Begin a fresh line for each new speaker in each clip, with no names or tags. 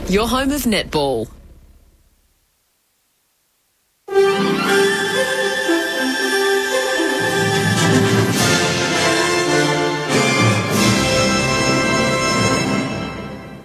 Your home of netball.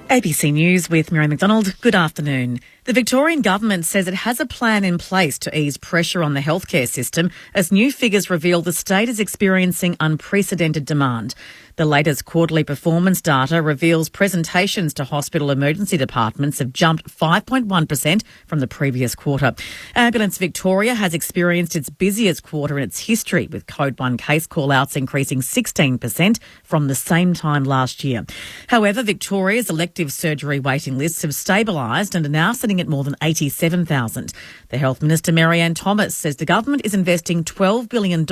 ABC News with Mary McDonald. Good afternoon. The Victorian government says it has a plan in place to ease pressure on the healthcare system as new figures reveal the state is experiencing unprecedented demand. The latest quarterly performance data reveals presentations to hospital emergency departments have jumped 5.1% from the previous quarter. Ambulance Victoria has experienced its busiest quarter in its history, with Code 1 case call-outs increasing 16% from the same time last year. However, Victoria's elective surgery waiting lists have stabilised and are now sitting at more than 87,000. The Health Minister, Mary-Ann Thomas, says the government is investing $12 billion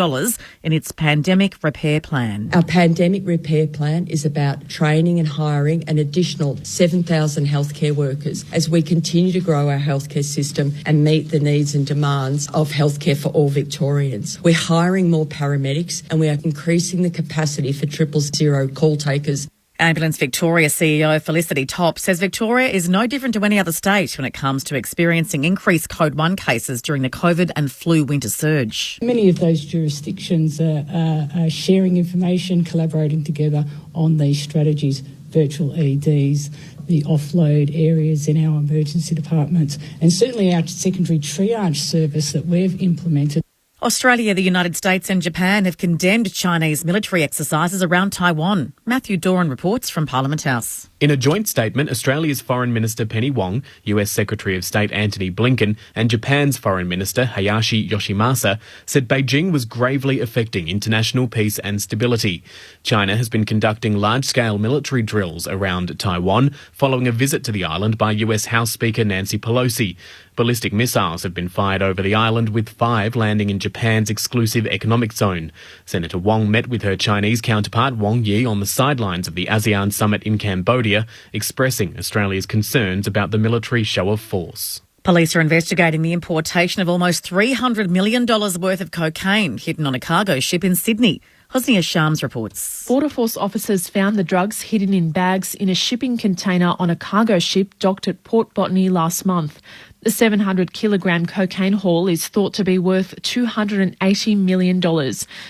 in its pandemic repair plan.
Our pandemic repair plan is about training and hiring an additional 7,000 healthcare workers as we continue to grow our healthcare system and meet the needs and demands of healthcare for all Victorians. We're hiring more paramedics and we are increasing the capacity for 000 call takers.
Ambulance Victoria CEO Felicity Top says Victoria is no different to any other state when it comes to experiencing increased Code 1 cases during the COVID and flu winter surge.
Many of those jurisdictions are sharing information, collaborating together on these strategies, virtual EDs, the offload areas in our emergency departments, and certainly our secondary triage service that we've implemented.
Australia, the United States and Japan have condemned Chinese military exercises around Taiwan. Matthew Doran reports from Parliament House.
In a joint statement, Australia's Foreign Minister Penny Wong, US Secretary of State Antony Blinken and Japan's Foreign Minister Hayashi Yoshimasa said Beijing was gravely affecting international peace and stability. China has been conducting large-scale military drills around Taiwan following a visit to the island by US House Speaker Nancy Pelosi. Ballistic missiles have been fired over the island, with 5 landing in Japan's exclusive economic zone. Senator Wong met with her Chinese counterpart Wang Yi on the sidelines of the ASEAN summit in Cambodia, expressing Australia's concerns about the military show of force.
Police are investigating the importation of almost $300 million worth of cocaine hidden on a cargo ship in Sydney. Hosnia Shams reports.
Border Force officers found the drugs hidden in bags in a shipping container on a cargo ship docked at Port Botany last month. The 700-kilogram cocaine haul is thought to be worth $280 million.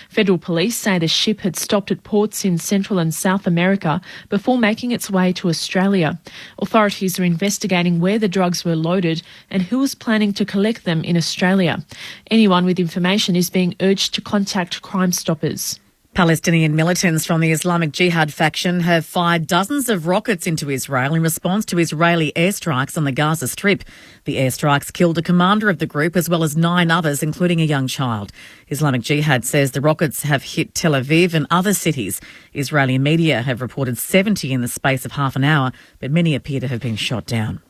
Federal police say the ship had stopped at ports in Central and South America before making its way to Australia. Authorities are investigating where the drugs were loaded and who was planning to collect them in Australia. Anyone with information is being urged to contact Crime Stoppers.
Palestinian militants from the Islamic Jihad faction have fired dozens of rockets into Israel in response to Israeli airstrikes on the Gaza Strip. The airstrikes killed a commander of the group as well as 9 others, including a young child. Islamic Jihad says the rockets have hit Tel Aviv and other cities. Israeli media have reported 70 in the space of half an hour, but many appear to have been shot down.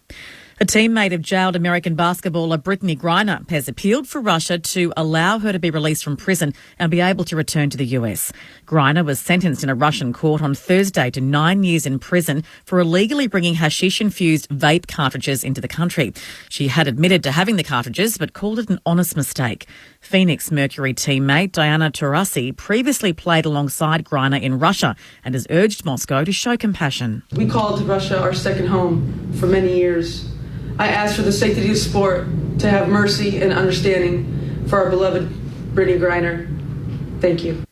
A teammate of jailed American basketballer Brittany Griner has appealed for Russia to allow her to be released from prison and be able to return to the US. Griner was sentenced in a Russian court on Thursday to 9 years in prison for illegally bringing hashish-infused vape cartridges into the country. She had admitted to having the cartridges but called it an honest mistake. Phoenix Mercury teammate Diana Taurasi previously played alongside Griner in Russia and has urged Moscow to show compassion.
We called Russia our second home for many years. I ask for the sanctity of sport to have mercy and understanding for our beloved Brittany Griner. Thank you.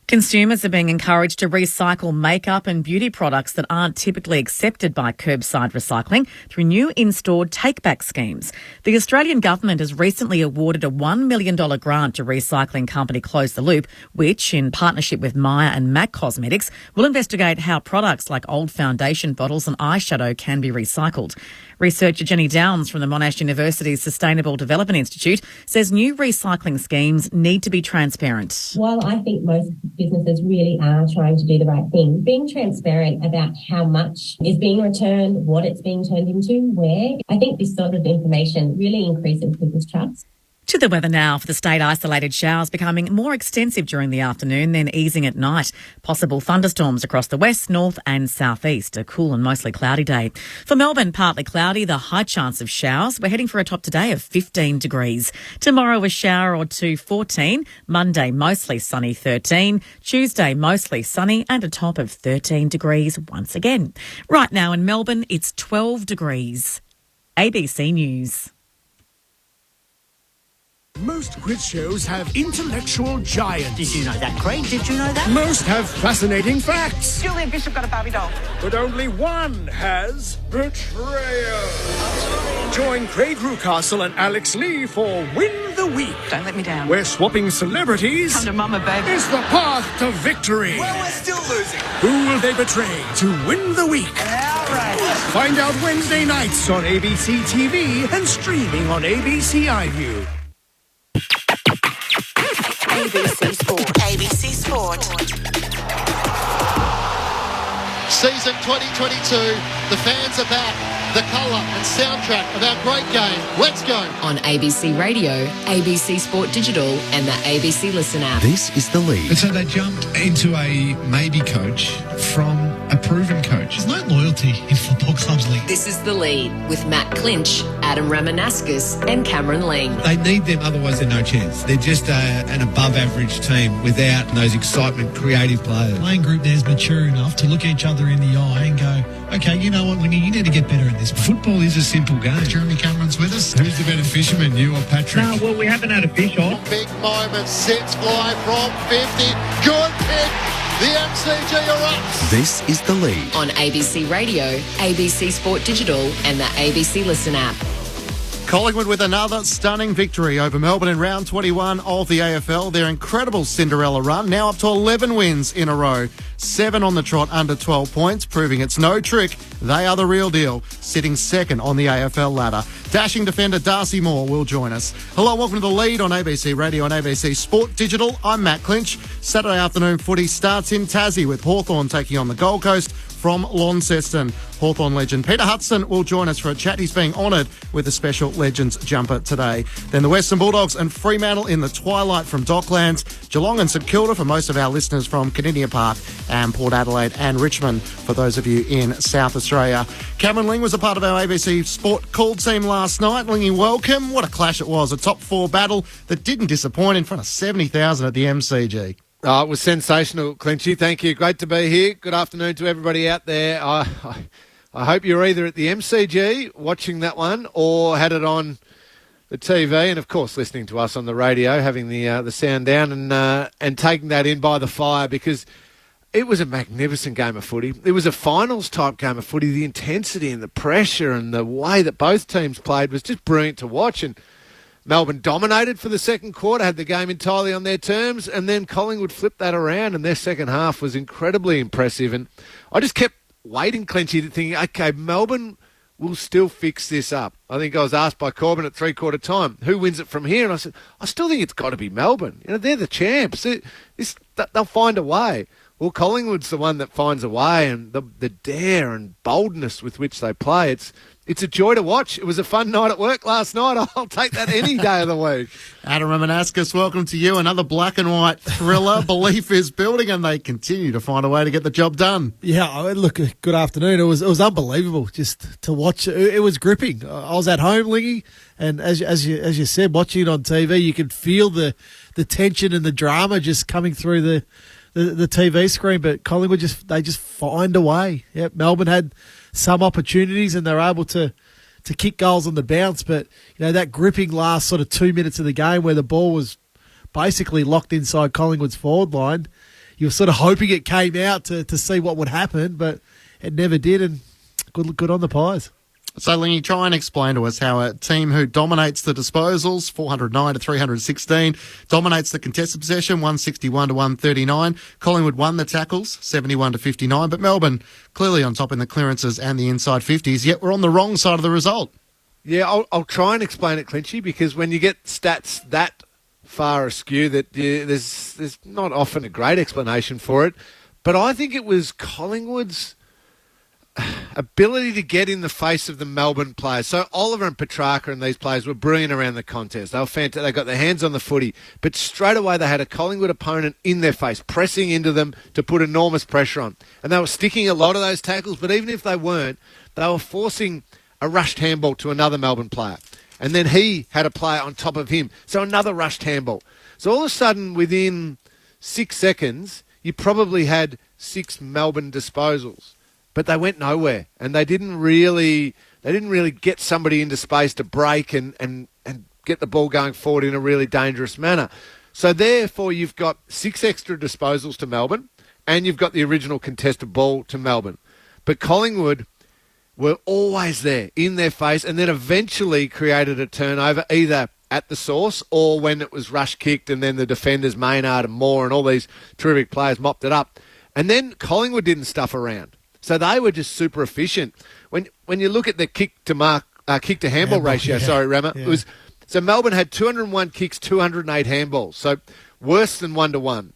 Consumers are being encouraged to recycle makeup and beauty products that aren't typically accepted by curbside recycling through new in-store take-back schemes. The Australian government has recently awarded a $1 million grant to recycling company Close the Loop, which, in partnership with Maya and MAC Cosmetics, will investigate how products like old foundation bottles and eyeshadow can be recycled. Researcher Jenny Downs from the Monash University's Sustainable Development Institute says new recycling schemes need to be transparent.
While I think most businesses really are trying to do the right thing, being transparent about how much is being returned, what it's being turned into, where, I think this sort of information really increases people's trust.
To the weather now. For the state, isolated showers becoming more extensive during the afternoon, then easing at night. Possible thunderstorms across the west, north and southeast. A cool and mostly cloudy day. For Melbourne, partly cloudy, the high chance of showers. We're heading for a top today of 15 degrees. Tomorrow, a shower or two, 14. Monday, mostly sunny, 13. Tuesday, mostly sunny and a top of 13 degrees once again. Right now in Melbourne, it's 12 degrees. ABC News.
Most quiz shows have intellectual giants.
Did you know that, Craig? Did you know that?
Most have fascinating facts.
Julia Bishop got a Barbie doll.
But only one has betrayal. Join Craig Rucastle and Alex Lee for Win the Week.
Don't let me down.
Where swapping celebrities
Come to mama, baby.
is the path to victory.
Well, we're still losing.
Who will they betray to win the week?
Outrageous.
Find out Wednesday nights on ABC TV and streaming on ABC iView.
ABC Sport. ABC Sport.
Season 2022, the fans are back. The colour and soundtrack of our great game. Let's go.
On ABC Radio, ABC Sport Digital and the ABC Listen app.
This is The Lead.
And so they jumped into a maybe coach from a proven coach. There's no loyalty in football clubs league.
This is The Lead with Matt Clinch, Adam Ramanauskas and Cameron Ling.
They need them, otherwise they're no chance. They're just an above-average team without those excitement, creative players.
Playing group there's mature enough to look each other in the eye and go, okay, you know what, you need to get better at this.
Football is a simple game.
Jeremy Cameron's with us.
Who's the better fisherman, you or Patrick?
No, well, we haven't had a fish off.
Big moment, sets fly from 50. Good pick. The MCG are up.
This is The Lead.
On ABC Radio, ABC Sport Digital and the ABC Listen app.
Collingwood with another stunning victory over Melbourne in round 21 of the AFL. Their incredible Cinderella run, now up to 11 wins in a row. 7 on the trot under 12 points, proving it's no trick. They are the real deal, sitting second on the AFL ladder. Dashing defender Darcy Moore will join us. Hello, welcome to The Lead on ABC Radio and ABC Sport Digital. I'm Matt Clinch. Saturday afternoon footy starts in Tassie with Hawthorn taking on the Gold Coast from Launceston. Hawthorn legend Peter Hudson will join us for a chat. He's being honoured with a special Legends jumper today. Then the Western Bulldogs and Fremantle in the twilight from Docklands. Geelong and St Kilda for most of our listeners from Caninia Park, and Port Adelaide and Richmond for those of you in South Australia. Cameron Ling was a part of our ABC Sport call team last night. Lingy, welcome. What a clash it was. A top four battle that didn't disappoint in front of 70,000 at the MCG.
It was sensational, Clinchy. Thank you. Great to be here. Good afternoon to everybody out there. I hope you're either at the MCG watching that one or had it on the TV and, of course, listening to us on the radio, having the sound down and taking that in by the fire, because it was a magnificent game of footy. It was a finals-type game of footy. The intensity and the pressure and the way that both teams played was just brilliant to watch. And Melbourne dominated for the second quarter, had the game entirely on their terms, and then Collingwood flipped that around, and their second half was incredibly impressive. And I just kept waiting, Clinchy, thinking, okay, Melbourne will still fix this up. I think I was asked by Corbyn at three-quarter time, who wins it from here? And I said, I still think it's got to be Melbourne. They're the champs. They'll find a way. Well, Collingwood's the one that finds a way, and the dare and boldness with which they play, it's a joy to watch. It was a fun night at work last night. I'll take that any day of the week.
Adam Ramanauskas, welcome to you. Another black and white thriller. Belief is building, and they continue to find a way to get the job done.
Yeah, look, good afternoon. It was unbelievable just to watch. It was gripping. I was at home, Lingy, and as you said, watching it on TV, you could feel the tension and the drama just coming through the TV screen. But Collingwood they just find a way. Yep, Melbourne had some opportunities and they're able to kick goals on the bounce, but that gripping last sort of 2 minutes of the game where the ball was basically locked inside Collingwood's forward line, you were sort of hoping it came out to see what would happen, but it never did, and good on the Pies.
So, Lingy, try and explain to us how a team who dominates the disposals, 409 to 316, dominates the contested possession, 161 to 139. Collingwood won the tackles, 71 to 59, but Melbourne clearly on top in the clearances and the inside 50s, yet we're on the wrong side of the result.
Yeah, I'll try and explain it, Clinchy, because when you get stats that far askew, that there's not often a great explanation for it. But I think it was Collingwood's ability to get in the face of the Melbourne players. So Oliver and Petrarca and these players were brilliant around the contest. They were fantastic. They got their hands on the footy. But straight away they had a Collingwood opponent in their face, pressing into them to put enormous pressure on. And they were sticking a lot of those tackles, but even if they weren't, they were forcing a rushed handball to another Melbourne player. And then he had a player on top of him. So another rushed handball. So all of a sudden, within 6 seconds, you probably had 6 Melbourne disposals. But they went nowhere, and they didn't really get somebody into space to break and get the ball going forward in a really dangerous manner. So therefore, you've got 6 extra disposals to Melbourne, and you've got the original contested ball to Melbourne. But Collingwood were always there, in their face, and then eventually created a turnover, either at the source or when it was rush kicked, and then the defenders, Maynard and Moore and all these terrific players mopped it up. And then Collingwood didn't stuff around. So they were just super efficient. When you look at the kick to handball ratio, Rama,
yeah.
it was so Melbourne had 201 kicks, 208 handballs, so worse than 1-1.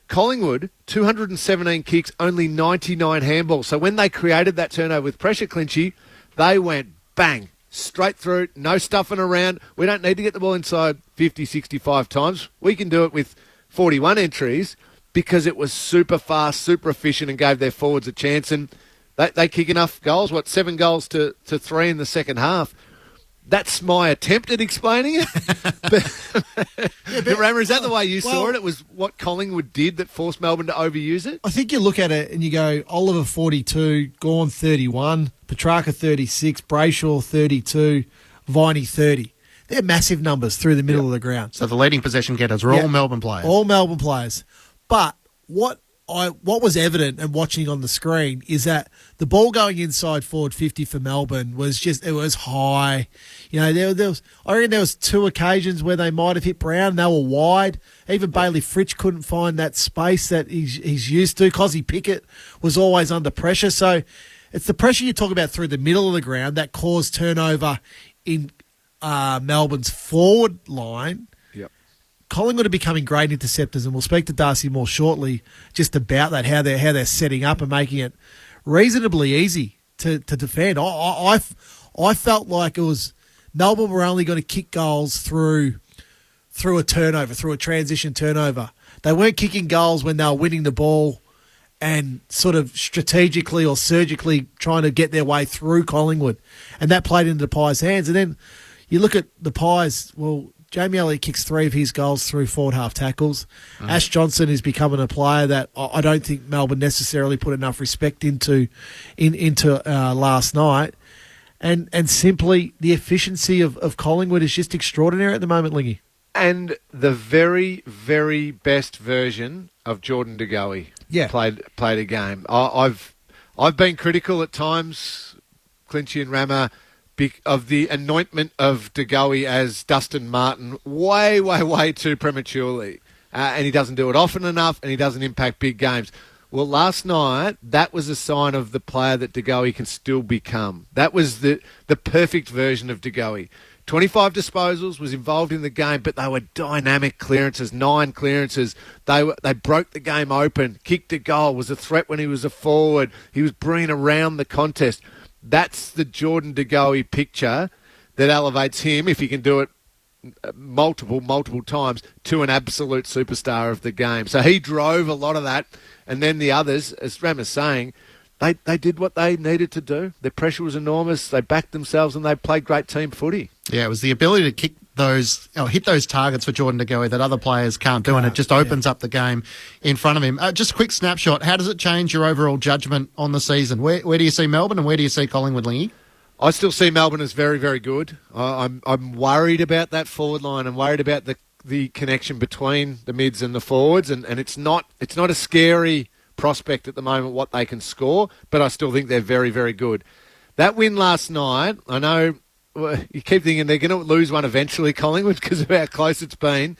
Collingwood 217 kicks, only 99 handballs. So when they created that turnover with pressure, Clinchy, they went bang straight through, no stuffing around. We don't need to get the ball inside 50, 65 times. We can do it with 41 entries. Because it was super fast, super efficient, and gave their forwards a chance. And they kick enough goals, 7 goals to 3 in the second half. That's my attempt at explaining it. But Rammer, is that the way you saw it? It was what Collingwood did that forced Melbourne to overuse it?
I think you look at it and you go, Oliver 42, Gawn 31, Petrarca 36, Brayshaw 32, Viney 30. They're massive numbers through the middle of the ground.
So the leading possession getters are all Melbourne players.
All Melbourne players. But what was evident and watching on the screen is that the ball going inside forward 50 for Melbourne was it was high. You know, I reckon there was 2 occasions where they might have hit Brown. They were wide. Even Bailey Fritsch couldn't find that space that he's used to. Cozzy Pickett was always under pressure. So it's the pressure you talk about through the middle of the ground that caused turnover in Melbourne's forward line. Collingwood are becoming great interceptors, and we'll speak to Darcy more shortly just about that, how they're setting up and making it reasonably easy to defend. I felt like it was Melbourne were only going to kick goals through a turnover, through a transition turnover. They weren't kicking goals when they were winning the ball and sort of strategically or surgically trying to get their way through Collingwood, and that played into the Pies' hands. And then you look at the Pies, well, Jamie Elliott kicks 3 of his goals through forward half tackles. Ash Johnson is becoming a player that I don't think Melbourne necessarily put enough respect into last night. And simply the efficiency of Collingwood is just extraordinary at the moment, Lingy.
And the very, very best version of Jordan De Goey played a game. I've been critical at times, Clinchy and Rammer, of the anointment of De Goey as Dustin Martin way, way, way too prematurely. And he doesn't do it often enough, and he doesn't impact big games. Well, last night, that was a sign of the player that De Goey can still become. That was the perfect version of De Goey. 25 disposals, was involved in the game, but they were dynamic clearances, 9 clearances. They broke the game open, kicked a goal, was a threat when he was a forward. He was brilliant around the contest. That's the Jordan De Goey picture that elevates him, if he can do it multiple times, to an absolute superstar of the game. So he drove a lot of that. And then the others, as Ram is saying, they did what they needed to do. Their pressure was enormous. They backed themselves and they played great team footy.
Yeah, it was the ability to kick hit those targets for Jordan De Goey that other players can't do, and it just opens up the game in front of him. Just a quick snapshot. How does it change your overall judgment on the season? Where do you see Melbourne and where do you see Collingwood, Lingy?
I still see Melbourne as very, very good. I'm worried about that forward line. I'm worried about the connection between the mids and the forwards, and it's not a scary prospect at the moment what they can score, but I still think they're very, very good. That win last night, I know you keep thinking they're going to lose one eventually, Collingwood, because of how close it's been,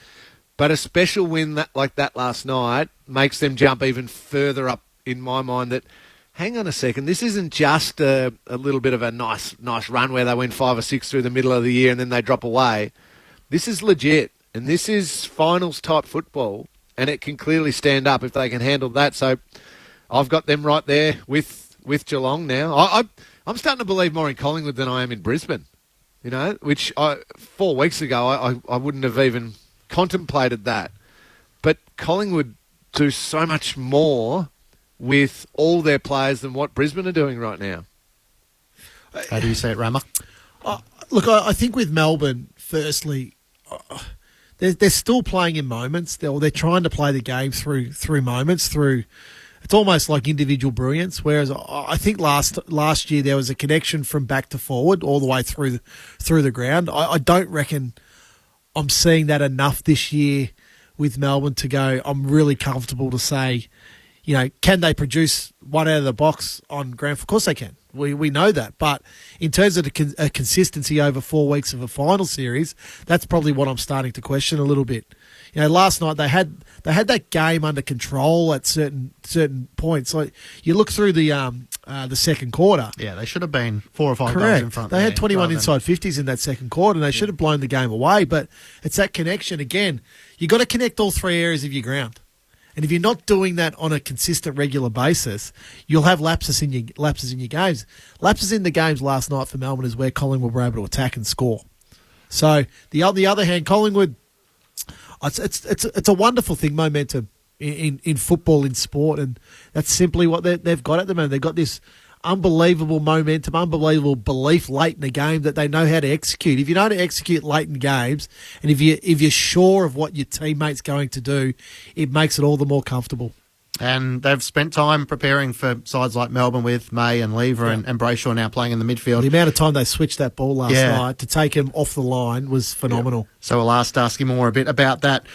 but a special win like that last night makes them jump even further up in my mind that, hang on a second, this isn't just a little bit of a nice run where they win 5 or 6 through the middle of the year and then they drop away. This is legit, and this is finals-type football, and it can clearly stand up if they can handle that. So I've got them right there with with Geelong now. I'm starting to believe more in Collingwood than I am in Brisbane, you know, which 4 weeks ago I wouldn't have even contemplated that. But Collingwood do so much more with all their players than what Brisbane are doing right now.
How do you see it, Rammer?
Look, I think with Melbourne, firstly, they're still playing in moments. They're trying to play the game through moments. It's almost like individual brilliance. Whereas I think last year there was a connection from back to forward all the way through the ground. I don't reckon I'm seeing that enough this year with Melbourne to go, I'm really comfortable to say, you know, can they produce one out of the box on ground? Of course they can. We know that. But in terms of a consistency over 4 weeks of a final series, that's probably what I'm starting to question a little bit. You know, last night they had that game under control at certain points. Like you look through the second quarter.
Yeah, they should have been 4 or 5
Correct.
goals in front.
They had 21 inside 50s in that second quarter, and they should have blown the game away. But it's that connection again. You got to connect all 3 areas of your ground. And if you're not doing that on a consistent, regular basis, you'll have lapses in your games. Lapses in the games last night for Melbourne is where Collingwood were able to attack and score. So on the other hand, Collingwood, it's a wonderful thing, momentum in football, in sport, and that's simply what they've got at the moment. They've got this unbelievable momentum, unbelievable belief late in the game that they know how to execute. If you know how to execute late in games, and if you're sure of what your teammate's going to do, it makes it all the more comfortable.
And they've spent time preparing for sides like Melbourne with May and Lever and Brayshaw now playing in the midfield.
The amount of time they switched that ball last night to take him off the line was phenomenal.
Yeah. So we'll ask him more a bit about that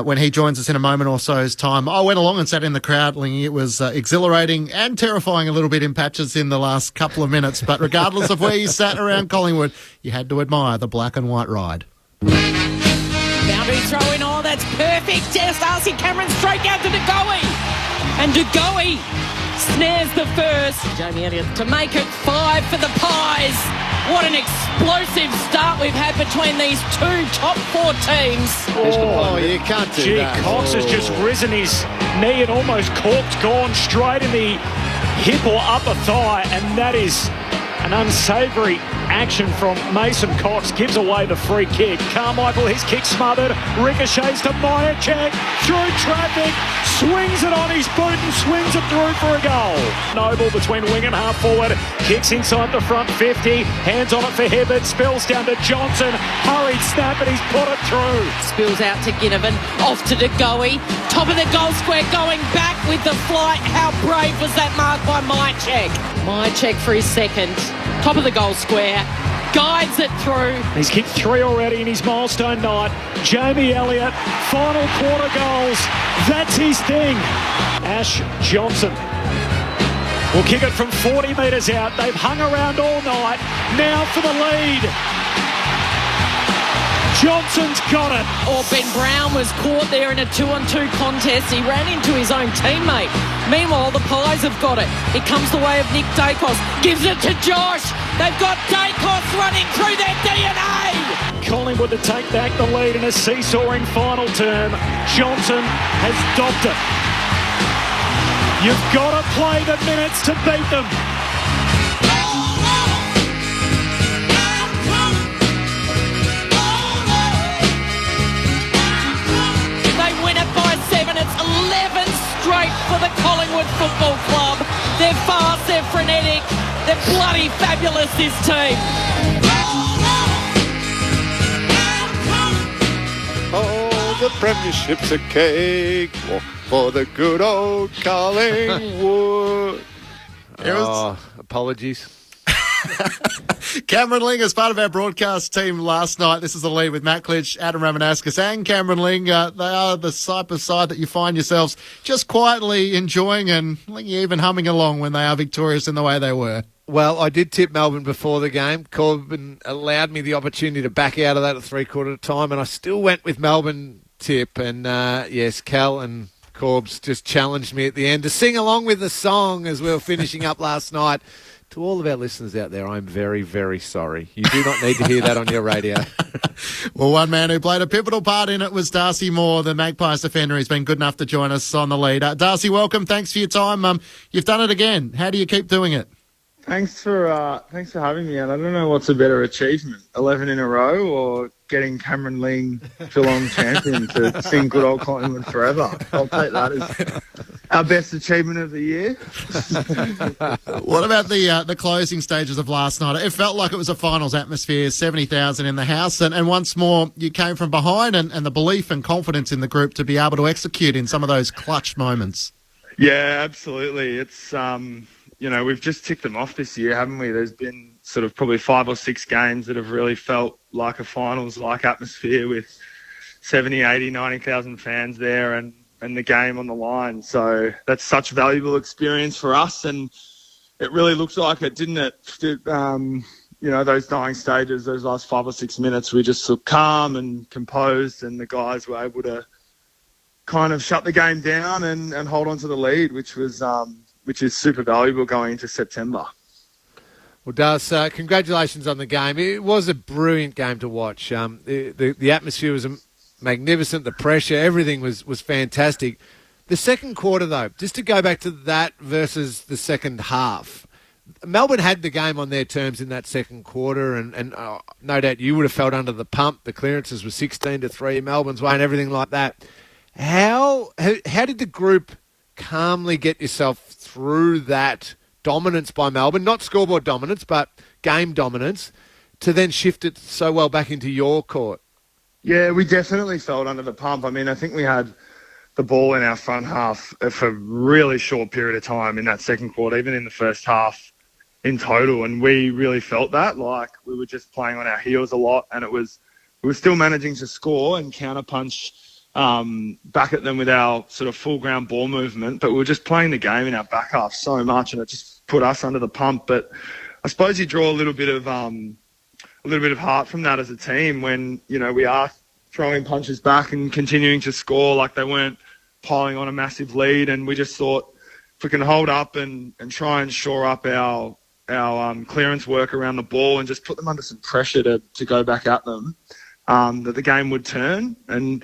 when he joins us in a moment or so's time. I went along and sat in the crowd. It was exhilarating and terrifying a little bit in patches in the last couple of minutes. But regardless of where you sat around Collingwood, you had to admire the black and white ride.
Boundary throw in, that's perfect. Just Darcy Cameron straight down to Degoe. And Degoe snares the first. Jamie Elliott to make it 5 for the Pies. What an explosive start we've had between these two top 4 teams.
Oh, you can't do that.
Cox has just risen his knee and almost gone straight in the hip or upper thigh, and that is an unsavoury action from Mason Cox. Gives away the free kick. Carmichael, his kick smothered. Ricochets to Myercheck. Through traffic. Swings it on his boot and swings it through for a goal. Noble between wing and half forward. Kicks inside the front 50. Hands on it for Hibbert. Spills down to Johnson. Hurried snap and he's put it through.
Spills out to Ginnivan. Off to Degoe. Top of the goal square going back with the flight. How brave was that mark by Myercheck? Myercheck for his second. Top of the goal square. Guides it through.
He's kicked 3 already in his milestone night. Jamie Elliott, final quarter goals. That's his thing. Ash Johnson will kick it from 40 metres out. They've hung around all night. Now for the lead. Johnson's got it.
Ben Brown was caught there in a 2-on-2 contest. He ran into his own teammate. Meanwhile, the Pies have got it. It comes the way of Nick Dacos. Gives it to Josh. They've got Dacos running through their DNA.
Collingwood to take back the lead in a seesawing final term. Johnson has dobbed it. You've got to play the minutes to beat them.
It's 11 straight for the Collingwood Football Club. They're fast, they're frenetic, they're bloody fabulous, this team.
Oh, the premiership's a cake. Walk for the good old Collingwood. Apologies.
Cameron Ling is part of our broadcast team last night. This is the lead with Matt Klitsch, Adam Ramanauskas and Cameron Ling. They are the type of side that you find yourselves just quietly enjoying and even humming along when they are victorious in the way they were.
Well, I did tip Melbourne before the game. Corbin allowed me the opportunity to back out of that at 3/4 time, and I still went with Melbourne tip. And yes, Cal and Corbs just challenged me at the end to sing along with the song as we were finishing up last night. To all of our listeners out there, I'm very, very sorry. You do not need to hear that on your radio.
Well, one man who played a pivotal part in it was Darcy Moore, the Magpies defender, who's been good enough to join us on the lead. Darcy, welcome. Thanks for your time. You've done it again. How do you keep doing it?
Thanks for having me. And I don't know what's a better achievement, 11 in a row or getting Cameron Ling Geelong champion to sing Good Old Collingwood forever. I'll take that as our best achievement of the year.
What about the closing stages of last night? It felt like it was a finals atmosphere, 70,000 in the house, and once more you came from behind and the belief and confidence in the group to be able to execute in some of those clutch moments.
Yeah, absolutely. It's we've just ticked them off this year, haven't we? There's been sort of probably 5 or 6 games that have really felt like a finals-like atmosphere with 70, 80, 90,000 fans there and the game on the line. So that's such a valuable experience for us, and it really looks like it, didn't it? Those dying stages, those last 5 or 6 minutes, we just looked calm and composed, and the guys were able to kind of shut the game down and hold on to the lead, which is super valuable going into September.
Well, Darce, congratulations on the game. It was a brilliant game to watch. The atmosphere was magnificent. The pressure, everything was fantastic. The second quarter, though, just to go back to that versus the second half, Melbourne had the game on their terms in that second quarter, and no doubt you would have felt under the pump. The clearances were 16-3 Melbourne's way and everything like that. How did the group calmly get yourself through that dominance by Melbourne, not scoreboard dominance, but game dominance, to then shift it so well back into your court?
Yeah, we definitely felt under the pump. I mean, I think we had the ball in our front half for a really short period of time in that second quarter, even in the first half in total, and we really felt that. Like, we were just playing on our heels a lot, and we were still managing to score and counterpunch back at them with our sort of full ground ball movement, but we were just playing the game in our back half so much, and it just put us under the pump. But I suppose you draw a little bit of heart from that as a team when we are throwing punches back and continuing to score. Like, they weren't piling on a massive lead, and we just thought if we can hold up and try and shore up our clearance work around the ball and just put them under some pressure to go back at them, that the game would turn. And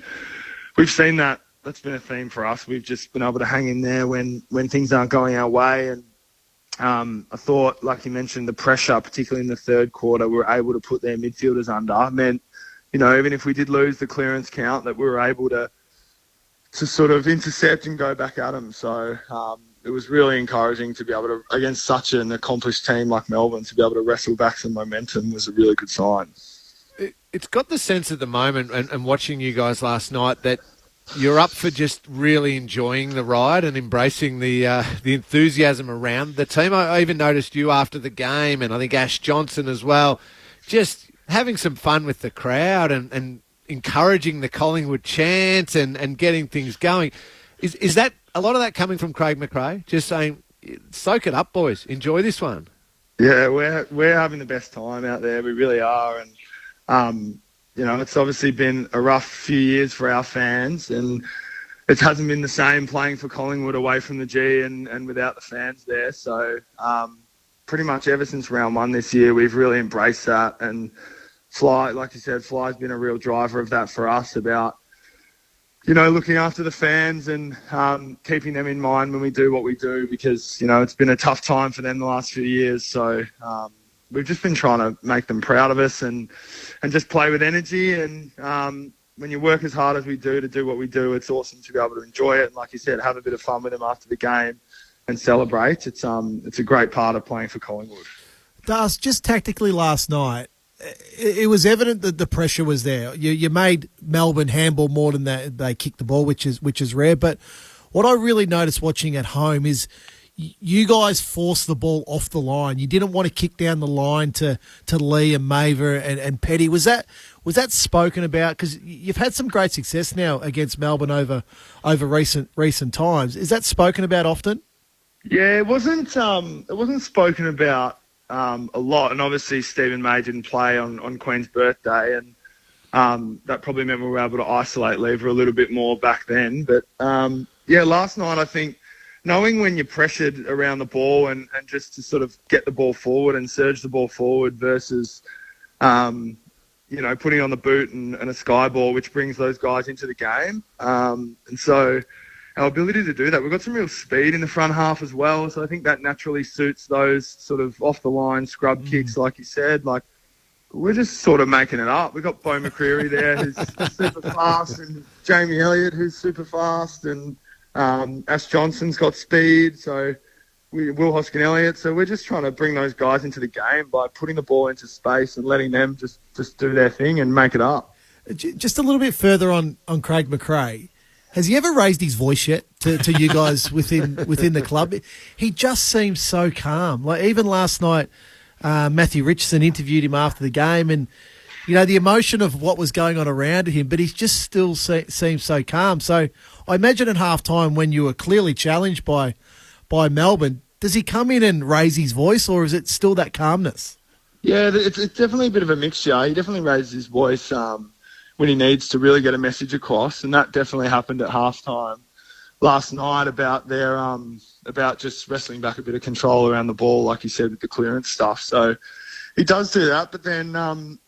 we've seen that. That's been a theme for us. We've just been able to hang in there when things aren't going our way. And I thought, like you mentioned, the pressure, particularly in the third quarter, we were able to put their midfielders under. Meant, even if we did lose the clearance count, that we were able to sort of intercept and go back at them. So it was really encouraging to be able to, against such an accomplished team like Melbourne, to be able to wrestle back some momentum was a really good sign.
It's got the sense at the moment, and watching you guys last night, that you're up for just really enjoying the ride and embracing the enthusiasm around the team. I even noticed you after the game, and I think Ash Johnson as well, just having some fun with the crowd and encouraging the Collingwood chant and getting things going. Is that a lot of that coming from Craig McRae? Just saying, soak it up, boys. Enjoy this one.
Yeah, we're having the best time out there. We really are. And it's obviously been a rough few years for our fans, and it hasn't been the same playing for Collingwood away from the G and without the fans there. So pretty much ever since round one this year, we've really embraced that. And Fly, like you said, Fly's been a real driver of that for us, about looking after the fans and keeping them in mind when we do what we do, because it's been a tough time for them the last few years. So we've just been trying to make them proud of us and just play with energy. And when you work as hard as we do to do what we do, it's awesome to be able to enjoy it. And like you said, have a bit of fun with them after the game and celebrate. It's a great part of playing for Collingwood.
Das, just tactically last night, it was evident that the pressure was there. You made Melbourne handball more than they kicked the ball, which is rare. But what I really noticed watching at home is you guys forced the ball off the line. You didn't want to kick down the line to Lee and Maver and Petty. Was that spoken about? Because you've had some great success now against Melbourne over recent times. Is that spoken about often?
Yeah, it wasn't spoken about a lot. And obviously Stephen May didn't play on Queen's birthday, and that probably meant we were able to isolate Lever a little bit more back then. But last night I think knowing when you're pressured around the ball and just to sort of get the ball forward and surge the ball forward versus, putting on the boot and a sky ball, which brings those guys into the game. And so our ability to do that, we've got some real speed in the front half as well. So I think that naturally suits those sort of off the line scrub kicks, like you said. Like, we're just sort of making it up. We've got Bo McCreary there, who's super fast, and Jamie Elliott, who's super fast, and Ash Johnson's got speed. So Will Hoskin-Elliott. So we're just trying to bring those guys into the game by putting the ball into space and letting them just do their thing and make it up.
Just a little bit further on Craig McRae. Has he ever raised his voice yet to you guys within the club? He just seems so calm. Like, even last night, Matthew Richardson interviewed him after the game, and the emotion of what was going on around him, but he just still seems so calm. So I imagine at halftime, when you were clearly challenged by Melbourne, does he come in and raise his voice, or is it still that calmness?
Yeah, it's definitely a bit of a mixture. He definitely raises his voice when he needs to really get a message across, and that definitely happened at halftime last night about their about just wrestling back a bit of control around the ball, like you said, with the clearance stuff. So he does do that, but then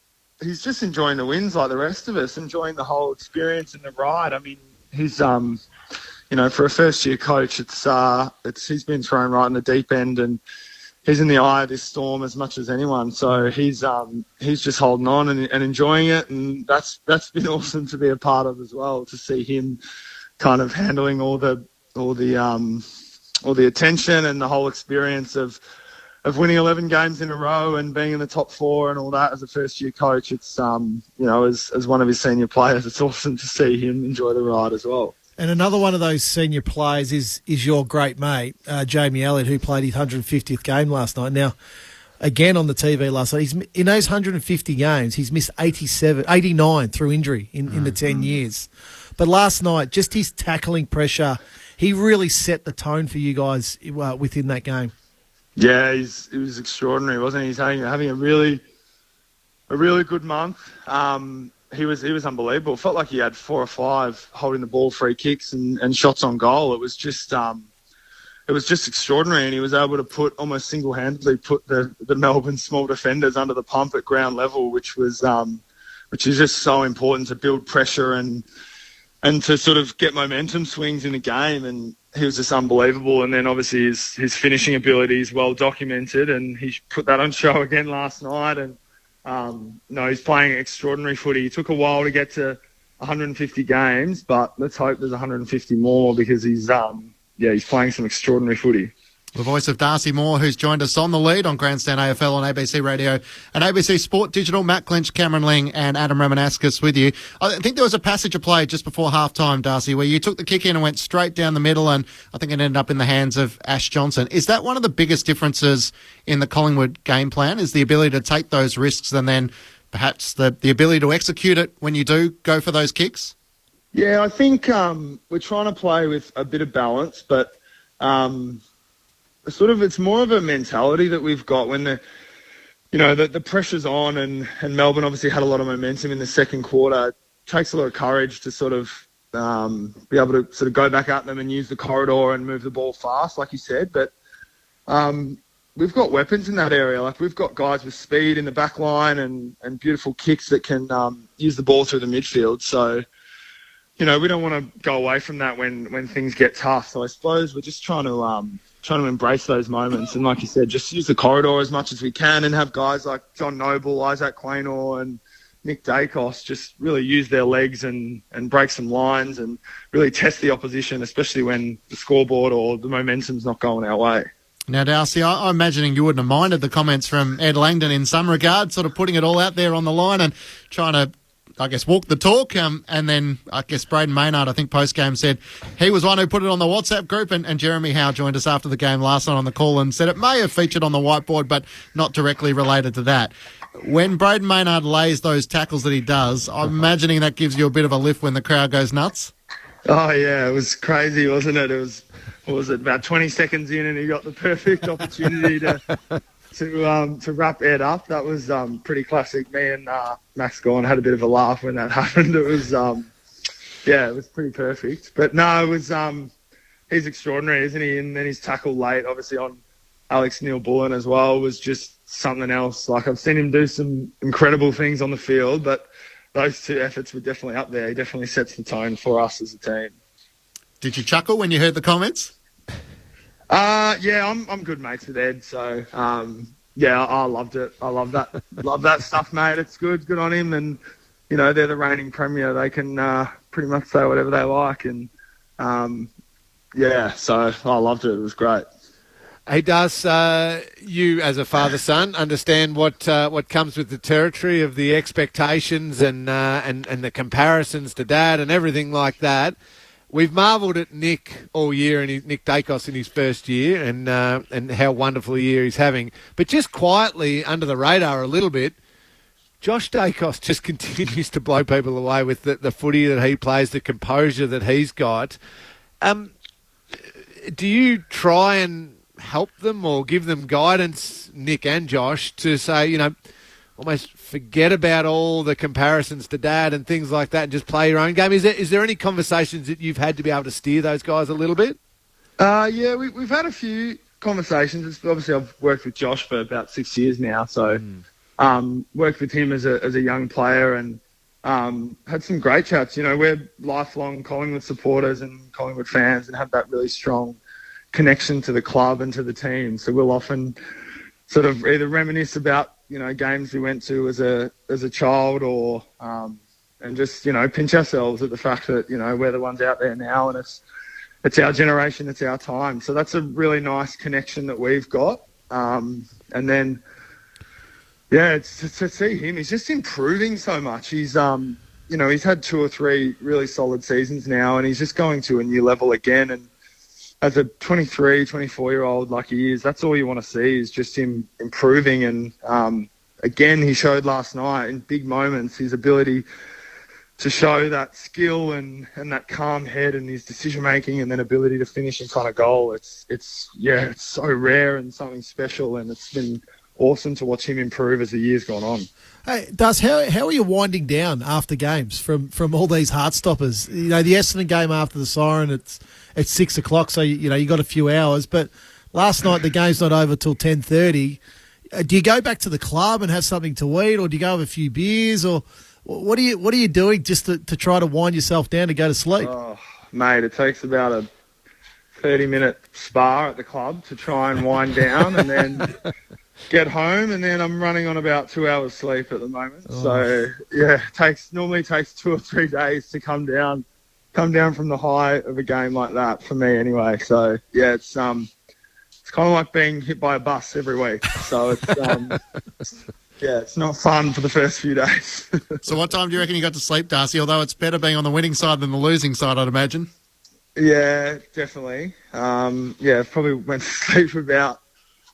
he's just enjoying the wins like the rest of us, enjoying the whole experience and the ride. I mean, he's for a first-year coach, he's been thrown right in the deep end, and he's in the eye of this storm as much as anyone. So he's just holding on and enjoying it, and that's been awesome to be a part of as well, to see him kind of handling all the attention and the whole experience of winning 11 games in a row and being in the top four and all that as a first-year coach. It's as one of his senior players, it's awesome to see him enjoy the ride as well.
And another one of those senior players is your great mate, Jamie Elliott, who played his 150th game last night. Now, again on the TV last night, in those 150 games, he's missed 89 through injury in the 10 years. But last night, just his tackling pressure, he really set the tone for you guys within that game.
Yeah, it was extraordinary, wasn't he? He's having a really good month. He was unbelievable. It felt like he had 4 or 5 holding the ball, free kicks and shots on goal. It was just extraordinary, and he was able to almost single-handedly put the Melbourne small defenders under the pump at ground level, which is just so important to build pressure and to sort of get momentum swings in the game. And he was just unbelievable. And then obviously his finishing ability is well documented, and he put that on show again last night. And he's playing extraordinary footy. It took a while to get to 150 games, but let's hope there's 150 more, because he's playing some extraordinary footy.
The voice of Darcy Moore, who's joined us on the lead on Grandstand AFL on ABC Radio and ABC Sport Digital. Matt Clinch, Cameron Ling and Adam Ramanauskas with you. I think there was a passage of play just before halftime, Darcy, where you took the kick in and went straight down the middle, and I think it ended up in the hands of Ash Johnson. Is that one of the biggest differences in the Collingwood game plan, is the ability to take those risks and then perhaps the ability to execute it when you do go for those kicks?
Yeah, I think we're trying to play with a bit of balance, but it's more of a mentality that we've got when the pressure's on, and Melbourne obviously had a lot of momentum in the second quarter. It takes a lot of courage to sort of be able to sort of go back at them and use the corridor and move the ball fast, like you said. But we've got weapons in that area. Like, we've got guys with speed in the back line and beautiful kicks that can use the ball through the midfield. So, we don't want to go away from that when things get tough. So I suppose we're just trying to embrace those moments, and like you said, just use the corridor as much as we can, and have guys like John Noble, Isaac Quaynor and Nick Dacos just really use their legs and break some lines and really test the opposition, especially when the scoreboard or the momentum's not going our way.
Now, Darcy, I'm imagining you wouldn't have minded the comments from Ed Langdon in some regard, sort of putting it all out there on the line and trying to, I guess, walk the talk. And then, I guess, Braden Maynard, I think, post-game said he was one who put it on the WhatsApp group, and Jeremy Howe joined us after the game last night on the call and said it may have featured on the whiteboard, but not directly related to that. When Braden Maynard lays those tackles that he does, I'm imagining that gives you a bit of a lift when the crowd goes nuts.
Oh, yeah, it was crazy, wasn't it? What was it, about 20 seconds in, and he got the perfect opportunity to wrap Ed up. That was pretty classic. Me and Max Gawn had a bit of a laugh when that happened. It was, it was pretty perfect. But no, it was he's extraordinary, isn't he? And then his tackle late, obviously on Alex Neil-Bullen as well, was just something else. Like, I've seen him do some incredible things on the field, but those two efforts were definitely up there. He definitely sets the tone for us as a team.
Did you chuckle when you heard the comments?
Yeah, I'm good mates with Ed, so yeah, I loved it. I love that. Love that stuff, mate. It's good. Good on him. And, you know, they're the reigning premier. They can pretty much say whatever they like. And, yeah, so I loved it. It was great.
Hey, does you as a father-son understand what comes with the territory of the expectations and the comparisons to Dad and everything like that? We've marvelled at Nick all year, and Nick Dacos in his first year, and how wonderful a year he's having. But just quietly under the radar a little bit, Josh Dacos just continues to blow people away with the footy that he plays, the composure that he's got. Do you try and help them or give them guidance, Nick and Josh, to say, you know, almost forget about all the comparisons to Dad and things like that and just play your own game? Is there any conversations that you've had to be able to steer those guys a little bit?
Yeah, we've had a few conversations. Obviously, I've worked with Josh for about 6 years now, so worked with him as a young player and had some great chats. You know, we're lifelong Collingwood supporters and Collingwood fans and have that really strong connection to the club and to the team. So we'll often sort of either reminisce about, you know, games we went to as a child, or and just, you know, pinch ourselves at the fact that, you know, we're the ones out there now, and it's our generation, it's our time. So that's a really nice connection that we've got. And then, yeah, it's to see him. He's just improving so much. He's you know, he's had 2 or 3 really solid seasons now, and he's just going to a new level again. And as a 23, 24-year-old like he is, that's all you want to see, is just him improving. And again, he showed last night in big moments his ability to show that skill and that calm head and his decision-making, and then ability to finish in front of goal. It's so rare and something special, and it's been awesome to watch him improve as the year's gone on.
Hey, Dust, how are you winding down after games from all these heart stoppers? You know, the Essendon game after the siren, it's 6 o'clock, so you know you got a few hours. But last night the game's not over till 10:30. Do you go back to the club and have something to eat, or do you go have a few beers, or what are you doing just to try to wind yourself down to go to sleep?
Oh, mate, it takes about a 30-minute spa at the club to try and wind down, and then get home, and then I'm running on about 2 hours sleep at the moment. Oh. So yeah, normally takes 2 or 3 days to come down from the high of a game like that for me anyway. So yeah, it's kind of like being hit by a bus every week. So it's yeah, it's not fun for the first few days.
So what time do you reckon you got to sleep, Darcy? Although it's better being on the winning side than the losing side, I'd imagine.
Yeah, definitely. Yeah, probably went to sleep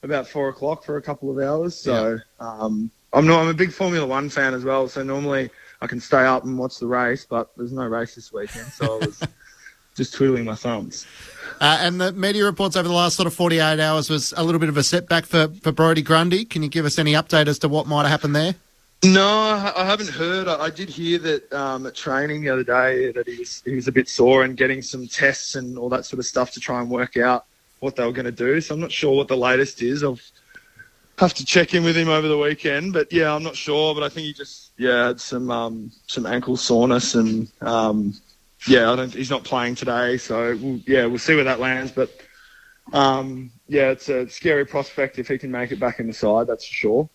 about 4 o'clock for a couple of hours. So I'm a big Formula One fan as well. So normally I can stay up and watch the race, but there's no race this weekend. So I was just twiddling my thumbs.
And the media reports over the last sort of 48 hours was a little bit of a setback for Brodie Grundy. Can you give us any update as to what might have happened there?
No, I haven't heard. I did hear that at training the other day that he was a bit sore and getting some tests and all that sort of stuff to try and work out what they were going to do. So I'm not sure what the latest is. I'll have to check in with him over the weekend. But yeah, I'm not sure. But I think he just had some ankle soreness, and he's not playing today. So we'll see where that lands. But it's a scary prospect if he can make it back in the side. That's for sure.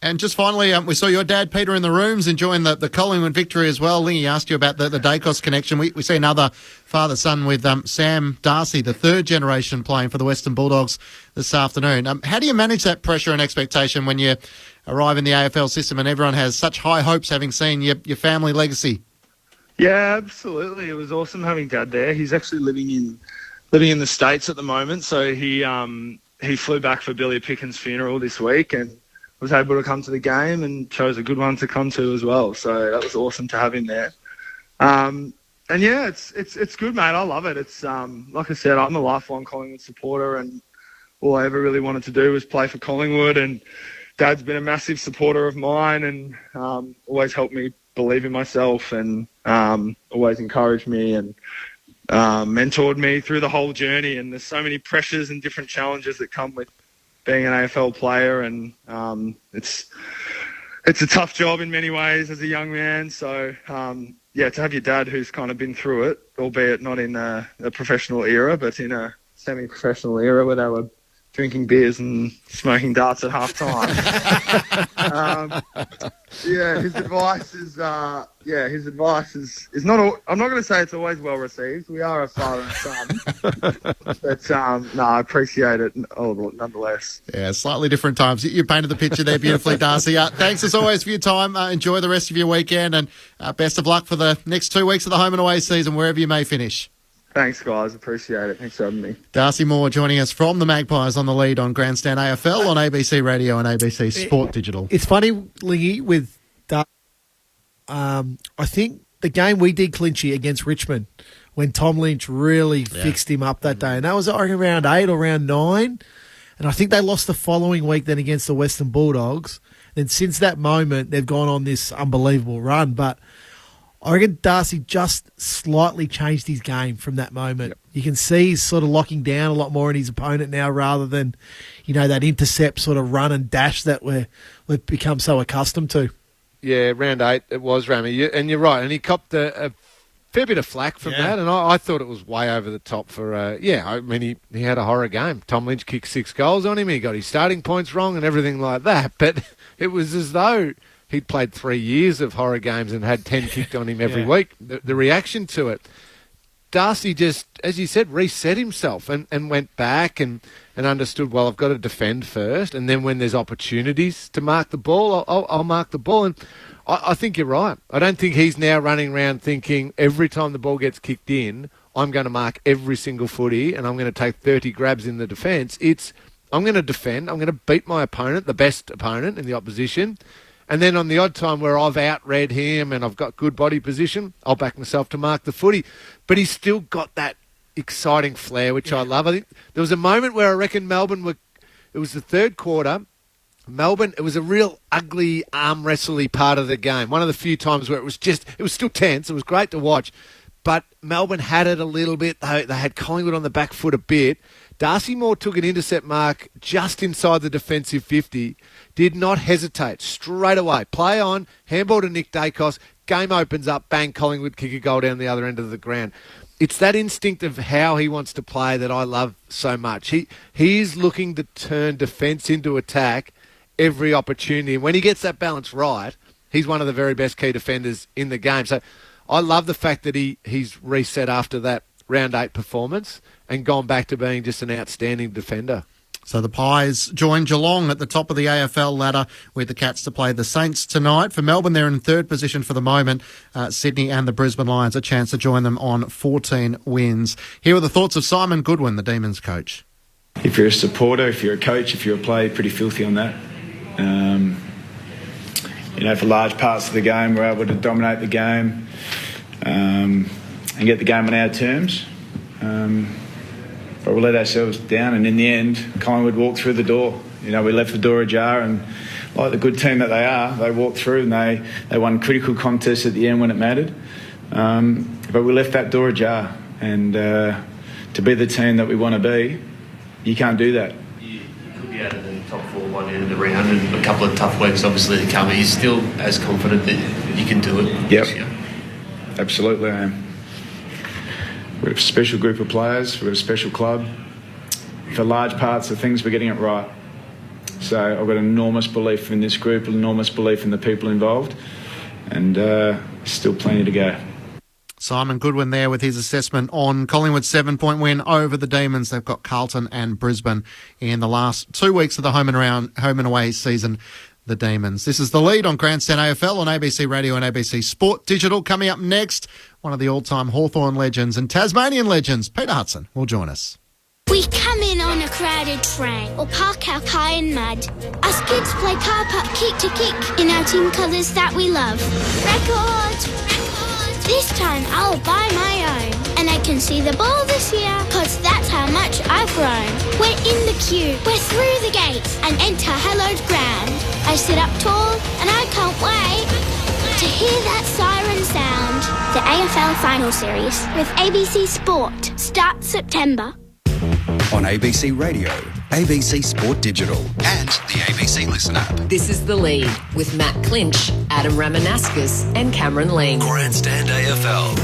And just finally, we saw your dad, Peter, in the rooms enjoying the Collingwood victory as well. Lingy asked you about the Dacos connection. We see another father-son with Sam Darcy, the third generation, playing for the Western Bulldogs this afternoon. How do you manage that pressure and expectation when you arrive in the AFL system and everyone has such high hopes having seen your family legacy?
Yeah, absolutely. It was awesome having Dad there. He's actually living in the States at the moment, so he flew back for Billy Pickens' funeral this week and was able to come to the game and chose a good one to come to as well. So that was awesome to have him there. And yeah, it's good, mate. I love it. It's like I said, I'm a lifelong Collingwood supporter, and all I ever really wanted to do was play for Collingwood. And Dad's been a massive supporter of mine, and always helped me believe in myself, and always encouraged me. And mentored me through the whole journey. And there's so many pressures and different challenges that come with being an AFL player, and it's a tough job in many ways as a young man. So to have your dad who's kind of been through it, albeit not in a professional era, but in a semi-professional era where they were drinking beers and smoking darts at half time. His advice is not. I'm not going to say it's always well received. We are a father and son, but I appreciate it nonetheless.
Yeah, slightly different times. You painted the picture there beautifully, Darcy. Thanks as always for your time. Enjoy the rest of your weekend, and best of luck for the next 2 weeks of the home and away season, wherever you may finish.
Thanks, guys. Appreciate it. Thanks for having me.
Darcy Moore joining us from the Magpies on the lead on Grandstand AFL on ABC Radio and ABC Sport Digital.
It's funny, Lingy, with I think the game we did Clinchy against Richmond when Tom Lynch really fixed him up that day. And that was, I reckon, round 8 or round 9. And I think they lost the following week then against the Western Bulldogs. And since that moment, they've gone on this unbelievable run. But I reckon Darcy just slightly changed his game from that moment. Yep. You can see he's sort of locking down a lot more in his opponent now rather than, that intercept sort of run and dash that we've become so accustomed to.
Yeah, round 8 it was, Rami. And you're right. And he copped a fair bit of flack from that. And I thought it was way over the top for, he had a horror game. Tom Lynch kicked 6 goals on him. He got his starting points wrong and everything like that. But it was as though he'd played 3 years of horror games and had 10 kicked on him every week. The reaction to it, Darcy just, as you said, reset himself and went back and understood, well, I've got to defend first. And then when there's opportunities to mark the ball, I'll mark the ball. And I think you're right. I don't think he's now running around thinking every time the ball gets kicked in, I'm going to mark every single footy and I'm going to take 30 grabs in the defence. It's, I'm going to defend. I'm going to beat my opponent, the best opponent in the opposition. And then on the odd time where I've outread him and I've got good body position, I'll back myself to mark the footy. But he's still got that exciting flair, which I love. I think there was a moment where I reckon Melbourne it was the third quarter. Melbourne, it was a real ugly arm wrestly part of the game. One of the few times where it was still tense. It was great to watch. But Melbourne had it a little bit. They had Collingwood on the back foot a bit. Darcy Moore took an intercept mark just inside the defensive 50, did not hesitate, straight away. Play on, handball to Nick Dacos, game opens up, bang, Collingwood kick a goal down the other end of the ground. It's that instinct of how he wants to play that I love so much. He is looking to turn defence into attack every opportunity. And when he gets that balance right, he's one of the very best key defenders in the game. So I love the fact that he's reset after that round 8 performance and gone back to being just an outstanding defender.
So the Pies join Geelong at the top of the AFL ladder with the Cats to play the Saints tonight. For Melbourne, they're in third position for the moment. Sydney and the Brisbane Lions a chance to join them on 14 wins. Here are the thoughts of Simon Goodwin, the Demons coach.
If you're a supporter, if you're a coach, if you're a player, pretty filthy on that. For large parts of the game, we're able to dominate the game and get the game on our terms. But we let ourselves down, and in the end, Collingwood walked through the door. We left the door ajar, and like the good team that they are, they walked through and they won critical contests at the end when it mattered. But we left that door ajar, and to be the team that we want to be, you can't do that.
You could be out of the top 4 by the end of the round, and a couple of tough weeks obviously to come. He's still as confident that you can do it.
Yep, absolutely I am. We're a special group of players, we're a special club. For large parts of things, we're getting it right. So I've got enormous belief in this group, enormous belief in the people involved, and still plenty to go.
Simon Goodwin there with his assessment on Collingwood's 7-point win over the Demons. They've got Carlton and Brisbane in the last 2 weeks of the home and away season. The Demons. This is The Lead on Grandstand AFL on ABC Radio and ABC Sport Digital. Coming up next, one of the all-time Hawthorn legends and Tasmanian legends, Peter Hudson, will join us.
We come in on a crowded train or park our car in mud. Us kids play car park kick to kick in our team colours that we love. Records! This time I'll buy my own. And I can see the ball this year, cause that's how much I've grown. We're in the queue, we're through the gates and enter hallowed ground. I sit up tall and I can't wait to hear that siren sound. The AFL Final Series with ABC Sport. Starts September.
On ABC Radio, ABC Sport Digital and the ABC Listen app.
This is The Lead with Matt Clinch, Adam Ramanaskas and Cameron Ling.
Grandstand AFL.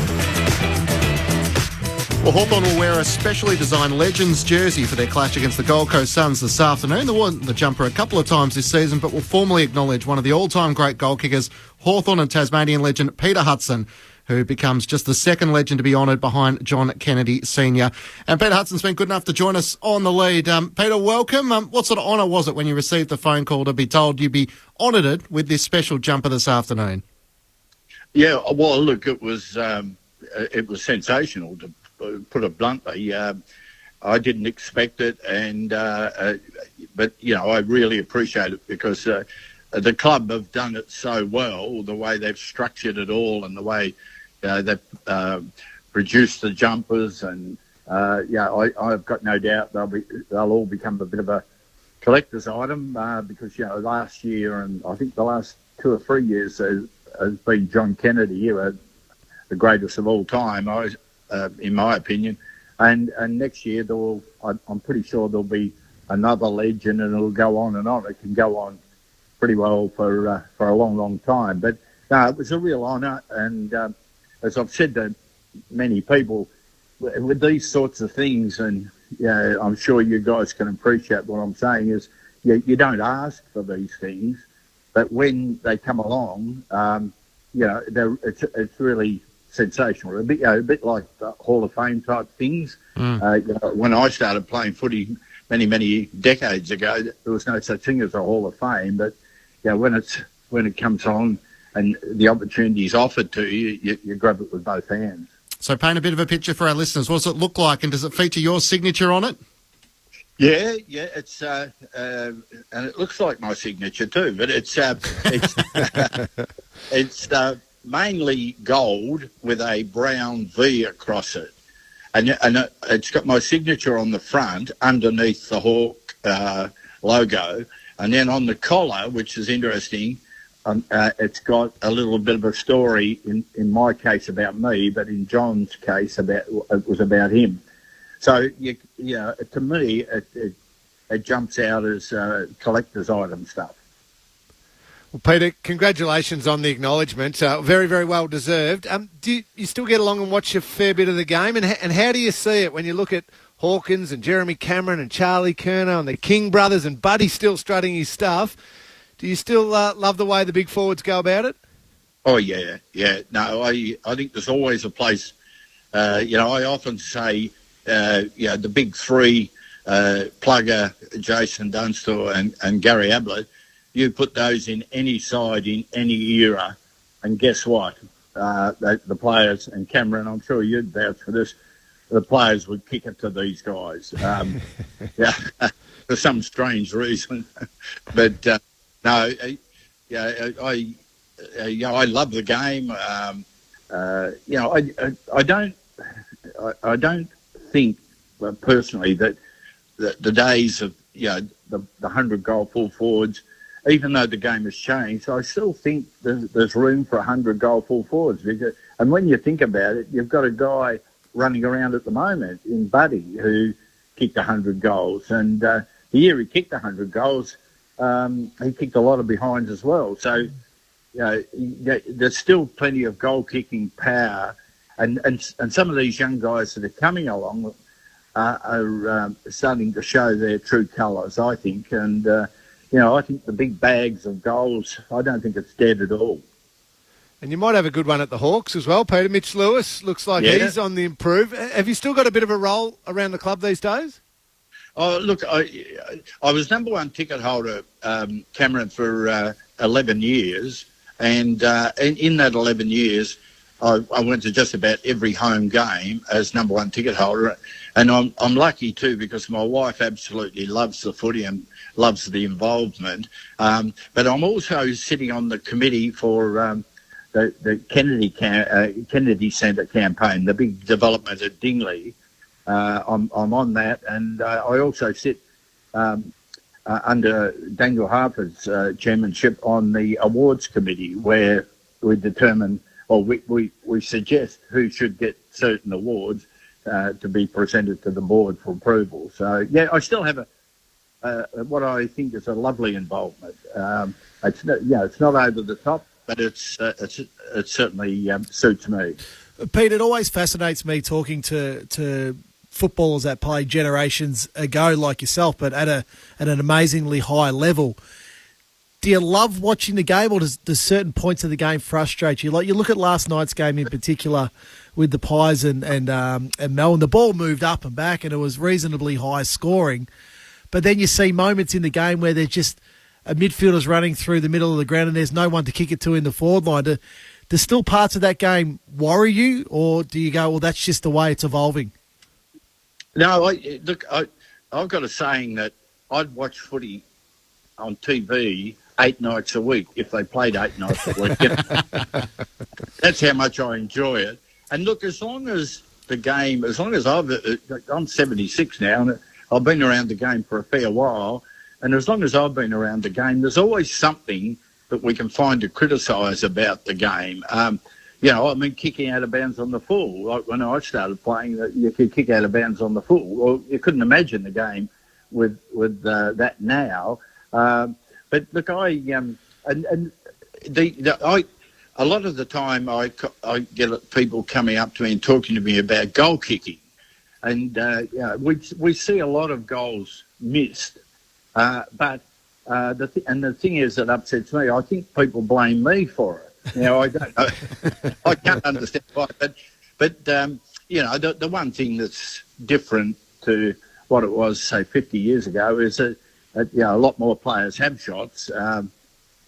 Well, Hawthorn will wear a specially designed Legends jersey for their clash against the Gold Coast Suns this afternoon. They won the jumper a couple of times this season, but will formally acknowledge one of the all-time great goal kickers, Hawthorn and Tasmanian legend Peter Hudson, who becomes just the second legend to be honoured behind John Kennedy Sr. And Peter Hudson's been good enough to join us on The Lead. Peter, welcome. What sort of honour was it when you received the phone call to be told you'd be honoured with this special jumper this afternoon?
Yeah, well, look, it was sensational, to put it bluntly. I didn't expect it, and but I really appreciate it because the club have done it so well, the way they've structured it all and the way they've produced the jumpers, and I've got no doubt they'll all become a bit of a collector's item because last year and I think the last 2 or 3 years has been John Kennedy, the greatest of all time, in my opinion, and next year I'm pretty sure there'll be another legend, and it'll go on and on. It can go on pretty well for a long time. But no, it was a real honour, and as I've said to many people, with these sorts of things, and I'm sure you guys can appreciate what I'm saying, is you don't ask for these things, but when they come along, it's really sensational. A bit like the Hall of Fame type things. When I started playing footy many decades ago, there was no such thing as a Hall of Fame, but when it comes on and the opportunity is offered to you, you grab it with both hands.
So paint a bit of a picture for our listeners. What does it look like, and does it feature your signature on it?
Yeah, it's and it looks like my signature too, but it's mainly gold with a brown V across it, and it's got my signature on the front underneath the Hawk logo, and then on the collar, which is interesting, it's got a little bit of a story in my case about me, but in John's case it was about him. So to me it jumps out as collector's item stuff.
Well, Peter, congratulations on the acknowledgement. Very, very well deserved. Do you still get along and watch a fair bit of the game? And how do you see it when you look at Hawkins and Jeremy Cameron and Charlie Kerner and the King brothers and Buddy still strutting his stuff? Do you still love the way the big forwards go about it?
Oh, yeah. No, I think there's always a place. I often say, the big three, Plugger, Jason Dunstall and Gary Ablett, you put those in any side in any era, and guess what? The players, and Cameron, I'm sure you'd vouch for this, the players would kick it to these guys. For some strange reason. But no, I love the game. I don't think personally that the days of the 100-goal full forwards, even though the game has changed, I still think there's room for 100-goal full forwards. And when you think about it, you've got a guy running around at the moment in Buddy who kicked 100 goals. And the year he kicked 100 goals, he kicked a lot of behinds as well. So there's still plenty of goal-kicking power. And some of these young guys that are coming along are starting to show their true colours, I think. And I think the big bags of goals, I don't think it's dead at all.
And you might have a good one at the Hawks as well, Peter. Mitch Lewis looks like he's on the improve. Have you still got a bit of a role around the club these days?
Oh, look, I was number one ticket holder, Cameron, for 11 years. And in that 11 years, I went to just about every home game as number one ticket holder. And I'm lucky too, because my wife absolutely loves the footy and loves the involvement. But I'm also sitting on the committee for the Kennedy Centre campaign, the big development at Dingley. I'm on that, and I also sit under Daniel Harper's chairmanship on the awards committee, where we determine or we suggest who should get certain awards to be presented to the board for approval. So yeah, I still have what I think is a lovely involvement. It's not over the top, but it certainly suits me.
Pete, it always fascinates me talking to footballers that played generations ago, like yourself, but at an amazingly high level. Do you love watching the game, or does certain points of the game frustrate you? Like you look at last night's game in particular with the Pies and Melbourne. The ball moved up and back, and it was reasonably high scoring. But then you see moments in the game where there's just a midfielder's running through the middle of the ground and there's no one to kick it to in the forward line. Do still parts of that game worry you, or do you go, well, that's just the way it's evolving?
No, I've got a saying that I'd watch footy on TV 8 nights a week if they played 8 nights a week. That's how much I enjoy it. And look, as long as I'm 76 now, and I've been around the game for a fair while, and as long as I've been around the game, there's always something that we can find to criticise about the game. Kicking out of bounds on the full. Like when I started playing, you could kick out of bounds on the full. Well, you couldn't imagine the game with that now. But look, a lot of the time I get people coming up to me and talking to me about goal kicking, and we see a lot of goals missed. But the thing is that upsets me. I think people blame me for it. I don't know. I can't understand why. But the one thing that's different to what it was, say, 50 years ago is that a lot more players have shots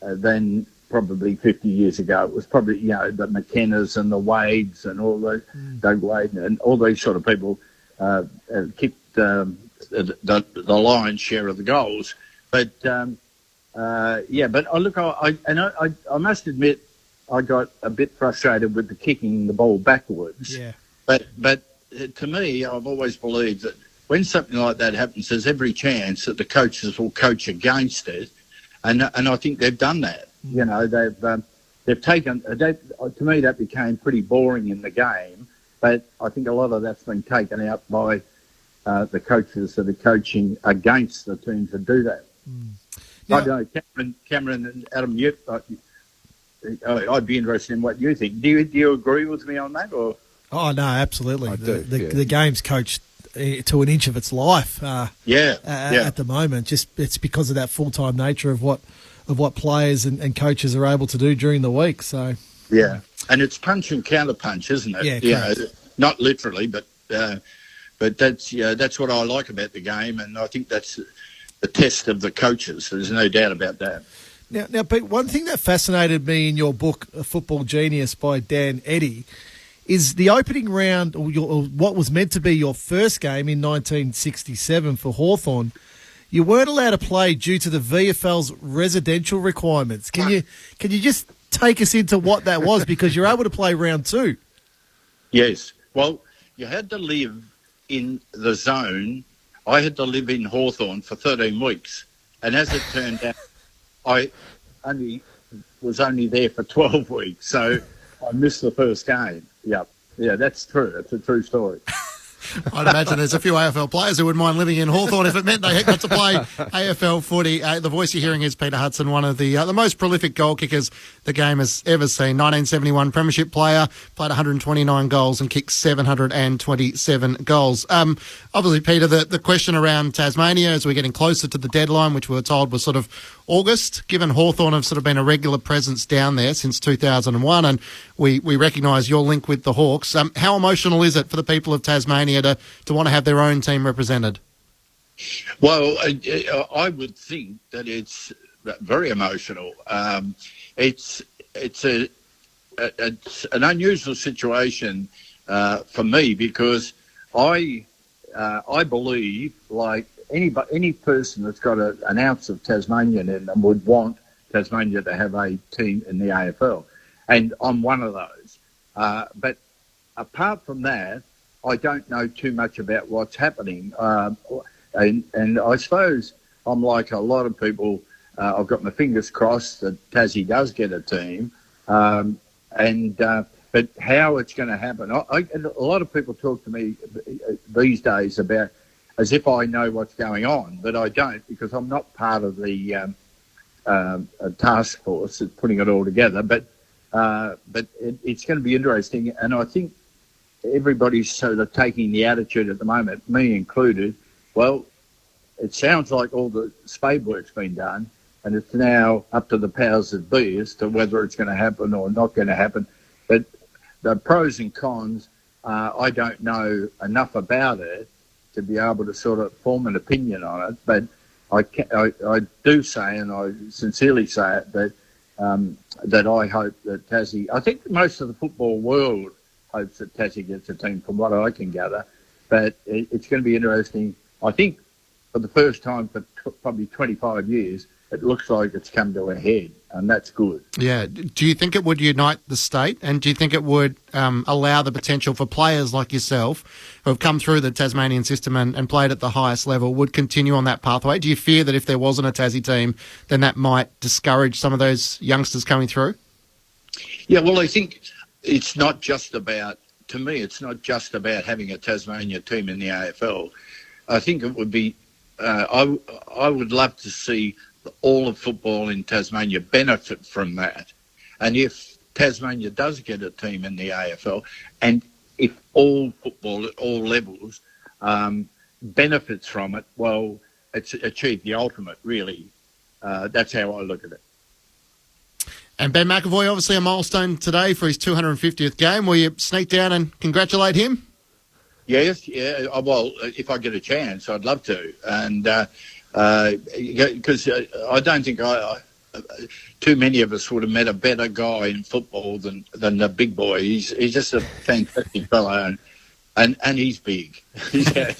than probably 50 years ago. It was probably, the McKennas and the Wades and all those, Doug Wade and all these sort of people kicked the lion's share of the goals. But, but I must admit, I got a bit frustrated with the kicking the ball backwards.
Yeah.
But to me, I've always believed that when something like that happens, there's every chance that the coaches will coach against it, and I think they've done that. They've taken to me that became pretty boring in the game, but I think a lot of that's been taken out by the coaches that are coaching against the teams that do that.
Now,
I don't know, Cameron and Adam, I'd be interested in what you think. Do you agree with me on that, or?
Oh no, absolutely.
I do,
the game's coached to an inch of its life. At the moment, just it's because of that full-time nature of what players and coaches are able to do during the week. So
yeah, and it's punch and counter punch, isn't it?
Yeah,
not literally, but that's what I like about the game, and I think that's the test of the coaches. There's no doubt about that.
Now, Pete, one thing that fascinated me in your book, A Football Genius by Dan Eddy, is the opening round, or what was meant to be your first game in 1967 for Hawthorn. You weren't allowed to play due to the VFL's residential requirements. Can you just take us into what that was, because you're able to play round 2?
Yes. Well, you had to live in the zone. I had to live in Hawthorn for 13 weeks. And as it turned out, I was only there for 12 weeks. So I missed the first game. Yeah, that's true. It's a true story.
I'd imagine there's a few AFL players who wouldn't mind living in Hawthorn if it meant they got to play AFL footy. The voice you're hearing is Peter Hudson, one of the most prolific goal kickers the game has ever seen. 1971 Premiership player, played 129 goals and kicked 727 goals. Obviously, Peter, the question around Tasmania as we're getting closer to the deadline, which we were told was sort of August, given Hawthorn have sort of been a regular presence down there since 2001, and we recognise your link with the Hawks. How emotional is it for the people of Tasmania to want to have their own team represented?
Well, I would think that it's very emotional. It's an unusual situation for me, because I believe, like any person that's got an ounce of Tasmanian in them would want Tasmania to have a team in the AFL, and I'm one of those. But apart from that, I don't know too much about what's happening, and I suppose I'm like a lot of people. I've got my fingers crossed that Tassie does get a team, and but how it's going to happen. A lot of people talk to me these days about as if I know what's going on, but I don't, because I'm not part of the task force that's putting it all together. But it's going to be interesting, and I think everybody's sort of taking the attitude at the moment, me included. Well, it sounds like all the spade work's been done, and it's now up to the powers that be as to whether it's going to happen or not going to happen. But the pros and cons, I don't know enough about it to be able to sort of form an opinion on it. But I do say, and I sincerely say it, that I hope that Tassie, I think most of the football world hopes that Tassie gets a team, from what I can gather. But it's going to be interesting. I think for the first time for probably 25 years, it looks like it's come to a head, and that's good.
Yeah. Do you think it would unite the state, and do you think it would allow the potential for players like yourself who have come through the Tasmanian system and played at the highest level would continue on that pathway? Do you fear that if there wasn't a Tassie team, then that might discourage some of those youngsters coming through?
Yeah, well, I think it's not just about, to me, it's not just about having a Tasmania team in the AFL. I think it would be, I would love to see all of football in Tasmania benefit from that. And if Tasmania does get a team in the AFL, and if all football at all levels benefits from it, well, it's achieved the ultimate, really. That's how I look at it.
And Ben McAvoy, obviously a milestone today for his 250th game. Will you sneak down and congratulate him?
Yes, yeah. Well, if I get a chance, I'd love to. And because I don't think too many of us would have met a better guy in football than the big boy. He's just a fantastic fellow, and he's big.
Peter,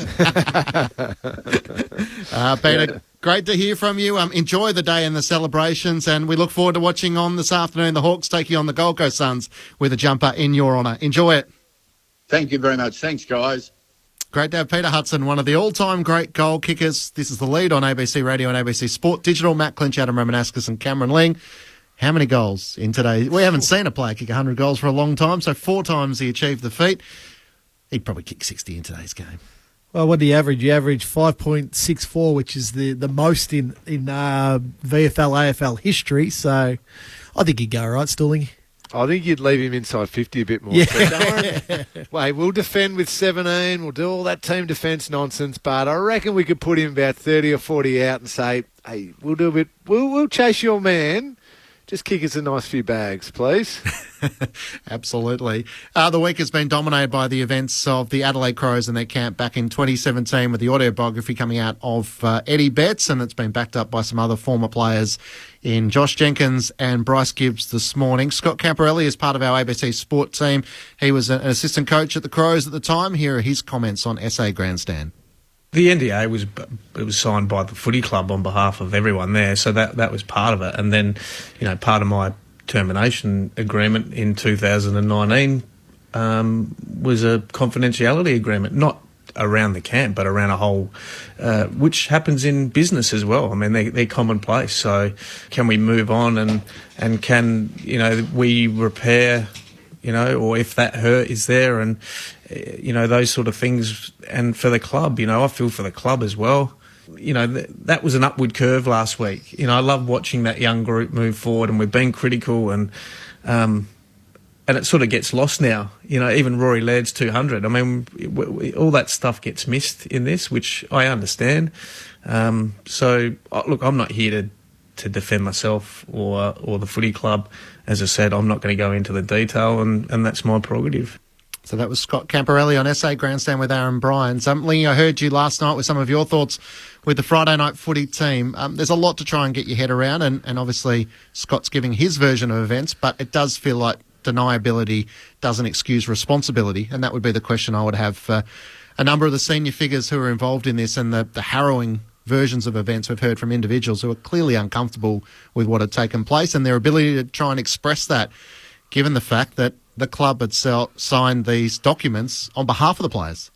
great to hear from you. Enjoy the day and the celebrations, and we look forward to watching on this afternoon the Hawks taking on the Gold Coast Suns with a jumper in your honour. Enjoy it.
Thank you very much. Thanks, guys.
Great to have Peter Hudson, one of the all-time great goal kickers. This is The Lead on ABC Radio and ABC Sport Digital. Matt Clinch, Adam Romanascus and Cameron Ling. How many goals in today? We haven't seen a player kick 100 goals for a long time, so 4 times he achieved the feat. He'd probably kick 60 in today's game.
Well, what do you average? You average 5.64, which is the most in VFL, AFL history. So I think he'd go all right, Stalling.
I think you'd leave him inside 50 a bit more.
Yeah.
So wait, we'll defend with 17. We'll do all that team defence nonsense, but I reckon we could put him about 30 or 40 out and say, hey, we'll do a bit. We'll chase your man. Just kick us a nice few bags, please.
Absolutely. The week has been dominated by the events of the Adelaide Crows and their camp back in 2017 with the autobiography coming out of Eddie Betts, and it's been backed up by some other former players in Josh Jenkins and Bryce Gibbs this morning. Scott Camporelli is part of our ABC Sport team. He was an assistant coach at the Crows at the time. Here are his comments on SA Grandstand.
The NDA was signed by the footy club on behalf of everyone there, so that was part of it. And then, part of my termination agreement in 2019 was a confidentiality agreement, not around the camp, but around a whole, which happens in business as well. I mean, they're commonplace. So can we move on and can, we repair, or if that hurt is there and, those sort of things. And for the club, I feel for the club as well. That was an upward curve last week. I love watching that young group move forward, and we've been critical and it sort of gets lost now. Even Rory Laird's 200. I mean, all that stuff gets missed in this, which I understand. So, look, I'm not here to defend myself or the footy club. As I said, I'm not going to go into the detail, and that's my prerogative.
So that was Scott Camporelli on SA Grandstand with Aaron Bryans. Lee, I heard you last night with some of your thoughts with the Friday night footy team. There's a lot to try and get your head around, and obviously Scott's giving his version of events, but it does feel like deniability doesn't excuse responsibility, and that would be the question I would have for a number of the senior figures who are involved in this and the harrowing versions of events we've heard from individuals who are clearly uncomfortable with what had taken place and their ability to try and express that, given the fact that the club had signed these documents on behalf of the players.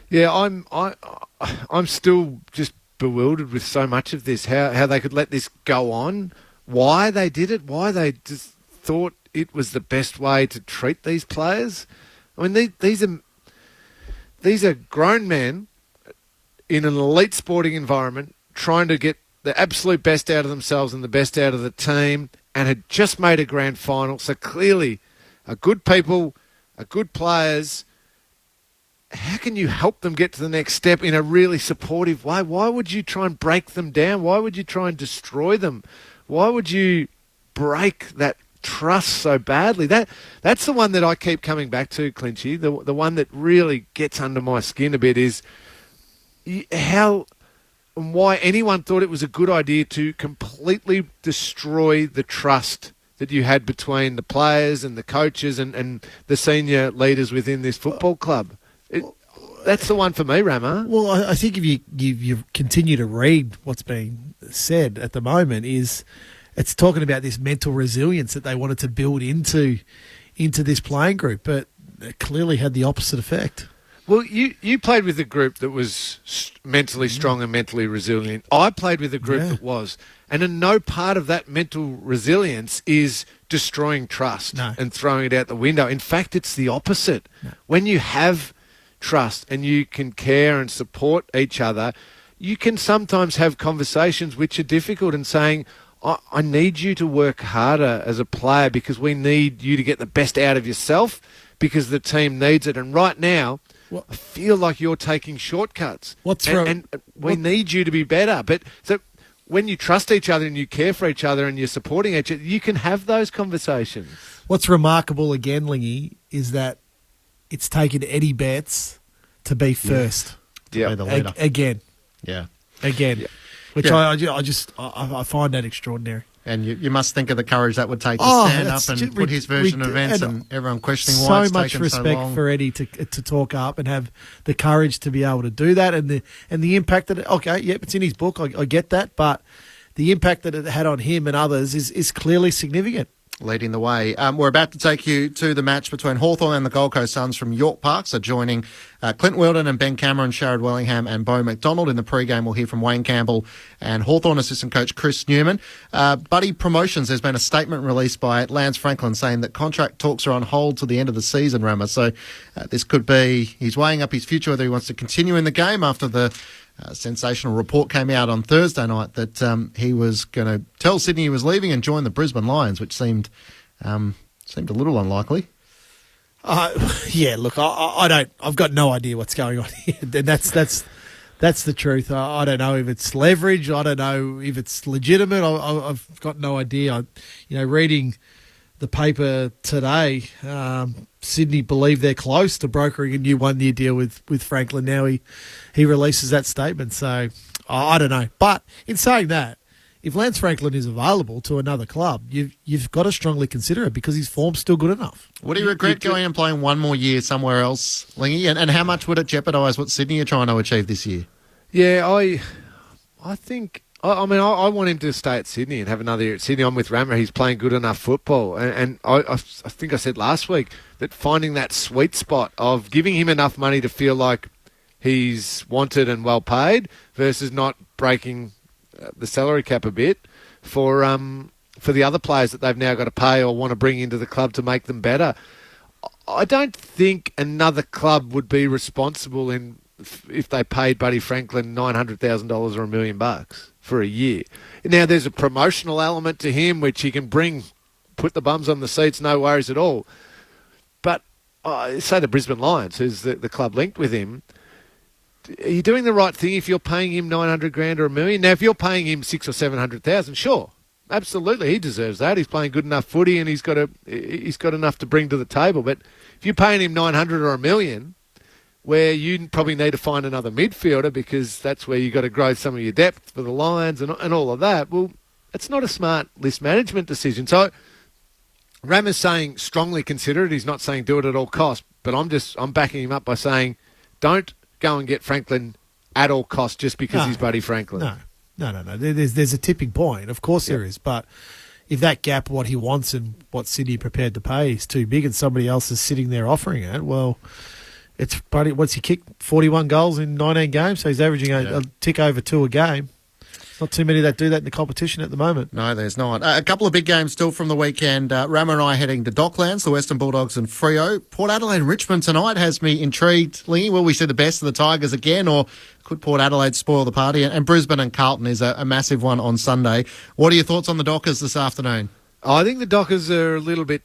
Yeah, I'm still just bewildered with so much of this. How they could let this go on, why they did it, why they just thought it was the best way to treat these players? I mean, these are grown men in an elite sporting environment trying to get the absolute best out of themselves and the best out of the team, and had just made a grand final. So clearly, are good people, are good players. How can you help them get to the next step in a really supportive way? Why would you try and break them down? Why would you try and destroy them? Why would you break that trust so badly? That's the one that I keep coming back to, Clinchy. The one that really gets under my skin a bit is how and why anyone thought it was a good idea to completely destroy the trust that you had between the players and the coaches and the senior leaders within this football club. That's the one for me, Rama.
Well, I think if you continue to read what's being said at the moment, is it's talking about this mental resilience that they wanted to build into this playing group, but it clearly had the opposite effect.
Well, you played with a group that was mentally strong and mentally resilient. I played with a group that was. And in no part of that mental resilience is destroying trust and throwing it out the window. In fact, it's the opposite. No. When you have trust and you can care and support each other, you can sometimes have conversations which are difficult and saying, I need you to work harder as a player because we need you to get the best out of yourself because the team needs it. And right now, I feel like you're taking shortcuts. And we need you to be better. But so when you trust each other and you care for each other and you're supporting each other, you can have those conversations.
What's remarkable again, Lingy, is that it's taken Eddie Betts to be first.
Yeah, the leader.
Again.
Yeah.
Again.
Yeah.
Which I find that extraordinary.
And you must think of the courage that would take to stand up and put his version of events and everyone questioning why it's taken so long.
So much respect for Eddie to talk up and have the courage to be able to do that and the impact that it's in his book, I get that, but the impact that it had on him and others is clearly significant.
Leading the way. We're about to take you to the match between Hawthorn and the Gold Coast Suns from York Park. So joining Clint Weldon and Ben Cameron, Sharad Wellingham and Beau McDonald. In the pre-game, we'll hear from Wayne Campbell and Hawthorn assistant coach Chris Newman. Buddy Promotions, there's been a statement released by Lance Franklin saying that contract talks are on hold to the end of the season, Rama. So this could be, he's weighing up his future, whether he wants to continue in the game after the sensational report came out on Thursday night that he was going to tell Sydney he was leaving and join the Brisbane Lions, which seemed a little unlikely.
Look, I don't. I've got no idea what's going on here, and that's the truth. I don't know if it's leverage. I don't know if it's legitimate. I've got no idea. Reading the paper today, Sydney believe they're close to brokering a new one-year deal with Franklin. Now he releases that statement. So I don't know. But in saying that, if Lance Franklin is available to another club, you've got to strongly consider it because his form's still good enough.
Would he regret going and playing one more year somewhere else, Lingy? And how much would it jeopardise what Sydney are trying to achieve this year?
Yeah, I think... I want him to stay at Sydney and have another year at Sydney. I'm with Rammer. He's playing good enough football. And I think I said last week that finding that sweet spot of giving him enough money to feel like he's wanted and well paid versus not breaking the salary cap a bit for the other players that they've now got to pay or want to bring into the club to make them better. I don't think another club would be responsible if they paid Buddy Franklin $900,000 or $1 million for a year. Now, there's a promotional element to him which he can put the bums on the seats, no worries at all. But say the Brisbane Lions, who's the club linked with him, are you doing the right thing if you're paying him $900,000 or $1 million? Now, if you're paying him $600,000 or $700,000, sure, absolutely, he deserves that. He's playing good enough footy and he's got enough to bring to the table. But if you're paying him $900,000 or $1 million, where you probably need to find another midfielder because that's where you've got to grow some of your depth for the Lions and all of that. Well, it's not a smart list management decision. So Ram is saying strongly consider it. He's not saying do it at all costs. But I'm backing him up by saying don't go and get Franklin at all costs just because he's Buddy Franklin.
No. There's a tipping point. Of course there is. But if that gap, what he wants and what Sydney are prepared to pay is too big and somebody else is sitting there offering it, well... It's Buddy. What's he kicked? 41 goals in 19 games, so he's averaging a tick over 2 a game. Not too many that do that in the competition at the moment.
No, there's not. A couple of big games still from the weekend. Rama and I heading to Docklands, the Western Bulldogs and Freo. Port Adelaide and Richmond tonight has me intrigued. Lee, will we see the best of the Tigers again, or could Port Adelaide spoil the party? And Brisbane and Carlton is a massive one on Sunday. What are your thoughts on the Dockers this afternoon?
I think the Dockers are a little bit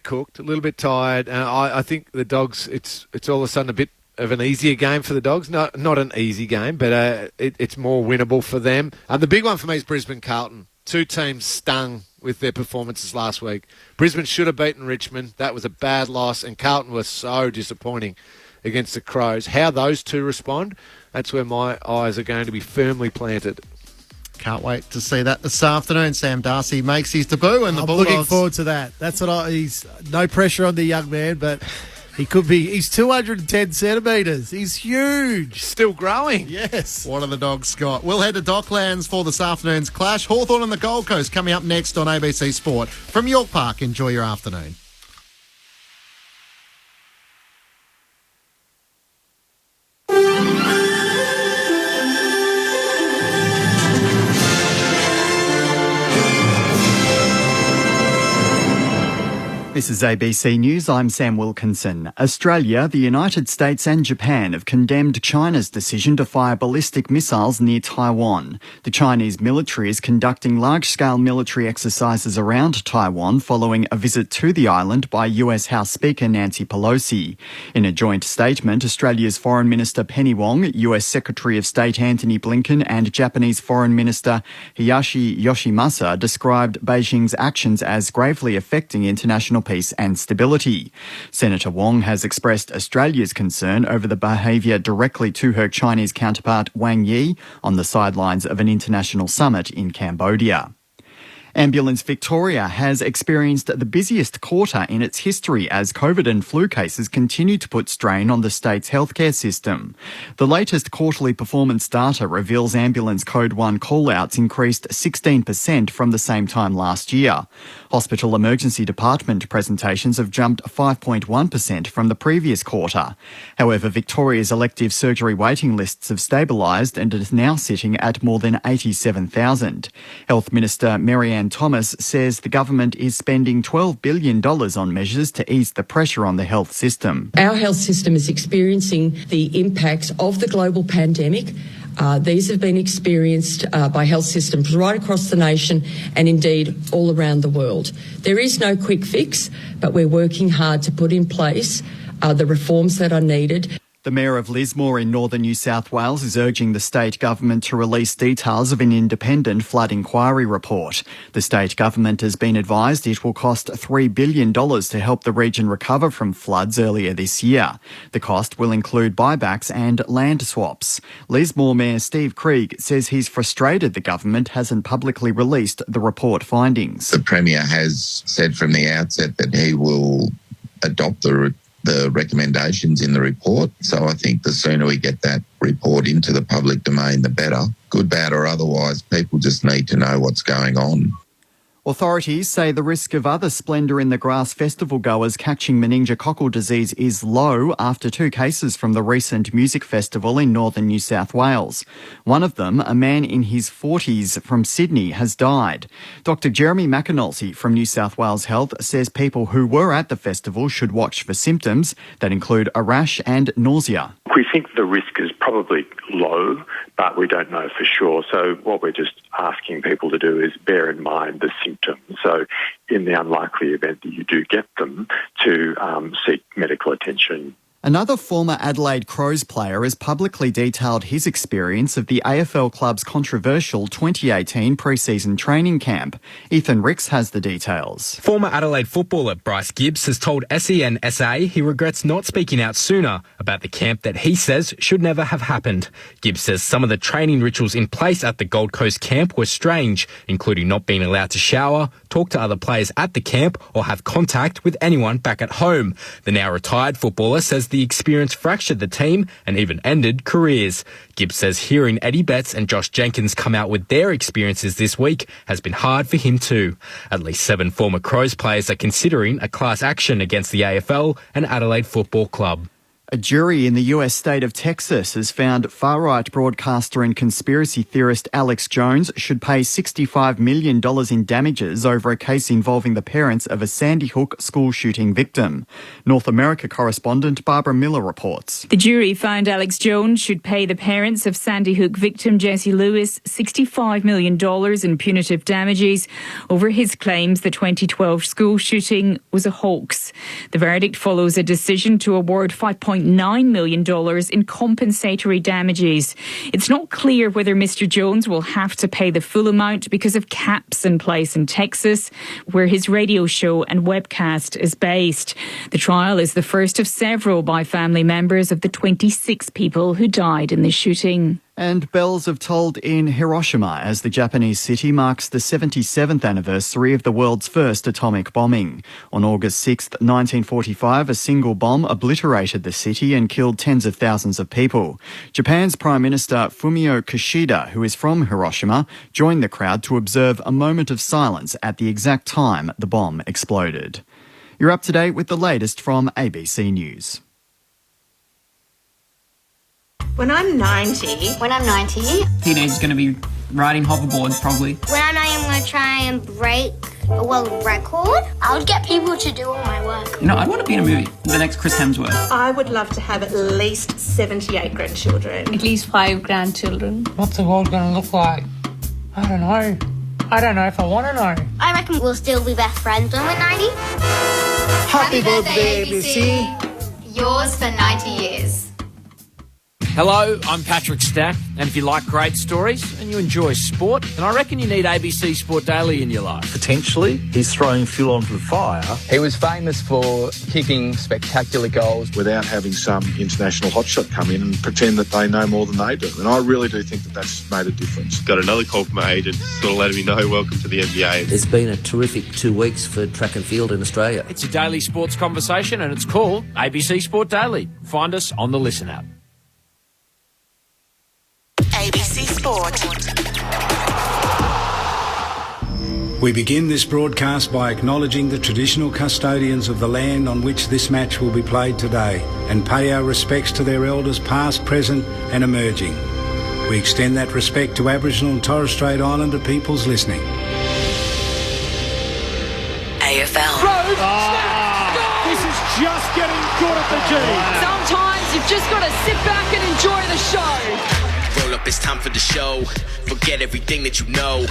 cooked, a little bit tired. I think the Dogs, it's all of a sudden a bit of an easier game for the Dogs. Not an easy game, but it's more winnable for them. The big one for me is Brisbane-Carlton. Two teams stung with their performances last week. Brisbane should have beaten Richmond. That was a bad loss, and Carlton was so disappointing against the Crows. How those two respond, that's where my eyes are going to be firmly planted.
Can't wait to see that this afternoon. Sam Darcy makes his debut and the Bulldogs.
I'm looking forward to that. That's what he's no pressure on the young man, but he's 210 centimetres. He's huge.
Still growing.
Yes.
What have the Dogs got? We'll head to Docklands for this afternoon's clash. Hawthorn and the Gold Coast coming up next on ABC Sport. From York Park, enjoy your afternoon.
This is ABC News. I'm Sam Wilkinson. Australia, the United States and Japan have condemned China's decision to fire ballistic missiles near Taiwan. The Chinese military is conducting large-scale military exercises around Taiwan following a visit to the island by US House Speaker Nancy Pelosi. In a joint statement, Australia's Foreign Minister Penny Wong, US Secretary of State Antony Blinken and Japanese Foreign Minister Hayashi Yoshimasa described Beijing's actions as gravely affecting international peace and stability. Senator Wong has expressed Australia's concern over the behaviour directly to her Chinese counterpart Wang Yi on the sidelines of an international summit in Cambodia. Ambulance Victoria has experienced the busiest quarter in its history as COVID and flu cases continue to put strain on the state's healthcare system. The latest quarterly performance data reveals ambulance Code 1 call-outs increased 16% from the same time last year. Hospital emergency department presentations have jumped 5.1% from the previous quarter. However, Victoria's elective surgery waiting lists have stabilised and is now sitting at more than 87,000. Health Minister Marianne Thomas says the government is spending $12 billion on measures to ease the pressure on the health system.
Our health system is experiencing the impacts of the global pandemic. These have been experienced by health systems right across the nation and indeed all around the world. There is no quick fix, but we're working hard to put in place the reforms that are needed.
The Mayor of Lismore in northern New South Wales is urging the state government to release details of an independent flood inquiry report. The state government has been advised it will cost $3 billion to help the region recover from floods earlier this year. The cost will include buybacks and land swaps. Lismore Mayor Steve Krieg says he's frustrated the government hasn't publicly released the report findings.
The Premier has said from the outset that he will adopt the recommendations in the report. So I think the sooner we get that report into the public domain, the better. Good, bad or otherwise, people just need to know what's going on.
Authorities say the risk of other Splendour in the Grass festival goers catching meningococcal disease is low after 2 cases from the recent music festival in northern New South Wales. One of them, a man in his 40s from Sydney, has died. Dr Jeremy McAnulty from New South Wales Health says people who were at the festival should watch for symptoms that include a rash and nausea.
We think the risk is probably low, but we don't know for sure. So what we're just asking people to do is bear in mind the symptoms. So in the unlikely event that you do get them, to seek medical attention.
Another former Adelaide Crows player has publicly detailed his experience of the AFL club's controversial 2018 pre-season training camp. Ethan Ricks has the details.
Former Adelaide footballer Bryce Gibbs has told SEN-SA he regrets not speaking out sooner about the camp that he says should never have happened. Gibbs says some of the training rituals in place at the Gold Coast camp were strange, including not being allowed to shower, talk to other players at the camp or have contact with anyone back at home. The now retired footballer says the experience fractured the team and even ended careers. Gibbs says hearing Eddie Betts and Josh Jenkins come out with their experiences this week has been hard for him too. At least 7 former Crows players are considering a class action against the AFL and Adelaide Football Club.
A jury in the US state of Texas has found far-right broadcaster and conspiracy theorist Alex Jones should pay $65 million in damages over a case involving the parents of a Sandy Hook school shooting victim. North America correspondent Barbara Miller reports.
The jury found Alex Jones should pay the parents of Sandy Hook victim Jesse Lewis $65 million in punitive damages over his claims the 2012 school shooting was a hoax. The verdict follows a decision to award $5.9 million in compensatory damages. It's not clear whether Mr. Jones will have to pay the full amount because of caps in place in Texas, where his radio show and webcast is based. The trial is the first of several by family members of the 26 people who died in the shooting.
And bells have tolled in Hiroshima as the Japanese city marks the 77th anniversary of the world's first atomic bombing. On August 6, 1945, a single bomb obliterated the city and killed tens of thousands of people. Japan's Prime Minister Fumio Kishida, who is from Hiroshima, joined the crowd to observe a moment of silence at the exact time the bomb exploded. You're up to date with the latest from ABC News.
When I'm 90.
Teenager's going to be riding hoverboards, probably.
When I'm going to try and break a world record, I would get people to do all my work.
You know, I'd want to be in a movie. The next Chris Hemsworth.
I would love to have at least 78 grandchildren.
At least 5 grandchildren.
What's the world going to look like? I don't know. I don't know if I want to know.
I reckon we'll still be best friends when we're 90.
Happy birthday, ABC.
Yours for 90 years.
Hello, I'm Patrick Stack, and if you like great stories and you enjoy sport, then I reckon you need ABC Sport Daily in your life.
Potentially, he's throwing fuel onto the fire.
He was famous for kicking spectacular goals
without having some international hotshot come in and pretend that they know more than they do. And I really do think that that's made a difference.
Got another call from my agent, sort of letting me know, welcome to the NBA.
It's been a terrific 2 weeks for track and field in Australia.
It's a daily sports conversation, and it's called ABC Sport Daily. Find us on the Listen app.
ABC Sport.
We begin this broadcast by acknowledging the traditional custodians of the land on which this match will be played today and pay our respects to their elders past, present and emerging. We extend that respect to Aboriginal and Torres Strait Islander peoples listening.
AFL.
This is just getting good at the G.
Sometimes you've just got to sit back and enjoy the show.
Roll up, it's time for the show. Forget everything that you know.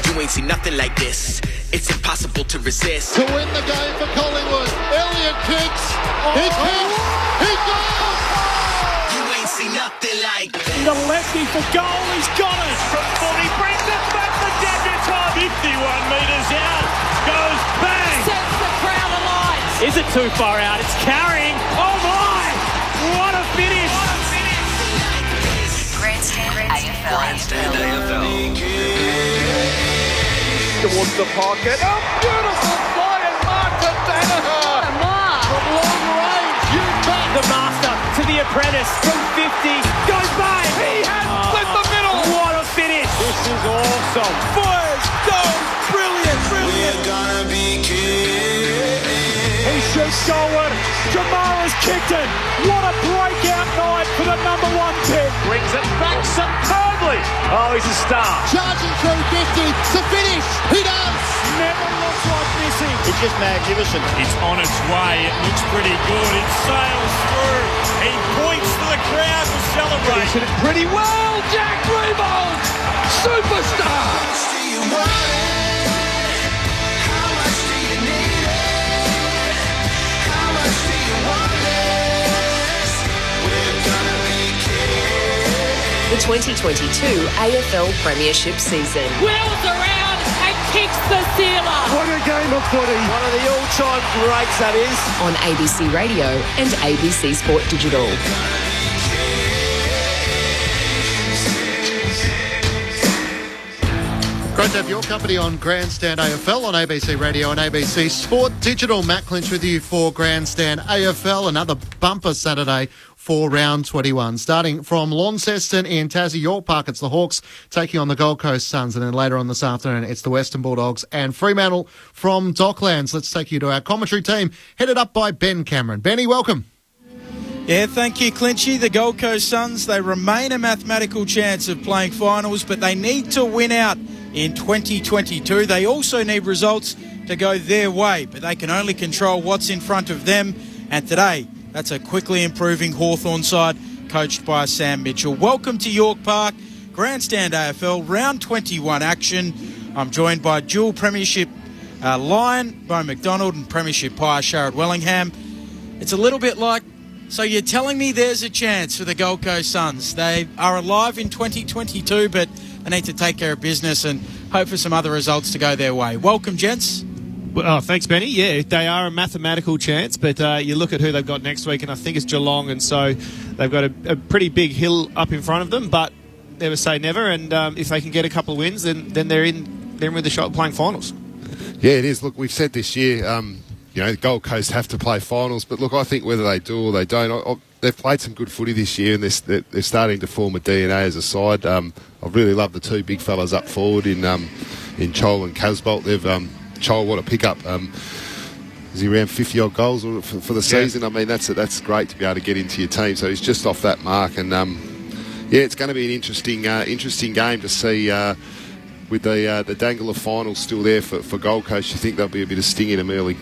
You ain't seen nothing like this. It's impossible to resist.
To win the game for Collingwood. Elliott kicks. He kicks. He goes.
You ain't seen nothing like this.
The lefty for goal. He's got it.
From 40, brings it back for Debutant. 51 metres out. Goes bang.
Sets the crowd alight.
Is it too far out? It's carrying. Oh my! What a finish.
Grandstand AFL.
Towards the pocket. Oh, beautiful play and mark to Danaher.
What a mark.
From long range, you bet.
The master to the apprentice from 50. Goes by.
He has split the middle.
What a finish.
This is awesome. Fires, goes, brilliant.
We're gonna be kids.
He shoots goalward. Jamara's kicked it. What a breakout night for the number 1 pick.
Brings it back superbly. Oh, he's a star.
Charging through 50 to finish. He does.
Never looks like missing.
It's just magnificent. It's on its way. It looks pretty good. It sails through. He points to the crowd to celebrate. He's hit it pretty well. Jack Rebold. Superstar.
The 2022 AFL Premiership season.
Wheels around and kicks the sealer.
What a game of footy. One of the all-time greats, that is.
On ABC Radio and ABC Sport Digital.
Great to have your company on Grandstand AFL on ABC Radio and ABC Sport Digital. Matt Clinch with you for Grandstand AFL. Another bumper Saturday for round 21. Starting from Launceston in Tassie, York Park, it's the Hawks taking on the Gold Coast Suns. And then later on this afternoon, it's the Western Bulldogs and Fremantle from Docklands. Let's take you to our commentary team, headed up by Ben Cameron. Benny, welcome.
Yeah, thank you, Clinchy. The Gold Coast Suns, they remain a mathematical chance of playing finals, but they need to win out in 2022. They also need results to go their way, but they can only control what's in front of them. And today, that's a quickly improving Hawthorn side coached by Sam Mitchell. Welcome to York Park, Grandstand AFL, round 21 action. I'm joined by dual premiership Lion, Bo McDonald, and premiership Pie, Sharad Wellingham. It's a little bit like, so you're telling me there's a chance for the Gold Coast Suns. They are alive in 2022, but they need to take care of business and hope for some other results to go their way. Welcome, gents.
Well, thanks, Benny. Yeah, they are a mathematical chance, but you look at who they've got next week, and I think it's Geelong, and so they've got a pretty big hill up in front of them, but never say never, and if they can get a couple of wins, then they're in with the shot of playing finals.
Yeah, it is. Look, we've said this year, the Gold Coast have to play finals, but look, I think whether they do or they don't, they've played some good footy this year, and they're starting to form a DNA as a side. I really love the two big fellas up forward in Chol and Casbolt. They've Chol, what a pickup. Is he around 50-odd goals for the season? I mean, that's great to be able to get into your team. So he's just off that mark. And, it's going to be an interesting game to see with the dangle of finals still there for Gold Coast. You think there'll be a bit of sting in them early.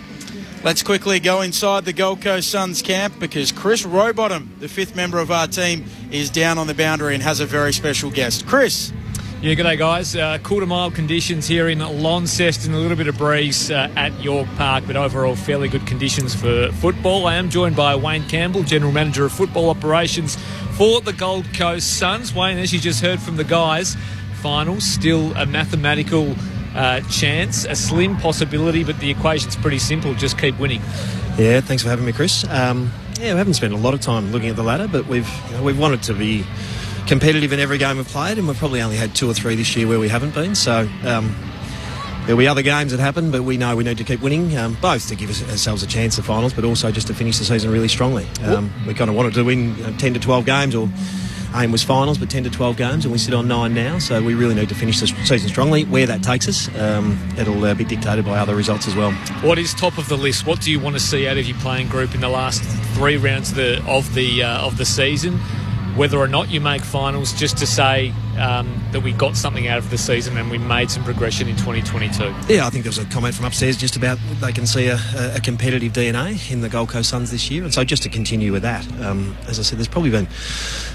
Let's quickly go inside the Gold Coast Suns camp because Chris Rowbottom, the fifth member of our team, is down on the boundary and has a very special guest. Chris.
Yeah, g'day guys. Cool to mild conditions here in Launceston, a little bit of breeze at York Park, but overall fairly good conditions for football. I am joined by Wayne Campbell, General Manager of Football Operations for the Gold Coast Suns. Wayne, as you just heard from the guys, finals still a mathematical chance, a slim possibility, but the equation's pretty simple, just keep winning.
Yeah, thanks for having me, Chris. We haven't spent a lot of time looking at the ladder, but we've wanted to be competitive in every game we've played, and we've probably only had 2 or 3 this year where we haven't been. So there'll be other games that happen, but we know we need to keep winning, both to give ourselves a chance at finals, but also just to finish the season really strongly. We kind of wanted to win 10 to 12 games, or aim was finals, but 10 to 12 games, and we sit on 9 now. So we really need to finish the season strongly. Where that takes us, it'll be dictated by other results as well.
What is top of the list? What do you want to see out of your playing group in the last 3 rounds of the season? Whether or not you make finals, just to say that we got something out of the season and we made some progression in 2022.
Yeah, I think there was a comment from upstairs just about they can see a competitive DNA in the Gold Coast Suns this year, and so just to continue with that. As I said, there's probably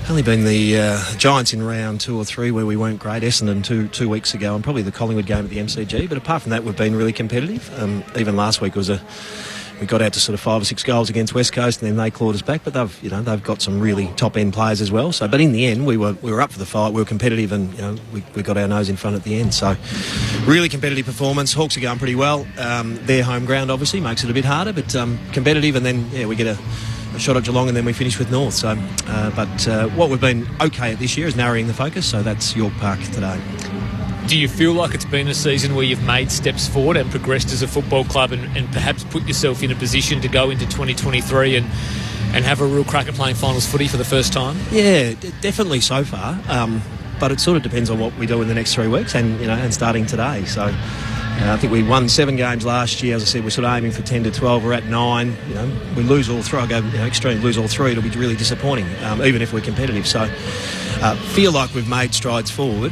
only been the Giants in round 2 or 3 where we weren't great, Essendon two weeks ago, and probably the Collingwood game at the MCG, but apart from that we've been really competitive. Even last week we got out to sort of 5 or 6 goals against West Coast, and then they clawed us back. But they've got some really top end players as well. So, but in the end, we were up for the fight. We were competitive, and we got our nose in front at the end. So, really competitive performance. Hawks are going pretty well. Their home ground obviously makes it a bit harder, but competitive. And then we get a shot at Geelong, and then we finish with North. So, but what we've been okay at this year is narrowing the focus. So that's York Park today.
Do you feel like it's been a season where you've made steps forward and progressed as a football club and perhaps put yourself in a position to go into 2023 and have a real crack at playing finals footy for the first time?
Yeah, definitely so far. But it sort of depends on what we do in the next 3 weeks and starting today. So I think we won 7 games last year. As I said, we're sort of aiming for 10 to 12. We're at 9. We lose all 3. I go extreme, lose all 3. It'll be really disappointing, even if we're competitive. So feel like we've made strides forward,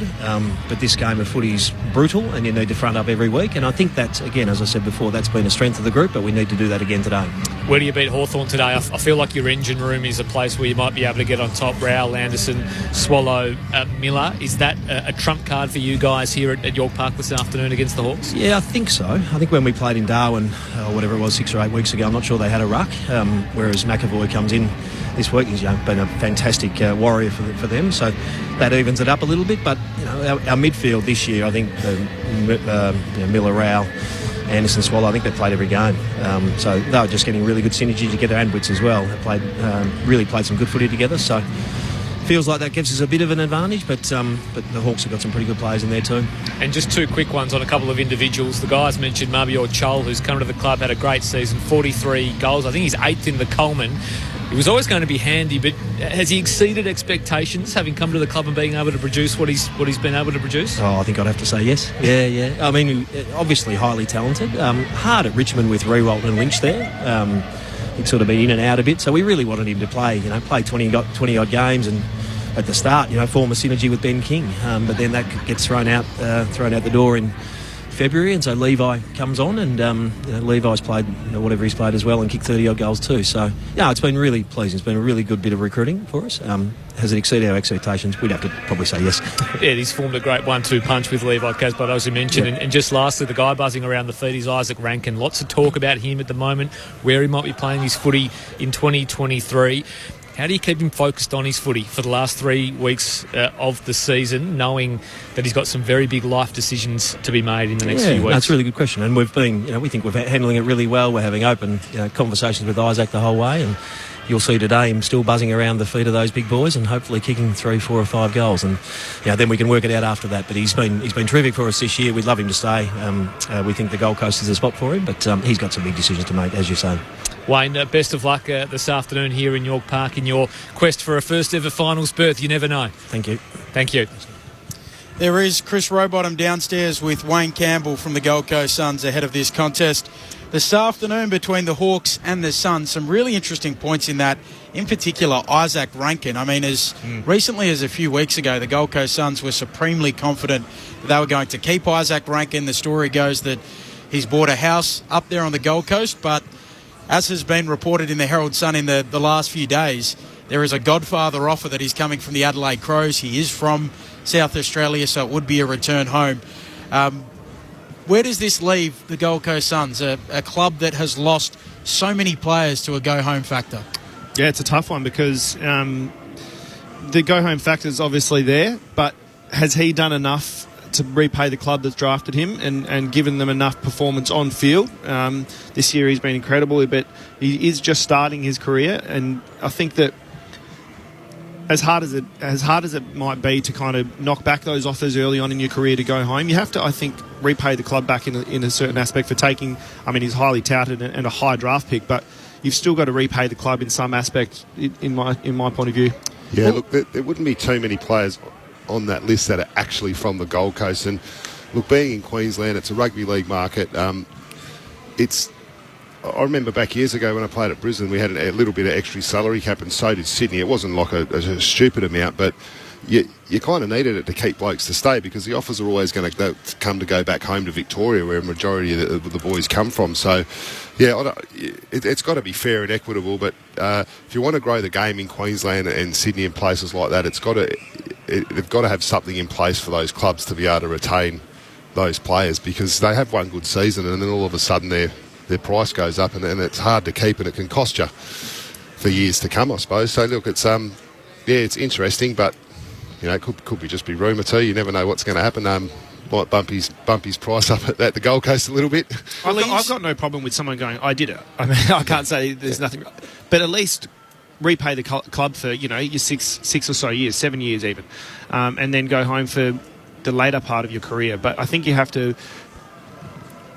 but this game of footy is brutal, and you need to front up every week. And I think that's, again, as I said before, that's been a strength of the group, but we need to do that again today.
Where do you beat Hawthorn today? I feel like your engine room is a place where you might be able to get on top. Rowell, Anderson, Swallow, Miller. Is that a trump card for you guys here at York Park this afternoon against the Hawks?
Yeah, I think so. I think when we played in Darwin, whatever it was, 6 or 8 weeks ago, I'm not sure they had a ruck, whereas McAvoy comes in this week. He's been a fantastic warrior for them, so that evens it up a little bit. But our midfield this year, I think Miller, Rowell, Anderson, Swallow, I think they've played every game, so they were just getting really good synergy together, and Wits as well. They really played some good footy together, so feels like that gives us a bit of an advantage, but the Hawks have got some pretty good players in there too.
And just 2 quick ones on a couple of individuals. The guys mentioned Mabior Chol, who's come to the club, had a great season, 43 goals. I think he's 8th in the Coleman. He was always going to be handy, but has he exceeded expectations, having come to the club and being able to produce what he's been able to produce?
Oh, I think I'd have to say yes. Yeah. I mean, obviously highly talented. Hard at Richmond with Rewalt and Lynch there. he'd sort of been in and out a bit. So we really wanted him to play 20-odd games and at the start, form a synergy with Ben King. But then that gets thrown out the door in February, and so Levi comes on, and Levi's played whatever he's played as well and kicked 30-odd goals too. So, it's been really pleasing. It's been a really good bit of recruiting for us. Has it exceeded our expectations? We'd have to probably say yes.
Yeah, he's formed a great 1-2 punch with Levi Casbolt, as you mentioned.
Yeah.
And just lastly, the guy buzzing around the feet is Isaac Rankin. Lots of talk about him at the moment, where he might be playing his footy in 2023. How do you keep him focused on his footy for the last 3 weeks of the season, knowing that he's got some very big life decisions to be made in the next few weeks?
That's a really good question. And we've been, we think we're handling it really well. We're having open conversations with Isaac the whole way, and you'll see today him still buzzing around the feet of those big boys and hopefully kicking 3, 4 or 5 goals. And then we can work it out after that. But he's been terrific for us this year. We'd love him to stay. We think the Gold Coast is a spot for him, but he's got some big decisions to make, as you say.
Wayne, best of luck this afternoon here in York Park in your quest for a first ever finals berth. You never know.
Thank you.
Thank you.
There is Chris Rowbottom downstairs with Wayne Campbell from the Gold Coast Suns ahead of this contest this afternoon between the Hawks and the Suns. Some really interesting points in that. In particular, Isaac Rankin. I mean, as recently as a few weeks ago, the Gold Coast Suns were supremely confident that they were going to keep Isaac Rankin. The story goes that he's bought a house up there on the Gold Coast, but as has been reported in the Herald Sun in the last few days, there is a Godfather offer that is coming from the Adelaide Crows. He is from South Australia, so it would be a return home. Where does this leave the Gold Coast Suns, a club that has lost so many players to a go-home factor?
Yeah, it's a tough one because the go-home factor is obviously there, but has he done enough to repay the club that's drafted him and given them enough performance on field? This year he's been incredible, but he is just starting his career, and I think that as hard as it might be to kind of knock back those offers early on in your career to go home, you have to, I think, repay the club back in a certain aspect for taking. I mean, he's highly touted and a high draft pick, but you've still got to repay the club in some aspect, in my point of view.
Yeah, look, there wouldn't be too many players on that list that are actually from the Gold Coast. And look, being in Queensland, it's a rugby league market. I remember back years ago when I played at Brisbane, we had a little bit of extra salary cap, and so did Sydney. It wasn't like a stupid amount, but you kind of needed it to keep blokes to stay, because the offers are always going to come to go back home to Victoria, where a majority of the boys come from. So, yeah, it's got to be fair and equitable. But if you want to grow the game in Queensland and Sydney and places like that, they've got to have something in place for those clubs to be able to retain those players, because they have one good season and then all of a sudden their price goes up, and it's hard to keep, and it can cost you for years to come, I suppose. So look, it's it's interesting, but it could be just be rumour too. You never know what's going to happen. Might bump his price up at the Gold Coast a little bit.
I've got no problem with someone going, I did it. I mean, I can't say there's nothing, but at least repay the club for your 6 or so years, 7 years even, and then go home for the later part of your career. But I think you have to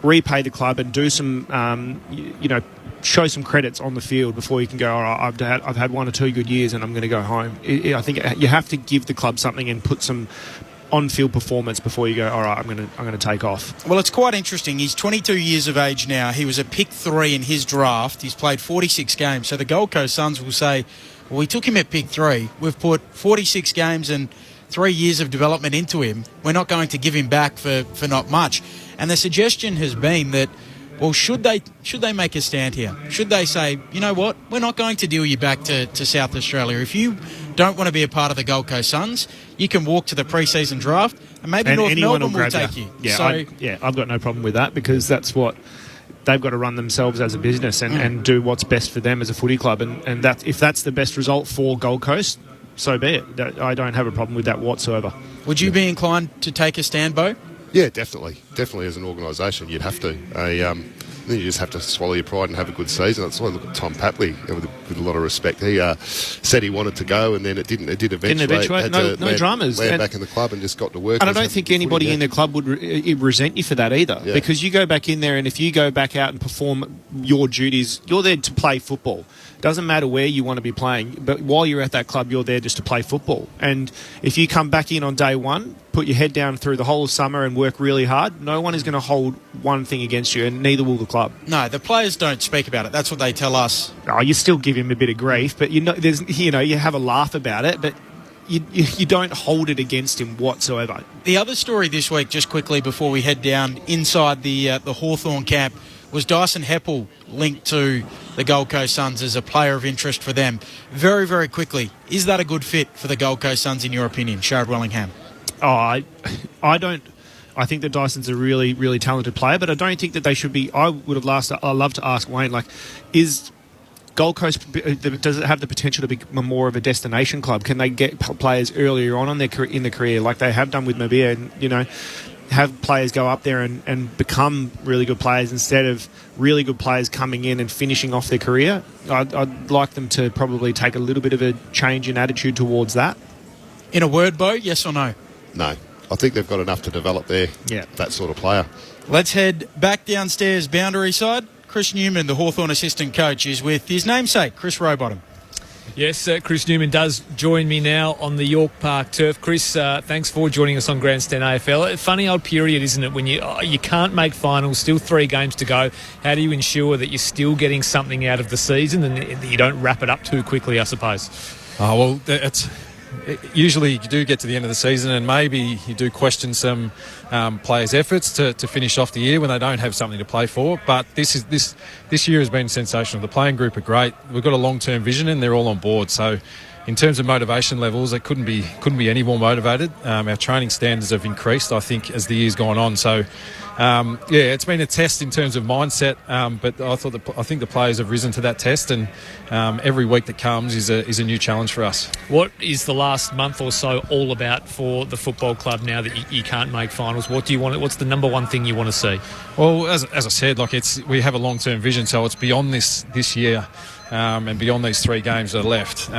repay the club and do some, show some credits on the field before you can go, all right, I've had 1 or 2 good years and I'm going to go home. I think you have to give the club something and put some on-field performance before you go, all right, I'm going to take off.
Well, it's quite interesting. He's 22 years of age now. He was a pick 3 in his draft. He's played 46 games. So the Gold Coast Suns will say, well, we took him at pick 3. We've put 46 games and 3 years of development into him. We're not going to give him back for not much. And the suggestion has been that, well, should they make a stand here? Should they say, you know what, we're not going to deal you back to South Australia. If you don't want to be a part of the Gold Coast Suns, you can walk to the pre-season draft, and maybe North Melbourne will take you.
Yeah, I've got no problem with that, because that's what they've got to run themselves as a business and do what's best for them as a footy club. And that, if that's the best result for Gold Coast, so be it. I don't have a problem with that whatsoever.
Would you be inclined to take a stand, Bo?
Yeah, definitely. Definitely as an organisation, you'd have to. Then you just have to swallow your pride and have a good season. That's why I look at Tom Papley with a lot of respect. He said he wanted to go, and then it didn't. It did eventuate.
No dramas.
Land back in the club and just got to work.
And I don't think anybody in the club would resent you for that either, because you go back in there, and if you go back out and perform your duties, you're there to play football. Doesn't matter where you want to be playing, but while you're at that club, you're there just to play football. And if you come back in on day one, put your head down through the whole of summer and work really hard, no one is going to hold one thing against you, and neither will the club.
No, the players don't speak about it. That's what they tell us.
Oh, you still give him a bit of grief, but you have a laugh about it, but you don't hold it against him whatsoever.
The other story this week, just quickly before we head down inside the Hawthorn camp, was Dyson Heppel linked to the Gold Coast Suns as a player of interest for them. Very, very quickly, is that a good fit for the Gold Coast Suns in your opinion, Sharad Wellingham?
Oh, I don't. I think that Dyson's a really, really talented player, but I don't think that they should be. I love to ask Wayne, is Gold Coast, does it have the potential to be more of a destination club? Can they get players earlier on in their career, like they have done with Mabia, and have players go up there and become really good players instead of really good players coming in and finishing off their career? I'd like them to probably take a little bit of a change in attitude towards that.
In a word, Bo, yes or no?
No. I think they've got enough to develop there, that sort of player.
Let's head back downstairs, boundary side. Chris Newman, the Hawthorn assistant coach, is with his namesake, Chris Rowbottom.
Yes, Chris Newman does join me now on the York Park turf. Chris, thanks for joining us on Grandstand AFL. A funny old period, isn't it, when you can't make finals, still 3 games to go. How do you ensure that you're still getting something out of the season and that you don't wrap it up too quickly, I suppose?
Oh, well, usually you do get to the end of the season and maybe you do question some players' efforts to finish off the year when they don't have something to play for. But this year has been sensational. The playing group are great. We've got a long-term vision and they're all on board. So in terms of motivation levels, it couldn't be any more motivated. Our training standards have increased, I think, as the year's gone on. So it's been a test in terms of mindset, but I think the players have risen to that test, and every week that comes is a new challenge for us.
What is the last month or so all about for the football club now that you can't make finals? What do you want? What's the number one thing you want to see?
Well, as I said, we have a long-term vision, so it's beyond this year. And beyond these 3 games that are left.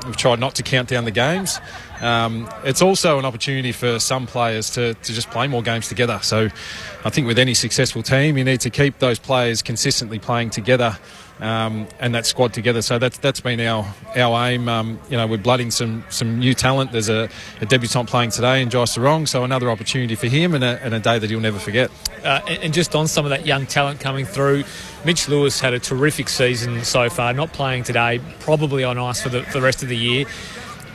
We've tried not to count down the games. It's also an opportunity for some players to just play more games together. So I think with any successful team, you need to keep those players consistently playing together and that squad together. So that's been our aim. We're blooding some new talent. There's a debutant playing today in Jai Sarong, so another opportunity for him and a day that he'll never forget.
And just on some of that young talent coming through, Mitch Lewis had a terrific season so far, not playing today, probably on ice for the rest of the year.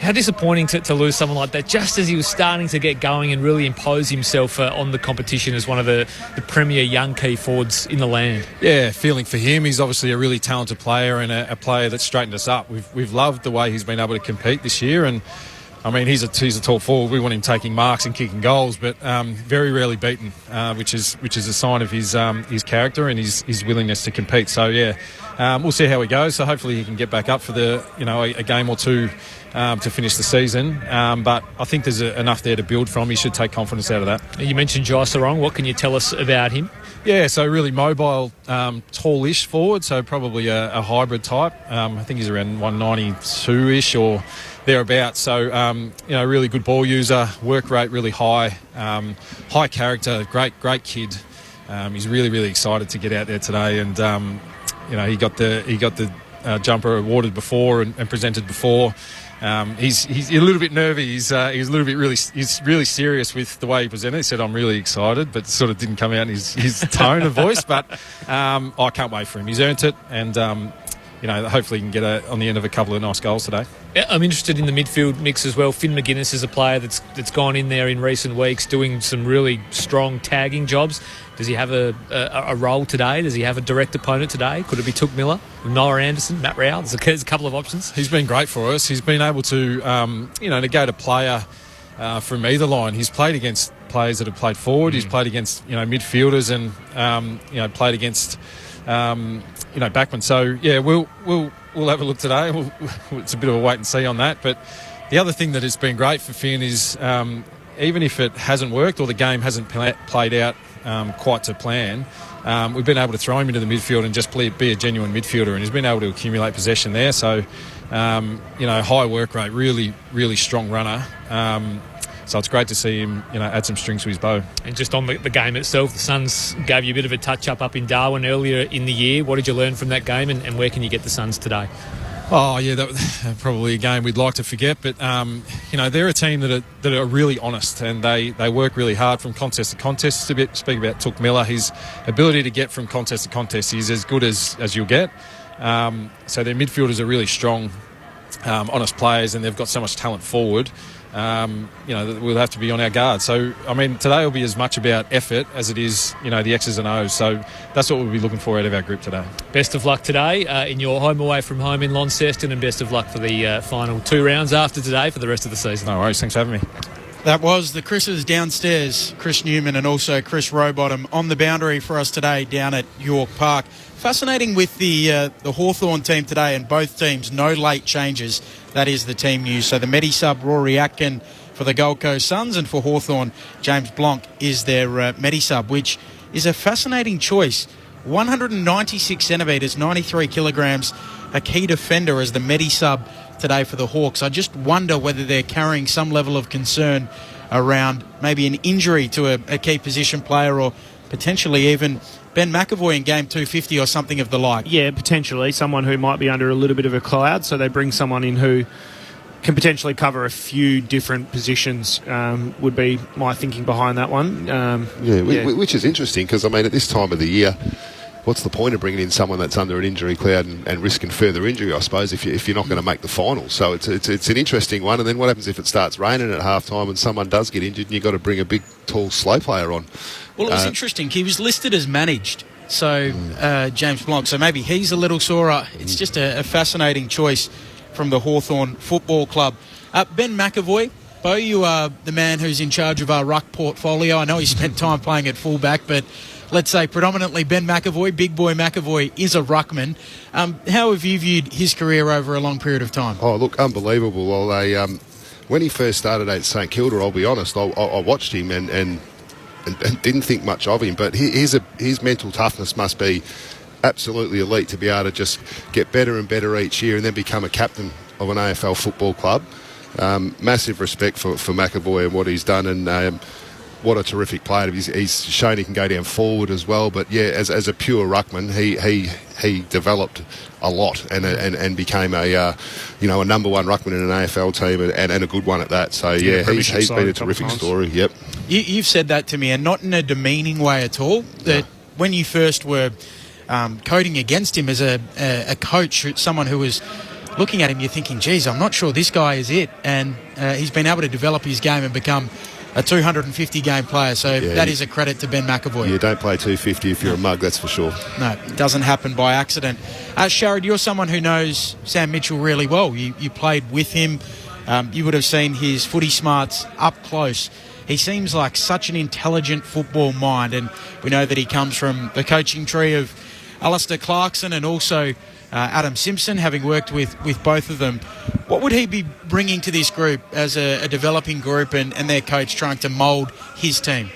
How disappointing to lose someone like that just as he was starting to get going and really impose himself on the competition as one of the premier young key forwards in the land.
Yeah, feeling for him. He's obviously a really talented player and a player that's straightened us up. We've loved the way he's been able to compete this year, and I mean, he's a tall forward. We want him taking marks and kicking goals, but very rarely beaten, which is a sign of his character and his willingness to compete. So we'll see how he goes. So hopefully he can get back up for a game or two to finish the season. But I think there's enough there to build from. He should take confidence out of that.
You mentioned Jai Sarong. What can you tell us about him?
Yeah, so really mobile, tallish forward. So probably a hybrid type. I think he's around 192-ish or thereabouts. So, really good ball user, work rate really high, high character, great kid. He's really, really excited to get out there today, and he got the jumper awarded before and presented before. He's a little bit nervy. He's really serious with the way he presented. He said, "I'm really excited," but sort of didn't come out in his tone of voice. But I can't wait for him. He's earned it, and hopefully he can get on the end of a couple of nice goals today.
I'm interested in the midfield mix as well. Finn McGuinness is a player that's gone in there in recent weeks doing some really strong tagging jobs. Does he have a role today? Does he have a direct opponent today? Could it be Took Miller, Noah Anderson, Matt Rowell? There's a couple of options.
He's been great for us. He's been able to, negate a player from either line. He's played against players that have played forward. He's played against, midfielders and, played against, backmen. So, yeah, we'll have a look today. It's a bit of a wait and see on that. But the other thing that has been great for Finn is even if it hasn't worked or the game hasn't played out quite to plan, we've been able to throw him into the midfield and just be a genuine midfielder, and he's been able to accumulate possession there. So, high work rate, really, really strong runner. So it's great to see him, add some strings to his bow.
And just on the game itself, the Suns gave you a bit of a touch-up in Darwin earlier in the year. What did you learn from that game, and where can you get the Suns today?
Oh, yeah, that probably a game we'd like to forget. But, they're a team that are really honest, and they work really hard from contest to contest. Speak about Took Miller, his ability to get from contest to contest is as good as you'll get. So their midfielders are really strong, honest players, and they've got so much talent forward. We'll have to be on our guard. So, today will be as much about effort as it is, the X's and O's. So that's what we'll be looking for out of our group today.
Best of luck today in your home away from home in Launceston, and best of luck for the final 2 rounds after today for the rest of the season.
No worries. Thanks for having me.
That was the Chris's downstairs, Chris Newman and also Chris Rowbottom on the boundary for us today down at York Park. Fascinating with the Hawthorn team today, and both teams, no late changes. That is the team news. So the Medi sub, Rory Atkin for the Gold Coast Suns, and for Hawthorn, James Blanc is their Medi sub, which is a fascinating choice. 196 centimetres, 93 kilograms, a key defender as the Medi sub today for the Hawks. I just wonder whether they're carrying some level of concern around maybe an injury to a key position player, or potentially even Ben McAvoy in game 250 or something of the like.
Yeah, potentially. Someone who might be under a little bit of a cloud, so they bring someone in who can potentially cover a few different positions, would be my thinking behind that one.
Which is interesting because, at this time of the year, what's the point of bringing in someone that's under an injury cloud and risking further injury, I suppose, if you're not going to make the finals? So it's an interesting one. And then what happens if it starts raining at half-time and someone does get injured and you've got to bring a big, tall, slow player on?
Well, it was interesting. He was listed as managed, so James Blanc. So maybe he's a little sore. It's just a fascinating choice from the Hawthorn Football Club. Ben McAvoy, Bo, you are the man who's in charge of our ruck portfolio. I know he spent time playing at fullback, but let's say predominantly Ben McAvoy, Big Boy McAvoy, is a ruckman. How have you viewed his career over a long period of time?
Oh, look, unbelievable. Well, when he first started at St Kilda, I'll be honest, I watched him and didn't think much of him, but his mental toughness must be absolutely elite to be able to just get better and better each year and then become a captain of an AFL football club. Massive respect for McAvoy and what he's done, and what a terrific player. He's shown he can go down forward as well, but yeah, as a pure ruckman, he developed a lot and became a number one ruckman in an AFL team and a good one at that. So yeah, he's been a terrific story. Yep.
You've said that to me, and not in a demeaning way at all. That when you first were coding against him as a coach, someone who was looking at him, you're thinking, geez, I'm not sure this guy is it. And he's been able to develop his game and become a 250-game player. So that is a credit to Ben McAvoy.
You don't play 250 if you're a mug, that's for sure.
No, it doesn't happen by accident. Sharad, you're someone who knows Sam Mitchell really well. You played with him. You would have seen his footy smarts up close. He seems like such an intelligent football mind, and we know that he comes from the coaching tree of Alistair Clarkson and also Adam Simpson, having worked with both of them. What would he be bringing to this group as a developing group and their coach trying to mould his team?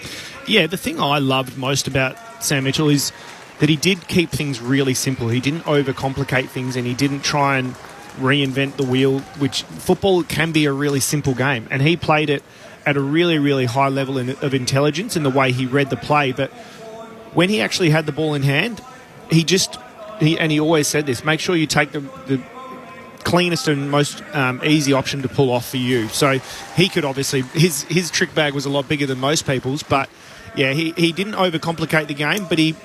Yeah, the thing I loved most about Sam Mitchell is that he did keep things really simple. He didn't overcomplicate things, and he didn't try and reinvent the wheel, which football can be a really simple game. And he played it at a really, really high level of intelligence in the way he read the play. But when he actually had the ball in hand, he always said this, make sure you take the cleanest and most easy option to pull off for you. So he could obviously, his trick bag was a lot bigger than most people's, but yeah, he didn't overcomplicate the game, but he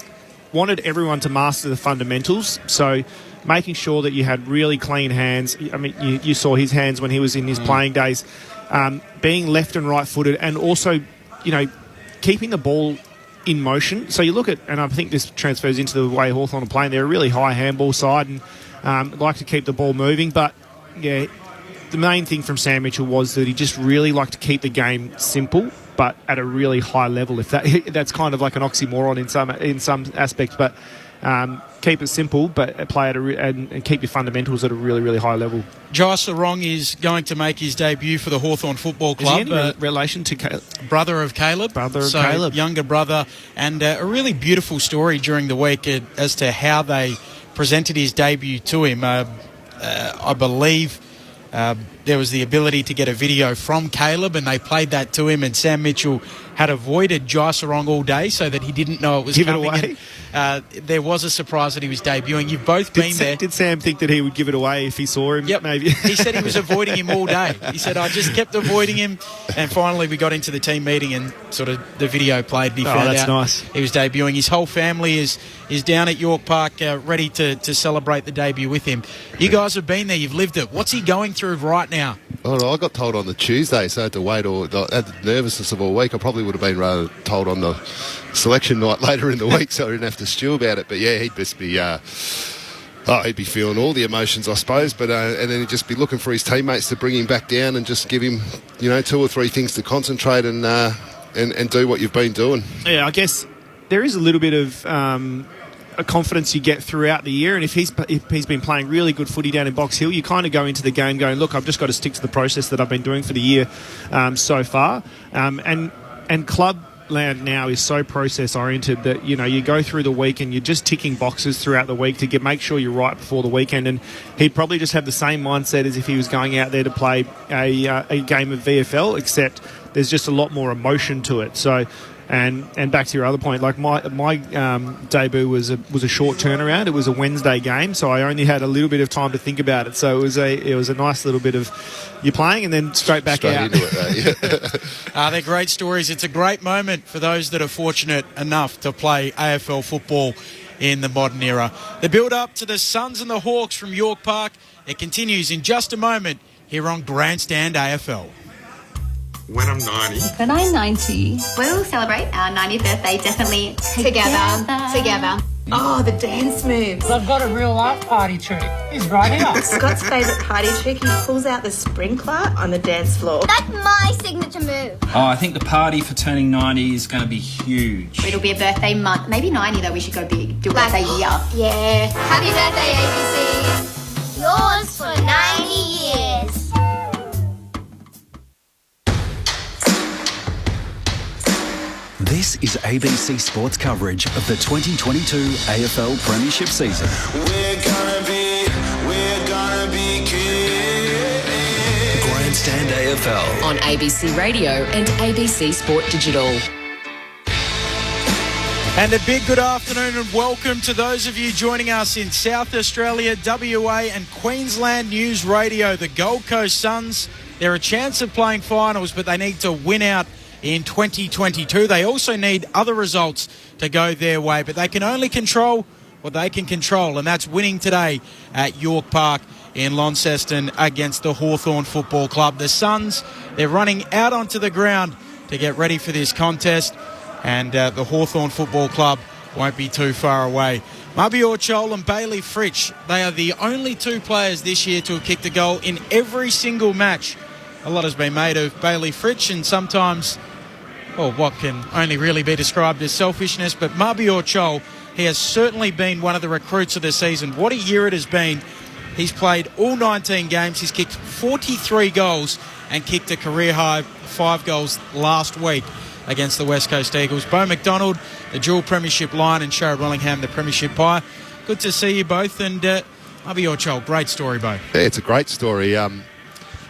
wanted everyone to master the fundamentals. So making sure that you had really clean hands. I mean, you saw his hands when he was in his playing days, being left and right footed, and also, keeping the ball in motion. So you look at, and I think this transfers into the way Hawthorn are playing, they're a really high handball side and like to keep the ball moving. But yeah, the main thing from Sam Mitchell was that he just really liked to keep the game simple, but at a really high level. If that's kind of like an oxymoron in some aspects, but keep it simple, but play at and keep your fundamentals at a really, really high level.
Josh Sarong is going to make his debut for the Hawthorn Football Club.
Is he any relation to Caleb?
Brother of Caleb. Younger brother. And a really beautiful story during the week as to how they presented his debut to him. I believe there was the ability to get a video from Caleb, and they played that to him, and Sam Mitchell had avoided Jaiserong all day so that he didn't know it was coming.
Away.
And, there was a surprise that he was debuting. You've both been there.
Did Sam think that he would give it away if he saw him?
Yep.
Maybe.
He said he was avoiding him all day. He said, I just kept avoiding him. And finally we got into the team meeting and sort of the video played and he found
that's
out
nice.
he was debuting. His whole family is down at York Park ready to celebrate the debut with him. You guys have been there. You've lived it. What's he going through right now?
Oh, no, I got told on the Tuesday, so I had to wait. Or had the nervousness of all week. I probably would have been rather told on the selection night later in the week, so I didn't have to stew about it. But yeah, he'd just be, he'd be feeling all the emotions, I suppose. But and then he'd just be looking for his teammates to bring him back down and just give him, 2 or 3 things to concentrate and do what you've been doing.
Yeah, I guess there is a little bit of a confidence you get throughout the year, and if he's been playing really good footy down in Box Hill, you kind of go into the game going, look, I've just got to stick to the process that I've been doing for the year so far, and club land now is so process oriented that you go through the week and you're just ticking boxes throughout the week to make sure you're right before the weekend, and he'd probably just have the same mindset as if he was going out there to play a game of VFL, except there's just a lot more emotion to it. So And back to your other point, like my debut was a short turnaround. It was a Wednesday game, so I only had a little bit of time to think about it. So it was a nice little bit of you're playing and then straight back out.
Into it,
they're great stories. It's a great moment for those that are fortunate enough to play AFL football in the modern era. The build-up to the Suns and the Hawks from York Park, it continues in just a moment here on Grandstand AFL.
When I'm 90.
When I'm 90.
We'll celebrate our 90th birthday definitely together.
Oh, the dance moves.
I've got a real life party trick. He's right here.
Scott's favourite party trick, he pulls out the sprinkler on the dance floor.
That's my signature move.
Oh, I think the party for turning 90 is going to be huge.
It'll be a birthday month. Maybe 90 though, we should go big. Do a birthday year. Yeah. Happy birthday, ABC. Yours for 90 years.
This is ABC Sports coverage of the 2022 AFL Premiership season.
We're gonna be kids.
Grandstand AFL
on ABC Radio and ABC Sport Digital.
And a big good afternoon and welcome to those of you joining us in South Australia, WA and Queensland News Radio. The Gold Coast Suns, they're a chance of playing finals, but they need to win out in 2022. They also need other results to go their way, but they can only control what they can control, and that's winning today at York Park in Launceston against the Hawthorn Football Club. The Suns, they're running out onto the ground to get ready for this contest, and the Hawthorn Football Club won't be too far away. Mabior Chol and Bailey Fritsch, they are the only 2 players this year to have kicked a goal in every single match. A lot has been made of Bailey Fritsch, and sometimes, well, what can only really be described as selfishness, but Mabior Chol, he has certainly been one of the recruits of the season. What a year it has been. He's played all 19 games. He's kicked 43 goals and kicked a career-high 5 goals last week against the West Coast Eagles. Bo McDonald, the dual Premiership Lion, and Sherrod Wellingham, the Premiership Pie. Good to see you both, and Mabior Chol, great story, Bo.
Yeah, it's a great story.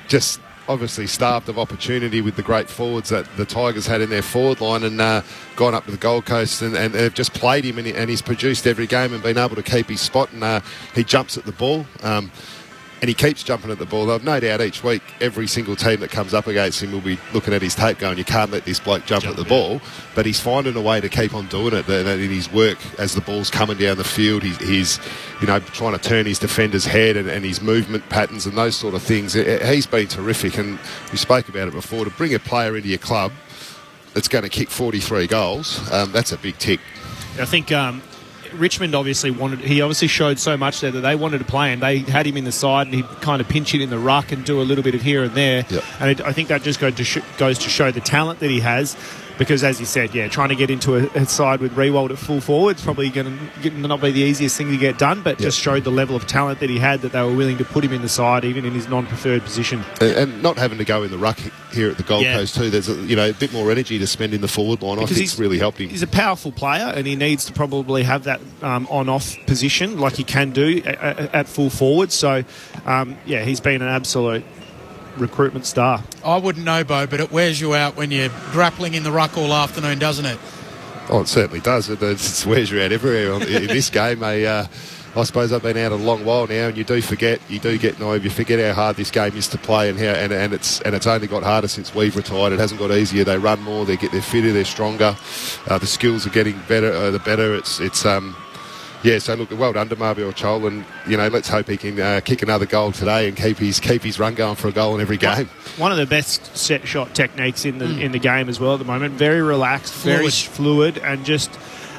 Just obviously starved of opportunity with the great forwards that the Tigers had in their forward line, and gone up to the Gold Coast and they've just played him, and he's produced every game and been able to keep his spot, and he jumps at the ball. And he keeps jumping at the ball. I've no doubt each week, every single team that comes up against him will be looking at his tape going, you can't let this bloke jump at the ball. But he's finding a way to keep on doing it. In his work, as the ball's coming down the field, he's trying to turn his defender's head and his movement patterns and those sort of things. He's been terrific. And we spoke about it before. To bring a player into your club that's going to kick 43 goals, that's a big tick.
I think Richmond obviously showed so much there that they wanted to play, and they had him in the side, and he'd kind of pinch it in the ruck and do a little bit of here and there. Yep. And I think that just goes to show the talent that he has, because as you said, trying to get into a side with Riewoldt at full forward is probably going to not be the easiest thing to get done, but just showed the level of talent that he had, that they were willing to put him in the side even in his non-preferred position.
And not having to go in the ruck here at the Gold Coast too, there's a bit more energy to spend in the forward line. Because I think it's really helped him. He's
a powerful player, and he needs to probably have that on-off position like he can do at full forward. So, he's been an absolute recruitment star.
I wouldn't know, Bo, but it wears you out when you're grappling in the ruck all afternoon, doesn't it?
Oh, it certainly does. It wears you out everywhere in this game. I suppose I've been out a long while now, and you do get naive. You forget how hard this game is to play, and it's only got harder since we've retired. It hasn't got easier. They run more. They're fitter. They're stronger. The skills are getting better. The better. So look, well done to Mabior Chol, and let's hope he can kick another goal today and keep his run going for a goal in every game.
One of the best set shot techniques in the game as well at the moment. Very relaxed, very fluid, and just.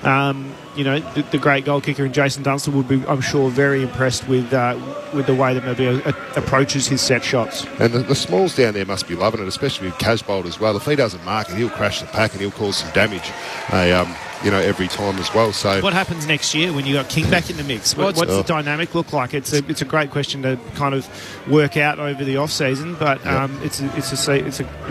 The great goal kicker in Jason Dunstall would be, I'm sure, very impressed with the way that Mabior approaches his set shots.
And the smalls down there must be loving it, especially with Casbolt as well. If he doesn't mark it, he'll crash the pack and he'll cause some damage. Every time as well. So
what happens next year when you got King back in the mix? What's the dynamic look like? It's a great question to kind of work out over the off season, but it's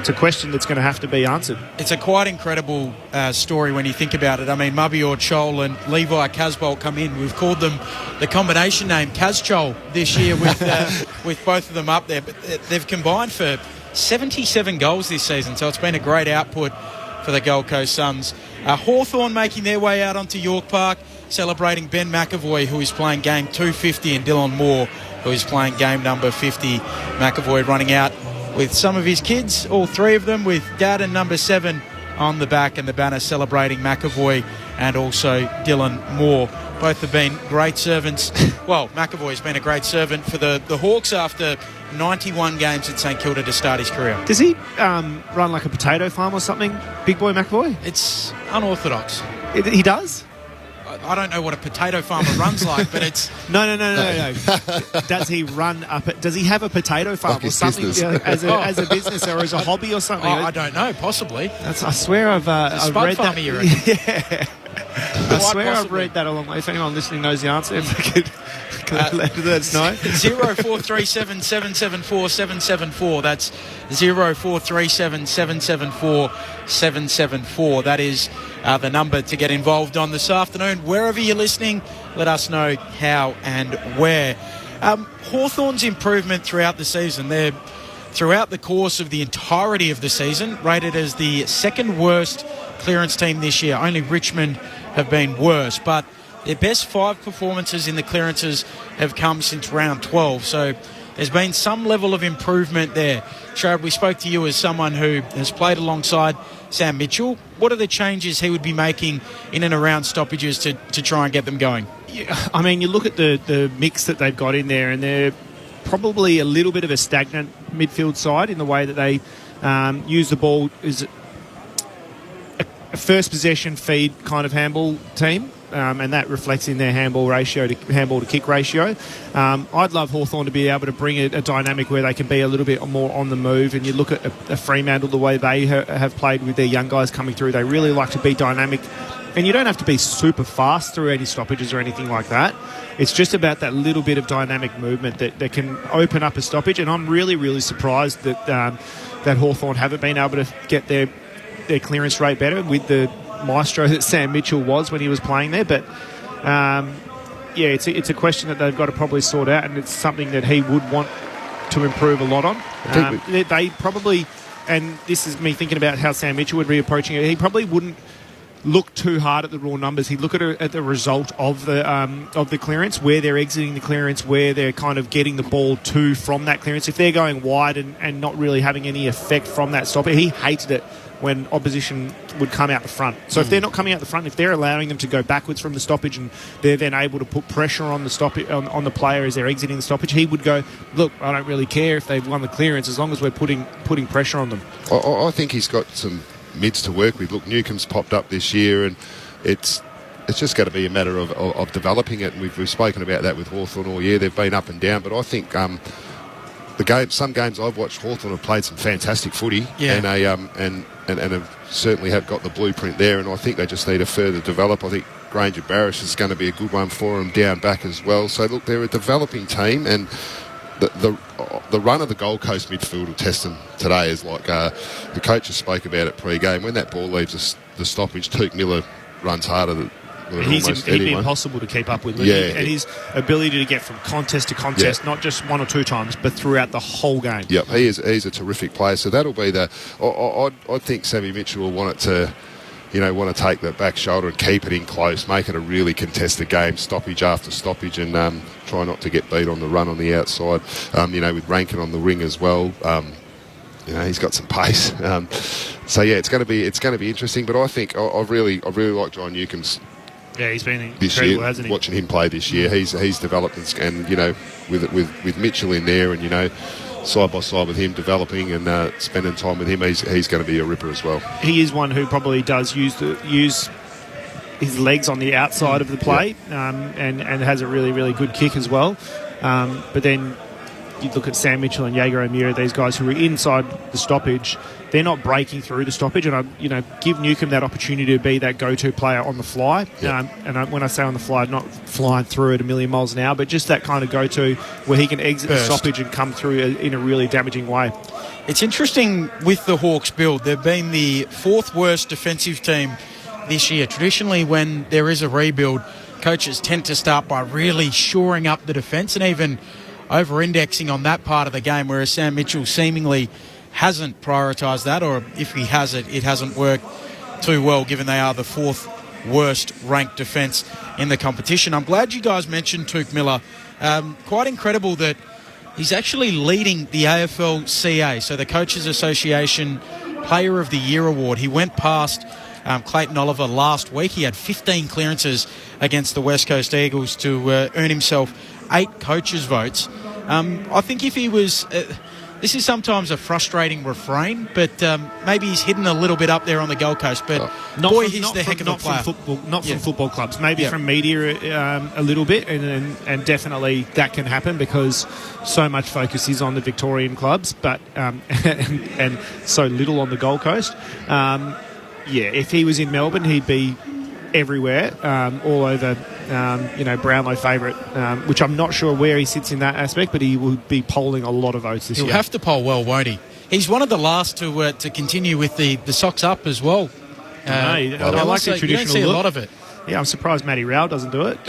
a question that's going to have to be answered.
It's a quite incredible story when you think about it. I mean, Mabior Chol and Levi Casbolt come in. We've called them the combination name Cas-Chol this year with both of them up there, but they've combined for 77 goals this season, so it's been a great output for the Gold Coast Suns. Hawthorn making their way out onto York Park, celebrating Ben McAvoy, who is playing game 250, and Dylan Moore, who is playing game number 50. McAvoy running out with some of his kids, all three of them, with dad and number 7 on the back, and the banner celebrating McAvoy and also Dylan Moore. Both have been great servants. Well, McAvoy's been a great servant for the Hawks after 91 games at St Kilda to start his career.
Does he run like a potato farm or something, Big Boy McAvoy?
It's unorthodox.
He does?
I don't know what a potato farmer runs like, but it's...
No. Does he run up? Does he have a potato farm
like
or something as a business or as a hobby or something?
I don't know, possibly.
I swear I've read
farmer,
that.
You reckon?
Yeah. I swear I've read that along. If anyone listening knows the answer, if they could let us know.
0437 774 774. That's 0437 774 774. That is the number to get involved on this afternoon. Wherever you're listening, let us know how and where. Hawthorn's improvement throughout the season. They're throughout the course of the entirety of the season rated as the second worst clearance team this year. Only Richmond have been worse, but their best 5 performances in the clearances have come since round 12, so there's been some level of improvement there. Sharad, we spoke to you as someone who has played alongside Sam Mitchell. What are the changes he would be making in and around stoppages to try and get them going?
Yeah, I mean, you look at the mix that they've got in there, and they're probably a little bit of a stagnant midfield side in the way that they use the ball as a first possession feed kind of handball team, and that reflects in their handball to kick ratio. I'd love Hawthorn to be able to bring a dynamic where they can be a little bit more on the move, and you look at a Fremantle, the way they have played with their young guys coming through. They really like to be dynamic, and you don't have to be super fast through any stoppages or anything like that. It's just about that little bit of dynamic movement that can open up a stoppage, and I'm really, really surprised that Hawthorn haven't been able to get their clearance rate better with the maestro that Sam Mitchell was when he was playing there. But it's a question that they've got to probably sort out, and it's something that he would want to improve a lot on. They probably, and this is me thinking about how Sam Mitchell would be approaching it, he probably wouldn't look too hard at the raw numbers. He'd look at the result of the clearance, where they're exiting the clearance, where they're kind of getting the ball to from that clearance. If they're going wide and not really having any effect from that stopper, he hated it when opposition would come out the front. So if they're not coming out the front, if they're allowing them to go backwards from the stoppage, and they're then able to put pressure on the stoppage on the player as they're exiting the stoppage, he would go, look, I don't really care if they've won the clearance as long as we're putting pressure on them.
I think he's got some mids to work with. Look, Newcomb's popped up this year, and it's just going to be a matter of developing it. And we've spoken about that with Hawthorn all year. They've been up and down, but I think some games I've watched, Hawthorn have played some fantastic footy, and have certainly have got the blueprint there. And I think they just need to further develop. I think Granger Barrish is going to be a good one for them down back as well. So look, they're a developing team, and the run of the Gold Coast midfield will test them today. Is like the coaches spoke about it pre-game. When that ball leaves the stoppage, Tuke Miller runs harder with
He'd be
anyone.
impossible to keep up with.
Yeah,
and his ability to get from contest to contest, not just one or two times, but throughout the whole game.
Yep, he's a terrific player. So that'll be I think Sammy Mitchell will want it to, want to take the back shoulder and keep it in close, make it a really contested game, stoppage after stoppage, and try not to get beat on the run on the outside. With Rankin on the wing as well. He's got some pace. So yeah, it's going to be interesting. But I think I really like John Newcomb's.
Yeah, he's been
this
incredible,
year,
hasn't he?
watching him play this year, he's developed and with Mitchell in there and side by side with him developing and spending time with him, he's going to be a ripper as well.
He is one who probably does use his legs on the outside of the play, and has a really, really good kick as well. But then you look at Sam Mitchell and Jaeger O'Meara, these guys who are inside the stoppage, they're not breaking through the stoppage, and I give Newcomb that opportunity to be that go-to player on the fly. When I say on the fly, not flying through at a million miles an hour, but just that kind of go-to where he can exit the stoppage and come through in a really damaging way.
It's interesting with the Hawks build. They've been the fourth worst defensive team this year. Traditionally, when there is a rebuild, coaches tend to start by really shoring up the defence and even over-indexing on that part of the game, whereas Sam Mitchell seemingly hasn't prioritised that, or if he has it hasn't worked too well, given they are the fourth worst ranked defence in the competition. I'm glad you guys mentioned Touk Miller. Quite incredible that he's actually leading the AFL-CA, so the Coaches Association Player of the Year award. He went past Clayton Oliver last week. He had 15 clearances against the West Coast Eagles to earn himself 8 coaches' votes. I think if he was... this is sometimes a frustrating refrain, but maybe he's hidden a little bit up there on the Gold Coast. But he's the heck of a player.
From football clubs, maybe from media a little bit, and definitely that can happen because so much focus is on the Victorian clubs, but and so little on the Gold Coast. If he was in Melbourne, he'd be everywhere, all over, Brownlow favourite, which I'm not sure where he sits in that aspect, but he will be polling a lot of votes this year.
He'll have to poll well, won't he? He's one of the last to continue with the socks up as well.
I like the traditional
you don't see
look.
A lot of it.
Yeah, I'm surprised Matty Rowell doesn't do it.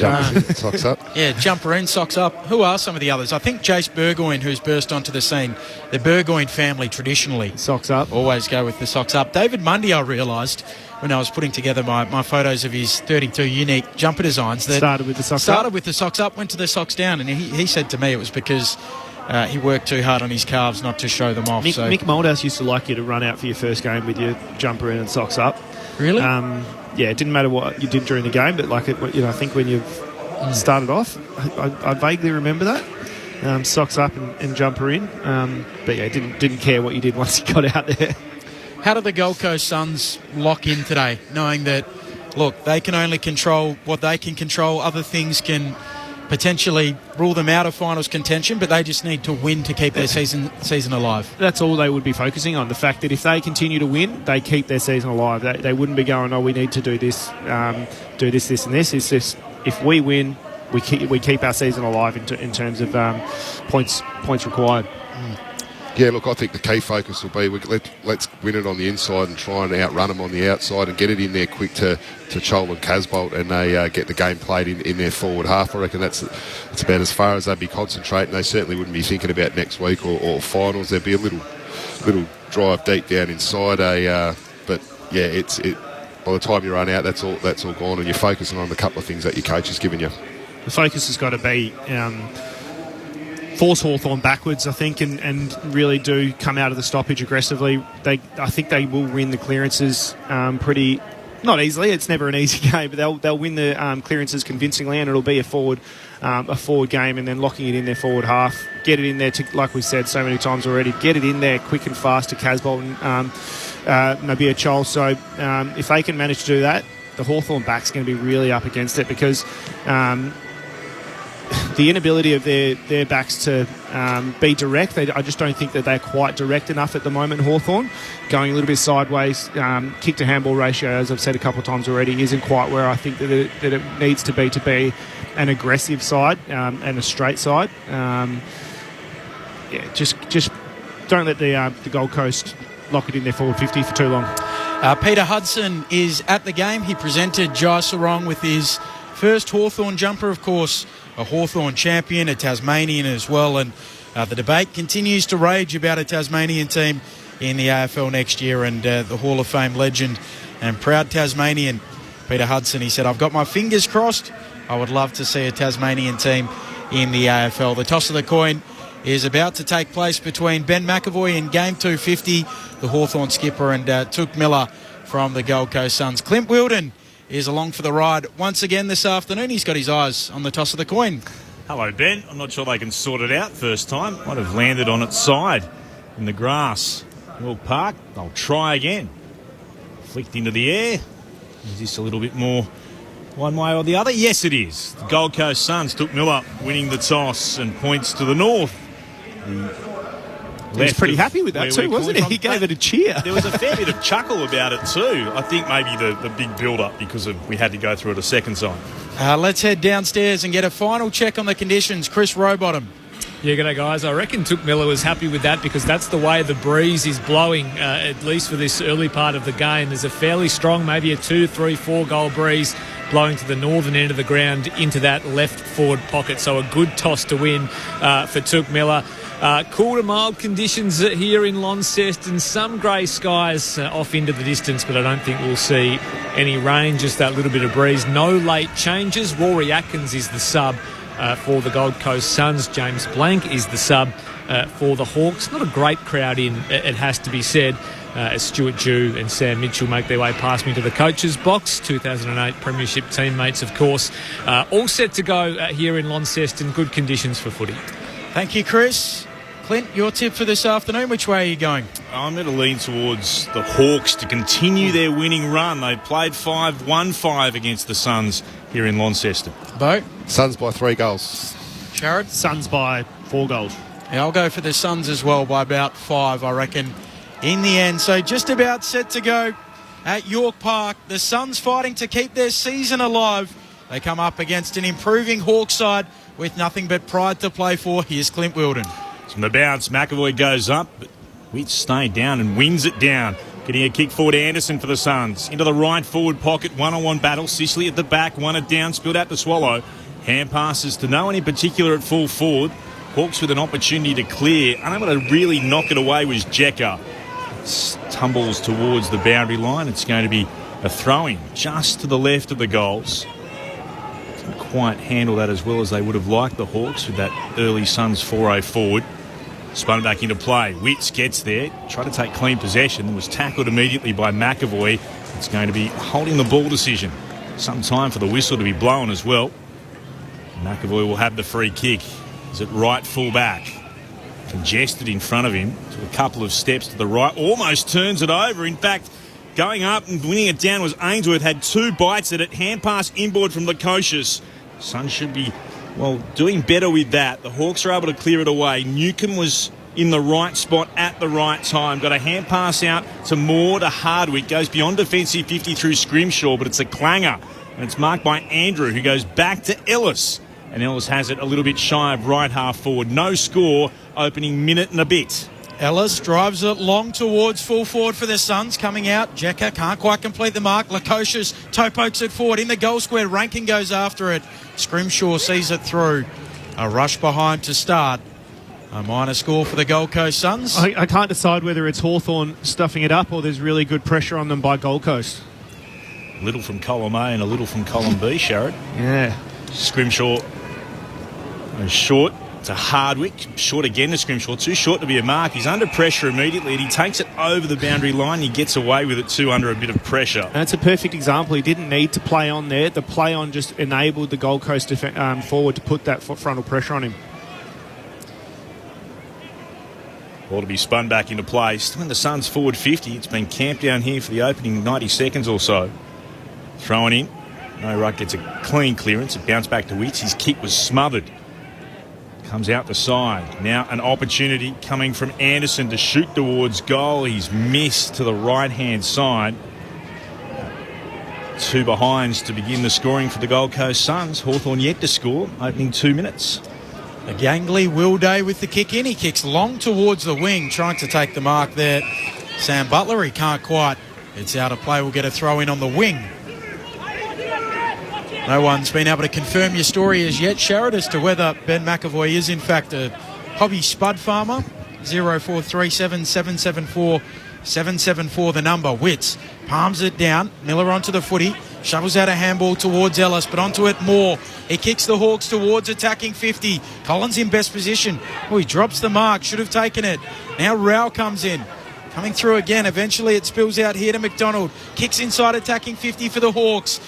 Socks up.
Yeah, jumper in, socks up. Who are some of the others? I think Jace Burgoyne, who's burst onto the scene. The Burgoyne family traditionally
socks up.
Always go with the socks up. David Mundy, I realised when I was putting together my photos of his 32 unique jumper designs, that
started with the socks up,
went to the socks down, and he said to me it was because he worked too hard on his calves not to show them off.
Mick Moldhouse used to like you to run out for your first game with your jumper in and socks up.
Really?
Yeah, it didn't matter what you did during the game, but I think when you started off, I vaguely remember that. Socks up and jumper in. But yeah, didn't care what you did once you got out there.
How do the Gold Coast Suns lock in today, knowing that, look, they can only control what they can control, other things can potentially rule them out of finals contention, but they just need to win to keep their season alive?
That's all they would be focusing on, the fact that if they continue to win, they keep their season alive. They wouldn't be going, we need to do this, this and this. It's just, if we win, we keep our season alive in terms of points required.
Yeah, look, I think the key focus will be let's win it on the inside and try and outrun them on the outside and get it in there quick to Chol and Casbolt, and they get the game played in their forward half. I reckon that's about as far as they'd be concentrating. They certainly wouldn't be thinking about next week or finals. There'd be a little drive deep down inside. But yeah, by the time you run out, that's all gone, and you're focusing on the couple of things that your coach has given you.
The focus has got to be force Hawthorn backwards, I think, and really do come out of the stoppage aggressively. I think they will win the clearances pretty, not easily. It's never an easy game, but they'll win the clearances convincingly, and it'll be a forward game, and then locking it in their forward half, get it in there to, like we said so many times already, get it in there quick and fast to Casbolt and Nabia Chol. So if they can manage to do that, the Hawthorn back's going to be really up against it, because the inability of their backs to be direct, I just don't think that they're quite direct enough at the moment. Hawthorn going a little bit sideways, kick to handball ratio, as I've said a couple of times already, isn't quite where I think that it needs to be an aggressive side and a straight side. Just don't let the Gold Coast lock it in their forward 50 for too long.
Peter Hudson is at the game. He presented Jai Sarong with his first Hawthorn jumper, of course, a Hawthorn champion, a Tasmanian as well, and the debate continues to rage about a Tasmanian team in the AFL next year, and the Hall of Fame legend and proud Tasmanian Peter Hudson, he said, I've got my fingers crossed. I would love to see a Tasmanian team in the AFL. The toss of the coin is about to take place between Ben McAvoy in game 250, the Hawthorn skipper, and Touk Miller from the Gold Coast Suns. Clint Wilden is along for the ride once again this afternoon. He's got his eyes on the toss of the coin.
Hello, Ben. I'm not sure they can sort it out first time. Might have landed on its side in the grass. York Park, they'll try again. Flicked into the air. Is this a little bit more one way or the other? Yes, it is. The Gold Coast Suns, Touk Miller winning the toss and points to the north.
He was pretty happy with that too, wasn't he? He gave it a cheer.
There was a fair bit of chuckle about it too. I think maybe the big build-up because we had to go through it a second time.
Let's head downstairs and get a final check on the conditions. Chris Rowbottom.
Yeah, g'day guys. I reckon Touk Miller was happy with that because that's the way the breeze is blowing, at least for this early part of the game. There's a fairly strong, maybe a 2, 3, 4 goal breeze blowing to the northern end of the ground into that left forward pocket. So a good toss to win for Touk Miller. Cool to mild conditions here in Launceston. Some grey skies off into the distance, but I don't think we'll see any rain, just that little bit of breeze. No late changes. Rory Atkins is the sub for the Gold Coast Suns. James Blank is the sub for the Hawks. Not a great crowd in, it has to be said, as Stuart Dew and Sam Mitchell make their way past me to the coach's box. 2008 Premiership teammates, of course. All set to go here in Launceston. Good conditions for footy.
Thank you, Chris. Clint, your tip for this afternoon, which way are you going?
I'm going to lean towards the Hawks to continue their winning run. They played 5-1-5 against the Suns here in Launceston.
Bo?
Suns by 3 goals.
Sharad?
Suns by 4 goals.
Yeah, I'll go for the Suns as well by about 5, I reckon, in the end. So just about set to go at York Park. The Suns fighting to keep their season alive. They come up against an improving Hawks side with nothing but pride to play for. Here's Clint Wilden.
From the bounce, McAvoy goes up, but Witts stayed down and wins it down. Getting a kick forward, Anderson for the Suns. Into the right forward pocket, one-on-one battle. Sicily at the back, won it down, spilled out to Swallow. Hand passes to no one in particular at full forward. Hawks with an opportunity to clear. Unable to really knock it away was Jekka. Tumbles towards the boundary line. It's going to be a throw-in just to the left of the goals. Didn't quite handle that as well as they would have liked, the Hawks, with that early Suns 4-0 forward. Spun back into play. Witts gets there, tried to take clean possession, and was tackled immediately by McAvoy. It's going to be holding the ball decision. Some time for the whistle to be blown as well. McAvoy will have the free kick. He's at right full back. Congested in front of him. Took a couple of steps to the right. Almost turns it over. In fact, going up and winning it down was Ainsworth. Had 2 bites at it. Hand pass inboard from Lukosius. Suns should be, doing better with that. The Hawks are able to clear it away. Newcomb was in the right spot at the right time. Got a hand pass out to Moore to Hardwick. Goes beyond defensive 50 through Scrimshaw, but it's a clanger. And it's marked by Andrew, who goes back to Ellis. And Ellis has it a little bit shy of right half forward. No score, opening minute and a bit.
Ellis drives it long towards full forward for the Suns. Coming out, Jekka can't quite complete the mark. Lukosius toe pokes it forward in the goal square. Rankin goes after it. Scrimshaw sees it through. A rush behind to start. A minor score for the Gold Coast Suns.
I can't decide whether it's Hawthorn stuffing it up or there's really good pressure on them by Gold Coast.
A little from column A and a little from column B, Sharad.
Yeah.
Scrimshaw goes short to Hardwick. Short again to Scrimshaw. Too short to be a mark. He's under pressure immediately and he takes it over the boundary line. He gets away with it too under a bit of pressure.
And it's a perfect example. He didn't need to play on there. The play on just enabled the Gold Coast forward to put that frontal pressure on him.
Ball to be spun back into play. Still in the Suns forward 50. It's been camped down here for the opening 90 seconds or so. Thrown in. No Ruck gets a clean clearance. It bounced back to Witts. His kick was smothered. Comes out the side. Now an opportunity coming from Anderson to shoot towards goal. He's missed to the right-hand side. 2 behinds to begin the scoring for the Gold Coast Suns. Hawthorn yet to score, opening 2 minutes.
A gangly Will Day with the kick in. He kicks long towards the wing, trying to take the mark there. Sam Butler, he can't quite It's out of play. We'll get a throw in on the wing. No one's been able to confirm your story as yet, Sherrod, as to whether Ben McAvoy is in fact a hobby spud farmer. 0437 774 774 the number. Witts palms it down. Miller onto the footy. Shovels out a handball towards Ellis, but onto it Moore. He kicks the Hawks towards attacking 50. Collins in best position. Oh, he drops the mark. Should have taken it. Now Rao comes in. Coming through again. Eventually it spills out here to McDonald. Kicks inside attacking 50 for the Hawks.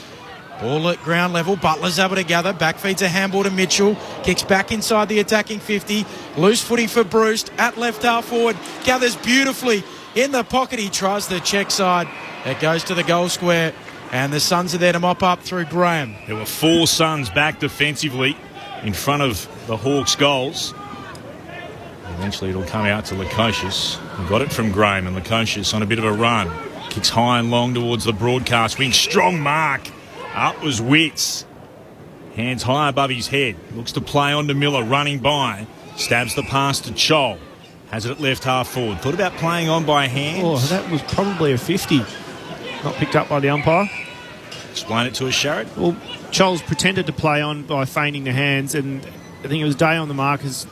Ball at ground level. Butler's able to gather. Back feeds a handball to Mitchell. Kicks back inside the attacking 50. Loose footy for Bruce. At left half forward. Gathers beautifully in the pocket. He tries the check side. It goes to the goal square. And the Suns are there to mop up through Graham.
There were 4 Suns back defensively in front of the Hawks' goals. Eventually it'll come out to Lukosius. He got it from Graham, and Lukosius on a bit of a run. Kicks high and long towards the broadcast wing. Strong mark. Up was Witts. Hands high above his head. Looks to play on to Miller, running by. Stabs the pass to Chol. Has it at left half forward. Thought about playing on by hands.
Oh, that was probably a 50. Not picked up by the umpire.
Explain it to us, Sherrod.
Well, Charles pretended to play on by feigning the hands, and I think it was Day on the mark has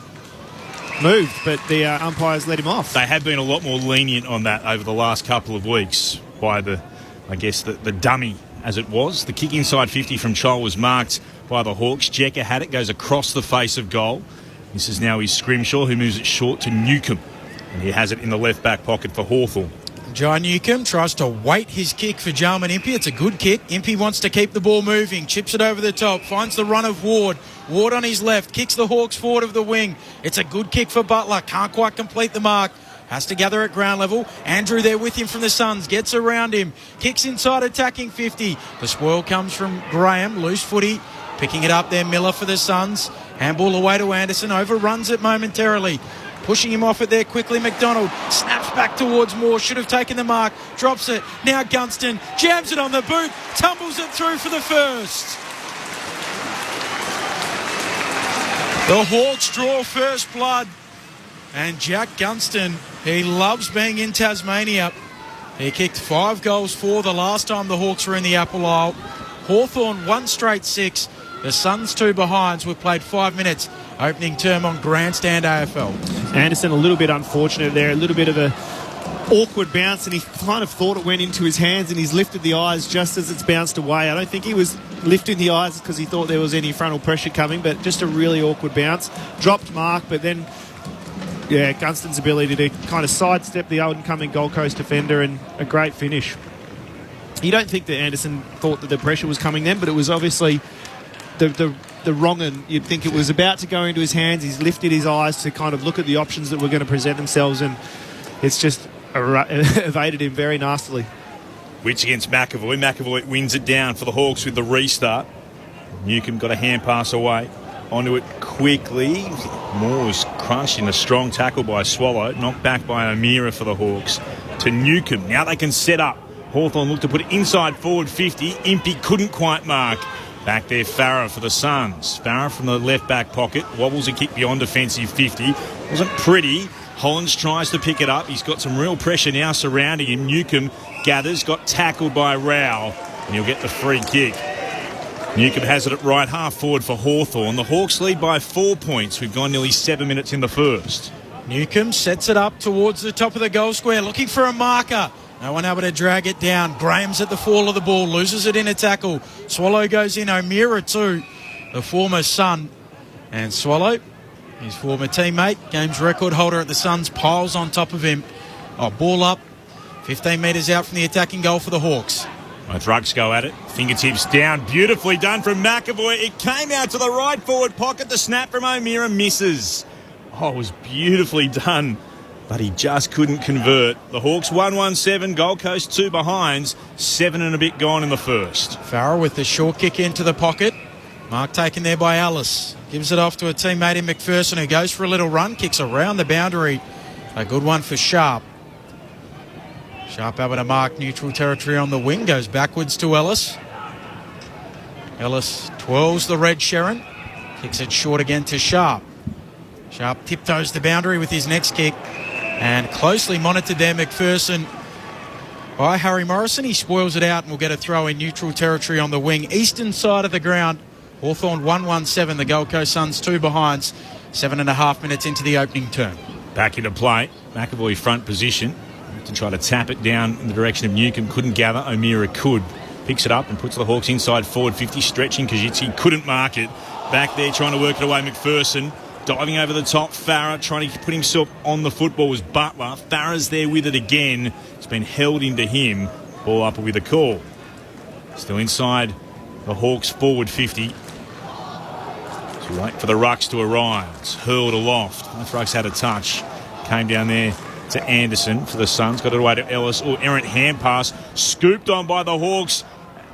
moved, but the umpires let him off.
They have been a lot more lenient on that over the last couple of weeks by the dummy, as it was. The kick inside 50 from Chol was marked by the Hawks. Jecker had it, goes across the face of goal. This is now his Scrimshaw, who moves it short to Newcomb. And he has it in the left back pocket for Hawthorn.
John Newcomb tries to wait his kick for Jarman Impey. It's a good kick. Impey wants to keep the ball moving. Chips it over the top. Finds the run of Ward. Ward on his left. Kicks the Hawks forward of the wing. It's a good kick for Butler. Can't quite complete the mark. Has to gather at ground level. Andrew there with him from the Suns. Gets around him. Kicks inside attacking 50. The spoil comes from Graham. Loose footy. Picking it up there. Miller for the Suns. Handball away to Anderson. Overruns it momentarily. Pushing him off it there quickly. McDonald snaps back towards Moore. Should have taken the mark. Drops it. Now Gunston jams it on the boot. Tumbles it through for the first. The Hawks draw first blood. And Jack Gunston, he loves being in Tasmania. He kicked 5 goals for the last time the Hawks were in the Apple Isle. Hawthorn 1 straight 6. The Suns 2 behinds. We've played 5 minutes. Opening term on Grandstand AFL.
Anderson a little bit unfortunate there, a little bit of a awkward bounce, and he kind of thought it went into his hands, and he's lifted the eyes just as it's bounced away. I don't think he was lifting the eyes because he thought there was any frontal pressure coming, but just a really awkward bounce. Dropped mark, but then, yeah, Gunston's ability to kind of sidestep the oncoming Gold Coast defender, and a great finish. You don't think that Anderson thought that the pressure was coming then, but it was obviously the wrong end. You'd think it was about to go into his hands. He's lifted his eyes to kind of look at the options that were going to present themselves, and it's just evaded him very nastily.
Witts against McAvoy. McAvoy wins it down for the Hawks with the restart. Newcomb got a hand pass away. Onto it quickly. Moore was crunched in a strong tackle by Swallow. Knocked back by O'Meara for the Hawks. To Newcomb. Now they can set up. Hawthorn looked to put it inside forward 50. Impey couldn't quite mark. Back there, Farah for the Suns. Farah from the left back pocket. Wobbles a kick beyond defensive 50. Wasn't pretty. Hollins tries to pick it up. He's got some real pressure now surrounding him. Newcomb gathers, got tackled by Rao, and he'll get the free kick. Newcomb has it at right half forward for Hawthorn. The Hawks lead by 4 points. We've gone nearly 7 minutes in the first.
Newcomb sets it up towards the top of the goal square, looking for a marker. No one able to drag it down. Graham's at the fall of the ball, loses it in a tackle. Swallow goes in. O'Meara too, the former Sun. And Swallow, his former teammate, games record holder at the Suns, piles on top of him. Ball up, 15 metres out from the attacking goal for the Hawks.
Both rucks go at it. Fingertips down. Beautifully done from McAvoy. It came out to the right forward pocket. The snap from O'Meara misses. It was beautifully done, but he just couldn't convert. The Hawks 1-1-7, Gold Coast 2 behinds, 7 and a bit gone in the first.
Farrell with the short kick into the pocket. Mark taken there by Ellis. Gives it off to a teammate in McPherson, who goes for a little run, kicks around the boundary. A good one for Sharp. Sharp able to mark neutral territory on the wing, goes backwards to Ellis. Ellis twirls the red Sherrin, kicks it short again to Sharp. Sharp tiptoes the boundary with his next kick, and closely monitored there McPherson. by Harry Morrison. He spoils it out and will get a throw in neutral territory on the wing. Eastern side of the ground. Hawthorn 1-1-7. The Gold Coast Suns 2 behinds. 7.5 minutes into the opening term.
Back into play. McAvoy front position to try to tap it down in the direction of Newcombe. Couldn't gather. O'Meara could. Picks it up and puts the Hawks inside forward 50. Stretching Kajitsi. Couldn't mark it. Back there trying to work it away. McPherson. Diving over the top. Farah trying to put himself on the football was Butler. Farah's there with it again. It's been held into him. Ball up with a call. Still inside the Hawks forward 50. Too late for the rucks to arrive. It's hurled aloft. Both rucks had a touch. Came down there to Anderson for the Suns. Got it away to Ellis. Errant hand pass. Scooped on by the Hawks.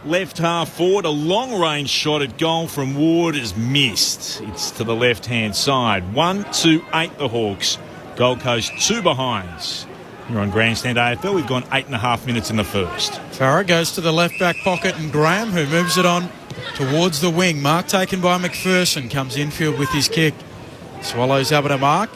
Left half forward. A long range shot at goal from Ward is missed. It's to the left hand side. 1-2-8 the Hawks. Gold Coast 2 behinds. You're on Grandstand AFL. We've gone 8.5 minutes in the first.
Farah goes to the left back pocket and Graham, who moves it on towards the wing. Mark taken by McPherson. Comes infield with his kick. Swallows able to mark.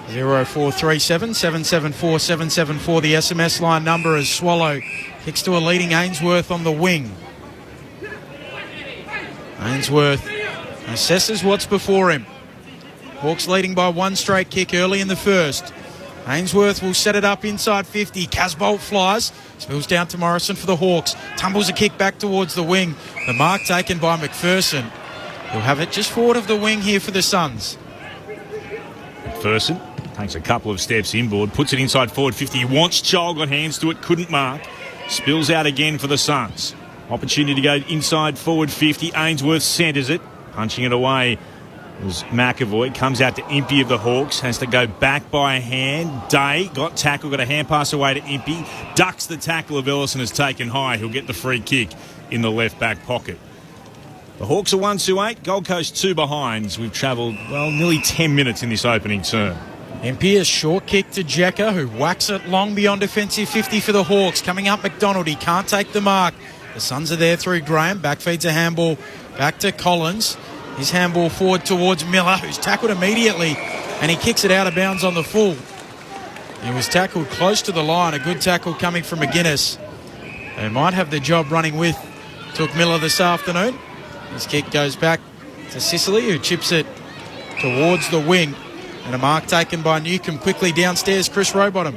0437 774 774. The SMS line number as Swallow kicks to a leading Ainsworth on the wing. Ainsworth assesses what's before him. Hawks leading by one straight kick early in the first. Ainsworth will set it up inside 50. Casbolt flies. Spills down to Morrison for the Hawks. Tumbles a kick back towards the wing. The mark taken by McPherson. He'll have it just forward of the wing here for the Suns.
McPherson takes a couple of steps inboard. Puts it inside forward 50. He wants Child, got hands to it. Couldn't mark. Spills out again for the Suns. Opportunity to go inside forward 50. Ainsworth centres it. Punching it away was McAvoy. Comes out to Impey of the Hawks. Has to go back by hand. Day got tackled. Got a hand pass away to Impey. Ducks the tackle of Ellison. Has taken high. He'll get the free kick in the left back pocket. The Hawks are 1-2-8. Gold Coast 2 behinds. We've travelled, nearly 10 minutes in this opening term.
Impey, a short kick to Jekka, who whacks it long beyond defensive 50 for the Hawks. Coming up McDonald. He can't take the mark. The Suns are there through Graham. Back feeds a handball back to Collins. His handball forward towards Miller, who's tackled immediately, and he kicks it out of bounds on the full. He was tackled close to the line. A good tackle coming from McGuinness. They might have the job running with Took Miller this afternoon. His kick goes back to Sicily, who chips it towards the wing. And a mark taken by Newcombe. Quickly downstairs, Chris Rowbottom.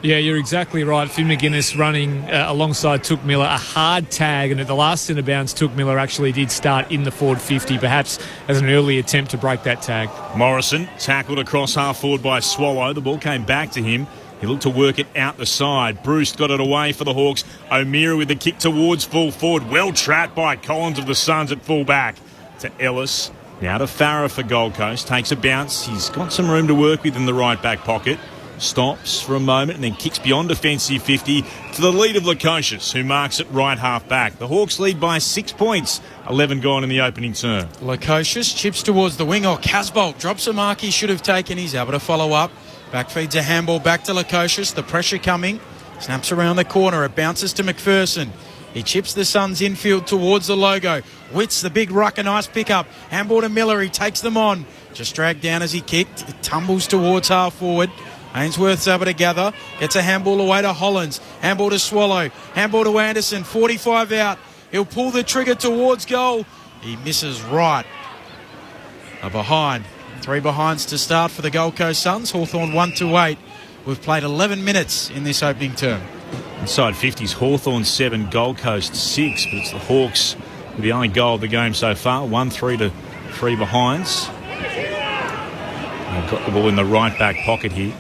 Yeah, you're exactly right. Finn McGuinness running alongside Took Miller. A hard tag, and at the last centre bounce, Took Miller actually did start in the forward 50, perhaps as an early attempt to break that tag.
Morrison tackled across half forward by Swallow. The ball came back to him. He looked to work it out the side. Bruce got it away for the Hawks. O'Meara with the kick towards full forward. Well trapped by Collins of the Suns at full back. To Ellis. Now to Farah for Gold Coast. Takes a bounce. He's got some room to work with in the right back pocket. Stops for a moment and then kicks beyond defensive 50 to the lead of Lukosius, who marks it right half back. The Hawks lead by 6 points. 11 gone in the opening term.
Lukosius chips towards the wing. Casbolt drops a mark he should have taken. He's able to follow up. Back feeds a handball back to Lukosius. The pressure coming. Snaps around the corner. It bounces to McPherson. He chips the Suns infield towards the logo. Wits the big ruck, a nice pickup. Handball to Miller. He takes them on. Just dragged down as he kicked. It tumbles towards half forward. Ainsworth's able to gather. Gets a handball away to Hollins. Handball to Swallow. Handball to Anderson. 45 out. He'll pull the trigger towards goal. He misses right. A behind. 3 behinds to start for the Gold Coast Suns. Hawthorn 1-8. We've played 11 minutes in this opening term.
Inside 50s, Hawthorn 7, Gold Coast 6. But it's the Hawks with the only goal of the game so far. 1-3 to 3 behinds. They've got the ball in the right back pocket here.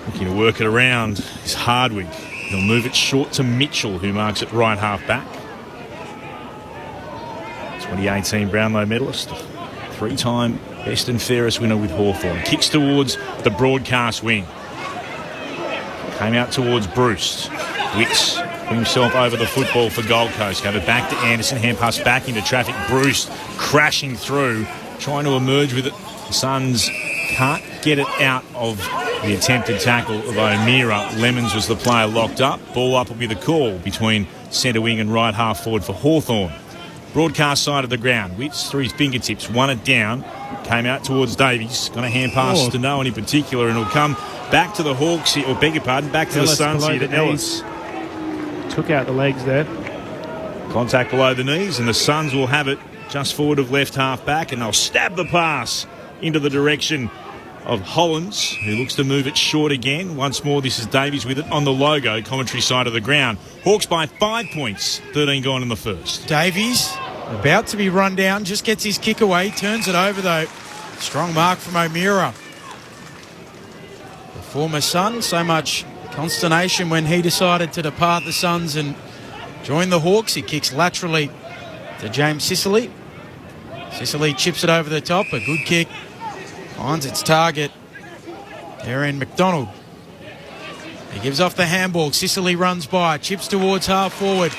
Looking to work it around is Hardwick. He'll move it short to Mitchell, who marks it right half back. 2018 Brownlow medalist, 3-time best and fairest winner with Hawthorn. Kicks towards the broadcast wing. Came out towards Bruce. Wicks put himself over the football for Gold Coast. Gave it back to Anderson. Hand pass back into traffic. Bruce crashing through, trying to emerge with it. The Suns can't get it out of the attempted tackle of O'Meara. Lemons was the player locked up. Ball up will be the call between centre wing and right half forward for Hawthorn. broadcast side of the ground. Witts through his fingertips, won it down, came out towards Davies, going to hand pass to no one in particular, and it'll come back to the Hawks, or beg your pardon, back to the Suns here to Ellis.
Took out the legs there.
Contact below the knees, and the Suns will have it just forward of left half back, and they'll stab the pass into the direction of Hollins, who looks to move it short again. Once more, this is Davies with it on the logo, commentary side of the ground. Hawks by 5 points, 13 gone in the first.
Davies about to be run down, just gets his kick away, turns it over though. Strong mark from O'Meara. The former Sun, so much consternation when he decided to depart the Suns and join the Hawks. He kicks laterally to James Sicily. Sicily chips it over the top, a good kick. Finds its target there in McDonald. He gives off the handball. Sicily runs by, chips towards half forward.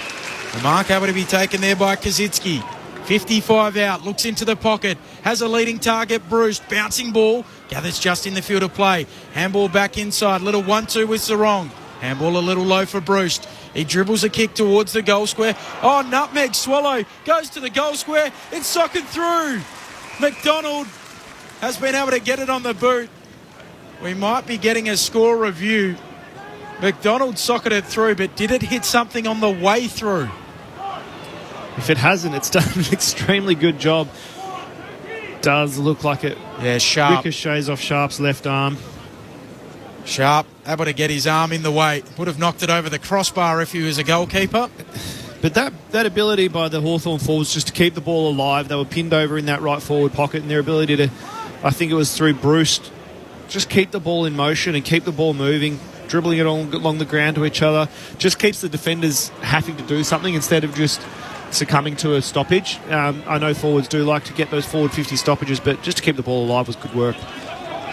The mark able to be taken there by Kazitsky. 55 out, looks into the pocket, has a leading target, Bruce, bouncing ball, gathers just in the field of play. Handball back inside, little 1-2 with Sarong. Handball a little low for Bruce. He dribbles a kick towards the goal square. Oh, nutmeg, Swallow goes to the goal square. It's socked through. McDonald has been able to get it on the boot. We might be getting a score review. McDonald socketed it through, but did it hit something on the way through?
If it hasn't, it's done an extremely good job. Does look like it.
Yeah, Sharp.
Ricochets off Sharp's left arm.
Sharp able to get his arm in the way. Would have knocked it over the crossbar if he was a goalkeeper.
But that ability by the Hawthorn forwards just to keep the ball alive, they were pinned over in that right forward pocket, and their ability to, I think it was through Bruce, just keep the ball in motion and keep the ball moving, dribbling it along the ground to each other, just keeps the defenders having to do something instead of just succumbing to a stoppage. I know forwards do like to get those forward 50 stoppages, but just to keep the ball alive was good work.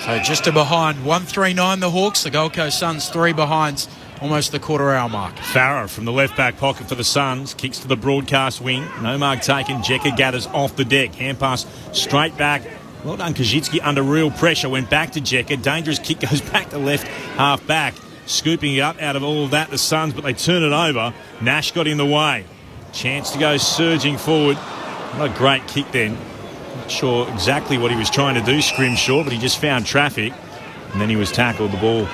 So just to behind, 1-3-9 the Hawks, the Gold Coast Suns 3 behinds, almost the quarter-hour mark.
Farah from the left-back pocket for the Suns, kicks to the broadcast wing. No mark taken. Jekka gathers off the deck. Hand pass straight back. Well done, Kazitsky under real pressure. Went back to Jekka. Dangerous kick goes back to left half-back. Scooping it up out of all of that, the Suns, but they turn it over. Nash got in the way. Chance to go surging forward. Not a great kick then. Not sure exactly what he was trying to do, Scrimshaw, but he just found traffic. And then he was tackled. The ball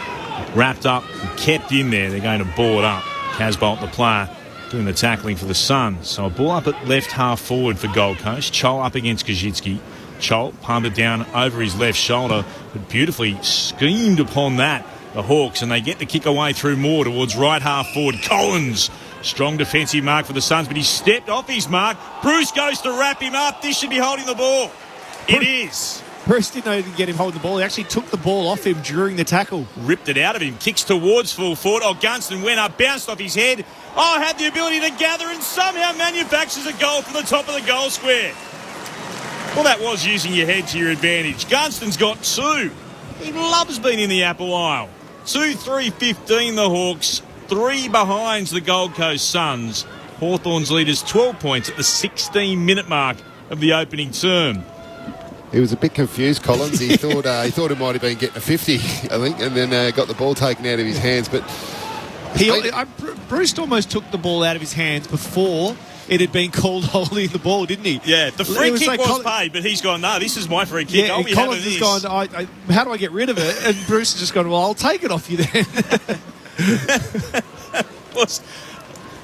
wrapped up and kept in there. They're going to ball it up. Casbolt, the player, doing the tackling for the Suns. So a ball up at left half forward for Gold Coast. Chol up against Kazitsky. Chol palmed it down over his left shoulder, but beautifully schemed upon that, the Hawks, and they get the kick away through more towards right half forward. Collins, strong defensive mark for the Suns, but he stepped off his mark. Bruce goes to wrap him up. This should be holding the ball. It is.
Bruce didn't even get him holding the ball. He actually took the ball off him during the tackle.
Ripped it out of him. Kicks towards full forward. Oh, Gunston went up, bounced off his head. Oh, had the ability to gather and somehow manufactures a goal from the top of the goal square. Well, that was using your head to your advantage. Gunston's got 2. He loves being in the Apple Isle. 2-3-15 the Hawks. 3 behinds the Gold Coast Suns. Hawthorn's leaders 12 points at the 16-minute mark of the opening term.
He was a bit confused, Collins. He thought he might have been getting a 50, I think, and then got the ball taken out of his hands. But
Bruce almost took the ball out of his hands before it had been called holding the ball, didn't he?
Yeah, the free kick was paid, but he's gone, no, this is my free kick.
Yeah, Collins has gone, how do I get rid of it? And Bruce has just gone, well, I'll take it off you then.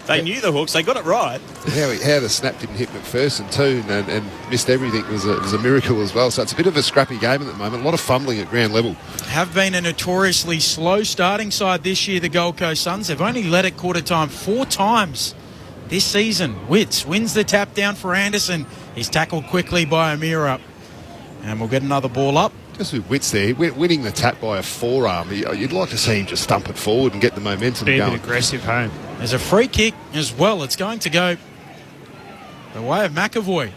They knew the Hawks. They got it right.
How the snap didn't hit McPherson too and missed everything was a miracle as well. So it's a bit of a scrappy game at the moment. A lot of fumbling at ground level.
Have been a notoriously slow starting side this year, the Gold Coast Suns. They've only led at quarter time 4 times this season. Witts wins the tap down for Anderson. He's tackled quickly by O'Meara. And we'll get another ball up.
Just with Witts there, winning the tap by a forearm. You'd like to see him just stump it forward and get the momentum going.
Be a bit aggressive home.
There's a free kick as well. It's going to go the way of McAvoy.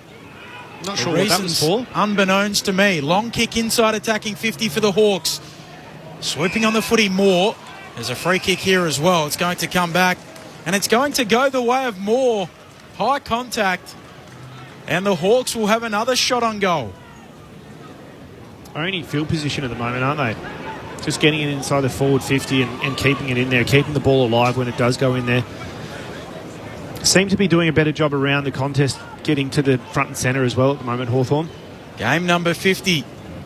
Not sure what that was for.
Unbeknownst to me. Long kick inside attacking 50 for the Hawks. Swooping on the footy Moore. There's a free kick here as well. It's going to come back. And it's going to go the way of Moore. High contact. And the Hawks will have another shot on goal.
Only field position at the moment, aren't they? Just getting it inside the forward 50 and keeping it in there, keeping the ball alive when it does go in there. Seem to be doing a better job around the contest getting to the front and centre as well at the moment, Hawthorn.
Game number 50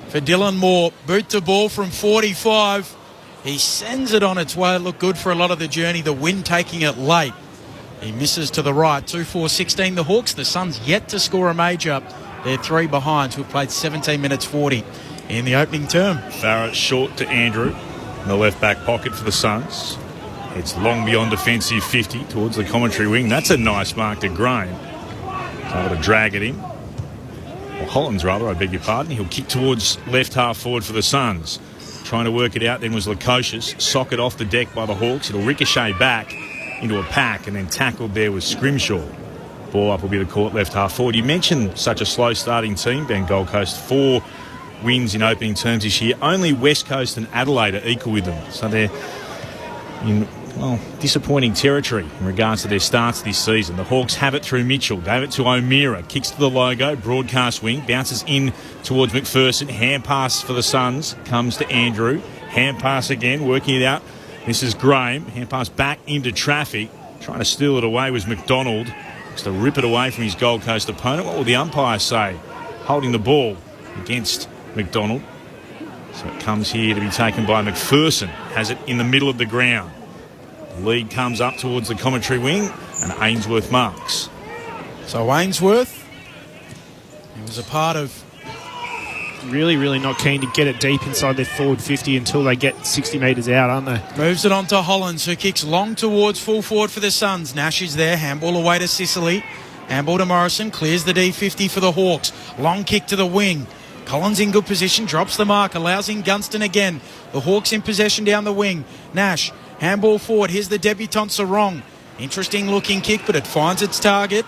for Dylan Moore. Boot to ball from 45. He sends it on its way. It looked good for a lot of the journey. The wind taking it late. He misses to the right. 2-4-16 the Hawks. The Suns yet to score a major. They're 3 behind, who have played 17 minutes 40 in the opening term.
Farah short to Andrew in the left back pocket for the Suns. It's long beyond defensive 50 towards the commentary wing. That's a nice mark to Graham. He's able to drag it in. Or Hollins, rather, I beg your pardon. He'll kick towards left half forward for the Suns. Trying to work it out then was Lukosius. Socket off the deck by the Hawks. It'll ricochet back into a pack and then tackled there with Scrimshaw. Ball up will be the court left half forward. You mentioned such a slow starting team, Ben. Gold Coast, 4 wins in opening terms this year. Only West Coast and Adelaide are equal with them. So they're in, well, disappointing territory in regards to their starts this season. The Hawks have it through Mitchell. Gave it to O'Meara. Kicks to the logo. Broadcast wing. Bounces in towards McPherson. Hand pass for the Suns. Comes to Andrew. Hand pass again. Working it out. This is Graham. Hand pass back into traffic. Trying to steal it away was McDonald. Looks to rip it away from his Gold Coast opponent. What will the umpire say? Holding the ball against McDonald. So it comes here to be taken by McPherson. Has it in the middle of the ground. The lead comes up towards the commentary wing and Ainsworth marks.
So Ainsworth, he was a part of...
Really not keen to get it deep inside their forward 50 until they get 60 metres out, aren't they?
Moves it on to Hollins, who kicks long towards full forward for the Suns. Nash is there. Handball away to Sicily. Handball to Morrison. Clears the D50 for the Hawks. Long kick to the wing. Collins in good position. Drops the mark. Allows in Gunston again. The Hawks in possession down the wing. Nash. Handball forward. Here's the debutant Sarong. Interesting looking kick, but it finds its target.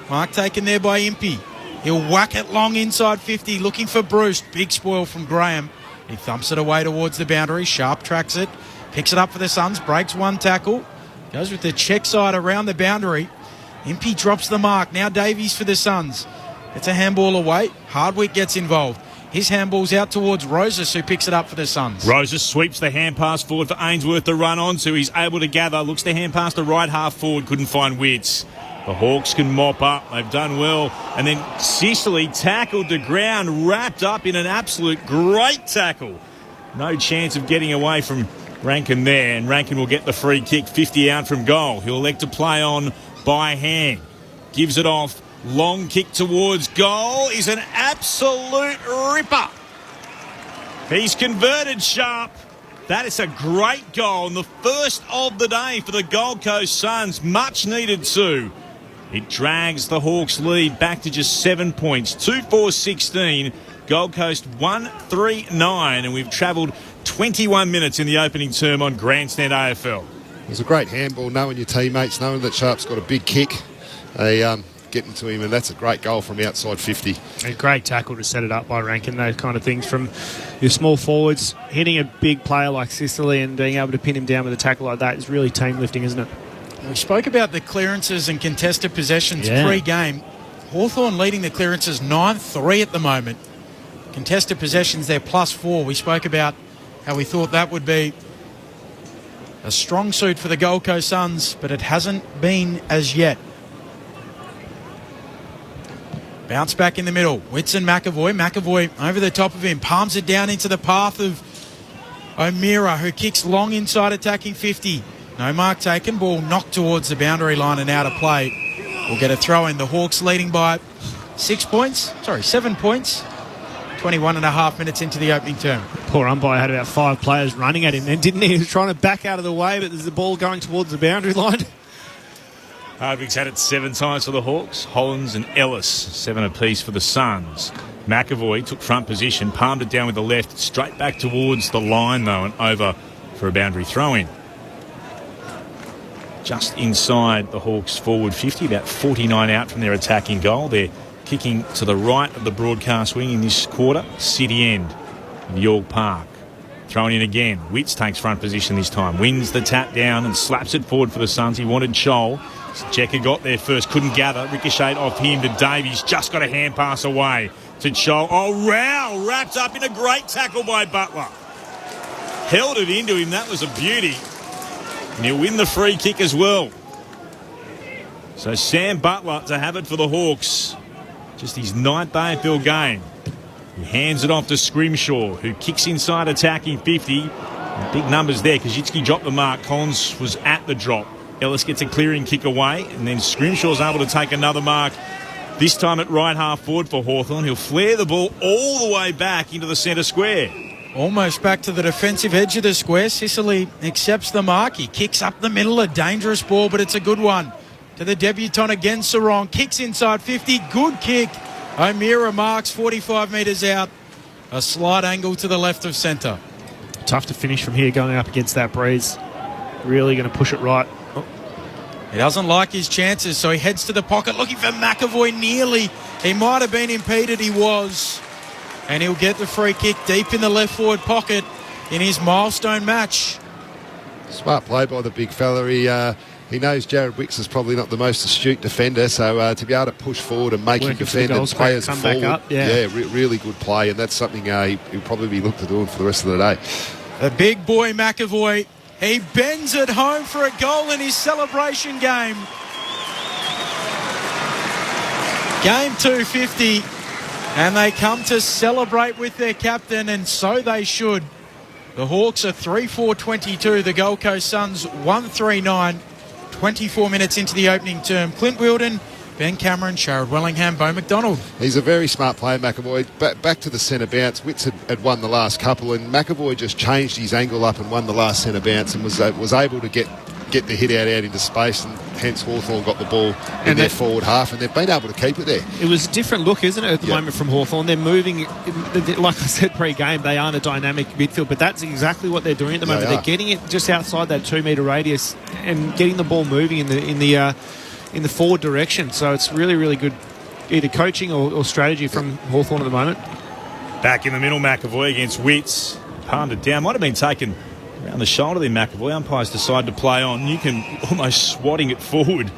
Mark taken there by Impey. He'll whack it long inside 50, looking for Bruce. Big spoil from Graham. He thumps it away towards the boundary. Sharp tracks it. Picks it up for the Suns. Breaks one tackle. Goes with the check side around the boundary. Impey drops the mark. Now Davies for the Suns. It's a handball away. Hardwick gets involved. His handball's out towards Rosas, who picks it up for the Suns.
Rosas sweeps the hand pass forward for Ainsworth to run on to. He's able to gather. Looks to hand pass the right half forward. Couldn't find Witts. The Hawks can mop up. They've done well. And then Sicily tackled to ground, wrapped up in an absolute great tackle. No chance of getting away from Rankin there. And Rankin will get the free kick 50 out from goal. He'll elect to play on by hand. Gives it off. Long kick towards goal is an absolute ripper. He's converted sharp. That is a great goal and the first of the day for the Gold Coast Suns. Much needed too. It drags the Hawks lead back to just 7 points. 2-4-16. Gold Coast 1-3-9. And we've travelled 21 minutes in the opening term on Grandstand AFL.
It was a great handball, knowing your teammates, knowing that Sharp's got a big kick. Getting to him, and that's a great goal from outside 50.
A great tackle to set it up by Rankin. Those kind of things from your small forwards. Hitting a big player like Sicily and being able to pin him down with a tackle like that is really team lifting, isn't it?
We spoke about the clearances and contested possessions pre-game. Hawthorn leading the clearances 9-3 at the moment. Contested possessions, they're +4. We spoke about how we thought that would be a strong suit for the Gold Coast Suns, but it hasn't been as yet. Bounce back in the middle. Whitson, McAvoy. McAvoy over the top of him. Palms it down into the path of O'Meara, who kicks long inside attacking 50. No mark taken. Ball knocked towards the boundary line and out of play. We'll get a throw in. The Hawks leading by 7 points. 21 and a half minutes into the opening term.
Poor umpire had about 5 players running at him then, didn't he? He was trying to back out of the way, but there's the ball going towards the boundary line.
Hardwick's had it 7 times for the Hawks. Hollins and Ellis, 7 apiece for the Suns. McAvoy took front position, palmed it down with the left, straight back towards the line though, and over for a boundary throw-in. Just inside the Hawks' forward 50, about 49 out from their attacking goal. They're kicking to the right of the broadcast wing in this quarter, city end of York Park. Thrown in again. Witts takes front position this time. Wins the tap down and slaps it forward for the Suns. He wanted Scholl. Checker got there first, couldn't gather. Ricocheted off him to Davies. Just got a hand pass away to Scholl. Oh, Rao wrapped up in a great tackle by Butler. Held it into him. That was a beauty. And he'll win the free kick as well. So Sam Butler to have it for the Hawks. Just his 9th AFL game. He hands it off to Scrimshaw, who kicks inside attacking 50. Big numbers there. Kajitsky dropped the mark. Collins was at the drop. Ellis gets a clearing kick away, and then Scrimshaw's able to take another mark, this time at right half forward for Hawthorn. He'll flare the ball all the way back into the centre square.
Almost back to the defensive edge of the square. Sicily accepts the mark. He kicks up the middle. A dangerous ball, but it's a good one. To the debutant again, Sarong. Kicks inside 50. Good kick. O'Meara marks 45 metres out. A slight angle to the left of centre.
Tough to finish from here going up against that breeze. Really going to push it right.
He doesn't like his chances, so he heads to the pocket looking for McAvoy nearly. He might have been impeded, he was. And he'll get the free kick deep in the left forward pocket in his milestone match.
Smart play by the big fella. He knows Jared Wicks is probably not the most astute defender, so to be able to push forward and make him defend and play as a forward, really good play, and that's something he'll probably be looking to do for the rest of the day.
The big boy McAvoy, he bends it home for a goal in his celebration game. Game 250, and they come to celebrate with their captain, and so they should. The Hawks are 3-4-22, the Gold Coast Suns 1-3-9. 24 minutes into the opening term. Clint Wheeldon, Ben Cameron, Sharad Wellingham, Beau McDonald.
He's a very smart player, McAvoy. Back to the centre bounce. Witts had won the last couple, and McAvoy just changed his angle up and won the last centre bounce and was able to get the hit out into space, and hence Hawthorn got the ball in their forward half, and they've been able to keep it there.
It was a different look, isn't it, at the moment from Hawthorn? They're moving, like I said pre-game, they aren't a dynamic midfield, but that's exactly what they're doing at the moment. They're getting it just outside that 2 metre radius and getting the ball moving in the forward direction. So it's really, really good either coaching or strategy from Hawthorn at the moment.
Back in the middle, McAvoy against Witts. Palmed it down. Might have been taken around the shoulder there, McAvoy. Umpires decide to play on. Newcomb almost swatting it forward.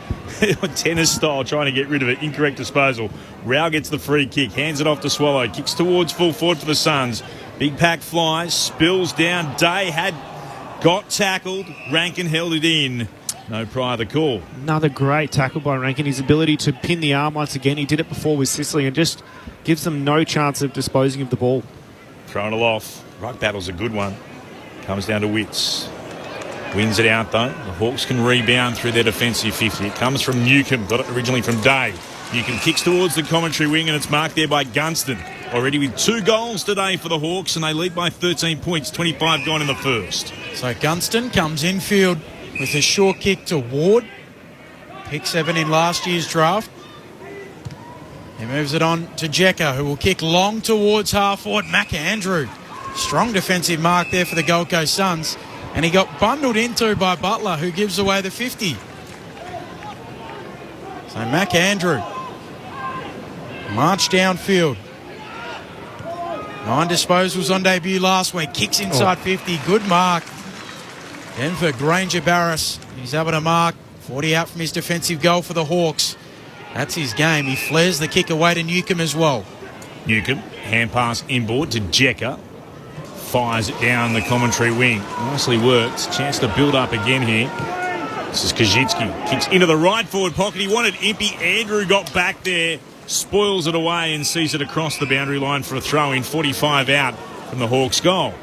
Tennis style, trying to get rid of it. Incorrect disposal. Rao gets the free kick. Hands it off to Swallow. Kicks towards full forward for the Suns. Big pack flies. Spills down. Day had got tackled. Rankin held it in. No prior the call.
Another great tackle by Rankin. His ability to pin the arm once again. He did it before with Sicily and just gives them no chance of disposing of the ball.
Throwing it off. Ruck battle's a good one. Comes down to Witts. Wins it out, though. The Hawks can rebound through their defensive 50. It comes from Newcomb. Got it originally from Day. Newcomb kicks towards the commentary wing, and it's marked there by Gunston. Already with 2 goals today for the Hawks, and they lead by 13 points. 25 gone in the first.
So Gunston comes infield with a short kick to Ward. Pick 7 in last year's draft. He moves it on to Jekka, who will kick long towards half forward. McAndrew. Strong defensive mark there for the Gold Coast Suns. And he got bundled into by Butler, who gives away the 50. So McAndrew march downfield. 9 disposals on debut last week. Kicks inside 50. Good mark. Then for Granger Barris. He's able to mark 40 out from his defensive goal for the Hawks. That's his game. He flares the kick away to Newcomb as well.
Newcomb, hand pass inboard to Jekka. Fires it down the commentary wing. Nicely worked. Chance to build up again here. This is Kajitsky. Kicks into the right forward pocket. He wanted Impey. Andrew got back there. Spoils it away and sees it across the boundary line for a throw-in. 45 out from the Hawks' goal.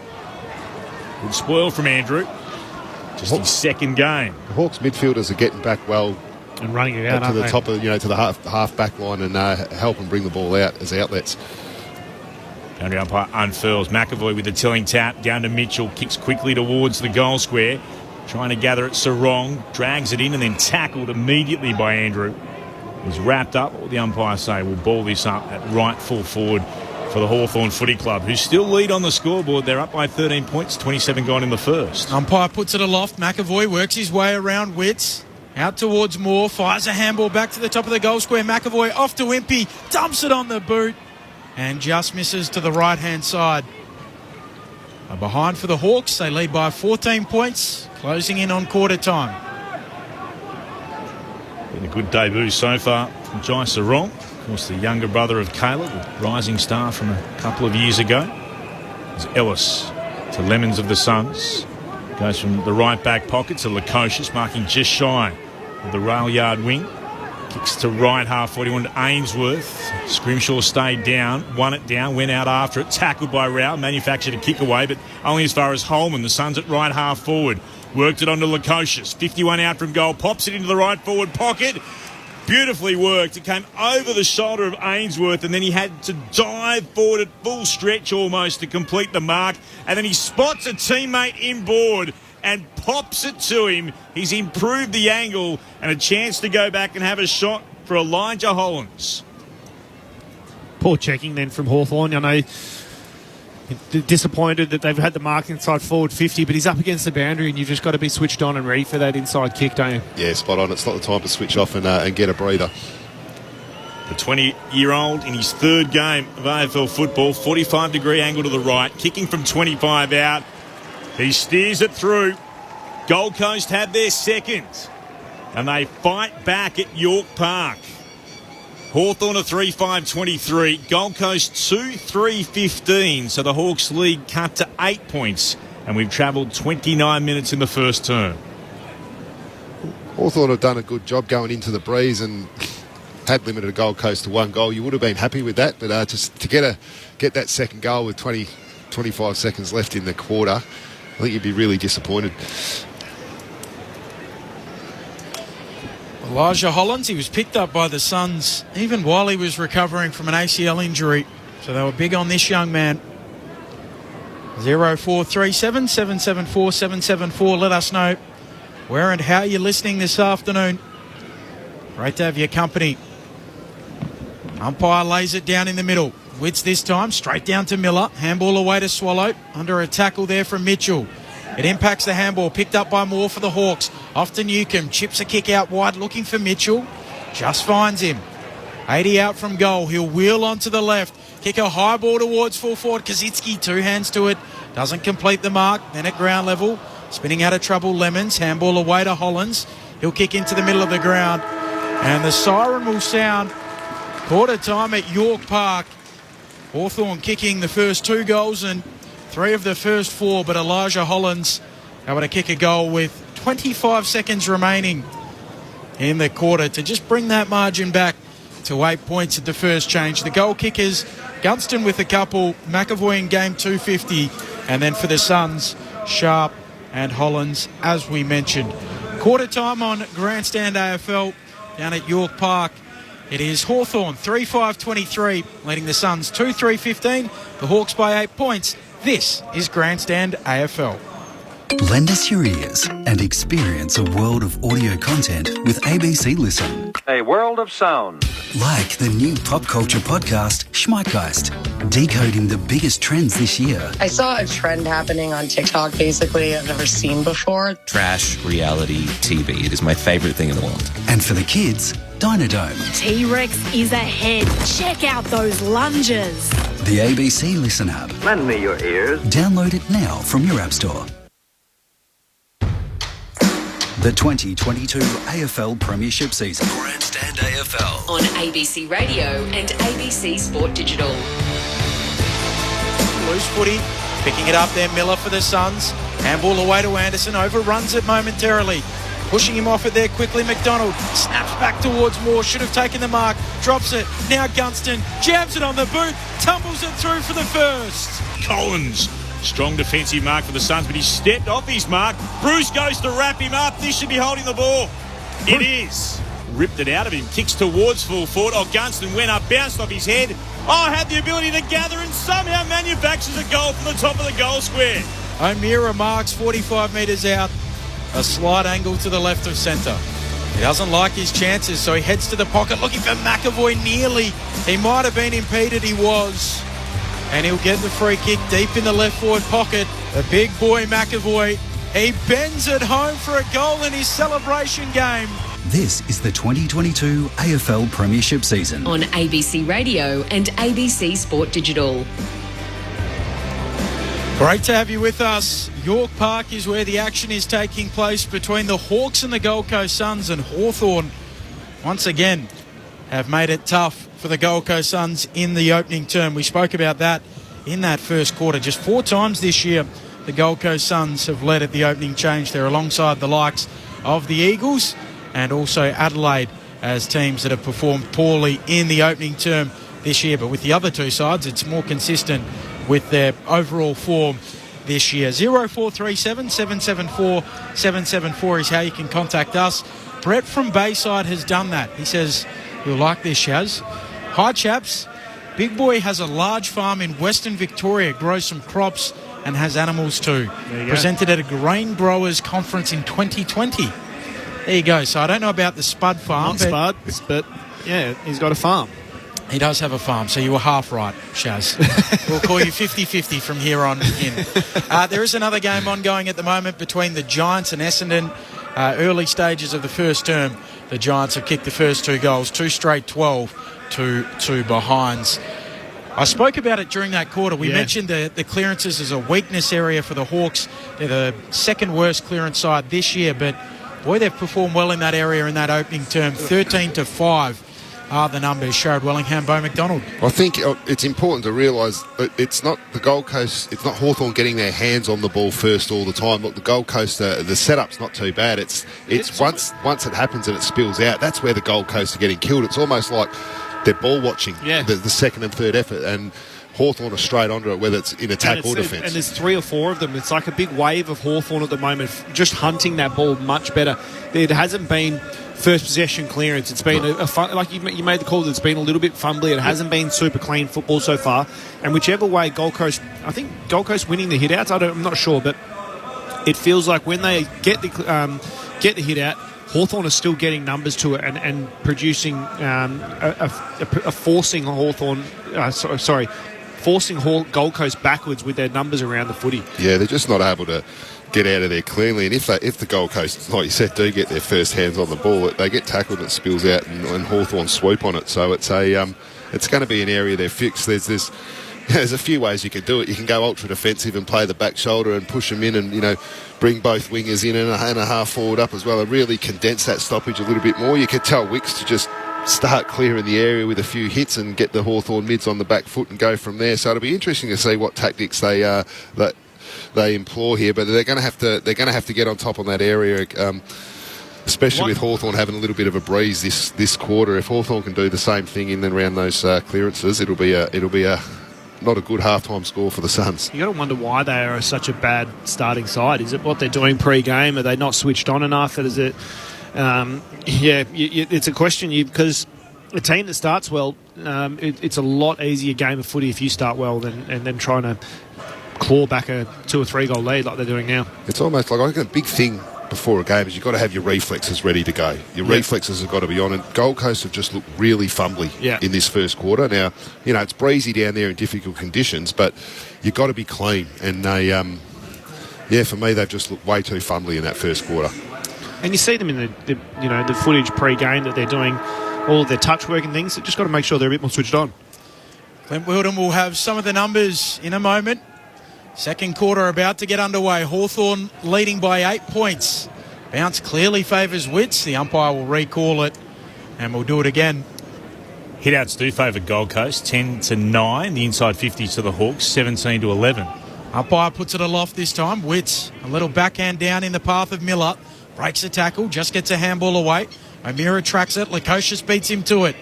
Good spoil from Andrew. Just his second game.
The Hawks midfielders are getting back well
and running it out
to the top of to the half back line and help them bring the ball out as outlets.
Boundary umpire unfurls. McAvoy with the tilling tap down to Mitchell. Kicks quickly towards the goal square. Trying to gather it Sarong. Drags it in and then tackled immediately by Andrew. He's wrapped up. What the umpires say will ball this up at right full forward for the Hawthorn Footy Club, who still lead on the scoreboard. They're up by 13 points. 27 gone in the first.
Umpire puts it aloft. McAvoy works his way around Witts. Out towards Moore. Fires a handball back to the top of the goal square. McAvoy off to Impey. Dumps it on the boot. And just misses to the right-hand side. Behind for the Hawks. They lead by 14 points. Closing in on quarter time.
Been a good debut so far from Jai Sarong. Of course, the younger brother of Caleb, a rising star from a couple of years ago. It's Ellis to Lemons of the Suns. Goes from the right back pocket to Lukosius, marking just shy of the rail yard wing. Kicks to right half, 41 to Ainsworth. Scrimshaw stayed down, won it down, went out after it, tackled by Rao, manufactured a kick away, but only as far as Holman. The Suns at right half forward. Worked it onto Lukosius. 51 out from goal, pops it into the right forward pocket. Beautifully worked. It came over the shoulder of Ainsworth, and then he had to dive forward at full stretch almost to complete the mark. And then he spots a teammate inboard and pops it to him. He's improved the angle and a chance to go back and have a shot for Elijah Hollins.
Poor checking then from Hawthorn. I know disappointed that they've had the mark inside forward 50, but he's up against the boundary and you've just got to be switched on and ready for that inside kick, don't you?
Yeah, spot on. It's not the time to switch off and get a breather.
The 20-year-old in his third game of AFL football, 45-degree angle to the right, kicking from 25 out. He steers it through. Gold Coast had their second, and they fight back at York Park. Hawthorn a 3-5-23, Gold Coast 2-3-15, so the Hawks lead cut to 8 points, and we've travelled 29 minutes in the first term.
Hawthorn have done a good job going into the breeze and had limited Gold Coast to 1 goal. You would have been happy with that, but just to get that second goal with 25 seconds left in the quarter, I think you'd be really disappointed.
Elijah Hollins, he was picked up by the Suns even while he was recovering from an ACL injury. So they were big on this young man. 0437 774 774. Let us know where and how you're listening this afternoon. Great to have your company. Umpire lays it down in the middle. Wits this time, straight down to Miller. Handball away to Swallow. Under a tackle there from Mitchell. It impacts the handball, picked up by Moore for the Hawks. Off to Newcomb, chips a kick out wide, looking for Mitchell. Just finds him. 80 out from goal. He'll wheel onto the left. Kick a high ball towards full forward. Kaczynski, 2 hands to it. Doesn't complete the mark. Then at ground level, spinning out of trouble, Lemons. Handball away to Hollins. He'll kick into the middle of the ground. And the siren will sound. Quarter time at York Park. Hawthorn kicking the first 2 goals and 3 of the first 4, but Elijah Hollins able to kick a goal with 25 seconds remaining in the quarter to just bring that margin back to 8 points at the first change. The goal kickers, Gunston with a couple, McAvoy in game 250, and then for the Suns, Sharp and Hollins, as we mentioned. Quarter time on Grandstand AFL down at York Park. It is Hawthorn 3-5-23, leading the Suns 2-3-15, the Hawks by 8 points. This is Grandstand AFL.
Lend us your ears and experience a world of audio content with ABC Listen.
A world of sound.
Like the new pop culture podcast, Schmeitgeist, decoding the biggest trends this year.
I saw a trend happening on TikTok, basically, I've never seen before.
Trash reality TV. It is my favorite thing in the world.
And for the kids, Dynodome.
T-Rex is ahead. Check out those lunges.
The ABC Listen app.
Lend me your ears.
Download it now from your app store. The 2022 AFL Premiership season.
Grandstand AFL. On ABC Radio and ABC Sport Digital.
Loose footy. Picking it up there, Miller for the Suns. Handball away to Anderson. Overruns it momentarily. Pushing him off it there quickly. McDonald snaps back towards Moore. Should have taken the mark. Drops it. Now Gunston jams it on the boot. Tumbles it through for the first.
Collins. Strong defensive mark for the Suns, but he stepped off his mark. Bruce goes to wrap him up. This should be holding the ball. It is. Ripped it out of him. Kicks towards full forward. Oh, Gunston went up, bounced off his head. Oh, had the ability to gather and somehow manufactures a goal from the top of the goal square.
O'Meara marks 45 metres out. A slight angle to the left of centre. He doesn't like his chances, so he heads to the pocket looking for McAvoy nearly. He might have been impeded, he was. And he'll get the free kick deep in the left forward pocket. The big boy McAvoy, he bends it home for a goal in his celebration game.
This is the 2022 AFL Premiership season.
On ABC Radio and ABC Sport Digital.
Great to have you with us. York Park is where the action is taking place between the Hawks and the Gold Coast Suns, and Hawthorn once again have made it tough for the Gold Coast Suns in the opening term. We spoke about that in that first quarter. Just 4 times this year the Gold Coast Suns have led at the opening change. They're alongside the likes of the Eagles and also Adelaide as teams that have performed poorly in the opening term this year. But with the other two sides, it's more consistent with their overall form this year. 0437 774 774 is how you can contact us. Brett from Bayside has done that. He says, you'll like this, Shaz. Hi, chaps. Big Boy has a large farm in Western Victoria, grows some crops and has animals too. Presented at a grain growers conference in 2020. There you go. So I don't know about the Spud farm.
Not Spud, but yeah, he's got a farm.
He does have a farm, so you were half right, Shaz. We'll call you 50-50 from here on in. There is another game ongoing at the moment between the Giants and Essendon. Early stages of the first term, the Giants have kicked the first 2 goals, 2 straight 12 to 2 behinds. I spoke about it during that quarter. We mentioned the clearances as a weakness area for the Hawks. They're the second worst clearance side this year, but boy, they've performed well in that area in that opening term. 13-5 are the numbers. Sherrod Wellingham, Bo McDonald.
I think it's important to realise that it's not the Gold Coast, it's not Hawthorn getting their hands on the ball first all the time. Look, the Gold Coast, the setup's not too bad. It's once it happens and it spills out, that's where the Gold Coast are getting killed. It's almost like they're ball watching the second and third effort, and Hawthorn are straight onto it, whether it's in attack or defence.
And there's 3 or 4 of them. It's like a big wave of Hawthorn at the moment, just hunting that ball much better. It hasn't been first possession clearance. It's been like you made the call that it's been a little bit fumbly. It hasn't been super clean football so far. And whichever way Gold Coast, I think Gold Coast winning the hit outs, I'm not sure, but it feels like when they get the hit out, Hawthorn is still getting numbers to it and producing forcing Hawthorn. Forcing Gold Coast backwards with their numbers around the footy.
Yeah, they're just not able to get out of there cleanly. And if the Gold Coast, like you said, do get their first hands on the ball, they get tackled and it spills out, and Hawthorn swoop on it. So it's going to be an area they're fixed. There's a few ways you can do it. You can go ultra defensive and play the back shoulder and push them in, and bring both wingers in and a half forward up as well, and really condense that stoppage a little bit more. You could tell Wicks to just start clearing the area with a few hits and get the Hawthorn mids on the back foot and go from there. So it'll be interesting to see what tactics they employ here, but they're going to have to get on top on that area, especially with Hawthorn having a little bit of a breeze this quarter. If Hawthorn can do the same thing in and around those clearances, it'll be a not a good half-time score for the Suns.
You got to wonder why they are such a bad starting side. Is it what they're doing pre-game? Are they not switched on enough? Is it? It's a question because a team that starts well, it's a lot easier game of footy if you start well and then trying to claw back a 2 or 3 goal lead like they're doing now.
It's almost like I think a big thing before a game is you've got to have your reflexes ready to go. Your reflexes have got to be on, and Gold Coast have just looked really fumbly in this first quarter. Now, it's breezy down there in difficult conditions, but you've got to be clean. And they, for me, they've just looked way too fumbly in that first quarter.
And you see them in the footage pre-game that they're doing all of their touch work and things. So just got to make sure they're a bit more switched on.
Clint Wilden will have some of the numbers in a moment. Second quarter about to get underway. Hawthorn leading by 8 points. Bounce clearly favours Wits. The umpire will recall it, and we'll do it again.
Hitouts do favour Gold Coast, 10-9. The inside 50 to the Hawks, 17-11.
Umpire puts it aloft this time. Wits, a little backhand down in the path of Miller. Breaks a tackle, just gets a handball away. O'Meara tracks it. Lukosius beats him to it.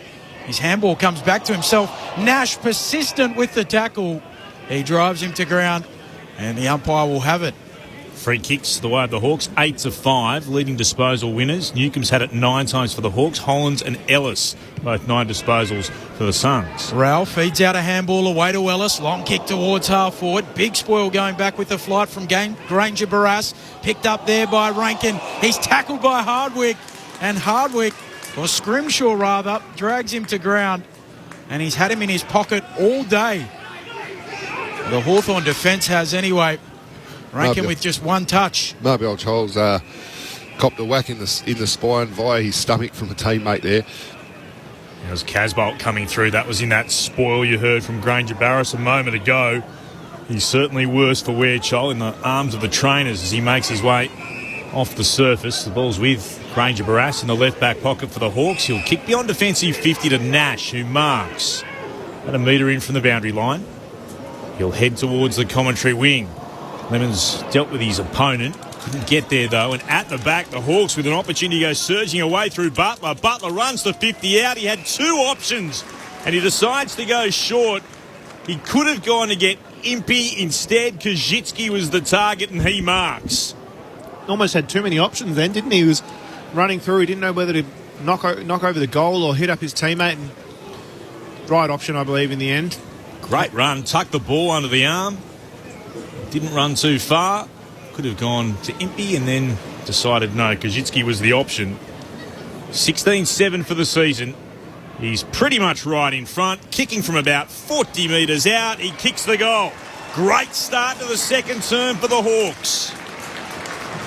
His handball comes back to himself. Nash persistent with the tackle. He drives him to ground, and the umpire will have it.
Free kicks the way of the Hawks, 8-5, leading disposal winners. Newcomb's had it 9 times for the Hawks. Hollands and Ellis, both 9 disposals for the Suns.
Ralph feeds out a handball away to Ellis. Long kick towards half forward. Big spoil going back with the flight from Granger Barras. Picked up there by Rankin. He's tackled by Hardwick. And Hardwick, or Scrimshaw rather, drags him to ground. And he's had him in his pocket all day. The Hawthorn defence has anyway. Rankin with just one touch.
Mobile Charles copped a whack in the spine via his stomach from a teammate there.
It was Casbolt coming through. That was in that spoil you heard from Granger Barras a moment ago. He's certainly worse for wear, Chol, in the arms of the trainers as he makes his way off the surface. The ball's with Granger Barras in the left back pocket for the Hawks. He'll kick beyond defensive 50 to Nash, who marks at a metre in from the boundary line. He'll head towards the commentary wing. Lemons dealt with his opponent. Couldn't get there, though. And at the back, the Hawks with an opportunity to go surging away through Butler. Butler runs to 50 out. He had 2 options, and he decides to go short. He could have gone to get Impey. Instead, Kazitsky was the target, and he marks.
Almost had too many options then, didn't he? He was running through. He didn't know whether to knock over the goal or hit up his teammate. And right option, I believe, in the end.
Great run. Tucked the ball under the arm. Didn't run too far. Could have gone to Impey and then decided no. Kazitsky was the option. 16-7 for the season. He's pretty much right in front. Kicking from about 40 metres out. He kicks the goal. Great start to the second term for the Hawks.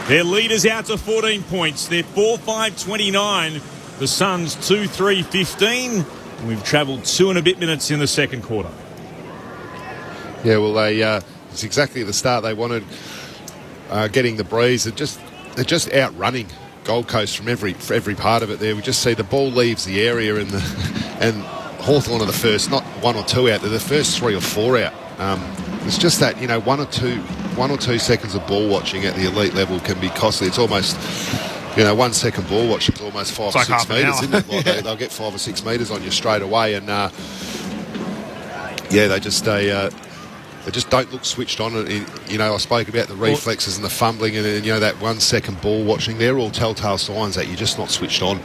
Their leaders out to 14 points. They're 4-5-29. The Suns 2-3-15. And we've travelled 2 and a bit minutes in the second quarter.
Yeah, well, it's exactly the start they wanted. Getting the breeze. They're just outrunning Gold Coast from every part of it there. We just see the ball leaves the area and Hawthorn are the first, not 1 or 2 out, they're the first 3 or 4 out. It's just that, 1 or 2 seconds of ball watching at the elite level can be costly. It's almost, 1 second ball watching is almost 5 or 6 metres, isn't it? Like they'll get 5 or 6 metres on you straight away, and they just don't look switched on. I spoke about the reflexes and the fumbling and that 1 second ball watching. They're all telltale signs that you're just not switched on.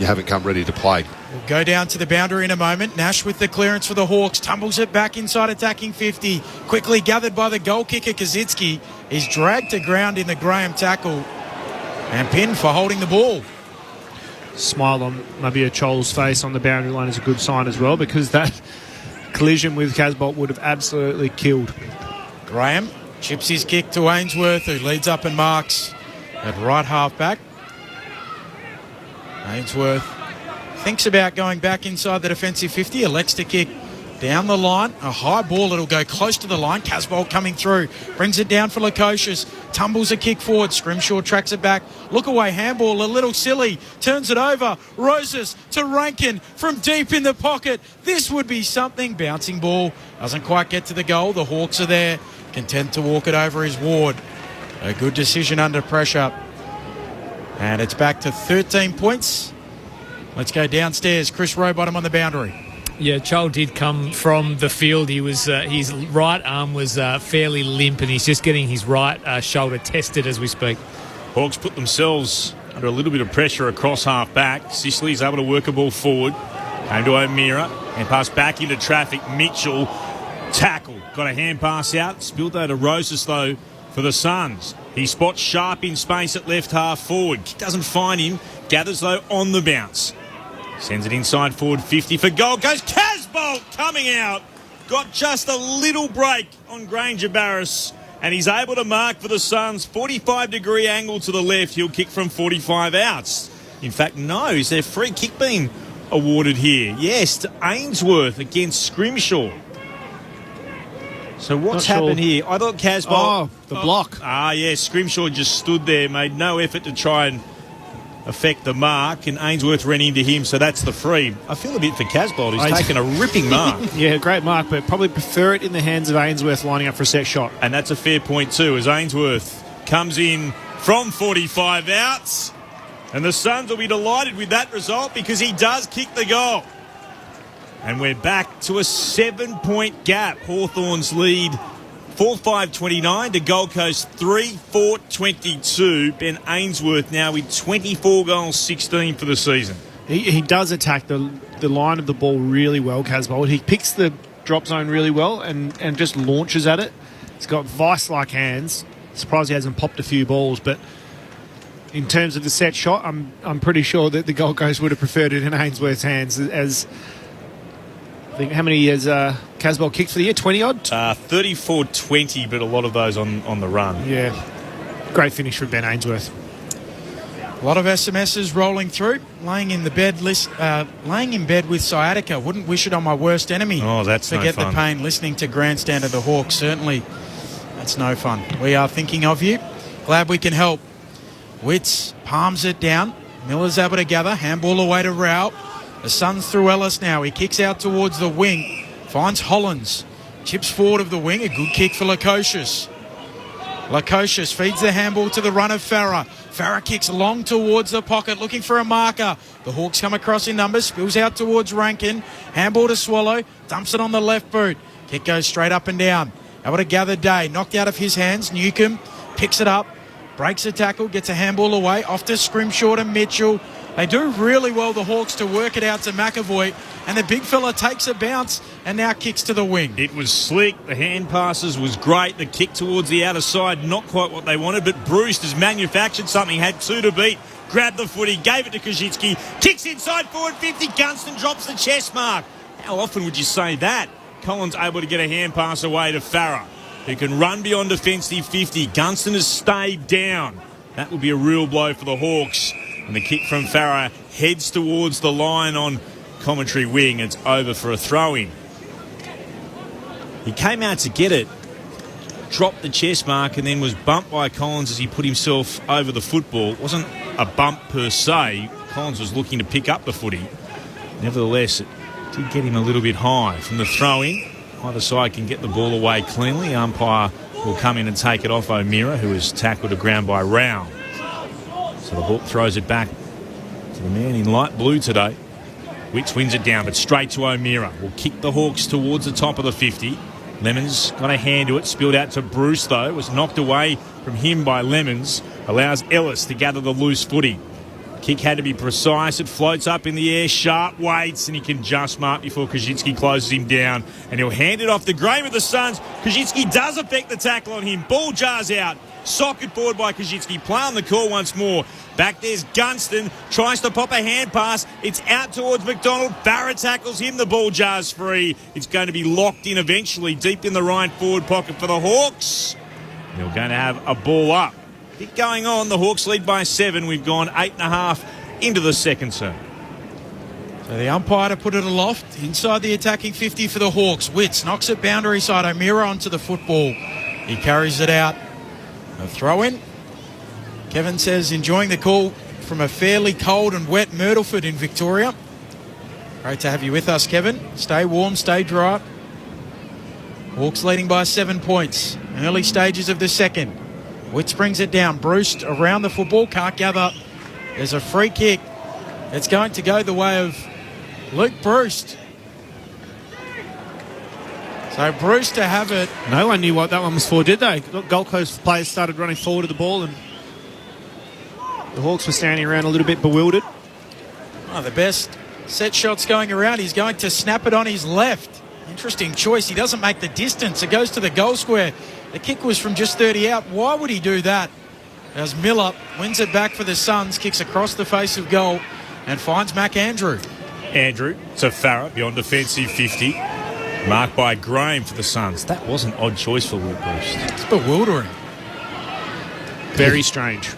You haven't come ready to play.
We'll go down to the boundary in a moment. Nash with the clearance for the Hawks. Tumbles it back inside attacking 50. Quickly gathered by the goal kicker, Kazitsky. He's dragged to ground in the Graham tackle. And pinned for holding the ball.
Smile on maybe Chol's face on the boundary line is a good sign as well, because that collision with Casbolt would have absolutely killed.
Graham chips his kick to Ainsworth, who leads up and marks at right half back. Ainsworth thinks about going back inside the defensive 50, elects to kick down the line. A high ball, it'll go close to the line. Casbolt coming through, brings it down for Lukosius, tumbles a kick forward. Scrimshaw tracks it back. Look away handball, a little silly, turns it over. Roses to Rankin from deep in the pocket. This would be something. Bouncing ball, doesn't quite get to the goal. The Hawks are there, content to walk it over his Ward. A good decision under pressure. And it's back to 13 points. Let's go downstairs. Chris Rowbottom on the boundary.
Yeah, Chol did come from the field. He was his right arm was fairly limp, and he's just getting his right shoulder tested as we speak.
Hawks put themselves under a little bit of pressure across half back. Sicily's able to work a ball forward. Home to O'Meara and pass back into traffic. Mitchell tackle. Got a hand pass out. Spilled though to Roses though for the Suns. He spots Sharp in space at left half forward. Doesn't find him. Gathers though on the bounce. Sends it inside forward 50 for Gold Coast. Casbolt coming out. Got just a little break on Granger Barris. And he's able to mark for the Suns. 45-degree angle to the left. He'll kick from 45 outs. In fact, no. Is there a free kick being awarded here? Yes, to Ainsworth against Scrimshaw. So what's happened here? I thought Casbolt...
Oh, the block.
Scrimshaw just stood there, made no effort to try and affect the mark, and Ainsworth ran into him, so that's the free. I feel a bit for Casbolt, who's taken a ripping mark.
Yeah, great mark, but probably prefer it in the hands of Ainsworth lining up for a set shot.
And that's a fair point too, as Ainsworth comes in from 45 outs, and the Suns will be delighted with that result because he does kick the goal. And we're back to a 7-point gap. Hawthorn's lead 4-5-29 to Gold Coast 3-4-22. Ben Ainsworth now with 24 goals, 16 for the season.
He does attack the line of the ball really well, Casbolt. He picks the drop zone really well and just launches at it. He's got vice-like hands. Surprised he hasn't popped a few balls, but in terms of the set shot, I'm pretty sure that the Gold Coast would have preferred it in Ainsworth's hands. As I think, how many years Casbolt kicked for the year? 20-odd?
34-20, but a lot of those on the run.
Yeah. Great finish from Ben Ainsworth.
A lot of SMSs rolling through. Laying in bed with sciatica. Wouldn't wish it on my worst enemy.
Oh, that's no fun.
Forget the pain. Listening to Grandstand of the Hawks, certainly that's no fun. We are thinking of you. Glad we can help. Witts palms it down. Miller's able to gather. Handball away to Rao. The Suns through Ellis now. He kicks out towards the wing. Finds Hollins. Chips forward of the wing. A good kick for Lukosius. Lukosius feeds the handball to the run of Farah. Farah kicks long towards the pocket, looking for a marker. The Hawks come across in numbers, spills out towards Rankin. Handball to Swallow, dumps it on the left boot. Kick goes straight up and down. Able to gather Day, knocked out of his hands. Newcomb picks it up, breaks a tackle, gets a handball away. Off to Scrimshaw and Mitchell. They do really well, the Hawks, to work it out to McAvoy. And the big fella takes a bounce and now kicks to the wing.
It was slick. The hand passes was great. The kick towards the outer side, not quite what they wanted, but Bruce has manufactured something, had 2 to beat. Grabbed the footy, gave it to Kajitsky. Kicks inside forward 50. Gunston drops the chest mark. How often would you say that? Collins able to get a hand pass away to Farah, who can run beyond defensive 50. Gunston has stayed down. That will be a real blow for the Hawks. And the kick from Farah heads towards the line on commentary wing. It's over for a throw-in. He came out to get it, dropped the chest mark, and then was bumped by Collins as he put himself over the football. It wasn't a bump per se. Collins was looking to pick up the footy. Nevertheless, it did get him a little bit high. From the throw-in, either side can get the ball away cleanly. Umpire will come in and take it off O'Meara, who is tackled to ground by Rao. So the Hawk throws it back to the man in light blue today. Wicks wins it down, but straight to O'Meara. Will kick the Hawks towards the top of the 50. Lemons got a hand to it. Spilled out to Bruce, though. Was knocked away from him by Lemons. Allows Ellis to gather the loose footy. Kick had to be precise. It floats up in the air. Sharp waits, and he can just mark before Kajitsky closes him down. And he'll hand it off to Graham of the Suns. Kajitsky does affect the tackle on him. Ball jars out. Socket forward by Kajitsky. Play on the call once more. Back there's Gunston. Tries to pop a hand pass. It's out towards McDonald. Barrett tackles him. The ball jars free. It's going to be locked in eventually. Deep in the right forward pocket for the Hawks. They're going to have a ball up. Bit going on. The Hawks lead by 7. We've gone 8.5 into the second term.
So the umpire to put it aloft inside the attacking 50 for the Hawks. Witts knocks it boundary side. O'Meara onto the football. He carries it out. A throw in. Kevin says enjoying the call from a fairly cold and wet Myrtleford in Victoria. Great to have you with us, Kevin. Stay warm, stay dry. Hawks leading by 7 points. Early stages of the second. Witts brings it down. Bruce around the football. Can't gather. There's a free kick. It's going to go the way of Luke Bruce. So Bruce to have it.
No one knew what that one was for, did they? Gold Coast players started running forward to the ball and the Hawks were standing around a little bit bewildered.
Oh, the best set shots going around. He's going to snap it on his left. Interesting choice. He doesn't make the distance. It goes to the goal square. The kick was from just 30 out. Why would he do that? As Miller wins it back for the Suns, kicks across the face of goal and finds McAndrew.
Andrew to Farah beyond defensive 50. Marked by Graham for the Suns. That was an odd choice for Luke Bruce.
It's bewildering.
Very strange.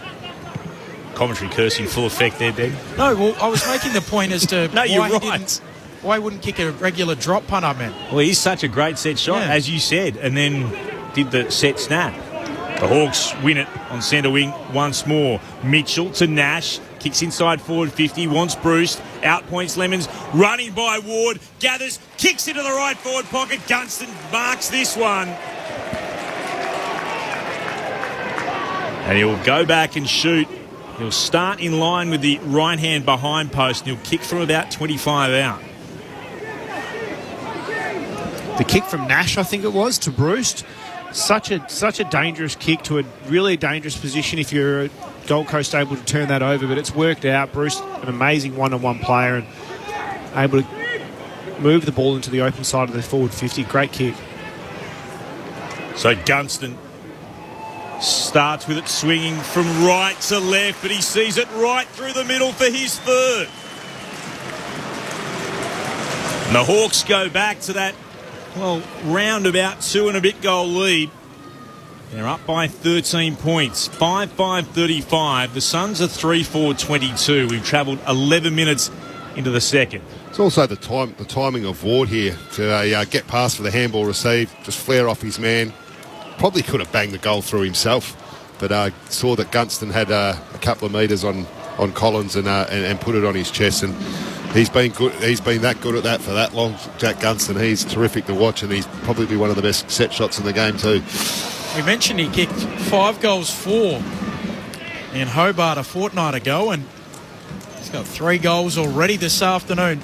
Commentary cursing full effect there, Ben.
No, well, I was making the point as to
no, you're
why
right.
Why he wouldn't kick a regular drop punt, I meant.
Well, he's such a great set shot, as you said, and then did the set snap. The Hawks win it on centre wing once more. Mitchell to Nash. Kicks inside forward 50. Wants Bruce. Out points Lemons. Running by Ward. Gathers. Kicks into the right forward pocket. Gunston marks this one. And he'll go back and shoot. He'll start in line with the right hand behind post and he'll kick from about 25 out.
The kick from Nash, I think it was, to Bruce. Such a dangerous kick to a really dangerous position if you're a Gold Coast able to turn that over, but it's worked out. Bruce, an amazing one-on-one player and able to move the ball into the open side of the forward 50. Great kick.
So Gunston starts with it swinging from right to left, but he sees it right through the middle for his third. And the Hawks go back to that, round about 2 and a bit goal lead. They're up by 13 points, 5-5-35. The Suns are 3-4-22. We've travelled 11 minutes into the second.
It's also the timing of Ward here to get past for the handball received, just flare off his man. Probably could have banged the goal through himself, but saw that Gunston had a couple of metres on Collins and put it on his chest. And he's been good. He's been that good at that for that long, Jack Gunston. He's terrific to watch, and he's probably one of the best set shots in the game too.
We mentioned he kicked 5 goals 4 in Hobart a fortnight ago, and he's got 3 goals already this afternoon.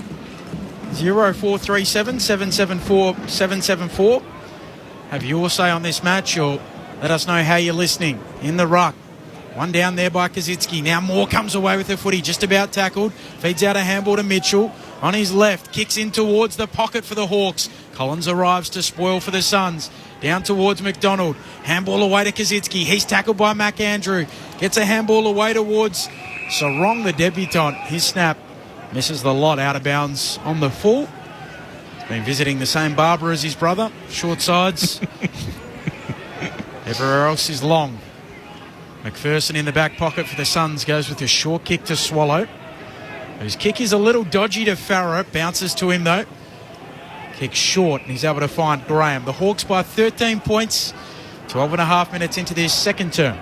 0437 774 774. Have your say on this match, or let us know how you're listening. In the ruck. One down there by Kazitsky. Now Moore comes away with the footy, just about tackled. Feeds out a handball to Mitchell. On his left, kicks in towards the pocket for the Hawks. Collins arrives to spoil for the Suns. Down towards McDonald. Handball away to Kazitsky. He's tackled by McAndrew. Gets a handball away towards Sarong, the debutant. His snap misses the lot out of bounds on the full. He's been visiting the same barber as his brother. Short sides. Everywhere else is long. McPherson in the back pocket for the Suns goes with a short kick to Swallow. His kick is a little dodgy to Farrow. Bounces to him though. Kick short, and he's able to find Graham. The Hawks by 13 points. 12 and a half minutes into this second term.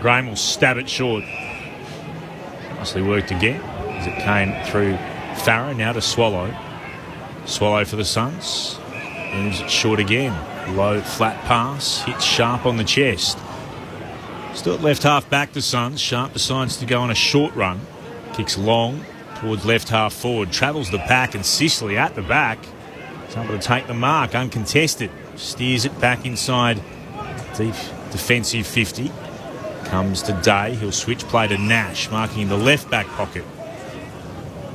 Graham will stab it short. Nicely worked again as it came through Farrow. Now to Swallow. Swallow for the Suns. Moves it short again. Low, flat pass. Hits Sharp on the chest. Still at left half back to Suns. Sharp decides to go on a short run. Kicks long towards left half forward. Travels the pack, and Sicily at the back is able to take the mark uncontested. Steers it back inside deep defensive 50. Comes to Day. He'll switch play to Nash, marking in the left back pocket.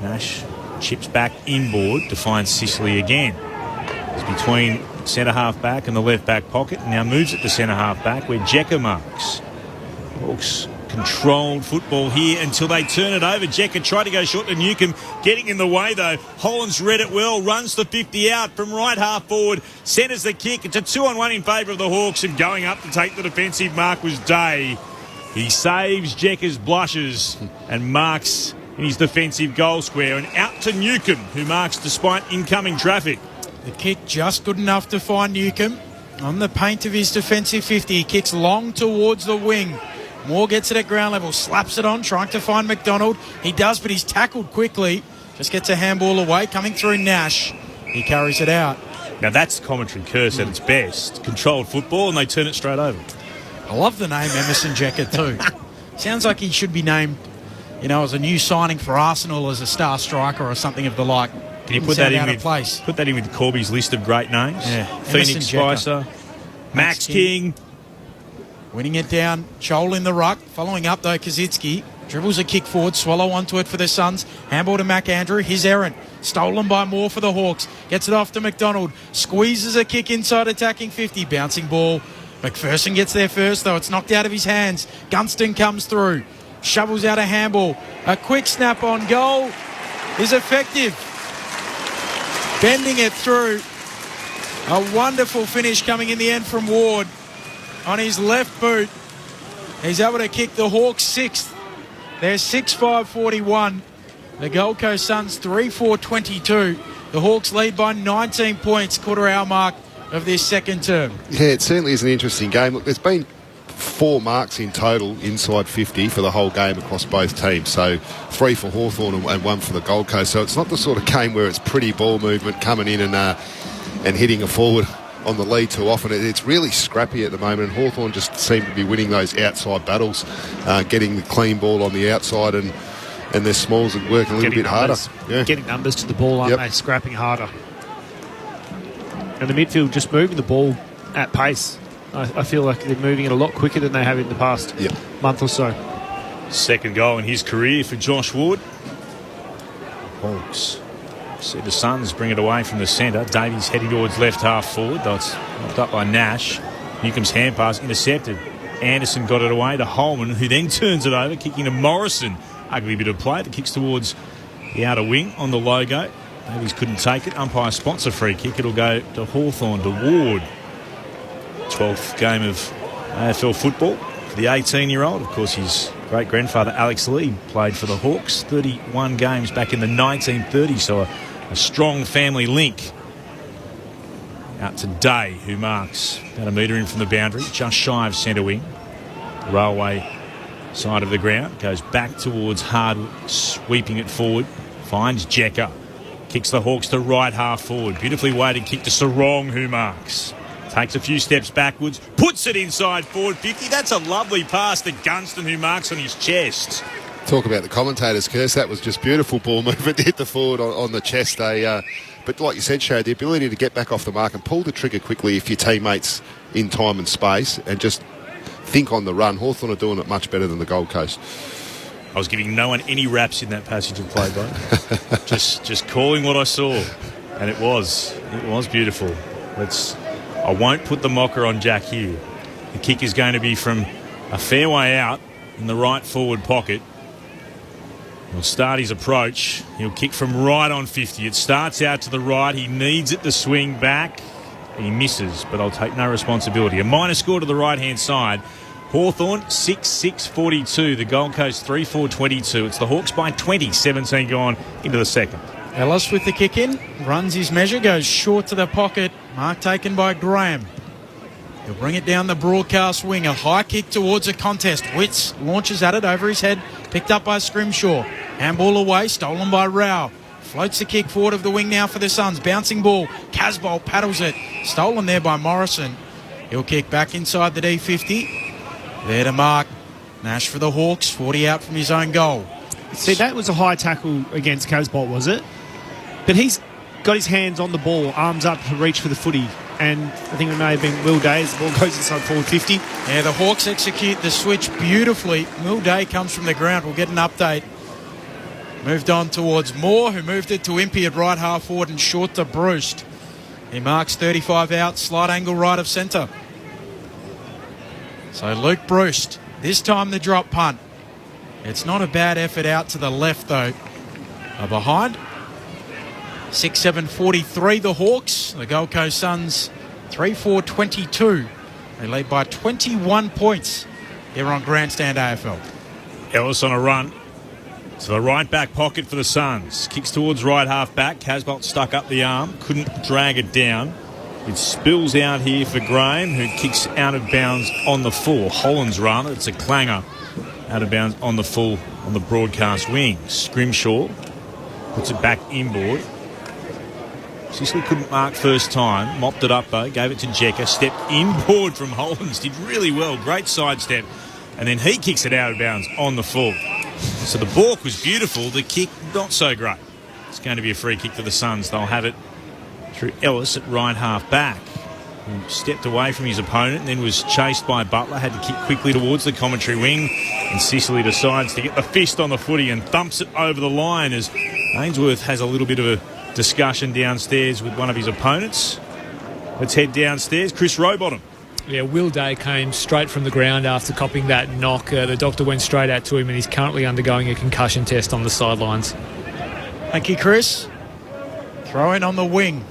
Nash chips back inboard to find Sicily again. It's between centre half back and the left back pocket, and now moves it to centre half back where Jekka marks. Hawks controlled football here until they turn it over. Jekka tried to go short to Newcomb, getting in the way though. Hollands read it well, runs the 50 out from right half forward, centres the kick. It's a 2-on-1 in favour of the Hawks, and going up to take the defensive mark was Day. He saves Jekka's blushes and marks in his defensive goal square, and out to Newcomb, who marks despite incoming traffic.
The kick just good enough to find Newcomb on the paint of his defensive 50. He kicks long towards the wing. Moore gets it at ground level, slaps it on, trying to find McDonald. He does, but he's tackled quickly. Just gets a handball away, coming through Nash. He carries it out.
Now that's commentary curse at its best. Controlled football, and they turn it straight over.
I love the name Emerson Jekka too. Sounds like he should be named, as a new signing for Arsenal as a star striker or something of the like.
Can you put that in with
place?
Put that in with Corby's list of great names?
Yeah.
Phoenix Spicer, Max King.
Winning it down, Chol in the ruck. Following up though, Kazitsky dribbles a kick forward, Swallow onto it for the Suns. Handball to McAndrew, his errant. Stolen by Moore for the Hawks. Gets it off to McDonald. Squeezes a kick inside attacking 50. Bouncing ball. McPherson gets there first though. It's knocked out of his hands. Gunston comes through. Shovels out a handball. A quick snap on goal is effective. Bending it through. A wonderful finish coming in the end from Ward. On his left boot, he's able to kick the Hawks 6th. They're 6-5-41. The Gold Coast Suns 3-4-22. The Hawks lead by 19 points, quarter hour mark of this second term.
Yeah, it certainly is an interesting game. Look, there's been 4 marks in total inside 50 for the whole game across both teams. So 3 for Hawthorn and 1 for the Gold Coast. So it's not the sort of game where it's pretty ball movement coming in and hitting a forward on the lead too often. It's really scrappy at the moment, and Hawthorn just seem to be winning those outside battles, getting the clean ball on the outside, and their smalls are working a little bit harder.
Yeah. Getting numbers to the ball, aren't they? Scrapping harder. And the midfield just moving the ball at pace. I feel like they're moving it a lot quicker than they have in the past month or so.
Second goal in his career for Josh Wood. Hawks see the Suns bring it away from the centre. Davies heading towards left half forward, though it's knocked up by Nash. Newcomb's hand pass intercepted. Anderson got it away to Holman, who then turns it over, kicking to Morrison. Ugly bit of play. The kicks towards the outer wing on the logo. Davies couldn't take it. Umpire spots a free kick. It'll go to Hawthorn, to Ward. 12th game of AFL football for the 18-year-old. Of course, his great-grandfather Alex Lee played for the Hawks 31 games back in the 1930s, so a strong family link. Out to Day, who marks about a metre in from the boundary, just shy of centre wing. Railway side of the ground, goes back towards Hardwood, sweeping it forward, finds Jekka, kicks the Hawks to right half forward. Beautifully weighted kick to Sarong, who marks. Takes a few steps backwards, puts it inside forward 50. That's a lovely pass to Gunston, who marks on his chest.
Talk about the commentators, Curse. That was just beautiful ball movement to hit the forward on the chest. But like you said, Shay, the ability to get back off the mark and pull the trigger quickly if your teammate's in time and space and just think on the run. Hawthorn are doing it much better than the Gold Coast.
I was giving no one any raps in that passage of play, bro. just calling what I saw. And it was beautiful. I won't put the mocker on Jack here. The kick is going to be from a fair way out in the right forward pocket. He'll start his approach. He'll kick from right on 50. It starts out to the right. He needs it to swing back. He misses, but I'll take no responsibility. A minor score to the right-hand side. Hawthorn 6-6-42. The Gold Coast 3-4-22. It's the Hawks by 20. 17 gone into the second.
Ellis with the kick in, runs his measure, goes short to the pocket. Mark taken by Graham. He'll bring it down the broadcast wing. A high kick towards a contest. Witts launches at it over his head. Picked up by Scrimshaw. Handball away, stolen by Rao. Floats the kick forward of the wing now for the Suns. Bouncing ball. Casbolt paddles it. Stolen there by Morrison. He'll kick back inside the D50. There to Mark. Nash for the Hawks. 40 out from his own goal.
See, that was a high tackle against Casbolt, was it? But he's got his hands on the ball, arms up to reach for the footy. And I think it may have been Will Day as the ball goes inside forward 50.
Yeah, the Hawks execute the switch beautifully. Will Day comes from the ground. We'll get an update. Moved on towards Moore, who moved it to Impey at right half forward and short to Bruce. He marks 35 out, slight angle right of centre. So Luke Bruce, this time the drop punt. It's not a bad effort out to the left, though. Behind. 6-7-43, the Hawks. The Gold Coast Suns 3-4-22. They lead by 21 points here on Grandstand AFL.
Ellis on a run to the right back pocket for the Suns. Kicks towards right half back. Casbolt stuck up the arm. Couldn't drag it down. It spills out here for Graham, who kicks out of bounds on the full. Holland's run. It's a clanger. Out of bounds on the full on the broadcast wing. Scrimshaw puts it back inboard. Sicily couldn't mark first time. Mopped it up though. Gave it to Jecker. Stepped inboard from Hollands. Did really well. Great sidestep. And then he kicks it out of bounds on the full. So the balk was beautiful. The kick not so great. It's going to be a free kick for the Suns. They'll have it through Ellis at right half back. Who stepped away from his opponent and then was chased by Butler. Had to kick quickly towards the commentary wing. And Sicily decides to get the fist on the footy and thumps it over the line as Ainsworth has a little bit of a discussion downstairs with one of his opponents. Let's head downstairs. Chris Rowbottom.
Yeah, Will Day came straight from the ground after copying that knock. The doctor went straight out to him and he's currently undergoing a concussion test on the sidelines.
Thank you, Chris. Throw in on the wing.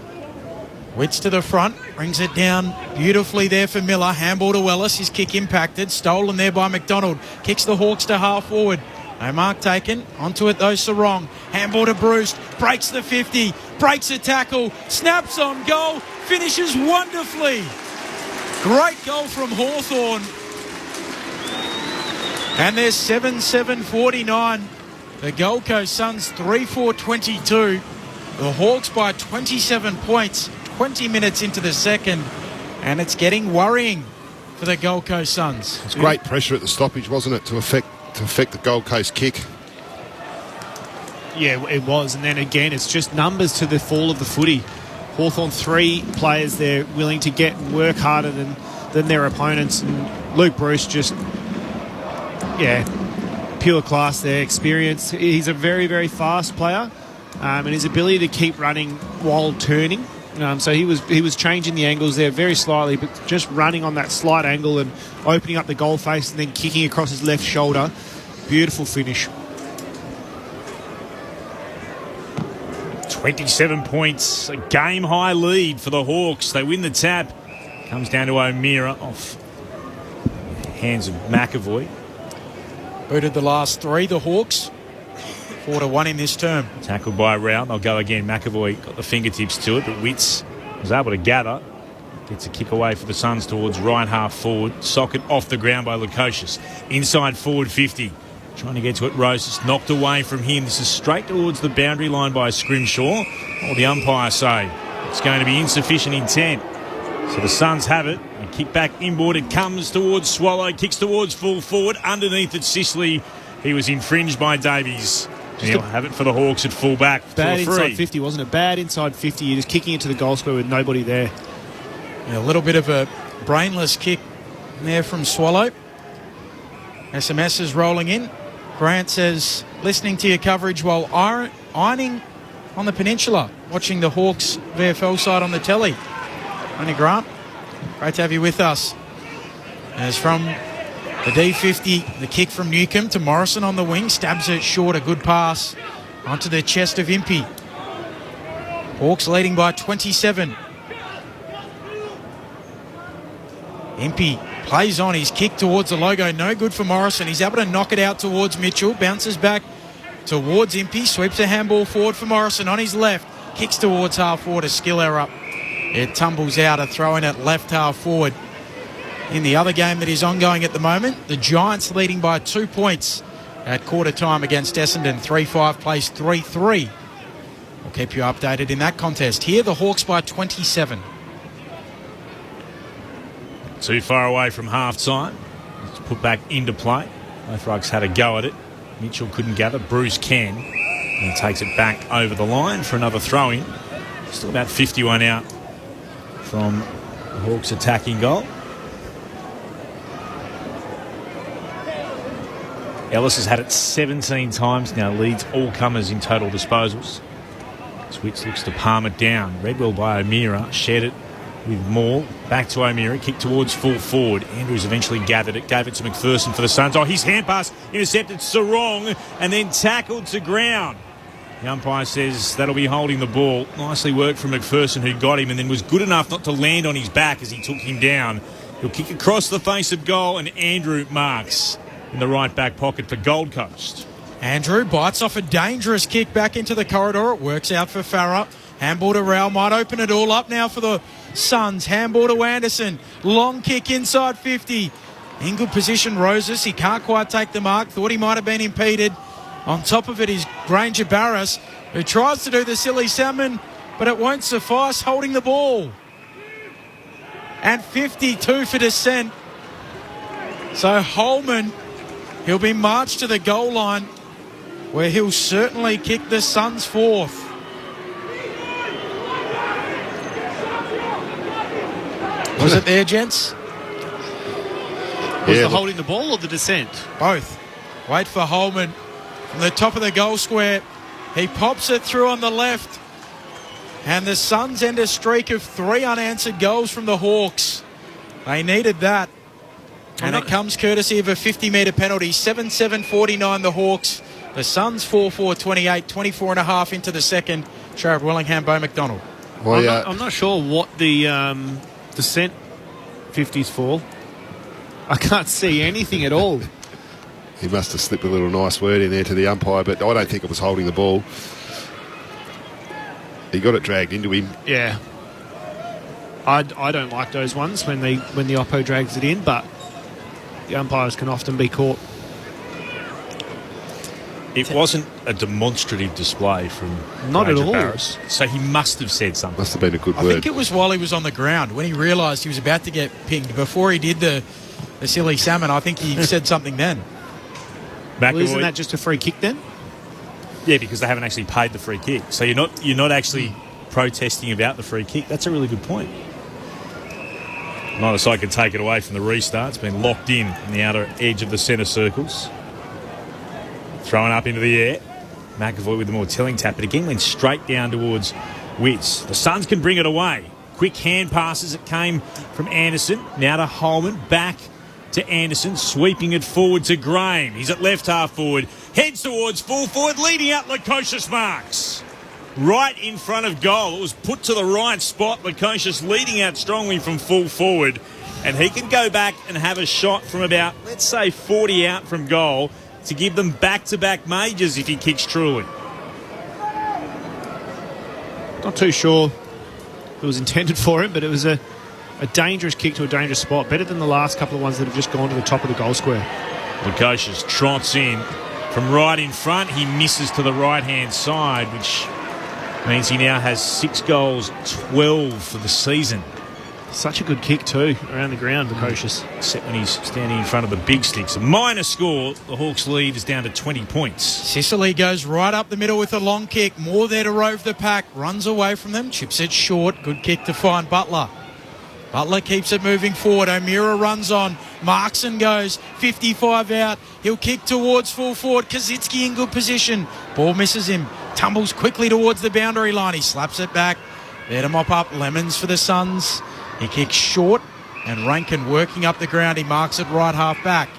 Witts to the front, brings it down beautifully there for Miller. Handball to Ellis, his kick impacted. Stolen there by McDonald. Kicks the Hawks to half forward. No mark taken. Onto it though, Sarong. Handball to Bruce. Breaks the 50. Breaks a tackle. Snaps on goal. Finishes wonderfully. Great goal from Hawthorn. And there's 7-7-49. The Gold Coast Suns 3-4-22. The Hawks by 27 points. 20 minutes into the second. And it's getting worrying for the Gold Coast Suns.
It's great pressure at the stoppage, wasn't it, to affect the Gold Coast kick?
Yeah, it was. And then again, it's just numbers to the fall of the footy. Hawthorn, 3 players there willing to get and work harder than their opponents. And Luke Bruce just, pure class there, experience. He's a very, very fast player. And his ability to keep running while turning. So he was changing the angles there very slightly, but just running on that slight angle and opening up the goal face and then kicking across his left shoulder. Beautiful finish.
27 points, a game-high lead for the Hawks. They win the tap. Comes down to O'Meara off hands of McAvoy.
Booted the last 3, the Hawks. 4-1 in this term.
Tackled by Rout. They'll go again. McAvoy got the fingertips to it, but Witts was able to gather. Gets a kick away for the Suns towards right half forward. Socket off the ground by Lukosius. Inside forward 50. Trying to get to it, Roses knocked away from him. This is straight towards the boundary line by Scrimshaw. Or the umpire say it's going to be insufficient intent. So the Suns have it. A kick back inboard. It comes towards Swallow. Kicks towards full forward. Underneath it, Sicily. He was infringed by Davies. And he'll have it for the Hawks at full back.
Bad inside 50, wasn't it? Bad inside 50. You're just kicking it to the goal square with nobody there.
Yeah, a little bit of a brainless kick there from Swallow. SMS is rolling in. Grant says, listening to your coverage while ironing on the peninsula, watching the Hawks VFL side on the telly. Only Grant, great to have you with us. As from the D50, the kick from Newcomb to Morrison on the wing, stabs it short, a good pass onto the chest of Impey. Hawks leading by 27. Impey plays on his kick towards the logo, no good for Morrison. He's able to knock it out towards Mitchell, bounces back towards Impey, sweeps a handball forward for Morrison on his left, kicks towards half forward, a skill error. It tumbles out, a throw in at left half forward. In the other game that is ongoing at the moment, the Giants leading by 2 points at quarter time against Essendon. 3-5 plays 3-3. We'll keep you updated in that contest. Here, the Hawks by 27.
Too far away from half-time. It's put back into play. Both rucks had a go at it. Mitchell couldn't gather. Bruce can. And he takes it back over the line for another throw-in. Still about 51 out from the Hawks' attacking goal. Ellis has had it 17 times now, leads all comers in total disposals. Switch looks to palm it down. Redwell by O'Meara, shared it with Moore. Back to O'Meara, kick towards full forward. Andrews eventually gathered it, gave it to McPherson for the Suns. Oh, his hand pass intercepted Sarong and then tackled to ground. The umpire says that'll be holding the ball. Nicely worked from McPherson, who got him and then was good enough not to land on his back as he took him down. He'll kick across the face of goal and Andrew marks in the right back pocket for Gold Coast.
Andrew bites off a dangerous kick back into the corridor. It works out for Farah. Handball to Rowell, might open it all up now for the Suns. Handball to Anderson. Long kick inside 50. In good position, Roses. He can't quite take the mark. Thought he might have been impeded. On top of it is Granger Barras, who tries to do the silly salmon, but it won't suffice, holding the ball. And 52 for dissent. So Holman, he'll be marched to the goal line, where he'll certainly kick the Suns fourth. Was it there, gents?
Was the holding the ball or the dissent?
Both. Wait for Holman from the top of the goal square. He pops it through on the left. And the Suns end a streak of 3 unanswered goals from the Hawks. They needed that. And it comes courtesy of a 50-metre penalty. 7-7-49 the Hawks. The Suns 4-4-28, 24 and a half into the second. Sharad Willingham, Bo McDonald.
Well,
I'm not sure what the dissent 50's for. I can't see anything at all.
He must have slipped a little nice word in there to the umpire, but I don't think it was holding the ball. He got it dragged into him.
Yeah. I don't like those ones when the oppo drags it in, but the umpires can often be caught.
It wasn't a demonstrative display from
Not at all.
Barras, so he must have said something.
Must have been a good
I
word.
think it was while he was on the ground, when he realised he was about to get pinged. Before he did the silly salmon, I think he said something then.
Well, isn't that just a free kick then?
Yeah, because they haven't actually paid the free kick. So you're not actually protesting about the free kick. That's a really good point. Neither side can take it away from the restart. It's been locked in the outer edge of the centre circles. Thrown up into the air. McAvoy with the more telling tap, but again went straight down towards Witts. The Suns can bring it away. Quick hand passes. It came from Anderson. Now to Holman. Back to Anderson. Sweeping it forward to Graham. He's at left half forward. Heads towards full forward. Leading out Lukosius marks. Right in front of goal. It was put to the right spot. Lukosius leading out strongly from full forward. And he can go back and have a shot from about, let's say, 40 out from goal to give them back-to-back majors if he kicks truly.
Not too sure it was intended for him, but it was a dangerous kick to a dangerous spot. Better than the last couple of ones that have just gone to the top of the goal square.
Lukosius trots in from right in front. He misses to the right-hand side, which means he now has 6 goals, 12 for the season.
Such a good kick too, around the ground, precocious.
Except when he's standing in front of the big sticks. A minor score. The Hawks lead is down to 20 points.
Sicily goes right up the middle with a long kick. More there to rove the pack. Runs away from them. Chips it short. Good kick to find Butler. Butler keeps it moving forward. O'Meara runs on. Markson goes 55 out. He'll kick towards full forward. Kaczynski in good position. Ball misses him. Tumbles quickly towards the boundary line. He slaps it back. There to mop up. Lemons for the Suns. He kicks short. And Rankin working up the ground. He marks it right half back.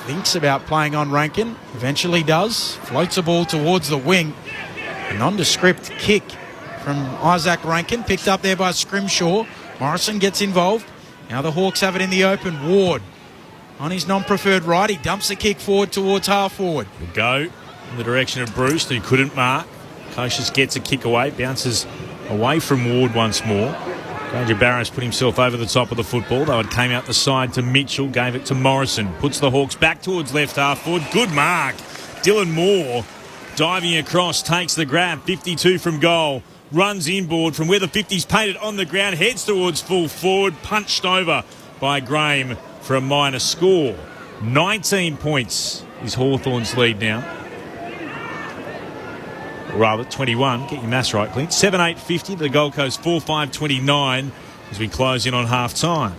Thinks about playing on Rankin. Eventually does. Floats the ball towards the wing. A nondescript kick from Isaac Rankin, picked up there by Scrimshaw. Morrison gets involved. Now the Hawks have it in the open. Ward on his non-preferred right. He dumps the kick forward towards half forward.
Will go in the direction of Bruce, who couldn't mark. Kocius gets a kick away, bounces away from Ward once more. Granger Barras put himself over the top of the football, though it came out the side to Mitchell, gave it to Morrison. Puts the Hawks back towards left half forward. Good mark. Dylan Moore diving across, takes the grab. 52 from goal. Runs inboard from where the 50's painted on the ground, heads towards full forward, punched over by Graham for a minor score. 19 points is Hawthorn's lead now. Or rather, 21. Get your maths right, Clint. 7-8-50 to the Gold Coast, 4-5-29 as we close in on half-time.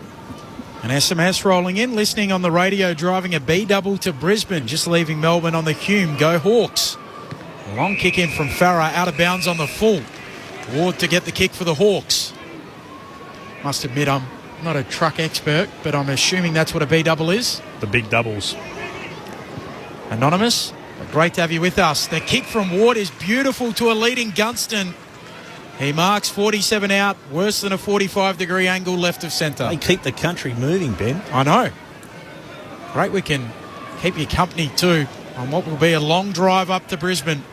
An SMS rolling in, listening on the radio, driving a B-double to Brisbane, just leaving Melbourne on the Hume. Go Hawks. A long kick in from Farah, out of bounds on the full. Ward to get the kick for the Hawks. Must admit, I'm not a truck expert, but I'm assuming that's what a B-double is.
The big doubles.
Anonymous, great to have you with us. The kick from Ward is beautiful to a leading Gunston. He marks 47 out, worse than a 45-degree angle left of centre.
They keep the country moving, Ben.
I know. Great we can keep you company too on what will be a long drive up to Brisbane.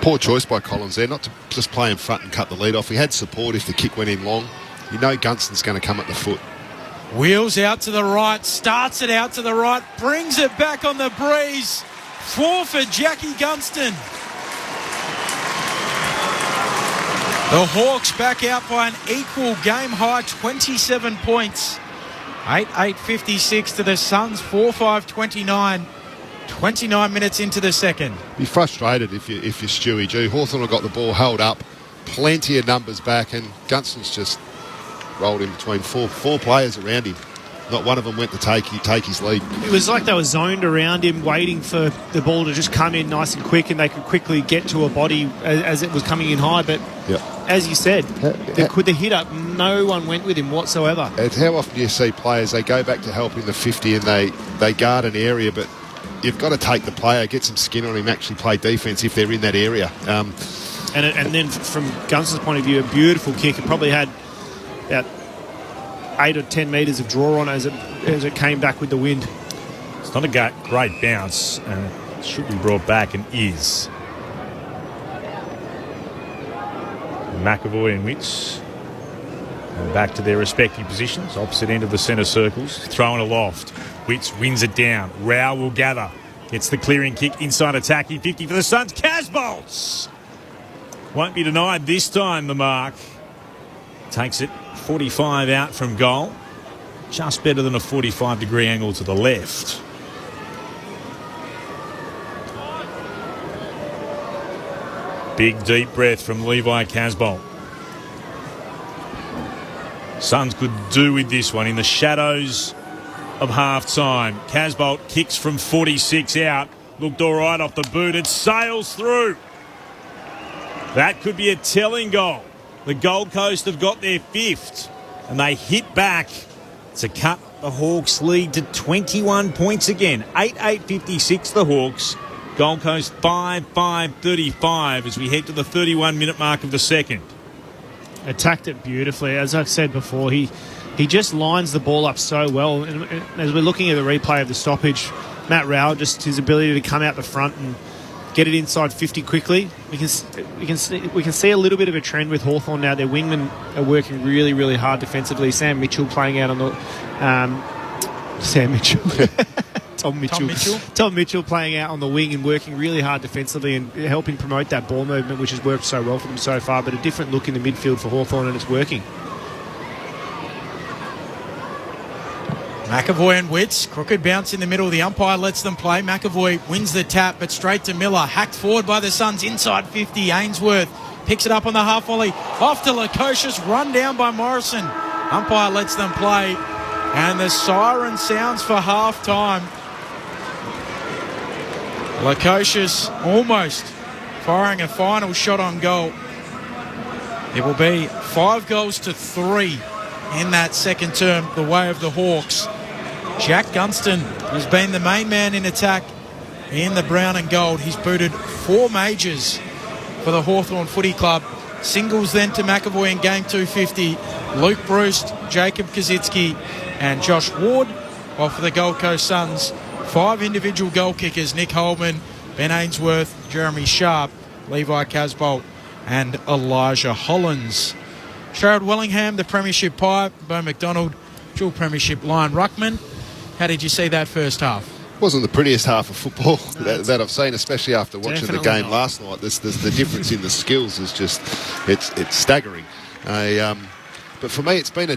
Poor choice by Collins there, not to just play in front and cut the lead off. He had support if the kick went in long. You know Gunston's going to come at the foot.
Wheels out to the right, starts it out to the right, brings it back on the breeze. 4 for Jackie Gunston. The Hawks back out by an equal game-high 27 points. 8-8-56 to the Suns, 4-5-29. 29 minutes into the second.
Be frustrated if you're Stewie G. Hawthorn have got the ball held up, plenty of numbers back, and Gunston's just rolled in between four players around him. Not one of them went to take his lead.
It was like they were zoned around him, waiting for the ball to just come in nice and quick, and they could quickly get to a body as it was coming in high. But as you said, the hit up, no one went with him whatsoever.
It's how often do you see players, they go back to help in the 50 and they guard an area, but you've got to take the player, get some skin on him, actually play defence if they're in that area.
And then from Gunston's point of view, a beautiful kick. It probably had about 8 or 10 metres of draw on as it came back with the wind.
It's not a great bounce, and it should be brought back, and is. McAvoy and Witts back to their respective positions, opposite end of the centre circles, throwing aloft. Witts wins it down. Rao will gather. Gets the clearing kick, inside attacking, 50 for the Suns. Casbolts! Won't be denied this time, the mark. Takes it 45 out from goal. Just better than a 45-degree angle to the left. Big deep breath from Levi Casbolt. Suns could do with this one in the shadows of half-time. Casbolt kicks from 46 out. Looked all right off the boot. It sails through. That could be a telling goal. The Gold Coast have got their 5th, and they hit back to cut the Hawks' lead to 21 points again. 8-8-56 the Hawks. Gold Coast 5-5-35 as we head to the 31-minute mark of the second.
Attacked it beautifully. As I've said before, he just lines the ball up so well. And as we're looking at the replay of the stoppage, Matt Rao, just his ability to come out the front and get it inside 50 quickly. We can see a little bit of a trend with Hawthorn now. Their wingmen are working really, really hard defensively. Sam Mitchell playing out on the Sam Mitchell. Tom Mitchell.
Mitchell.
Tom Mitchell playing out on the wing and working really hard defensively and helping promote that ball movement, which has worked so well for them so far, but a different look in the midfield for Hawthorn, and it's working.
McAvoy and Witts. Crooked bounce in the middle. The umpire lets them play. McAvoy wins the tap, but straight to Miller. Hacked forward by the Suns inside 50. Ainsworth picks it up on the half volley. Off to Lukosius. Run down by Morrison. Umpire lets them play. And the siren sounds for half time. Lukosius almost firing a final shot on goal. It will be 5-3 in that second term, the way of the Hawks. Jack Gunston has been the main man in attack in the brown and gold. He's booted 4 majors for the Hawthorn Footy Club. Singles then to McAvoy in game 250. Luke Bruce, Jacob Kaczynski and Josh Ward. While for the Gold Coast Suns, 5 individual goal kickers: Nick Holman, Ben Ainsworth, Jeremy Sharp, Levi Casbolt and Elijah Hollins. Sherrod Wellingham, the Premiership Pipe, Bo McDonald, dual Premiership Lion Ruckman. How did you see that first half?
Wasn't the prettiest half of football that I've seen, especially after watching the game
not.
last night. The difference in the skills is just it's staggering. But for me, it's been a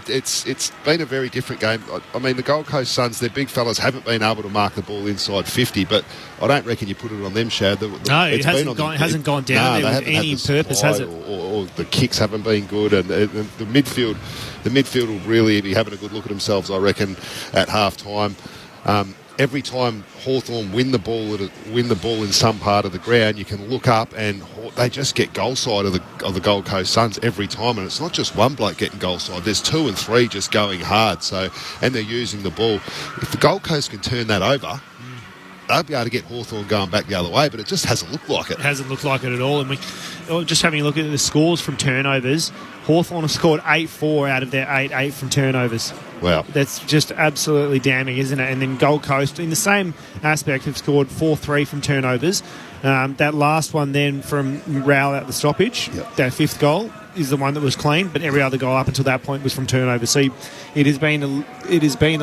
very different game. I mean, the Gold Coast Suns, their big fellas haven't been able to mark the ball inside 50, but I don't reckon you put it on them, Shad.
No, it hasn't gone down there with any purpose, has it?
Or the kicks haven't been good, and the midfield will really be having a good look at themselves, I reckon, at half time. Every time Hawthorn win the ball in some part of the ground, you can look up and they just get goal side of the Gold Coast Suns every time, and it's not just one bloke getting goal side. There's 2 and 3 just going hard. So, and they're using the ball. If the Gold Coast can turn that over, they'll be able to get Hawthorn going back the other way, but it just hasn't looked like it.
It hasn't looked like it at all. And just having a look at the scores from turnovers, Hawthorn have scored 8-4 out of their 8 from turnovers.
Wow.
That's just absolutely damning, isn't it? And then Gold Coast, in the same aspect, have scored 4-3 from turnovers. That last one then from Rowell at the stoppage, that 5th goal, is the one that was clean, but every other goal up until that point was from turnovers. So it has been a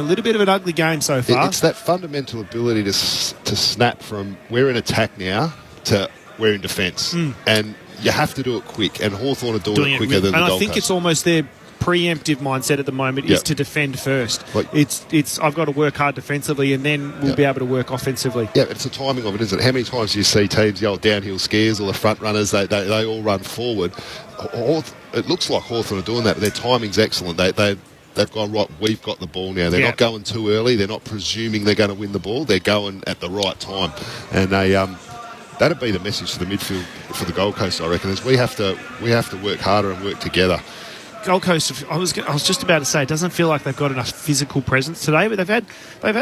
little bit of an ugly game so far.
It's that fundamental ability to snap from we're in attack now to we're in defence. And you have to do it quick, and Hawthorn are doing it quicker than the Gold Coast.
And I think it's almost their preemptive mindset at the moment is to defend first. It's I've got to work hard defensively, and then we'll be able to work offensively.
Yeah, it's the timing of it, isn't it? How many times do you see teams, the old downhill skiers or the front runners, they all run forward? It looks like Hawthorn are doing that, but their timing's excellent. They've gone, right, we've got the ball now. They're not going too early. They're not presuming they're going to win the ball. They're going at the right time. And that'd be the message to the midfield for the Gold Coast, I reckon, is we have to work harder and work together.
Gold Coast, I was just about to say, it doesn't feel like they've got enough physical presence today, but they've had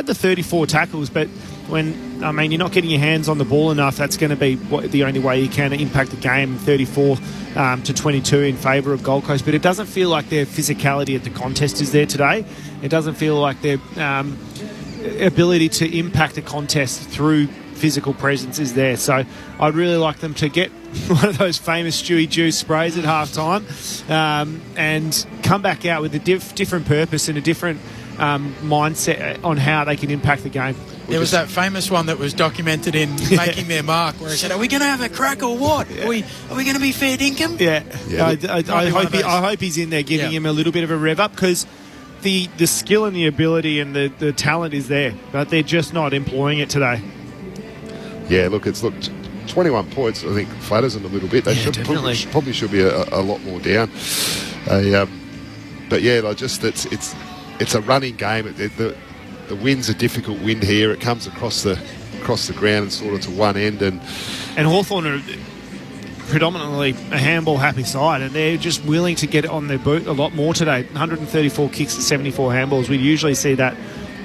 the 34 tackles, but you're not getting your hands on the ball enough, that's going to be the only way you can impact the game. 34 to 22 in favour of Gold Coast, but it doesn't feel like their physicality at the contest is there today. It doesn't feel like their ability to impact a contest through physical presence is there. So I'd really like them to get one of those famous Stewie Juice sprays at half time and come back out with a different purpose and a different mindset on how they can impact the game.
There was that famous one that was documented in Making Their Mark, where he said, "Are we going to have a crack or what? Are we going to be fair dinkum?"
I hope he's in there giving him a little bit of a rev up, because the skill and the ability and the talent is there, but they're just not employing it today.
Yeah, look, 21 points, I think, flatters them a little bit. They probably should be a lot more down. But yeah, it's a running game. The wind's a difficult wind here. It comes across the ground and sort of to one end. And
Hawthorn are predominantly a handball happy side, and they're just willing to get it on their boot a lot more today. 134 kicks to 74 handballs. We usually see that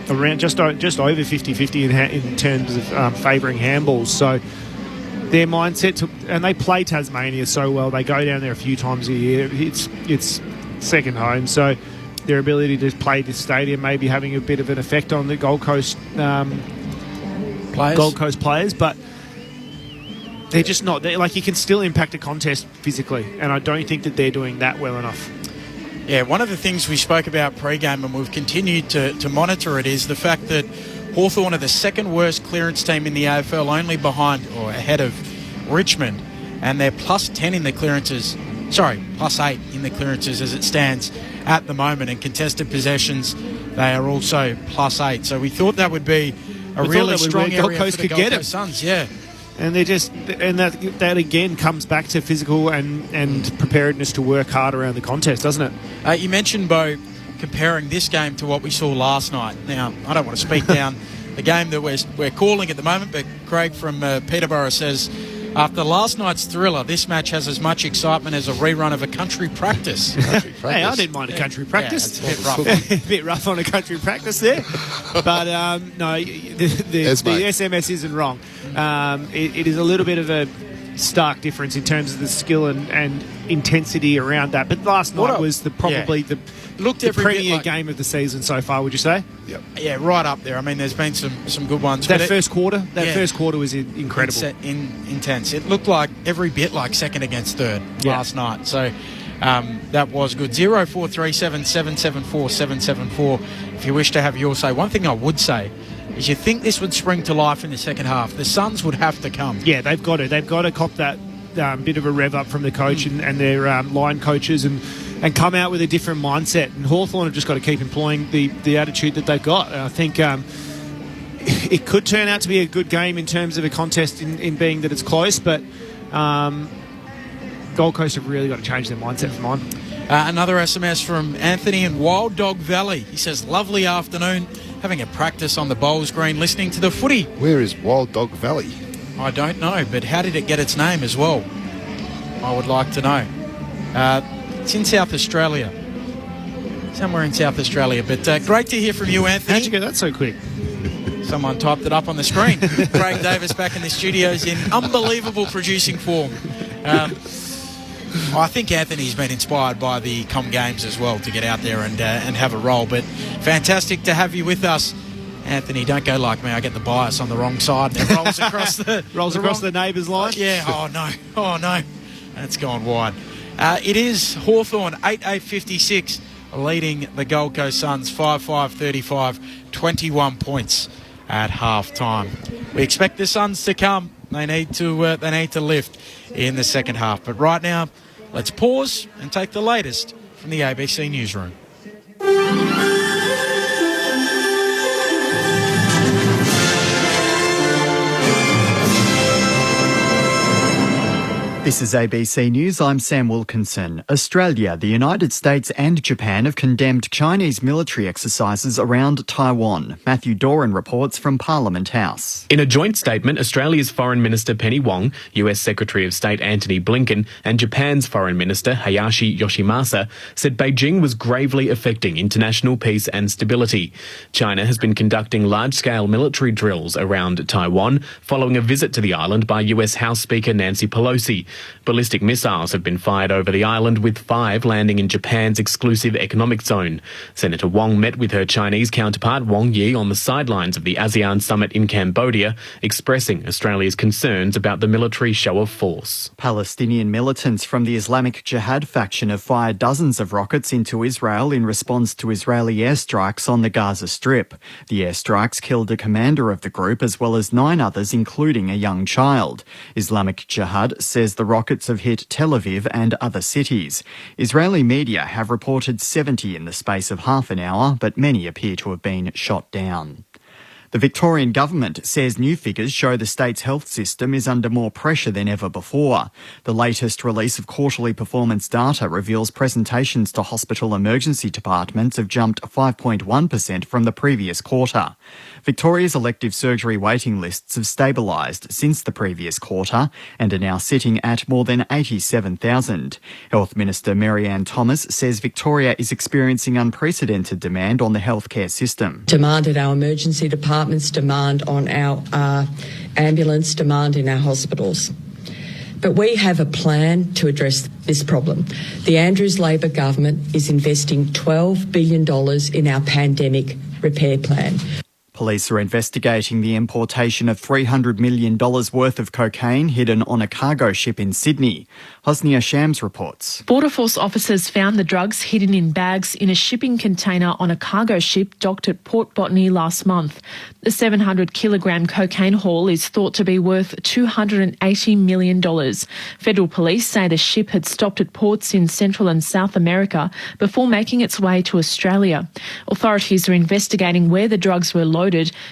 around just over 50-50 in terms of favouring handballs. So their mindset and they play Tasmania so well. They go down there a few times a year. It's second home. So their ability to play this stadium may be having a bit of an effect on the Gold Coast players, but they're just not. You can still impact a contest physically, and I don't think that they're doing that well enough.
Yeah, one of the things we spoke about pre-game, and we've continued to monitor it, is the fact that Hawthorn are the second worst clearance team in the AFL, only behind or ahead of Richmond, and they're plus 10 in the clearances. Sorry, plus 8 in the clearances as it stands at the moment. And contested possessions, they are also plus 8. So we thought that would be a really strong area for the Gold Coast Suns. Yeah.
And that again comes back to physical and preparedness to work hard around the contest, doesn't it?
You mentioned, Bo, comparing this game to what we saw last night. Now, I don't want to speak down the game that we're calling at the moment, but Craig from Peterborough says, after last night's thriller, this match has as much excitement as a rerun of a country practice.
Hey, I didn't mind a country practice.
Yeah, it's a bit rough.
A bit rough on a country practice there. But no, the SMS isn't wrong. It is a little bit of a stark difference in terms of the skill and intensity around that. But last night was the premier game of the season so far, would you say?
Yep.
Yeah, right up there. I mean, there's been some good ones.
First quarter was incredible.
Intense. It looked like every bit like second against third last night. So that was good. 0437 774 774 if you wish to have your say. One thing I would say is you think this would spring to life in the second half. The Suns would have to come.
Yeah, they've got to. They've got to cop that bit of a rev up from the coach and their line coaches and come out with a different mindset. And Hawthorn have just got to keep employing the attitude that they've got. And I think it could turn out to be a good game in terms of a contest in being that it's close, but Gold Coast have really got to change their mindset for mine.
Another SMS from Anthony in Wild Dog Valley. He says, lovely afternoon, having a practice on the bowls green, listening to the footy.
Where is Wild Dog Valley?
I don't know, but how did it get its name as well? I would like to know. It's in South Australia. Somewhere in South Australia. But great to hear from you, Anthony.
How'd you get that so quick?
Someone typed it up on the screen. Craig Davis back in the studios in unbelievable producing form. I think Anthony's been inspired by the Com Games as well to get out there and have a roll. But fantastic to have you with us. Anthony, don't go like me. I get the bias on the wrong side. It rolls across
the neighbour's line.
Yeah. Oh no. That's gone wide. It is Hawthorn 8-8-56 leading the Gold Coast Suns 5-5-35, 21 points at half time. We expect the Suns to come. They need to lift in the second half. But right now, let's pause and take the latest from the ABC newsroom.
This is ABC News. I'm Sam Wilkinson. Australia, the United States and Japan have condemned Chinese military exercises around Taiwan. Matthew Doran reports from Parliament House.
In a joint statement, Australia's Foreign Minister Penny Wong, US Secretary of State Antony Blinken and Japan's Foreign Minister Hayashi Yoshimasa said Beijing was gravely affecting international peace and stability. China has been conducting large-scale military drills around Taiwan following a visit to the island by US House Speaker Nancy Pelosi. Ballistic missiles have been fired over the island, with 5 landing in Japan's exclusive economic zone. Senator Wong met with her Chinese counterpart Wang Yi on the sidelines of the ASEAN summit in Cambodia, expressing Australia's concerns about the military show of force.
Palestinian militants from the Islamic Jihad faction have fired dozens of rockets into Israel in response to Israeli airstrikes on the Gaza Strip. The airstrikes killed a commander of the group as well as 9 others, including a young child. Islamic Jihad says the rockets have hit Tel Aviv and other cities. Israeli media have reported 70 in the space of half an hour, but many appear to have been shot down. The Victorian government says new figures show the state's health system is under more pressure than ever before. The latest release of quarterly performance data reveals presentations to hospital emergency departments have jumped 5.1% from the previous quarter. Victoria's elective surgery waiting lists have stabilised since the previous quarter and are now sitting at more than 87,000. Health Minister Mary-Ann Thomas says Victoria is experiencing unprecedented demand on the healthcare system.
Demand at our emergency departments, demand on our ambulance, demand in our hospitals. But we have a plan to address this problem. The Andrews Labor government is investing $12 billion in our pandemic repair plan.
Police are investigating the importation of $300 million worth of cocaine hidden on a cargo ship in Sydney. Hosnia Shams reports.
Border Force officers found the drugs hidden in bags in a shipping container on a cargo ship docked at Port Botany last month. The 700-kilogram cocaine haul is thought to be worth $280 million. Federal police say the ship had stopped at ports in Central and South America before making its way to Australia. Authorities are investigating where the drugs were loaded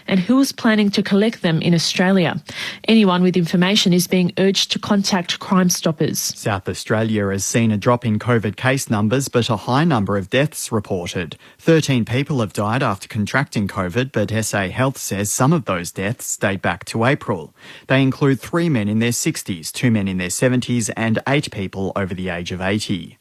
and who is planning to collect them in Australia. Anyone with information is being urged to contact Crime Stoppers.
South Australia has seen a drop in COVID case numbers but a high number of deaths reported. 13 people have died after contracting COVID, but SA Health says some of those deaths date back to April. They include 3 men in their 60s, 2 men in their 70s and 8 people over the age of 80.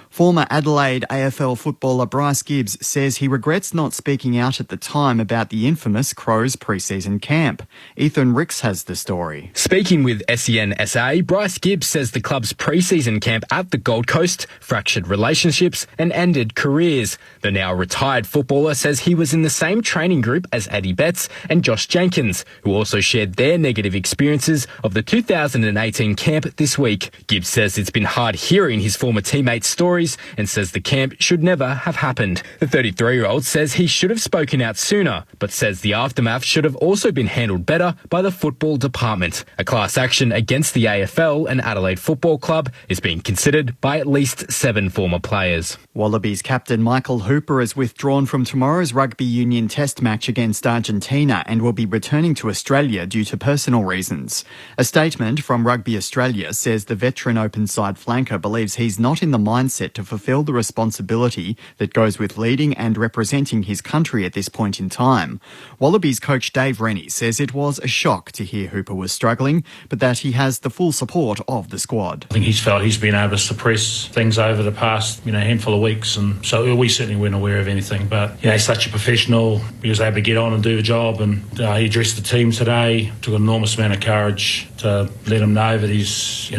Former Adelaide AFL footballer Bryce Gibbs says he regrets not speaking out at the time about the infamous Crows pre-season camp. Ethan Ricks has the story.
Speaking with SEN SA, Bryce Gibbs says the club's pre-season camp at the Gold Coast fractured relationships and ended careers. The now retired footballer says he was in the same training group as Addy Betts and Josh Jenkins, who also shared their negative experiences of the 2018 camp this week. Gibbs says it's been hard hearing his former teammates' stories and says the camp should never have happened. The 33-year-old says he should have spoken out sooner, but says the aftermath should have also been handled better by the football department. A class action against the AFL and Adelaide Football Club is being considered by at least 7 former players.
Wallabies captain Michael Hooper is withdrawn from tomorrow's rugby union test match against Argentina and will be returning to Australia due to personal reasons. A statement from Rugby Australia says the veteran open-side flanker believes he's not in the mindset to fulfil the responsibility that goes with leading and representing his country at this point in time. Wallabies coach Dave Rennie says it was a shock to hear Hooper was struggling, but that he has the full support of the squad.
I think he's felt he's been able to suppress things over the past, handful of weeks, and so we certainly weren't aware of anything. But he's such a professional. He was able to get on and do the job, and he addressed the team today. Took an enormous amount of courage to let him know that he's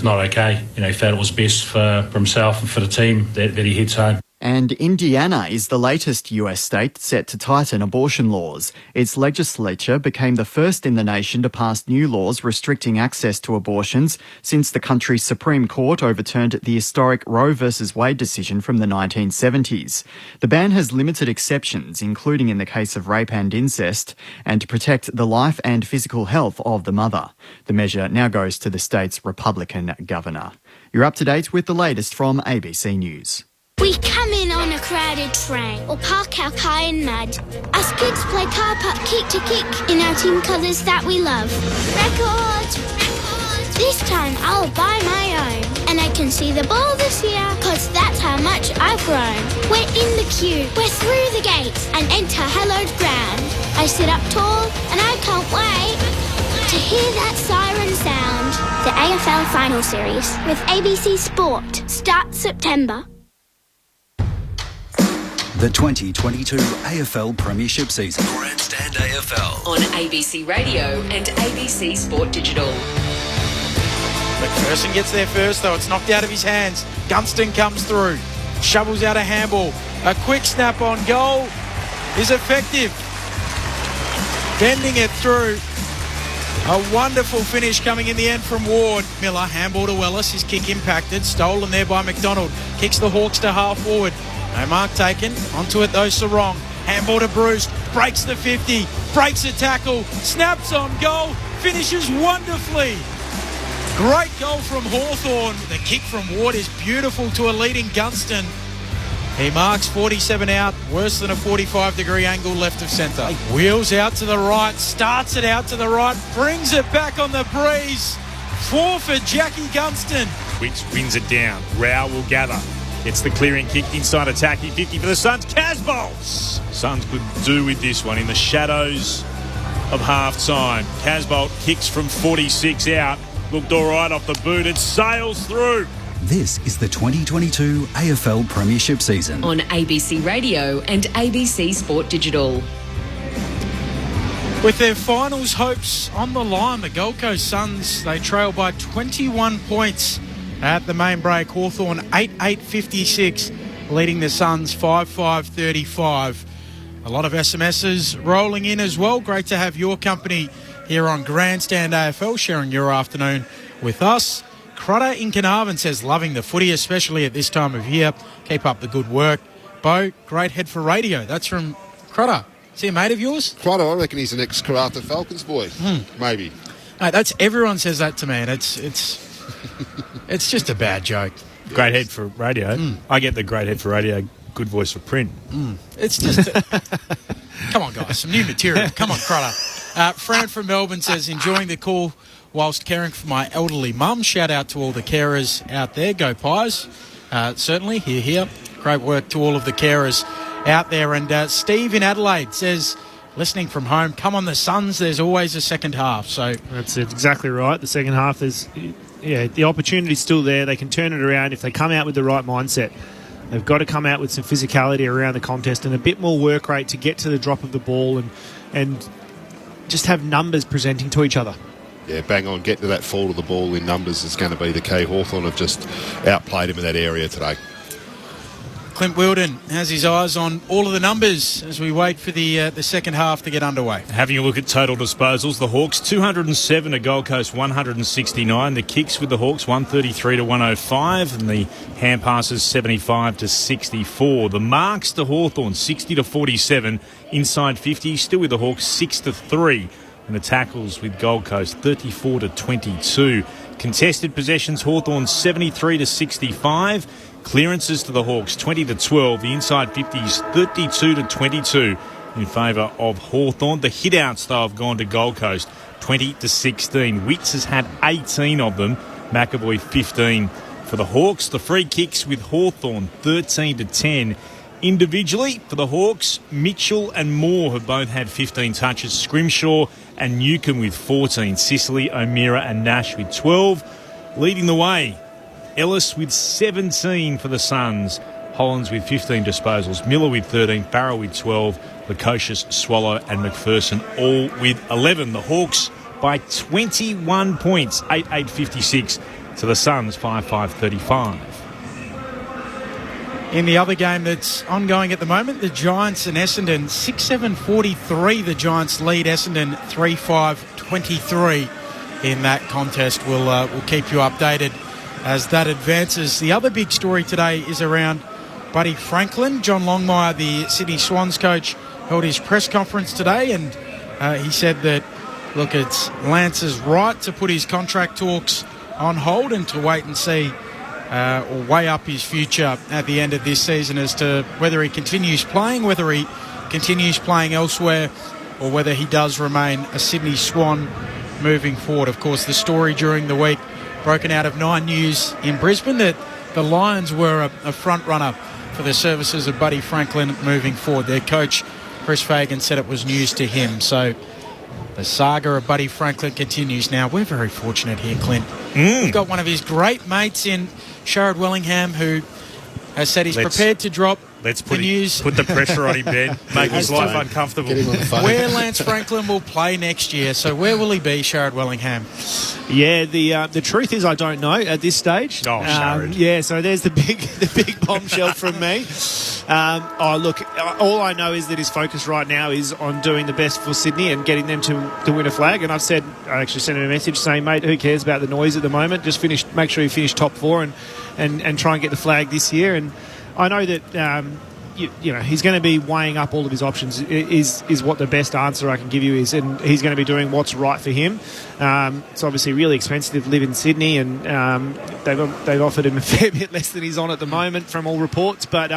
not okay. He felt it was best for himself and for the team that he heads home.
And Indiana is the latest US state set to tighten abortion laws. Its legislature became the first in the nation to pass new laws restricting access to abortions since the country's Supreme Court overturned the historic Roe v. Wade decision from the 1970s. The ban has limited exceptions, including in the case of rape and incest, and to protect the life and physical health of the mother. The measure now goes to the state's Republican governor. You're up to date with the latest from ABC News.
We come in on a crowded train or park our car in mud. Us kids play car park kick to kick in our team colours that we love. Records! This time I'll buy my own. And I can see the ball this year, cause that's how much I've grown. We're in the queue, we're through the gates and enter hallowed ground. I sit up tall and I can't wait to hear that siren sound. The AFL Final Series with ABC Sport starts September.
The 2022 AFL Premiership season.
Grandstand AFL on ABC Radio and ABC Sport Digital.
McPherson gets there first, though. It's knocked out of his hands. Gunston comes through. Shovels out a handball. A quick snap on goal is effective. Bending it through. A wonderful finish coming in the end from Ward. Miller, handball to Ellis. His kick impacted. Stolen there by McDonald. Kicks the Hawks to half forward. No mark taken. Onto it though, Sarong. Handball to Bruce. Breaks the 50. Breaks a tackle. Snaps on goal. Finishes wonderfully. Great goal from Hawthorn. The kick from Ward is beautiful to a leading Gunston. He marks 47 out. Worse than a 45-degree angle left of centre. Wheels out to the right. Starts it out to the right. Brings it back on the breeze. 4 for Jackie Gunston.
Which wins it down. Rao will gather. It's the clearing kick inside attack. 50 for the Suns. Casbolt. Suns could do with this one in the shadows of half-time. Casbolt kicks from 46 out. Looked all right off the boot. It sails through.
This is the 2022 AFL Premiership season.
On ABC Radio and ABC Sport Digital.
With their finals hopes on the line, the Gold Coast Suns, they trail by 21 points at the main break. Hawthorn 8-8-56, leading the Suns 5-5-35. A lot of SMSs rolling in as well. Great to have your company here on Grandstand AFL, sharing your afternoon with us. Crudder in Carnarvon says, loving the footy, especially at this time of year. Keep up the good work. Bo, great head for radio. That's from Crudder. Is he a mate of yours?
Crudder, I reckon he's an ex-Karratha Falcons boy. Maybe.
Mate, everyone says that to me, and it's just a bad joke.
Great head for radio. I get the great head for radio, good voice for print.
It's just... Come on, guys, some new material. Come on, Crudder. Fran from Melbourne says, enjoying the call whilst caring for my elderly mum. Shout out to all the carers out there. Go Pies. Certainly, here. Great work to all of the carers out there. And Steve in Adelaide says, listening from home, come on the Suns, there's always a second half. So
that's it, exactly right. The second half is, the opportunity's still there. They can turn it around if they come out with the right mindset. They've got to come out with some physicality around the contest and a bit more work rate to get to the drop of the ball and just have numbers presenting to each other.
Yeah, bang on. Getting to that fall of the ball in numbers is going to be the key. Hawthorn have just outplayed him in that area today.
Clint Wilden has his eyes on all of the numbers as we wait for the second half to get underway.
Having a look at total disposals, the Hawks 207 to Gold Coast 169. The kicks with the Hawks 133 to 105, and the hand passes 75 to 64. The marks to Hawthorn 60 to 47, inside 50, still with the Hawks 6 to 3. And the tackles with Gold Coast 34 to 22. Contested possessions, Hawthorn 73 to 65. Clearances to the Hawks 20 to 12. The inside 50s 32 to 22 in favour of Hawthorn. The hit-outs, though, have gone to Gold Coast 20 to 16. Wicks has had 18 of them. McAvoy 15 for the Hawks. The free kicks with Hawthorn 13 to 10. Individually, for the Hawks, Mitchell and Moore have both had 15 touches. Scrimshaw and Newcomb with 14. Sicily, O'Meara and Nash with 12. Leading the way, Ellis with 17 for the Suns. Hollins with 15 disposals. Miller with 13. Farrell with 12. Lukosius, Swallow and McPherson all with 11. The Hawks by 21 points. 8-8-56 to the Suns. 5-5-35.
In the other game that's ongoing at the moment, the Giants and Essendon, 6-7-43. The Giants lead Essendon 3-5-23 in that contest. We'll keep you updated as that advances. The other big story today is around Buddy Franklin. John Longmire, the Sydney Swans coach, held his press conference today, and he said that, look, it's Lance's right to put his contract talks on hold and to wait and see or weigh up his future at the end of this season as to whether he continues playing, whether he continues playing elsewhere, or whether he does remain a Sydney Swan moving forward. Of course, the story during the week broken out of 9 News in Brisbane that the Lions were a front runner for the services of Buddy Franklin moving forward. Their coach, Chris Fagan, said it was news to him. So the saga of Buddy Franklin continues. Now, we're very fortunate here, Clint. We've got one of his great mates in Sherrod Wellingham who has said he's prepared to drop the news.
Put the pressure on him, Ben. Make his life uncomfortable.
Where Lance Franklin will play next year. So where will he be, Sherrod Wellingham?
Yeah, the truth is I don't know at this stage.
Oh, Sherrod.
Yeah, so there's the big bombshell from me. Look, all I know is that his focus right now is on doing the best for Sydney and getting them to win a flag. And I actually sent him a message saying, mate, who cares about the noise at the moment? Just make sure you finish top 4 and try and get the flag this year. And I know that he's going to be weighing up all of his options. Is what the best answer I can give you is, and he's going to be doing what's right for him. It's obviously really expensive to live in Sydney, and they've offered him a fair bit less than he's on at the moment from all reports. But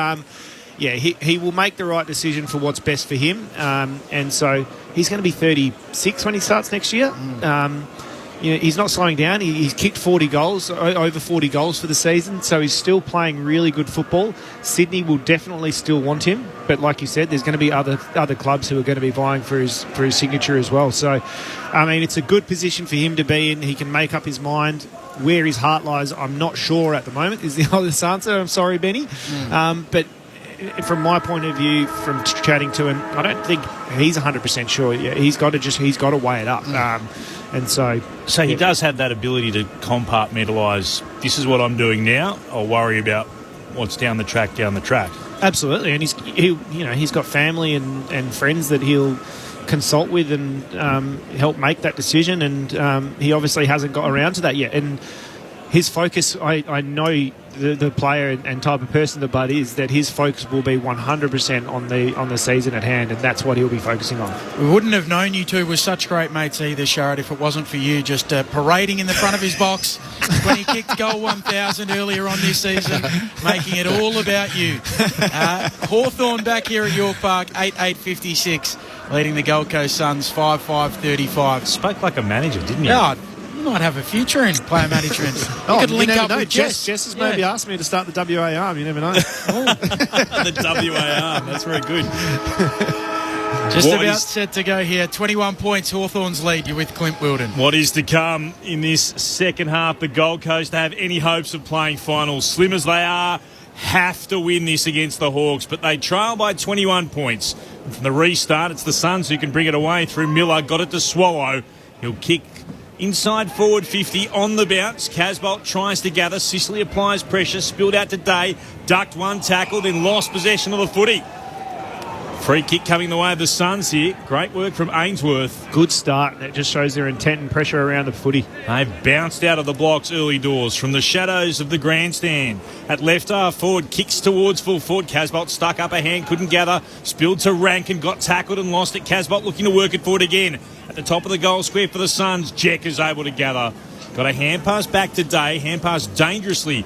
he will make the right decision for what's best for him. And so he's going to be 36 when he starts next year. He's not slowing down. He's kicked 40 goals, over 40 goals for the season, so he's still playing really good football. Sydney will definitely still want him, but like you said, there's going to be other clubs who are going to be vying for his signature as well. So, I mean, it's a good position for him to be in. He can make up his mind. Where his heart lies, I'm not sure at the moment, is the honest answer. I'm sorry, Benny. But from my point of view, from chatting to him, I don't think he's 100% sure. Yeah, he's got to weigh it up. And so
he does have that ability to compartmentalise, this is what I'm doing now, I'll worry about what's down the track.
Absolutely, and he's got family and friends that he'll consult with and help make that decision, and he obviously hasn't got around to that yet. And his focus, I know the player and type of person that Bud is, that his focus will be 100% on the season at hand, and that's what he'll be focusing on.
We wouldn't have known you two were such great mates either, Sharad, if it wasn't for you just parading in the front of his box when he kicked goal 1,000 earlier on this season, making it all about you. Hawthorn back here at York Park, 8-8-56, leading the Gold Coast Suns 5-5-35.
Spoke like a manager, didn't you?
Yeah, might have a future in player management. You could link up with Jess.
Jess has maybe asked me to start the WA arm. You never know.
The WA arm. That's very good.
Just about set to go here. 21 points, Hawthorn's lead. You're with Clint Wilden.
What is to come in this second half? The Gold Coast have any hopes of playing finals? Slim as they are, have to win this against the Hawks, but they trail by 21 points. And from the restart, it's the Suns who can bring it away through Miller. Got it to Swallow. He'll kick inside forward 50 on the bounce. Casbolt tries to gather. Sicily applies pressure. Spilled out to Day. Ducked one tackle, then lost possession of the footy. Free kick coming the way of the Suns here. Great work from Ainsworth.
Good start. That just shows their intent and pressure around the footy.
They've bounced out of the blocks early doors from the shadows of the grandstand. At left half forward, kicks towards full forward. Casbolt stuck up a hand, couldn't gather. Spilled to Rankin, got tackled and lost it. Casbolt looking to work it forward again. At the top of the goal square for the Suns, Jack is able to gather. Got a hand pass back to Day. Hand pass dangerously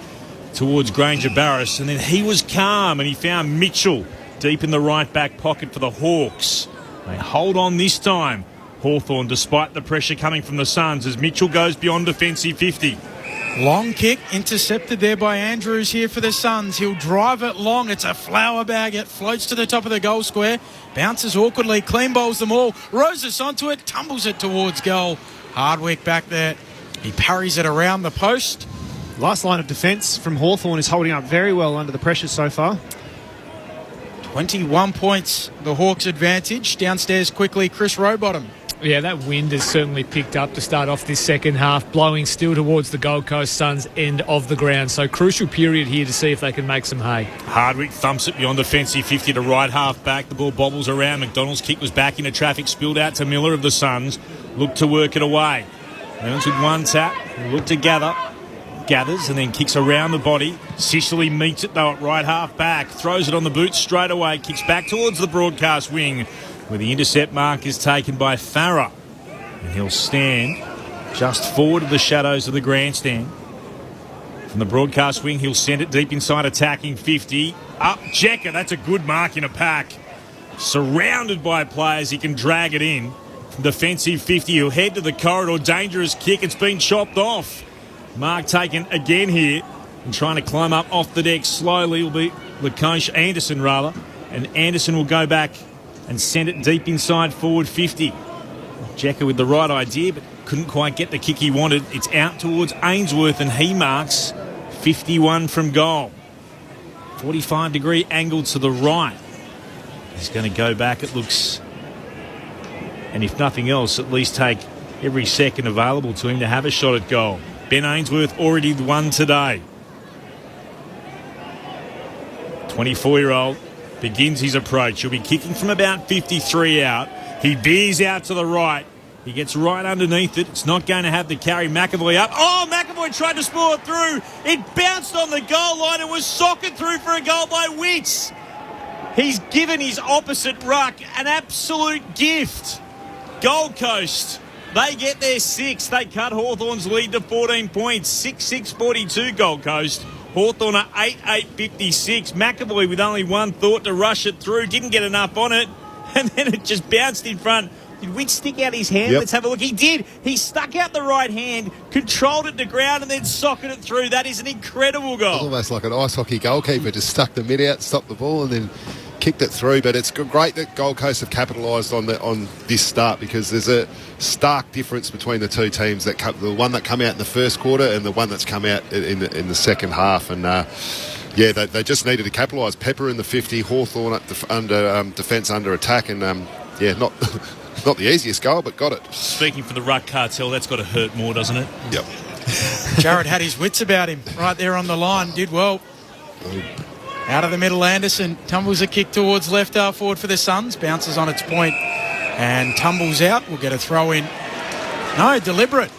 towards Granger Barris. And then he was calm and he found Mitchell deep in the right back pocket for the Hawks. They hold on this time. Hawthorn, despite the pressure coming from the Suns, as Mitchell goes beyond defensive 50.
Long kick, intercepted there by Andrews here for the Suns. He'll drive it long. It's a flower bag. It floats to the top of the goal square. Bounces awkwardly. Clean bowls them all. Roses onto it. Tumbles it towards goal. Hardwick back there. He parries it around the post.
Last line of defence from Hawthorn is holding up very well under the pressure so far.
21 points, the Hawks' advantage. Downstairs quickly, Chris Rowbottom.
Yeah, that wind has certainly picked up to start off this second half, blowing still towards the Gold Coast Suns' end of the ground. So crucial period here to see if they can make some hay.
Hardwick thumps it beyond defensive 50 to right half back. The ball bobbles around. McDonald's kick was back into traffic, spilled out to Miller of the Suns. Looked to work it away. Reynolds with one tap, looked to gather. Gathers and then kicks around the body. Sicily meets it though at right half back. Throws it on the boot straight away. Kicks back towards the broadcast wing where the intercept mark is taken by Farah. And he'll stand just forward of the shadows of the grandstand. From the broadcast wing, he'll send it deep inside attacking 50. Up Jecker. That's a good mark in a pack. Surrounded by players. He can drag it in. From defensive 50, he'll head to the corridor. Dangerous kick. It's been chopped off. Mark taken again here and trying to climb up off the deck slowly will be Anderson rather, and Anderson will go back and send it deep inside forward 50. Jacker with the right idea but couldn't quite get the kick he wanted. It's out towards Ainsworth and he marks 51 from goal. 45-degree angle to the right. He's going to go back, it looks, and if nothing else, at least take every second available to him to have a shot at goal. Ben Ainsworth already won today. 24-year-old begins his approach. He'll be kicking from about 53 out. He veers out to the right. He gets right underneath it. It's not going to have the carry. McAvoy up. Oh, McAvoy tried to spoil it through. It bounced on the goal line and was socked through for a goal by Witts. He's given his opposite ruck an absolute gift. Gold Coast, they get their sixth. They cut Hawthorn's lead to 14 points. 6-6-42 Gold Coast. Hawthorn are 8-8-56. McAvoy with only one thought to rush it through. Didn't get enough on it. And then it just bounced in front. Did Witts stick out his hand?
Yep.
Let's have a look. He did. He stuck out the right hand, controlled it to ground, and then socketed it through. That is an incredible goal.
It's almost like an ice hockey goalkeeper. Just stuck the mid out, stopped the ball, and then kicked it through. But it's great that Gold Coast have capitalised on this start, because there's a stark difference between the two teams. The one that come out in the first quarter and the one that's come out in the second half. And yeah, they just needed to capitalise. Pepper in the 50, Hawthorn under defence under attack, and yeah, not the easiest goal, but got it.
Speaking for the ruck cartel, that's got to hurt more, doesn't it?
Yep.
Jared had his wits about him right there on the line. Did well. Out of the middle, Anderson tumbles a kick towards left half forward for the Suns. Bounces on its point and tumbles out. We'll get a throw in. No, deliberate.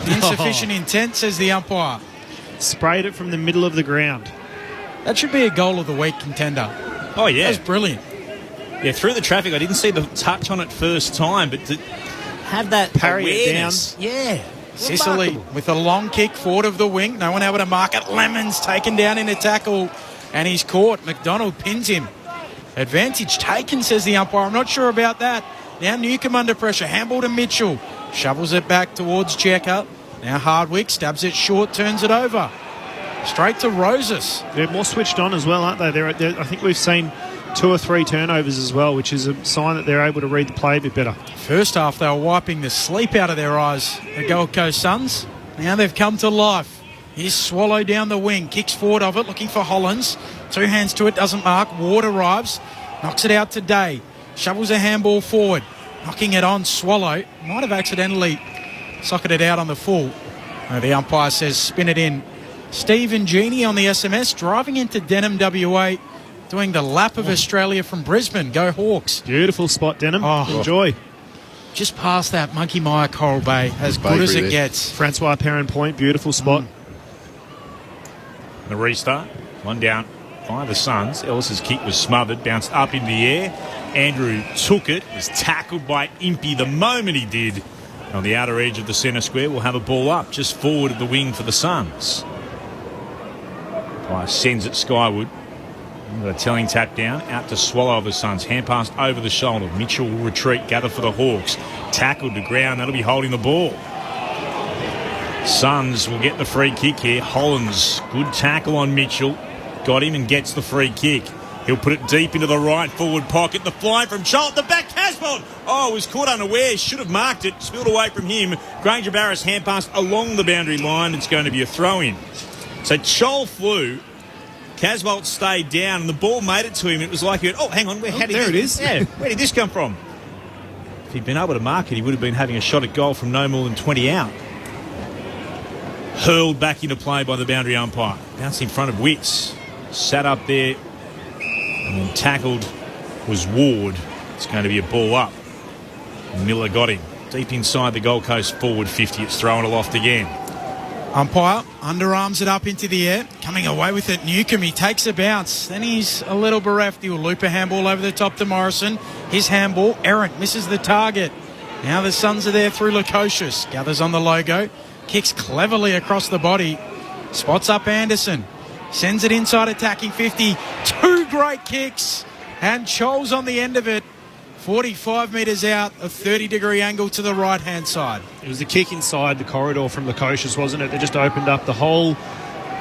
Insufficient intent, says the umpire.
Sprayed it from the middle of the ground.
That should be a goal of the week contender.
Oh, yeah.
That was brilliant.
Yeah, through the traffic, I didn't see the touch on it first time, but to have that
parry
awareness,
it down.
Yeah.
Sicily
Remarkable.
with a long kick forward of the wing. No one able to mark it. Lemons taken down in a tackle and he's caught. McDonald pins him. Advantage taken, says the umpire. I'm not sure about that. Now Newcomb under pressure. Handball to Mitchell. Shovels it back towards Checker. Now Hardwick stabs it short, turns it over. Straight to Roses.
They're more switched on as well, aren't they? I think we've seen 2 or 3 turnovers as well, which is a sign that they're able to read the play a bit better.
First half, they were wiping the sleep out of their eyes, the Gold Coast Suns. Now they've come to life. Here's Swallow down the wing, kicks forward of it, looking for Hollins. 2 hands to it, doesn't mark. Ward arrives, knocks it out to Day. Shovels a handball forward, knocking it on Swallow. Might have accidentally socketed it out on the full. The umpire says spin it in. Stephen Genie on the SMS, driving into Denham, WA, doing the lap of Australia from Brisbane. Go Hawks.
Beautiful spot, Denham.
Oh.
Enjoy.
Just past that Monkey Mire Coral Bay, as good as it gets.
Francois Perrin Point, beautiful spot.
The restart, 1 down by the Suns. Ellis's kick was smothered, bounced up in the air. Andrew took it, was tackled by Impey the moment he did. On the outer edge of the centre square, we'll have a ball up just forward of the wing for the Suns. Price sends it skyward. A telling tap down, out to Swallow of the Suns. Hand passed over the shoulder. Mitchell will retreat, gather for the Hawks. Tackled to ground, that'll be holding the ball. Suns will get the free kick here. Hollins, good tackle on Mitchell. Got him and gets the free kick. He'll put it deep into the right forward pocket. The fly from Chol at the back. Casbolt. Oh, was caught unaware. Should have marked it. Spilled away from him. Granger Barris hand passed along the boundary line. It's going to be a throw-in. So Chol flew. Casbolt stayed down and the ball made it to him. It was like, oh, hang on, how did
there it is.
Yeah, where did this come from? If he'd been able to mark it, he would have been having a shot at goal from no more than 20 out. Hurled back into play by the boundary umpire. Bounced in front of Witts. Sat up there and then tackled was Ward. It's going to be a ball up. Miller got him. Deep inside the Gold Coast forward 50. It's thrown aloft again.
Umpire underarms it up into the air. Coming away with it, Newcomb. He takes a bounce. Then he's a little bereft. He'll loop a handball over the top to Morrison. His handball, errant, misses the target. Now the Suns are there through Lukosius. Gathers on the logo. Kicks cleverly across the body. Spots up Anderson. Sends it inside attacking 50. 2 great kicks. And Chol's on the end of it. 45 metres out, a 30-degree angle to the right-hand side.
It was the kick inside the corridor from Lukosius, wasn't it? They just opened up the whole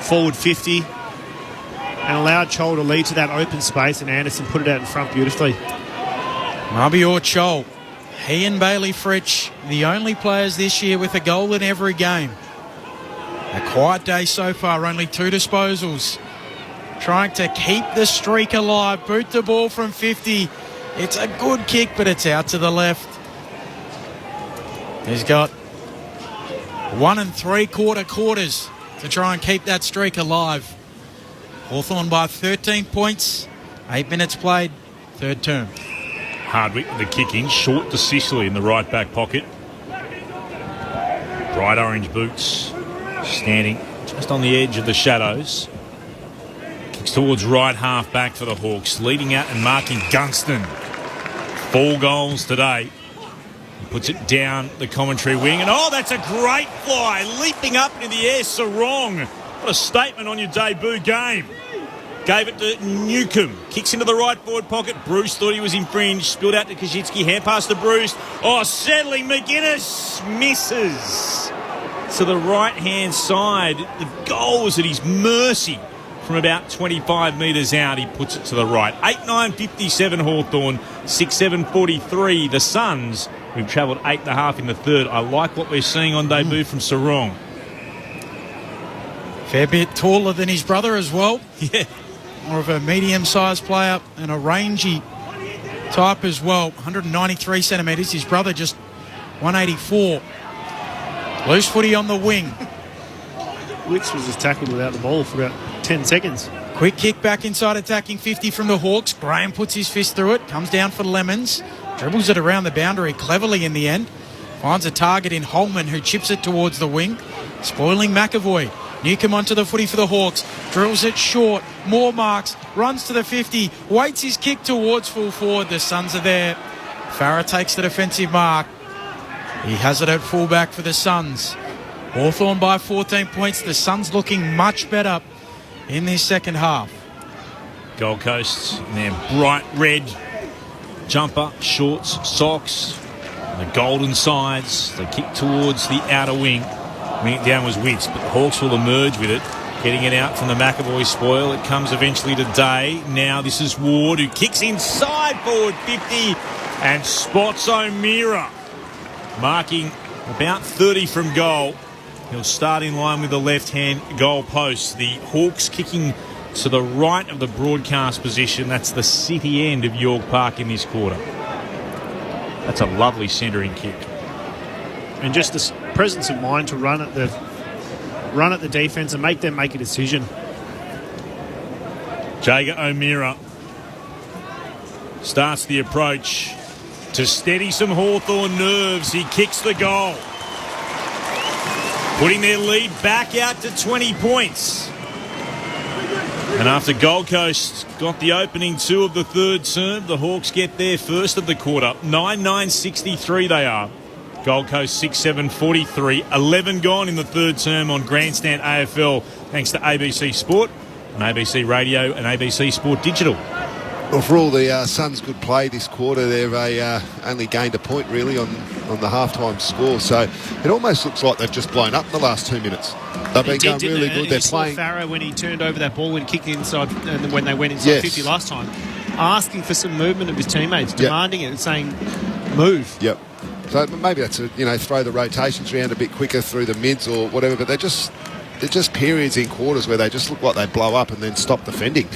forward 50 and allowed Chol to lead to that open space, and Anderson put it out in front beautifully.
Mabior Chol. He and Bailey Fritsch, the only players this year with a goal in every game. A quiet day so far, only 2 disposals. Trying to keep the streak alive. Boot the ball from 50. It's a good kick, but it's out to the left. He's got 1 3/4 quarters to try and keep that streak alive. Hawthorn by 13 points. 8 minutes played. Third term.
Hardwick with the kick in, short to Sicily in the right back pocket. Bright orange boots, standing just on the edge of the shadows. Kicks towards right half back for the Hawks, leading out and marking Gunston. 4 goals today. He puts it down the commentary wing, and that's a great fly, leaping up into the air. Sarong, what a statement on your debut game. Gave it to Newcomb. Kicks into the right forward pocket. Bruce thought he was infringed. Spilled out to Kajitsky. Hand pass to Bruce. Settling. McGuinness misses to the right-hand side. The goal was at his mercy from about 25 metres out. He puts it to the right. 8-9-57 Hawthorn. 6-7-43 the Suns. We've travelled 8.5 in the third. I like what we're seeing on debut from Sarong.
Fair bit taller than his brother as well.
Yeah.
More of a medium-sized player and a rangy type as well. 193 centimetres. His brother just 184. Loose footy on the wing.
Witts was just tackled without the ball for about 10 seconds.
Quick kick back inside attacking 50 from the Hawks. Graham puts his fist through it, comes down for Lemons, dribbles it around the boundary cleverly in the end. Finds a target in Holman, who chips it towards the wing, spoiling McAvoy. Newcomb onto the footy for the Hawks, drills it short, more marks, runs to the 50, waits his kick towards full forward. The Suns are there. Farah takes the defensive mark. He has it at fullback for the Suns. Hawthorn by 14 points. The Suns looking much better in this second half.
Gold Coast in their bright red jumper, shorts, socks, the golden sides. They kick towards the outer wing. Wing it down was Witts, but the Hawks will emerge with it. Getting it out from the McAvoy spoil. It comes eventually to Day. Now this is Ward, who kicks inside forward 50 and spots O'Meara. Marking about 30 from goal. He'll start in line with the left-hand goal post. The Hawks kicking to the right of the broadcast position. That's the city end of York Park in this quarter. That's a lovely centering kick.
And just this presence of mind to run at the defence and make them make a decision.
Jager O'Meara starts the approach to steady some Hawthorn nerves. He kicks the goal, putting their lead back out to 20 points. And after Gold Coast got the opening two of the third term, the Hawks get their first of the quarter. 9-9-63 they are. Gold Coast 6-7-43. 11 gone in the third term on Grandstand AFL, thanks to ABC Sport on ABC Radio and ABC Sport Digital.
Well, for all the Suns' good play this quarter, they've only gained a point really on the halftime score. So it almost looks like they've just blown up in the last 2 minutes. They've been going really good. They're playing.
Farah when he turned over that ball and kicked inside, and when they went inside 50 last time, asking for some movement of his teammates, demanding it and saying, "Move."
Yep. So maybe that's throw the rotations around a bit quicker through the mids or whatever. But they're just periods in quarters where they just look like they blow up and then stop defending.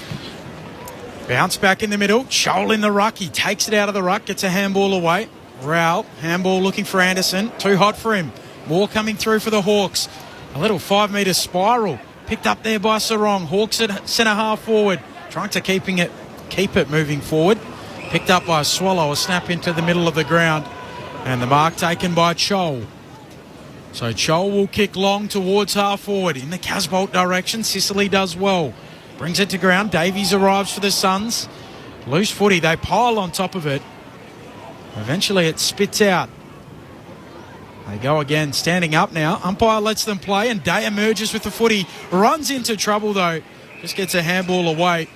Bounce back in the middle. Scholl in the ruck. He takes it out of the ruck. Gets a handball away. Rowell, handball looking for Anderson. Too hot for him. More coming through for the Hawks. A little 5-metre spiral. Picked up there by Sarong. Hawks at centre half forward. Trying to keep it moving forward. Picked up by Swallow. A snap into the middle of the ground. And the mark taken by Chol. So Chol will kick long towards half forward. In the Casbolt direction. Sicily does well. Brings it to ground. Davies arrives for the Suns. Loose footy. They pile on top of it. Eventually it spits out. They go again, standing up now. Umpire lets them play and Day emerges with the footy. Runs into trouble though. Just gets a handball away.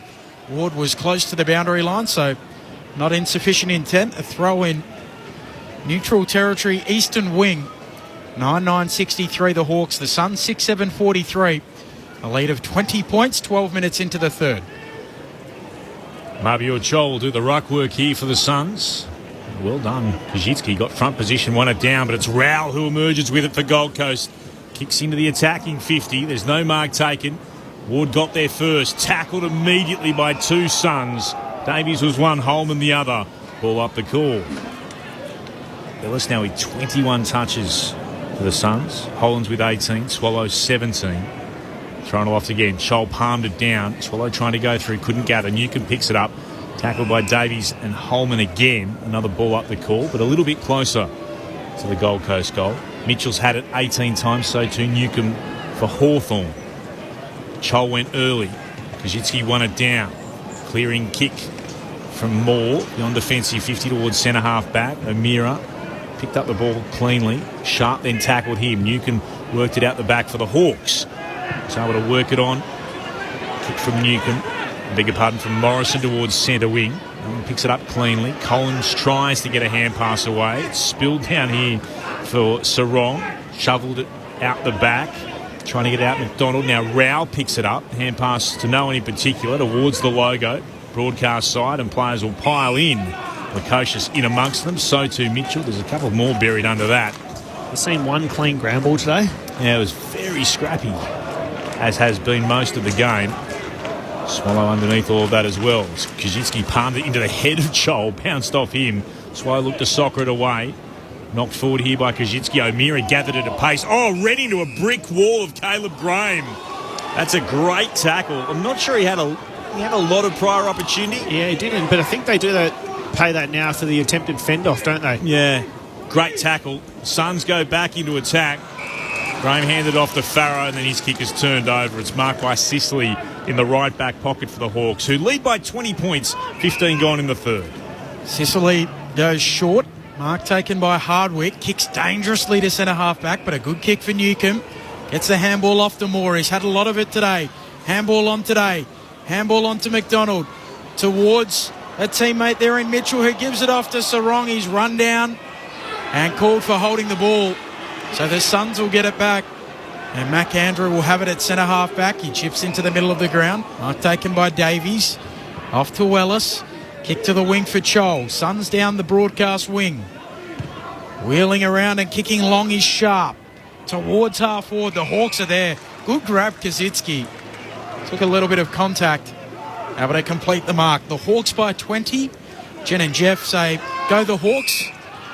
Ward was close to the boundary line, so not insufficient intent. A throw in neutral territory, eastern wing. 9-9-63 the Hawks. The Suns 6-7-43. A lead of 20 points, 12 minutes into the third.
Mabior Chol will do the ruck work here for the Suns. Well done. Kajitsky got front position, won it down, but it's Rowell who emerges with it for Gold Coast. Kicks into the attacking 50. There's no mark taken. Ward got there first. Tackled immediately by two Suns. Davies was one, Holman the other. Ball up the call. Ellis now with 21 touches for the Suns. Hollands with 18. Swallows 17. Thrown aloft again. Scholl palmed it down. Swallow trying to go through. Couldn't gather. Newcomb picks it up. Tackled by Davies and Holman again. Another ball up the call, but a little bit closer to the Gold Coast goal. Mitchell's had it 18 times, so too Newcomb for Hawthorn. Chol went early. Kajitsky won it down. Clearing kick from Moore. Beyond defensive 50 towards centre half back. O'Meara picked up the ball cleanly. Sharp then tackled him. Newcomb worked it out the back for the Hawks. Was able to work it on. Kick from Newcomb. Beg your pardon, from Morrison towards centre wing. Picks it up cleanly. Collins tries to get a hand pass away. It's spilled down here for Sarong. Shoveled it out the back. Trying to get out McDonald. Now Rowell picks it up. Hand pass to no one in particular towards the logo. Broadcast side, and players will pile in. Lukosius in amongst them. So too Mitchell. There's a couple more buried under that.
I've seen one clean ground ball today.
Yeah, it was very scrappy, as has been most of the game. Swallow underneath all of that as well. Kajitsky palmed it into the head of Chol, bounced off him. Swallow looked to soccer it away. Knocked forward here by Kajitsky. O'Meara gathered it at pace. Oh, ran into a brick wall of Caleb Graham. That's a great tackle. I'm not sure he had a lot of prior opportunity.
Yeah, he didn't, but I think they do pay that now for the attempted fend-off, don't they?
Yeah, great tackle. Suns go back into attack. Graham handed off to Farrow, and then his kick is turned over. It's marked by Sicily in the right back pocket for the Hawks, who lead by 20 points, 15 gone in the third.
Sicily goes short. Mark taken by Hardwick. Kicks dangerously to centre-half back, but a good kick for Newcomb. Gets the handball off to Moore. He's had a lot of it today. Handball on today. Handball on to McDonald. Towards a teammate there in Mitchell, who gives it off to Sarong. He's run down and called for holding the ball. So the Suns will get it back. And Mac Andrew will have it at centre-half back. He chips into the middle of the ground. Mark taken by Davies. Off to Ellis. Kick to the wing for Chol. Suns down the broadcast wing. Wheeling around and kicking long is Sharp. Towards half forward. The Hawks are there. Good grab, Kazitsky. Took a little bit of contact. Able to complete the mark. The Hawks by 20. Jen and Jeff say, go the Hawks.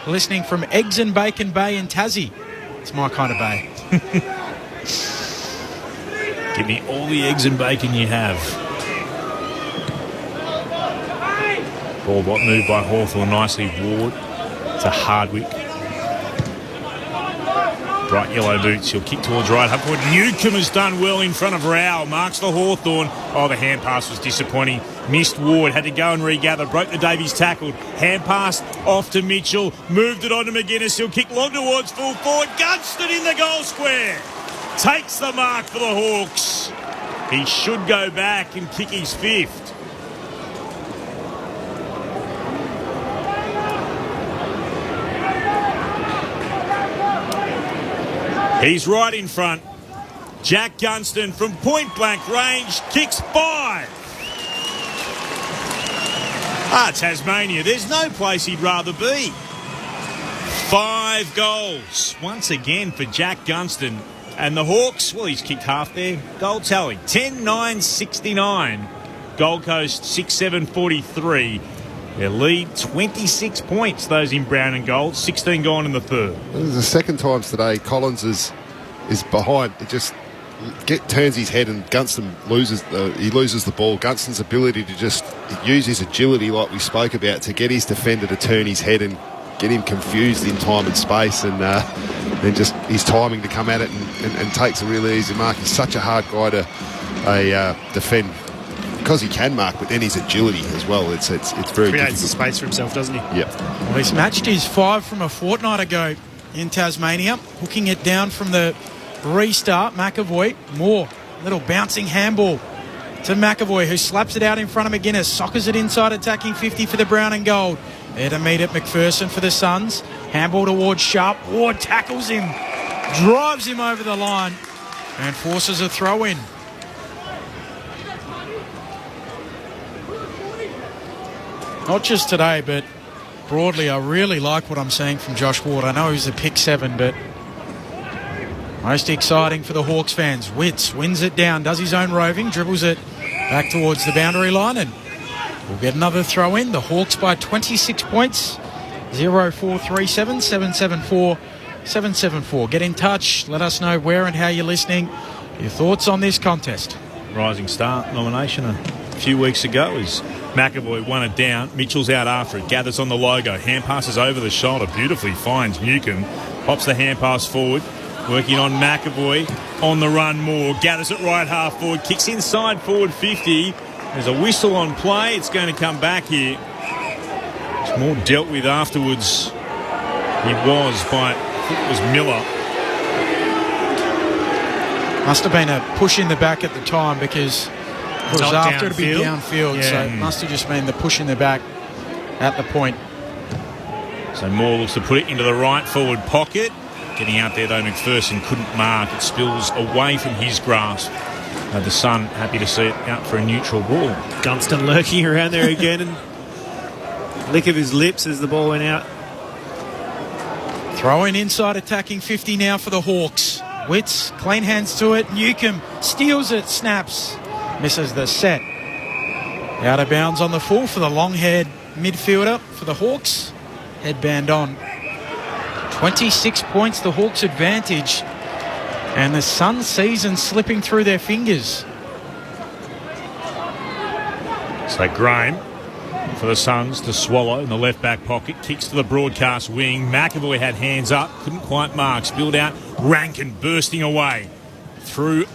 Listening from Eggs and Bacon Bay in Tassie. It's my kind of bay.
Give me all the eggs and bacon you have. Ball moved by Hawthorn nicely. Ward to Hardwick. Bright yellow boots. He'll kick towards right half forward. Newcomb has done well in front of Rao. Marks the Hawthorn. Oh, the hand pass was disappointing. Missed Ward. Had to go and regather. Broke the Davies tackled. Hand pass off to Mitchell. Moved it on to McGuinness. He'll kick long towards full forward. Gunston in the goal square. Takes the mark for the Hawks. He should go back and kick his fifth. He's right in front. Jack Gunston from point-blank range kicks 5. Tasmania, there's no place he'd rather be. 5 goals once again for Jack Gunston. And the Hawks, well, he's kicked half there. Goal tally, 10-9-69. Gold Coast, 6-7-43. Their lead, 26 points, those in brown and gold. 16 gone in the third.
This is the second time today Collins is behind. It just turns his head and Gunston loses the ball. Gunston's ability to just use his agility, like we spoke about, to get his defender to turn his head and get him confused in time and space, and then just his timing to come at it and takes a really easy mark. He's such a hard guy to defend. Because he can mark, but then his agility as well. It's very difficult.
Creates the space for himself, doesn't he?
Yep.
Well, he's matched his 5 from a fortnight ago in Tasmania. Hooking it down from the restart. McAvoy, more. Little bouncing handball to McAvoy, who slaps it out in front of McGuinness. Soccers it inside, attacking 50 for the brown and gold. There to meet it, McPherson for the Suns. Handball towards Sharp. Ward tackles him. Drives him over the line and forces a throw in. Not just today, but broadly, I really like what I'm seeing from Josh Ward. I know he's a pick 7, but most exciting for the Hawks fans. Witts wins it down, does his own roving, dribbles it back towards the boundary line, and we'll get another throw in. The Hawks by 26 points. 0437 774 774. Get in touch. Let us know where and how you're listening. Your thoughts on this contest.
Rising Star nomination a few weeks ago as McAvoy won it down. Mitchell's out after it. Gathers on the logo. Hand passes over the shoulder. Beautifully finds Newcomb. Pops the hand pass forward. Working on McAvoy. On the run more. Gathers it right half forward. Kicks inside forward 50. There's a whistle on play. It's going to come back here. It's more dealt with afterwards. He was by, I think it was Miller.
Must have been a push in the back at the time because it was after to be downfield. Yeah. So it must have just been the push in the back at the point.
So Moore looks to put it into the right forward pocket. Getting out there though, McPherson couldn't mark. It spills away from his grasp. The Sun happy to see it out for a neutral ball.
Gunston lurking around there again and lick of his lips as the ball went out.
Throwing inside, attacking 50 now for the Hawks. Witts, clean hands to it. Newcomb steals it, snaps, misses the set. Out of bounds on the full for the long-haired midfielder for the Hawks. Headband on. 26 points, the Hawks' advantage. And the Sun season slipping through their fingers.
So Graham for the Suns to Swallow in the left back pocket. Kicks to the broadcast wing. McAvoy had hands up. Couldn't quite mark. Spilled out. Rankin bursting away. Through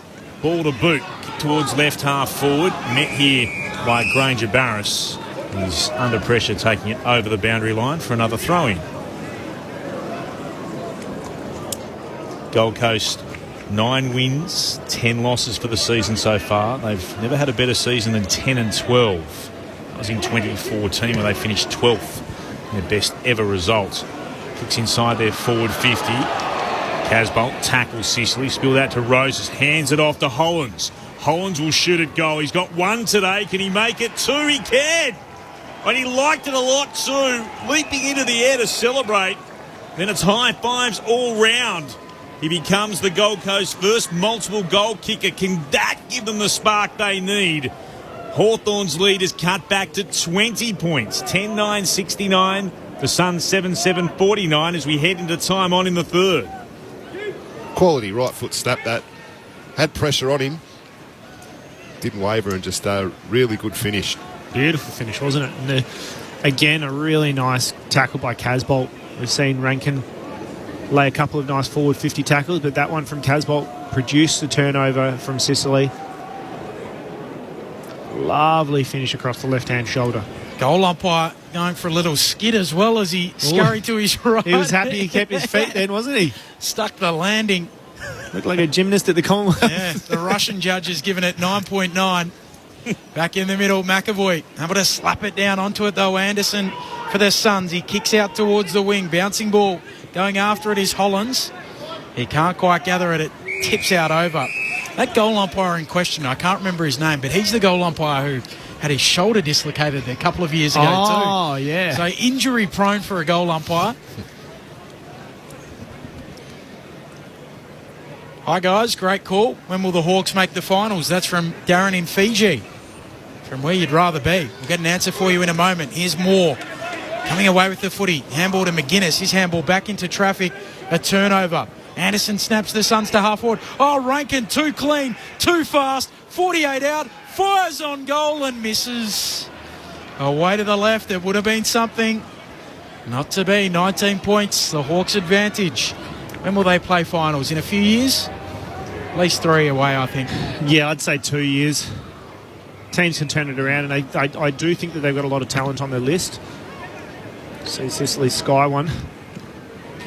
ball to boot. Kick towards left half forward. Met here by Granger Barris. He's under pressure taking it over the boundary line for another throw-in. Gold Coast 9 wins, 10 losses for the season so far. They've never had a better season than 10 and 12. That was in 2014 where they finished 12th. Their best ever result. Kicks inside their forward 50. Casbolt tackles Sicily, spilled out to Roses, hands it off to Hollins. Hollins will shoot at goal. He's got one today. Can he make it two? He can! And he liked it a lot too. Leaping into the air to celebrate. Then it's high fives all round. He becomes the Gold Coast first multiple goal kicker. Can that give them the spark they need? Hawthorn's lead is cut back to 20 points. 10-9-69. The Suns 7-7-49 as we head into time on in the third.
Quality right foot snap that. Had pressure on him. Didn't waver and just a really good finish.
Beautiful finish, wasn't it? And again, a really nice tackle by Casbolt. We've seen Rankin lay a couple of nice forward 50 tackles, but that one from Casbolt produced the turnover from Sicily. Lovely finish across the left-hand shoulder.
Goal umpire going for a little skid as well as he scurried to his right.
He was happy he kept his feet then, wasn't he?
Stuck the landing.
Looked like a gymnast at the Commonwealth.
Yeah, the Russian judge has given it 9.9. Back in the middle, McAvoy able to slap it down onto it though. Anderson for the Suns. He kicks out towards the wing. Bouncing ball. Going after it is Hollins. He can't quite gather it. It tips out over. That goal umpire in question, I can't remember his name, but he's the goal umpire who had his shoulder dislocated a couple of years ago too.
Oh, yeah.
So injury prone for a goal umpire. Hi guys, great call. When will the Hawks make the finals? That's from Darren in Fiji. From where you'd rather be. We'll get an answer for you in a moment. Here's Moore. Coming away with the footy. Handball to McGuinness. His handball back into traffic. A turnover. Anderson snaps the Suns to half forward. Oh, Rankin too clean, too fast. 48 out. Fires on goal and misses. Away to the left. It would have been something. Not to be. 19 points. The Hawks' advantage. When will they play finals? In a few years? At least 3 away, I think.
Yeah, I'd say 2 years. Teams can turn it around, and I do think that they've got a lot of talent on their list. See Sicily Sky one.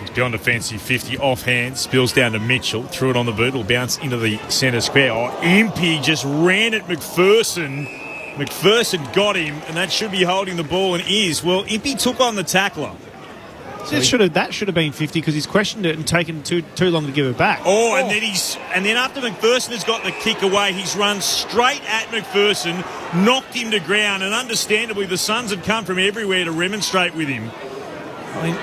He's beyond defensive 50 offhand, spills down to Mitchell, threw it on the boot, it'll bounce into the centre square. Oh, Impey just ran at McPherson. McPherson got him, and that should be holding the ball and is. Well, Impey took on the tackler.
So that should have been 50 because he's questioned it and taken too long to give it back.
And then after McPherson has got the kick away, he's run straight at McPherson, knocked him to ground, and understandably the Suns had come from everywhere to remonstrate with him. I mean,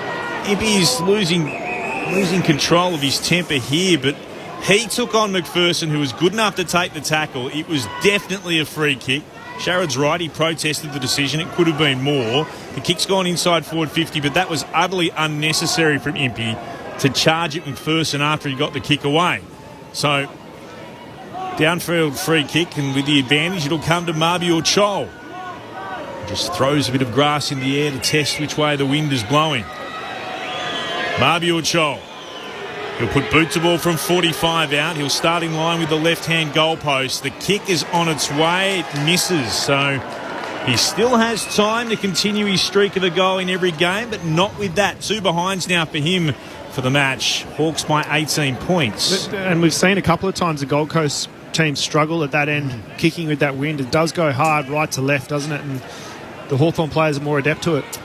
Impey is losing control of his temper here, but he took on McPherson, who was good enough to take the tackle. It was definitely a free kick. Sherrod's right, he protested the decision. It could have been more. The kick's gone inside forward 50, but that was utterly unnecessary from Impey to charge at McPherson after he got the kick away. So, downfield free kick, and with the advantage, it'll come to Mabior Chol. Just throws a bit of grass in the air to test which way the wind is blowing. Mabior Chol. He'll put boot to ball from 45 out. He'll start in line with the left-hand goalpost. The kick is on its way. It misses. So he still has time to continue his streak of a goal in every game, but not with that. 2 behinds now for him for the match. Hawks by 18 points.
And we've seen a couple of times the Gold Coast team struggle at that end, kicking with that wind. It does go hard right to left, doesn't it? And the Hawthorn players are more adept to it.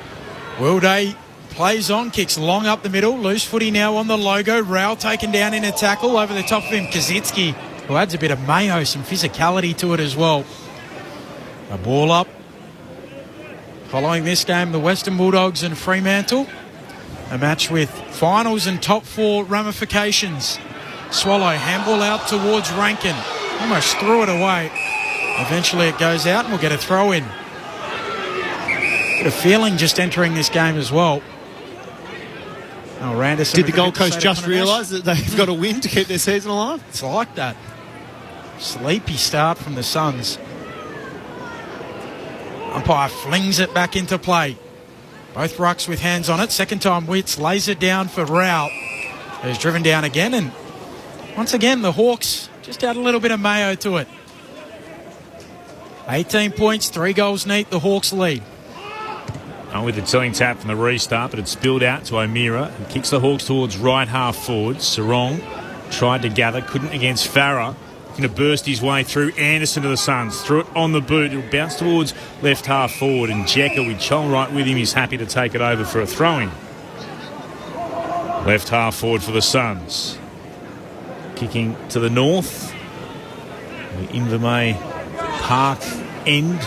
Will Day plays on, kicks long up the middle. Loose footy now on the logo. Rowell taken down in a tackle over the top of him. Kazitsky, who adds a bit of mayo, some physicality to it as well. A ball up. Following this game, the Western Bulldogs and Fremantle. A match with finals and top 4 ramifications. Swallow, handball out towards Rankin. Almost threw it away. Eventually it goes out and we'll get a throw in. Bit of feeling just entering this game as well. Oh, Anderson.
Did the Gold Coast just realise that they've got to win to keep their season alive?
It's like that. Sleepy start from the Suns. Umpire flings it back into play. Both rucks with hands on it. Second time Witts lays it down for Rao, who's driven down again. And once again, the Hawks just add a little bit of mayo to it. 18 points, 3 goals neat, the Hawks lead.
With the tilling tap from the restart, but it spilled out to O'Meara and kicks the Hawks towards right half forward. Sarong tried to gather, couldn't against Farah. Going to burst his way through. Anderson to the Suns. Threw it on the boot. It'll bounce towards left half forward. And Jekka with Chol right with him is happy to take it over for a throw-in. Left half forward for the Suns. Kicking to the north. The Invermay Park end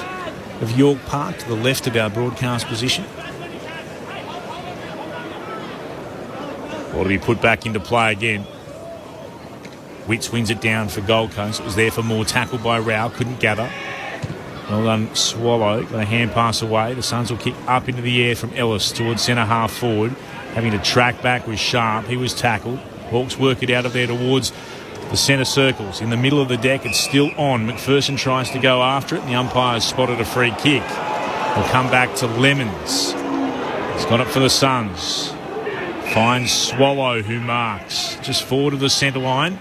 of York Park to the left of our broadcast position. Ball to be put back into play again. Witts wins it down for Gold Coast. It was there for more. Tackle by Rao. Couldn't gather. Well done, Swallow. Got a hand pass away. The Suns will kick up into the air from Ellis towards centre half forward. Having to track back was Sharp. He was tackled. Hawks work it out of there towards the centre circles. In the middle of the deck, it's still on. McPherson tries to go after it, and the umpire's spotted a free kick. Will come back to Lemons. He's got it for the Suns. Finds Swallow, who marks just forward of the centre line.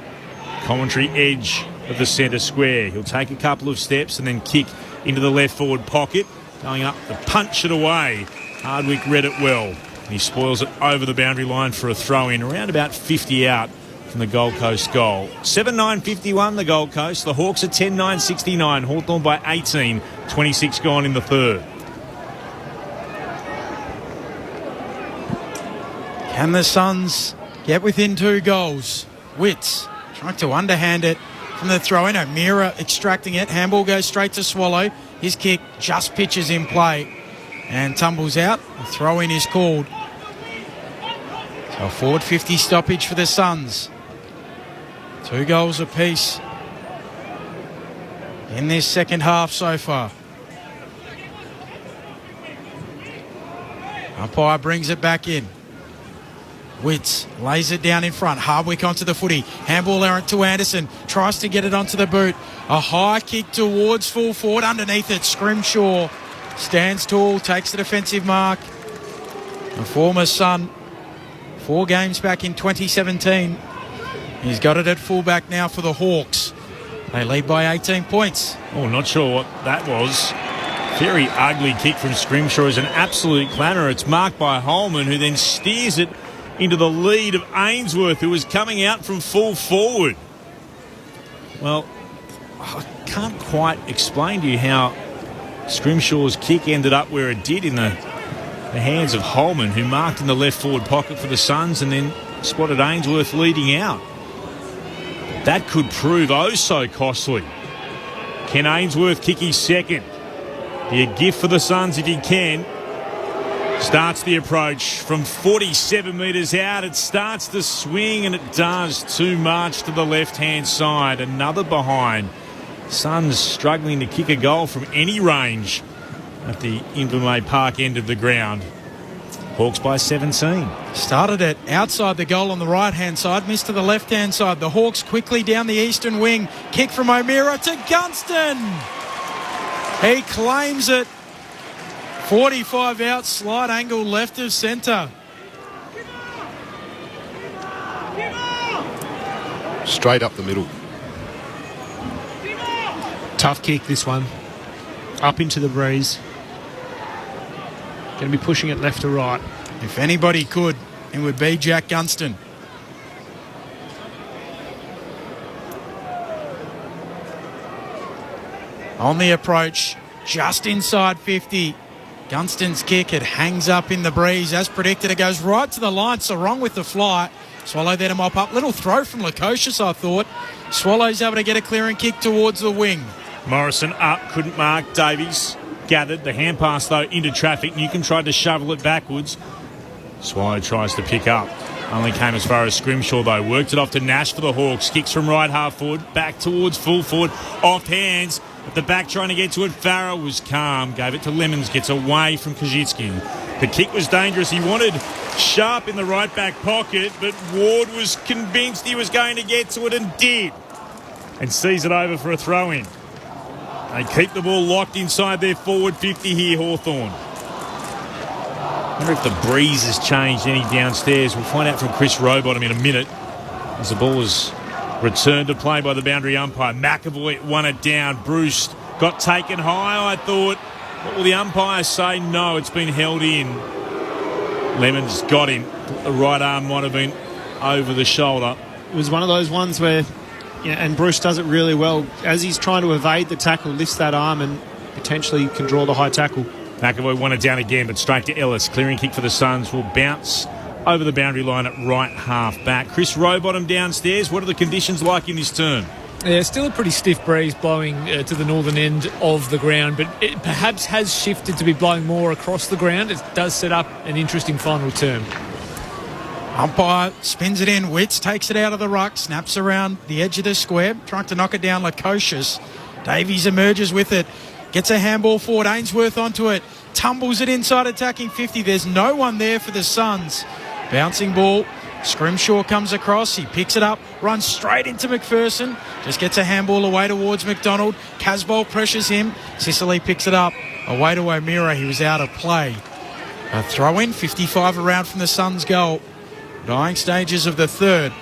Commentary edge of the centre square. He'll take a couple of steps and then kick into the left forward pocket. Going up to punch it away. Hardwick read it well. And he spoils it over the boundary line for a throw-in. Around about 50 out from the Gold Coast goal. 7-9-51 the Gold Coast. The Hawks are 10-9-69. Hawthorn by 18. 26 gone in the third.
Can the Suns get within 2 goals? Witts trying to underhand it from the throw-in. O'Meara extracting it. Handball goes straight to Swallow. His kick just pitches in play and tumbles out. The throw-in is called. So a forward 50 stoppage for the Suns. 2 goals apiece in this second half so far. Umpire brings it back in. Witts lays it down in front. Hardwick onto the footy. Handball errant to Anderson. Tries to get it onto the boot. A high kick towards full forward. Underneath it, Scrimshaw stands tall, takes the defensive mark. A former Sun, 4 games back in 2017. He's got it at fullback now for the Hawks. They lead by 18 points.
Oh, not sure what that was. Very ugly kick from Scrimshaw. Is an absolute clamor. It's marked by Holman, who then steers it into the lead of Ainsworth, who was coming out from full forward. Well, I can't quite explain to you how Scrimshaw's kick ended up where it did in the hands of Holman, who marked in the left forward pocket for the Suns and then spotted Ainsworth leading out. That could prove oh so costly. Can Ainsworth kick his second? Be a gift for the Suns if he can. Starts the approach from 47 metres out. It starts to swing, and it does too much to the left-hand side. Another behind. Suns struggling to kick a goal from any range at the Invermay Park end of the ground. Hawks by 17.
Started it outside the goal on the right-hand side, missed to the left-hand side. The Hawks quickly down the eastern wing. Kick from O'Meara to Gunston. He claims it. 45 out, slight angle left of centre.
Straight up the middle.
Tough kick, this one. Up into the breeze. Going to be pushing it left to right.
If anybody could, it would be Jack Gunston. On the approach, just inside 50. Gunston's kick, it hangs up in the breeze. As predicted, it goes right to the line. So wrong with the fly. Swallow there to mop up. Little throw from Lukosius, I thought. Swallow's able to get a clearing kick towards the wing.
Morrison up, couldn't mark. Davies gathered. The hand pass, though, into traffic. Newcombe tried to shovel it backwards. Swallow tries to pick up. Only came as far as Scrimshaw, though. Worked it off to Nash for the Hawks. Kicks from right half forward. Back towards full forward. Off hands. At the back trying to get to it. Farah was calm. Gave it to Lemons. Gets away from Kajitsky. The kick was dangerous. He wanted Sharp in the right back pocket, but Ward was convinced he was going to get to it and did. And sees it over for a throw-in. They keep the ball locked inside their forward 50 here, Hawthorn. I wonder if the breeze has changed any downstairs. We'll find out from Chris Rowbottom in a minute as the ball is returned to play by the boundary umpire. McAvoy won it down. Bruce got taken high, I thought. What will the umpire say? No, it's been held in. Lemons got him. The right arm might have been over the shoulder.
It was one of those ones where, and Bruce does it really well. As he's trying to evade the tackle, lifts that arm and potentially can draw the high tackle.
McAvoy won it down again, but straight to Ellis. Clearing kick for the Suns will bounce over the boundary line at right half back. Chris Rowbottom downstairs. What are the conditions like in this turn?
Yeah, still a pretty stiff breeze blowing to the northern end of the ground, but it perhaps has shifted to be blowing more across the ground. It does set up an interesting final term.
Umpire spins it in. Witts takes it out of the ruck, snaps around the edge of the square, trying to knock it down like Lukosius. Davies emerges with it. Gets a handball forward. Ainsworth onto it. Tumbles it inside attacking 50. There's no one there for the Suns. Bouncing ball. Scrimshaw comes across. He picks it up. Runs straight into McPherson. Just gets a handball away towards McDonald. Casbolt pressures him. Sicily picks it up. Away to O'Meara. He was out of play. A throw in. 55 around from the Suns' goal. Dying stages of the third.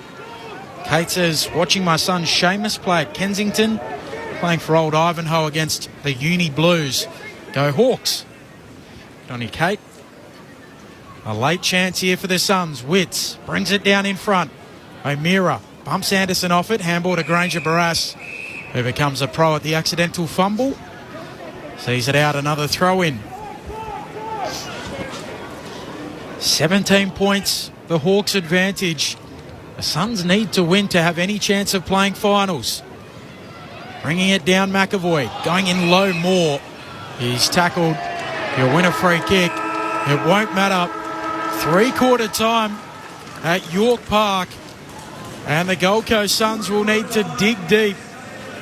Kate says, watching my son Seamus play at Kensington. Playing for old Ivanhoe against the Uni Blues. Go Hawks. Donny Kate. A late chance here for the Suns. Witts brings it down in front. O'Meara bumps Anderson off it. Handball to Granger Barras, who becomes a pro at the accidental fumble. Sees it out. Another throw in. 17 points. The Hawks' advantage. The Suns need to win to have any chance of playing finals. Bringing it down, McAvoy. Going in low more. He's tackled. He'll win a free kick. It won't matter. 3/4 time at York Park. And the Gold Coast Suns will need to dig deep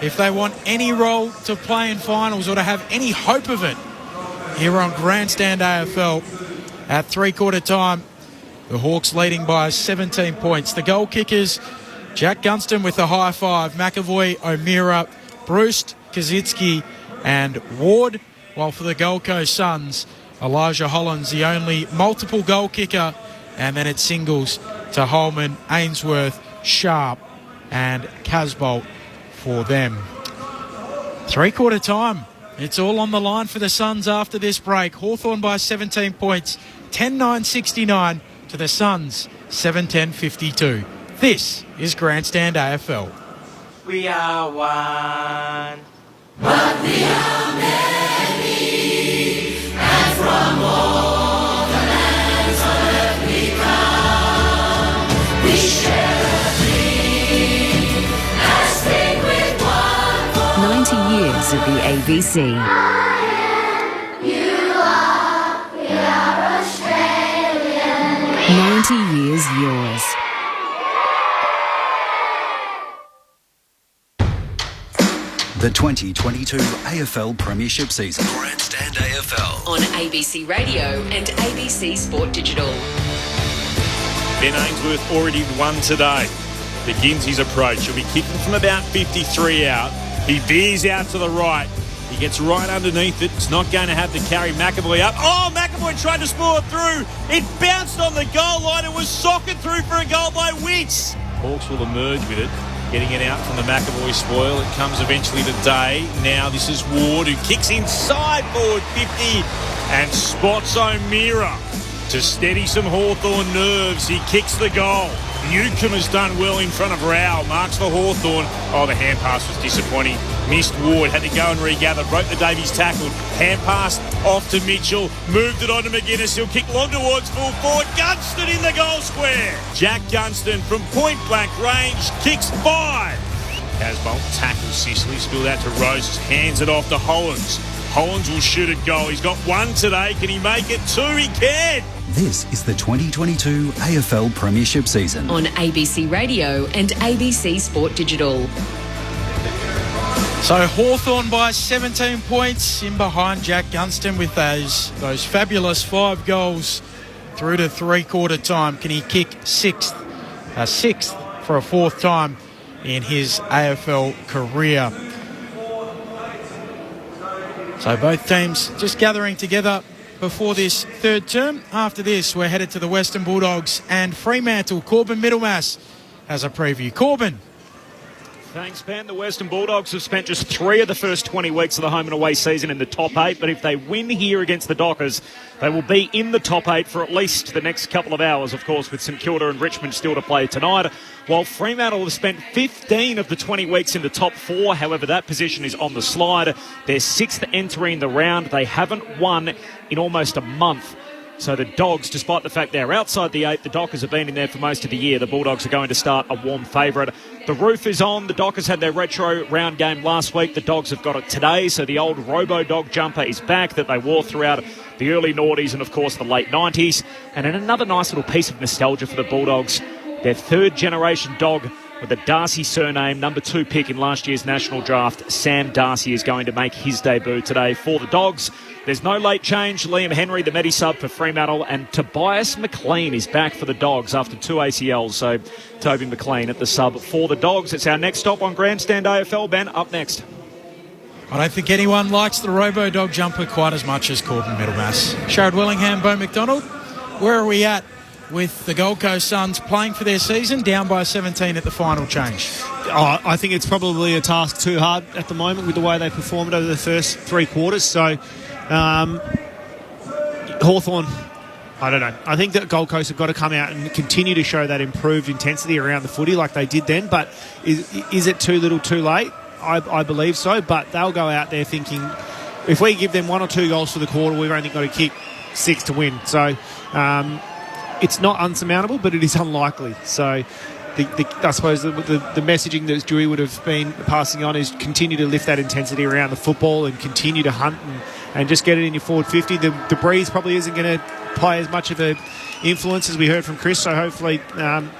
if they want any role to play in finals or to have any hope of it here on Grandstand AFL. At 3/4 time, the Hawks leading by 17 points. The goal kickers, Jack Gunston with the high five. McAvoy, O'Meara, Bruce, Kaczynski and Ward. While for the Gold Coast Suns, Elijah Holland's the only multiple goal kicker. And then it's singles to Holman, Ainsworth, Sharp and Casbolt for them. 3/4 time. It's all on the line for the Suns after this break. Hawthorn by 17 points. 10-9-69 to the Suns. 7-10-52. This is Grandstand AFL.
We are one.
But we are many, and from all the lands on earth we come. We share a dream, as big with one.
90 years of the ABC.
You are, we are Australian.
90 years yours.
The 2022 AFL Premiership season.
Grandstand AFL. On ABC Radio and ABC Sport Digital.
Ben Ainsworth already won today. Begins his approach. He'll be kicking from about 53 out. He veers out to the right. He gets right underneath it. It's not going to have to carry McAvoy up. Oh, McAvoy tried to spoil it through. It bounced on the goal line. It was socked through for a goal by Witts. Hawks will emerge with it. Getting it out from the McAvoy spoil. It comes eventually to Day. Now this is Ward who kicks inside forward 50 and spots O'Meara to steady some Hawthorn nerves. He kicks the goal. Newcomb has done well in front of Rowell. Marks for Hawthorn. Oh, the hand pass was disappointing. Missed Ward. Had to go and regather. Broke the Davies tackle. Hand pass off to Mitchell. Moved it on to McGuinness. He'll kick long towards full forward. Gunston in the goal square. Jack Gunston from point blank range kicks 5. Casbolt tackles Sicily. Spilled out to Roses. Hands it off to Hollands. Hollands will shoot at goal. He's got 1 today. Can he make it 2? He can.
This is the 2022 AFL Premiership season.
On ABC Radio and ABC Sport Digital.
So Hawthorn by 17 points in behind Jack Gunston with those fabulous 5 goals through to three-quarter time. Can he kick sixth for a fourth time in his AFL career? So both teams just gathering together before this third term. After this, we're headed to the Western Bulldogs and Fremantle. Corbin Middlemass has a preview. Corbin.
Thanks, Ben. The Western Bulldogs have spent just 3 of the first 20 weeks of the home and away season in the top 8, but if they win here against the Dockers, they will be in the top 8 for at least the next couple of hours, of course, with St Kilda and Richmond still to play tonight, while Fremantle have spent 15 of the 20 weeks in the top 4. However, that position is on the slide. They're 6th entering the round. They haven't won in almost a month. So the Dogs, despite the fact they're outside the 8, the Dockers have been in there for most of the year. The Bulldogs are going to start a warm favourite. The roof is on. The Dockers had their retro round game last week. The Dogs have got it today. So the old Robo-Dog jumper is back that they wore throughout the early noughties and, of course, the late 90s. And in another nice little piece of nostalgia for the Bulldogs, their third-generation dog with a Darcy surname, number 2 pick in last year's national draft, Sam Darcy, is going to make his debut today for the Dogs. There's no late change. Liam Henry, the Medi-sub for Fremantle, and Tobias McLean is back for the Dogs after 2 ACLs. So Toby McLean at the sub for the Dogs. It's our next stop on Grandstand AFL. Ben, up next.
I don't think anyone likes the Robo-Dog jumper quite as much as Corbin Middlemass. Sharad Willingham, Bo McDonald, where are we at with the Gold Coast Suns playing for their season, down by 17 at the final change?
I think it's probably a task too hard at the moment with the way they performed over the first 3 quarters. So Hawthorn, I don't know. I think that Gold Coast have got to come out and continue to show that improved intensity around the footy like they did then. But is it too little too late? I believe so. But they'll go out there thinking, if we give them 1 or 2 goals for the quarter, we've only got to kick 6 to win. So it's not unsurmountable, but it is unlikely. So I suppose the messaging that Dewey would have been passing on is continue to lift that intensity around the football and continue to hunt and just get it in your forward 50. The breeze probably isn't going to play as much of an influence as we heard from Chris. So hopefully,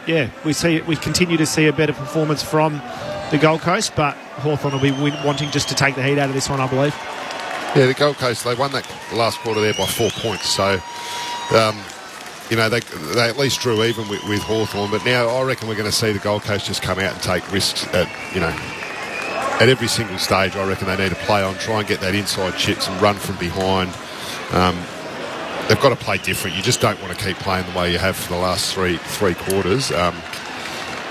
we continue to see a better performance from the Gold Coast, but Hawthorn will be wanting just to take the heat out of this one, I believe.
Yeah, the Gold Coast, they won that last quarter there by 4 points. So they at least drew even with Hawthorn, but now I reckon we're going to see the Gold Coast just come out and take risks at every single stage. I reckon they need to play on, try and get that inside chips and run from behind. They've got to play different. You just don't want to keep playing the way you have for the last three quarters.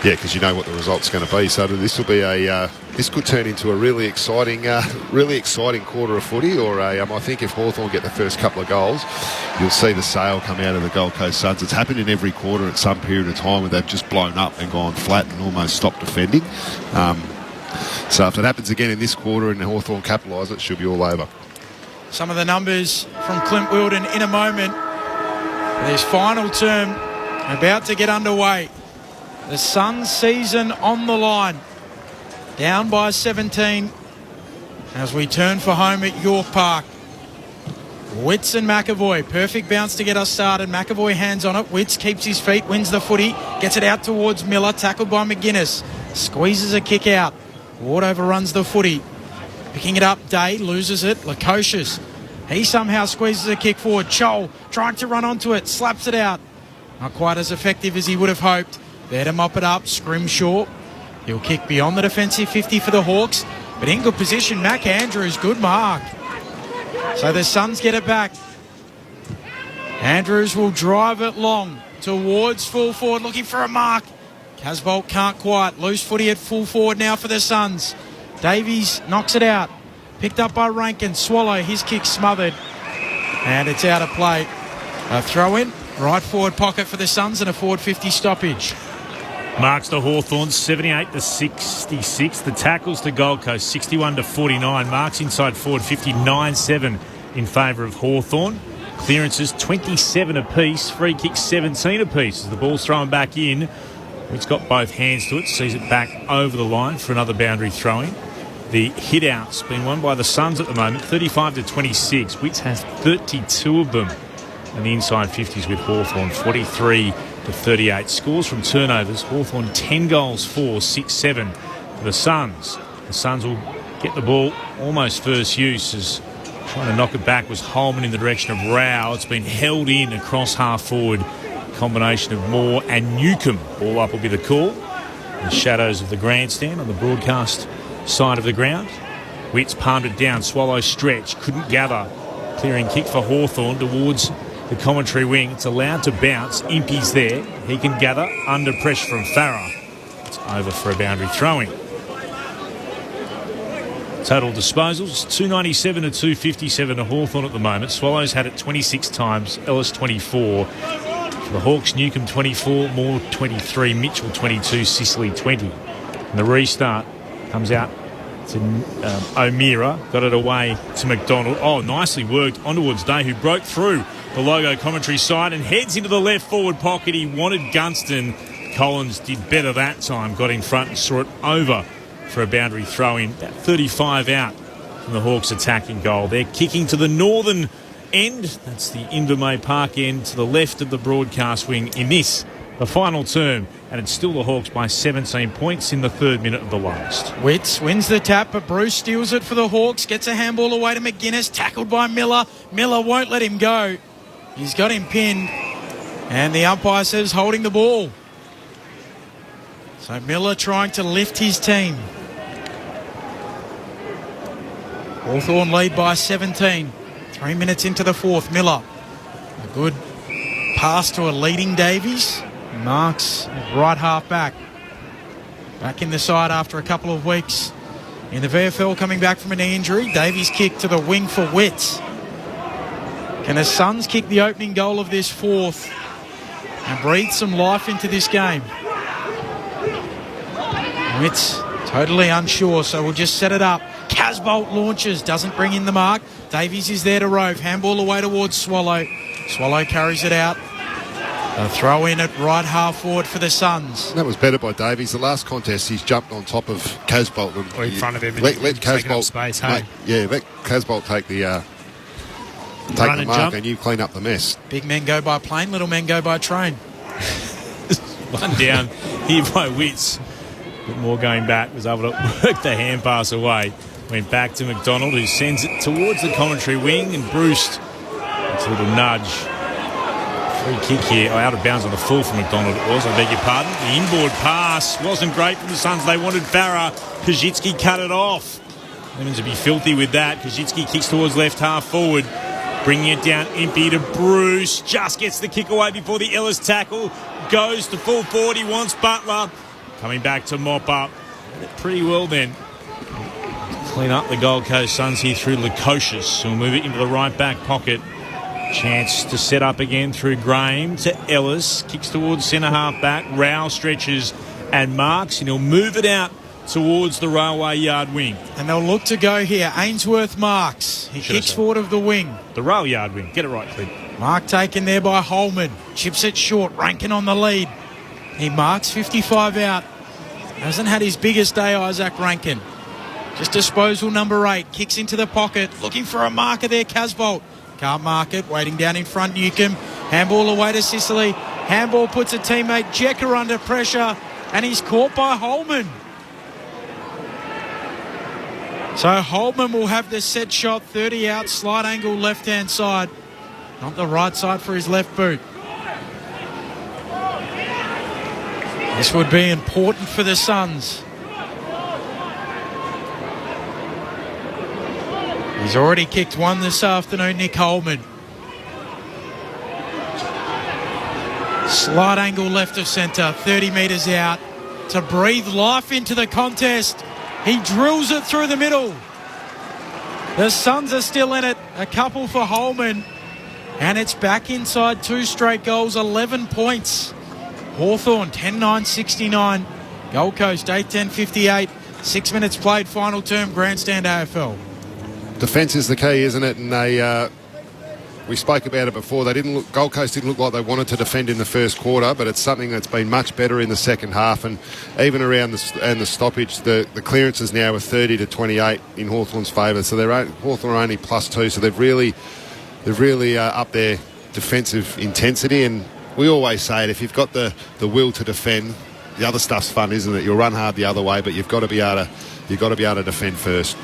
Because you know what the result's going to be. So this will be this could turn into a really exciting quarter of footy. Or I think if Hawthorn get the first couple of goals, you'll see the sail come out of the Gold Coast Suns. It's happened in every quarter at some period of time where they've just blown up and gone flat and almost stopped defending. So if it happens again in this quarter and Hawthorn capitalise, it should be all over.
Some of the numbers from Clint Wilden in a moment. This final term about to get underway. The Suns season on the line. Down by 17 as we turn for home at York Park. Witts and McAvoy. Perfect bounce to get us started. McAvoy hands on it. Witts keeps his feet, wins the footy, gets it out towards Miller. Tackled by McGuinness. Squeezes a kick out. Ward overruns the footy. Picking it up, Day loses it. Lukosius. He somehow squeezes a kick forward. Chol trying to run onto it. Slaps it out. Not quite as effective as he would have hoped. There to mop it up, Scrimshaw. He'll kick beyond the defensive 50 for the Hawks, but in good position, Mac Andrews, good mark. So the Suns get it back. Andrews will drive it long towards full forward, looking for a mark. Casbolt can't quite. Loose footy at full forward now for the Suns. Davies knocks it out. Picked up by Rankin. Swallow, his kick smothered. And it's out of play. A throw in, right forward pocket for the Suns and a forward 50 stoppage.
Marks to Hawthorn, 78-66. The tackles to Gold Coast, 61-49. Marks inside forward, 59-7 in favour of Hawthorn. Clearances, 27 apiece. Free kicks, 17 apiece. As the ball's thrown back in, it's got both hands to it. Sees it back over the line for another boundary throw-in. The hit-outs being won by the Suns at the moment, 35-26. Witts has 32 of them. And the inside 50s with Hawthorn, 43-38. Scores from turnovers. Hawthorn 10 goals for, 6-7 for the Suns. The Suns will get the ball almost first use as Trying to knock it back was Holman in the direction of Rao. It's been held in across half forward. Combination of Moore and Newcomb. Ball up will be the call. In the shadows of the grandstand on the broadcast side of the ground. Witts palmed it down. Swallow stretch. Couldn't gather. Clearing kick for Hawthorn towards the commentary wing. It's allowed to bounce. Impey's there. He can gather under pressure from Farah. It's over for a boundary throw-in. Total disposals, 297 to 257 to Hawthorn at the moment. Swallows had it 26 times, Ellis 24. For the Hawks, Newcomb 24, Moore 23, Mitchell 22, Sicily 20. And the restart comes out to O'Meara. Got it away to McDonald. Oh, nicely worked on towards Day, who broke through the logo commentary side and heads into the left forward pocket. He wanted Gunston. Collins did better that time. Got in front and saw it over for a boundary throw-in. About 35 out from the Hawks' attacking goal. They're kicking to the northern end. That's the Invermay Park end to the left of the broadcast wing in this, the final term. And it's still the Hawks by 17 points in the 3rd minute of the last.
Witts wins the tap, but Bruce steals it for the Hawks. Gets a handball away to McGuinness. Tackled by Miller. Miller won't let him go. He's got him pinned. And the umpire says holding the ball. So Miller trying to lift his team. Hawthorn lead by 17. 3 minutes into the 4th. Miller. A good pass to a leading Davies. Marks right half back. Back in the side after a couple of weeks in the VFL, coming back from a knee injury. Davies kick to the wing for Witts. Can the Suns kick the opening goal of this 4th and breathe some life into this game? Witts totally unsure, so we'll just set it up. Casbolt launches, doesn't bring in the mark. Davies is there to rove. Handball away towards Swallow. Swallow carries it out. A throw in at right half forward for the Suns.
That was better by Davies. The last contest, he's jumped on top of Casbolt.
Or in front of him.
Let Casbolt
space, hey?
Let Casbolt take the mark jump, and you clean up the mess.
Big men go by plane, little men go by train.
One down here by Witts. A bit more going back. Was able to work the hand pass away. Went back to McDonald, who sends it towards the commentary wing, and Bruce. It's a little nudge. Free kick here. Out of bounds on the full from McDonald it was, I beg your pardon. The inboard pass wasn't great from the Suns. They wanted Farah. Kajitsky cut it off. Lemons would be filthy with that. Kajitsky kicks towards left half forward. Bringing it down, Impey to Bruce. Just gets the kick away before the Ellis tackle. Goes to full forward. He wants Butler. Coming back to mop up. Did it pretty well then. Clean up the Gold Coast Suns here through Lukosius. We'll move it into the right back pocket. Chance to set up again through Graham to Ellis. Kicks towards centre half back. Rao stretches and marks, and he'll move it out towards the railway yard wing.
And they'll look to go here. Ainsworth marks. He kicks forward of the wing.
The rail yard wing. Get it right, Clint.
Mark taken there by Holman. Chips it short. Rankin on the lead. He marks 55 out. Hasn't had his biggest day, Isaac Rankin. Just disposal number 8. Kicks into the pocket. Looking for a marker there, Casbolt. Can't mark it. Waiting down in front, Newcomb. Handball away to Sicily. Handball puts a teammate, Jecker, under pressure. And he's caught by Holman. So Holman will have the set shot, 30 out, slight angle left-hand side. Not the right side for his left boot. This would be important for the Suns. He's already kicked one this afternoon, Nick Holman. Slight angle left of centre, 30 metres out. To breathe life into the contest. He drills it through the middle. The Suns are still in it. A couple for Holman. And it's back inside 2 straight goals, 11 points. Hawthorn, 10-9-69. Gold Coast, 8-10-58. 6 minutes played, final term, Grandstand AFL.
Defence is the key, isn't it? And they, we spoke about it before. Gold Coast didn't look like they wanted to defend in the first quarter, but it's something that's been much better in the second half. And even around the stoppage, the clearances now are 30-28 in Hawthorn's favour. So Hawthorn are only +2. So they've really upped their defensive intensity. And we always say it, if you've got the will to defend, the other stuff's fun, isn't it? You'll run hard the other way, but you've got to be able to defend first.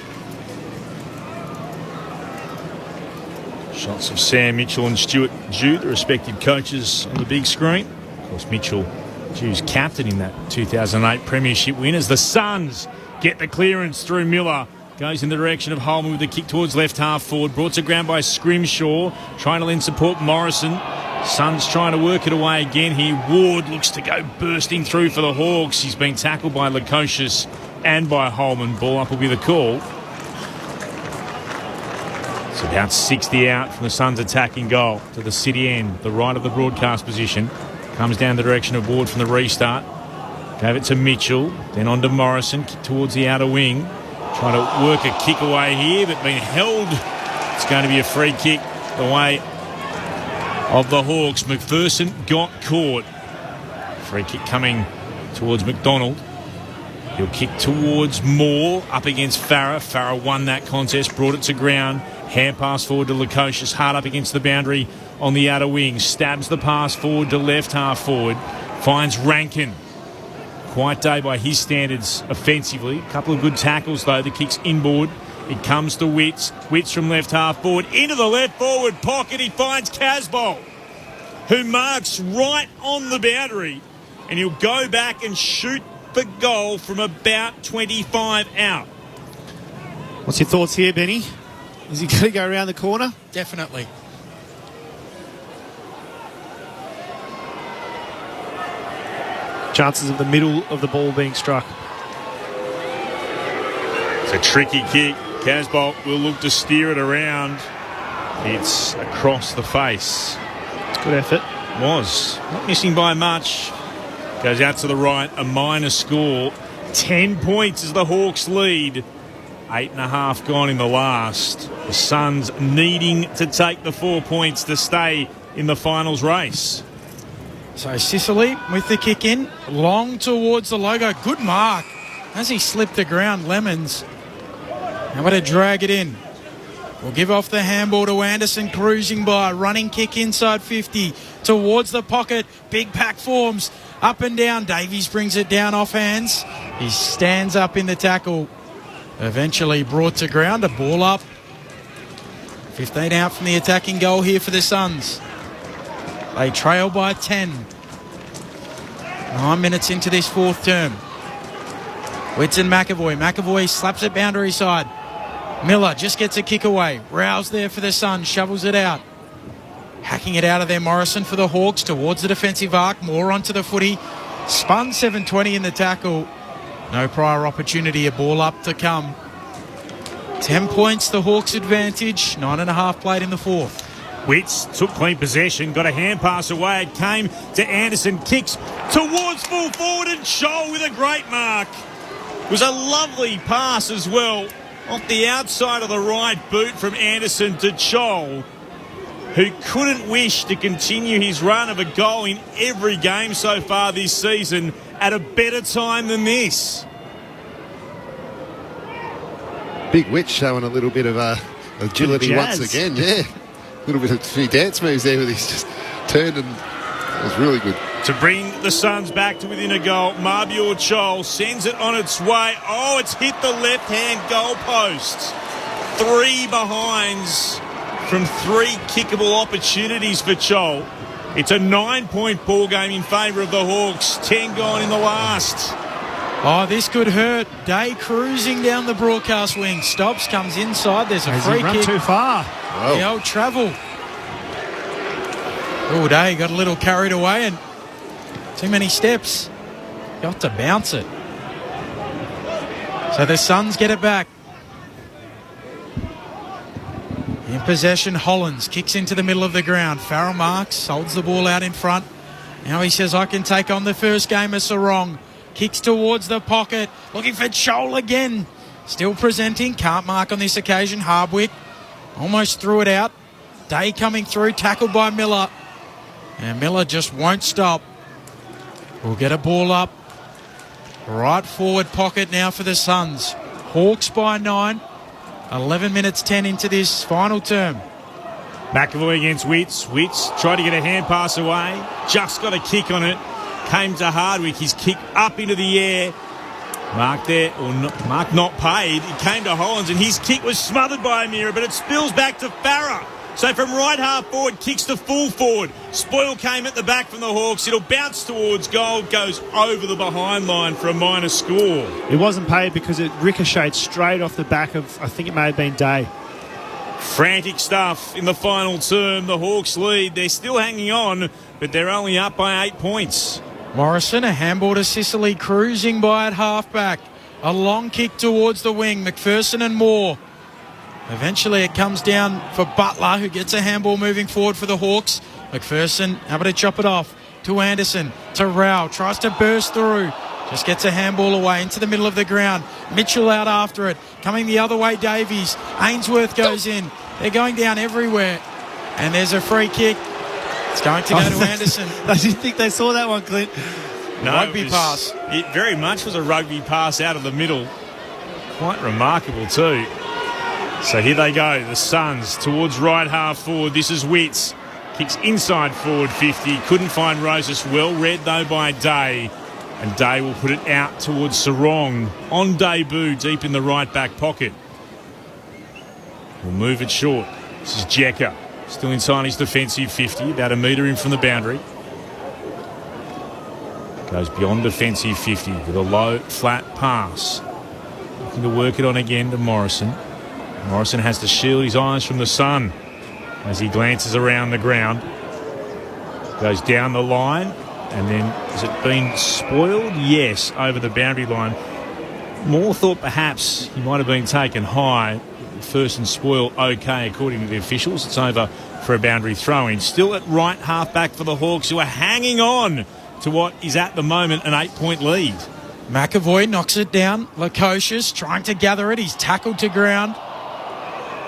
Shots of Sam Mitchell and Stuart Dew, the respective coaches, on the big screen. Of course, Mitchell, Dew's captain in that 2008 Premiership win, as the Suns get the clearance through Miller. Goes in the direction of Holman with the kick towards left half forward. Brought to ground by Scrimshaw. Trying to lend support Morrison. Suns trying to work it away again here. Ward looks to go bursting through for the Hawks. He's been tackled by Lukosius and by Holman. Ball up will be the call. It's about 60 out from the Suns attacking goal to the city end. The right of the broadcast position. Comes down the direction of Ward from the restart. Gave it to Mitchell. Then on to Morrison. Kick towards the outer wing. Trying to work a kick away here, but being held. It's going to be a free kick the way of the Hawks. McPherson got caught. Free kick coming towards McDonald. He'll kick towards Moore, up against Farah. Farah won that contest, brought it to ground. Hand pass forward to Lukosius, hard up against the boundary on the outer wing. Stabs the pass forward to left half forward. Finds Rankin. Quiet day by his standards offensively. A couple of good tackles though. The kick's inboard. It comes to Witts. Witts from left half forward into the left forward pocket. He finds Casbolt, who marks right on the boundary, and he'll go back and shoot the goal from about 25 out.
What's your thoughts here, Benny? Is he going to go around the corner?
Definitely.
Chances of the middle of the ball being struck.
It's a tricky kick. Casbolt will look to steer it around. It's across the face.
Good effort.
Was. Not missing by much. Goes out to the right. A minor score. 10 points as the Hawks lead. 8.5 gone in the last. The Suns needing to take the 4 points to stay in the finals race.
So Sicily with the kick in, long towards the logo. Good mark as he slipped the ground. Lemons. How about to drag it in? We'll give off the handball to Anderson, cruising by. Running kick inside 50 towards the pocket. Big pack forms up and down. Davies brings it down off hands. He stands up in the tackle. Eventually brought to ground. A ball up. 15 out from the attacking goal here for the Suns. They trail by 10. 9 minutes into this fourth term. Whitson McAvoy. McAvoy slaps it boundary side. Miller just gets a kick away. Rouse there for the Suns. Shovels it out. Hacking it out of there. Morrison for the Hawks towards the defensive arc. More onto the footy. Spun 7:20 in the tackle. No prior opportunity. A ball up to come. 10 points the Hawks advantage. 9.5 played in the fourth.
Witts took clean possession, got a hand pass away. It came to Anderson, kicks towards full forward, and Scholl with a great mark. It was a lovely pass as well, off the outside of the right boot from Anderson to Scholl, who couldn't wish to continue his run of a goal in every game so far this season at a better time than this.
Big Witch showing a little bit of agility once again, yeah. A little bit of few dance moves there with he's just turned, and it was really good.
To bring the Suns back to within a goal, Marbior Chol sends it on its way. Oh, it's hit the left-hand goal post. 3 behinds from 3 kickable opportunities for Chol. It's a 9-point ball game in favour of the Hawks. 10 gone in the last.
Oh, this could hurt. Day cruising down the broadcast wing. Stops, comes inside. There's a free kick.
Too far.
Whoa.
The old travel. Oh, Day got a little carried away and too many steps. Got to bounce it. So the Suns get it back. In possession, Hollins kicks into the middle of the ground. Farrell marks, holds the ball out in front. Now he says, I can take on the first game of Sarong. Kicks towards the pocket, looking for Scholl again. Still presenting, can't mark on this occasion. Hardwick almost threw it out. Day coming through, tackled by Miller. And Miller just won't stop. We'll get a ball up. Right forward pocket now for the Suns. Hawks by 9. 11 minutes 10 into this final term.
McAvoy against Witts. Witts tried to get a hand pass away. Just got a kick on it. Came to Hardwick. His kick up into the air. Mark there, or not, Mark not paid. It came to Hollins, and his kick was smothered by Amira, but it spills back to Farah. So from right half forward, kicks to full forward. Spoil came at the back from the Hawks. It'll bounce towards goal, goes over the behind line for a minor score.
It wasn't paid because it ricocheted straight off the back of, I think it may have been Day.
Frantic stuff in the final term. The Hawks lead. They're still hanging on, but they're only up by 8 points.
Morrison, a handball to Sicily, cruising by at halfback. A long kick towards the wing. McPherson and Moore. Eventually it comes down for Butler, who gets a handball moving forward for the Hawks. McPherson able to chop it off to Anderson, to Rao, tries to burst through. Just gets a handball away into the middle of the ground. Mitchell out after it. Coming the other way, Davies. Ainsworth goes in. They're going down everywhere. And there's a free kick. It's going to go to Anderson.
I didn't think they saw that one, Clint.
No,
rugby pass.
It very much was a rugby pass out of the middle. Quite remarkable too. So here they go, the Suns towards right half forward. This is Witts. Kicks inside forward 50. Couldn't find Roses. Well read though by Day. And Day will put it out towards Sarong. On debut, deep in the right back pocket. We'll move it short. This is Jekka. Still inside his defensive 50. About a metre in from the boundary. Goes beyond defensive 50 with a low, flat pass. Looking to work it on again to Morrison. Morrison has to shield his eyes from the sun as he glances around the ground. Goes down the line, and then has it been spoiled? Yes, over the boundary line. Moore thought perhaps he might have been taken high. First and spoil okay according to the officials. It's over for a boundary throw-in. Still at right half-back for the Hawks, who are hanging on to what is at the moment an 8-point lead.
McAvoy knocks it down. Lukosius trying to gather it. He's tackled to ground.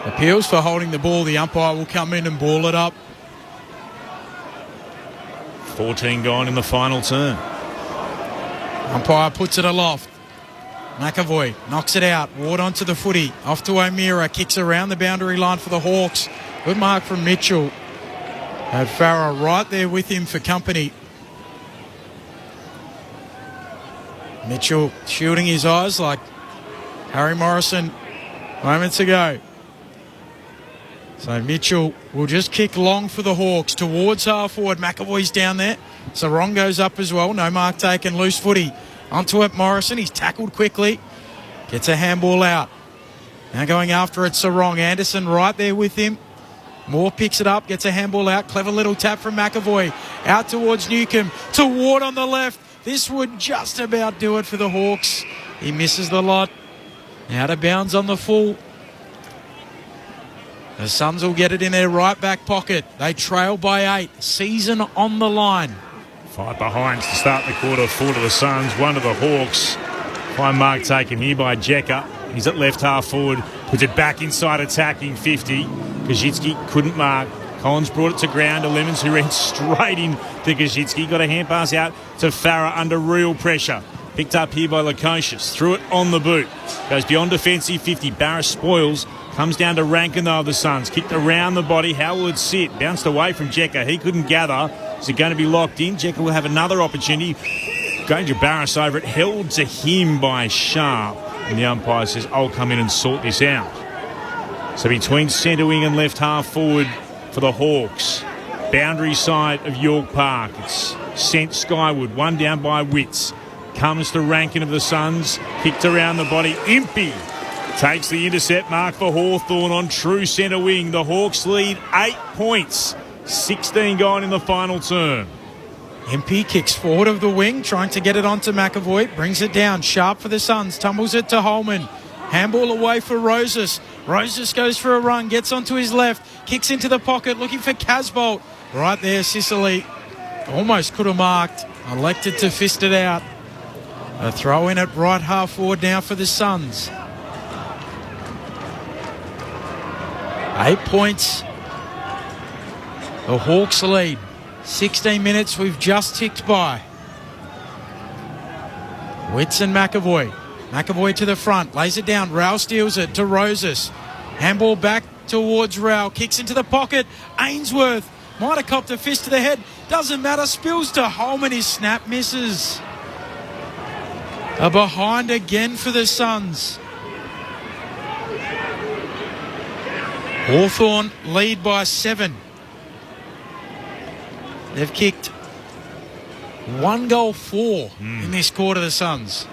Appeals for holding the ball. The umpire will come in and ball it up.
14 gone in the final term.
Umpire puts it aloft. McAvoy knocks it out. Ward onto the footy. Off to O'Meara. Kicks around the boundary line for the Hawks. Good mark from Mitchell. Had Farah right there with him for company. Mitchell shielding his eyes like Harry Morrison moments ago. So Mitchell will just kick long for the Hawks towards half forward. McAvoy's down there. Sarong goes up as well. No mark taken. Loose footy. Onto it, Morrison. He's tackled quickly. Gets a handball out. Now going after it, Sarong. Anderson right there with him. Moore picks it up. Gets a handball out. Clever little tap from McAvoy. Out towards Newcomb. To Ward on the left. This would just about do it for the Hawks. He misses the lot. Out of bounds on the full. The Suns will get it in their right back pocket. They trail by 8. Season on the line.
5 behinds to start the quarter. 4 to the Suns, 1 to the Hawks. Fine mark taken here by Jekka. He's at left half forward. Puts it back inside attacking 50. Kazitsky couldn't mark. Collins brought it to ground to Lemons, who ran straight in to Kazitsky. Got a hand pass out to Farah under real pressure. Picked up here by Lukosius. Threw it on the boot. Goes beyond defensive 50. Barris spoils. Comes down to Rankin though of the Suns. Kicked around the body. Howard sit. Bounced away from Jekka. He couldn't gather. Is it going to be locked in? Jekka will have another opportunity. Going to Barris over it. Held to him by Sharp. And the umpire says, I'll come in and sort this out. So between centre wing and left half forward for the Hawks. Boundary side of York Park. It's sent skyward. One down by Witts. Comes to Rankin of the Suns. Kicked around the body. Impey takes the intercept mark for Hawthorn on true centre wing. The Hawks lead 8 points. 16 gone in the final term.
Impey kicks forward of the wing, trying to get it onto McAvoy. Brings it down. Sharp for the Suns. Tumbles it to Holman. Handball away for Roses. Roses goes for a run. Gets onto his left. Kicks into the pocket. Looking for Casbolt. Right there, Sicily. Almost could have marked. Elected to fist it out. A throw in at right half forward now for the Suns. 8 points. The Hawks lead. 16 minutes we've just ticked by. Witts and McAvoy. McAvoy to the front. Lays it down. Rao steals it to Roses. Handball back towards Rao. Kicks into the pocket. Ainsworth might have copped a fist to the head. Doesn't matter. Spills to Holman. His snap misses. A behind again for the Suns. Hawthorn lead by 7. They've kicked 1 goal 4 in this quarter, the Suns.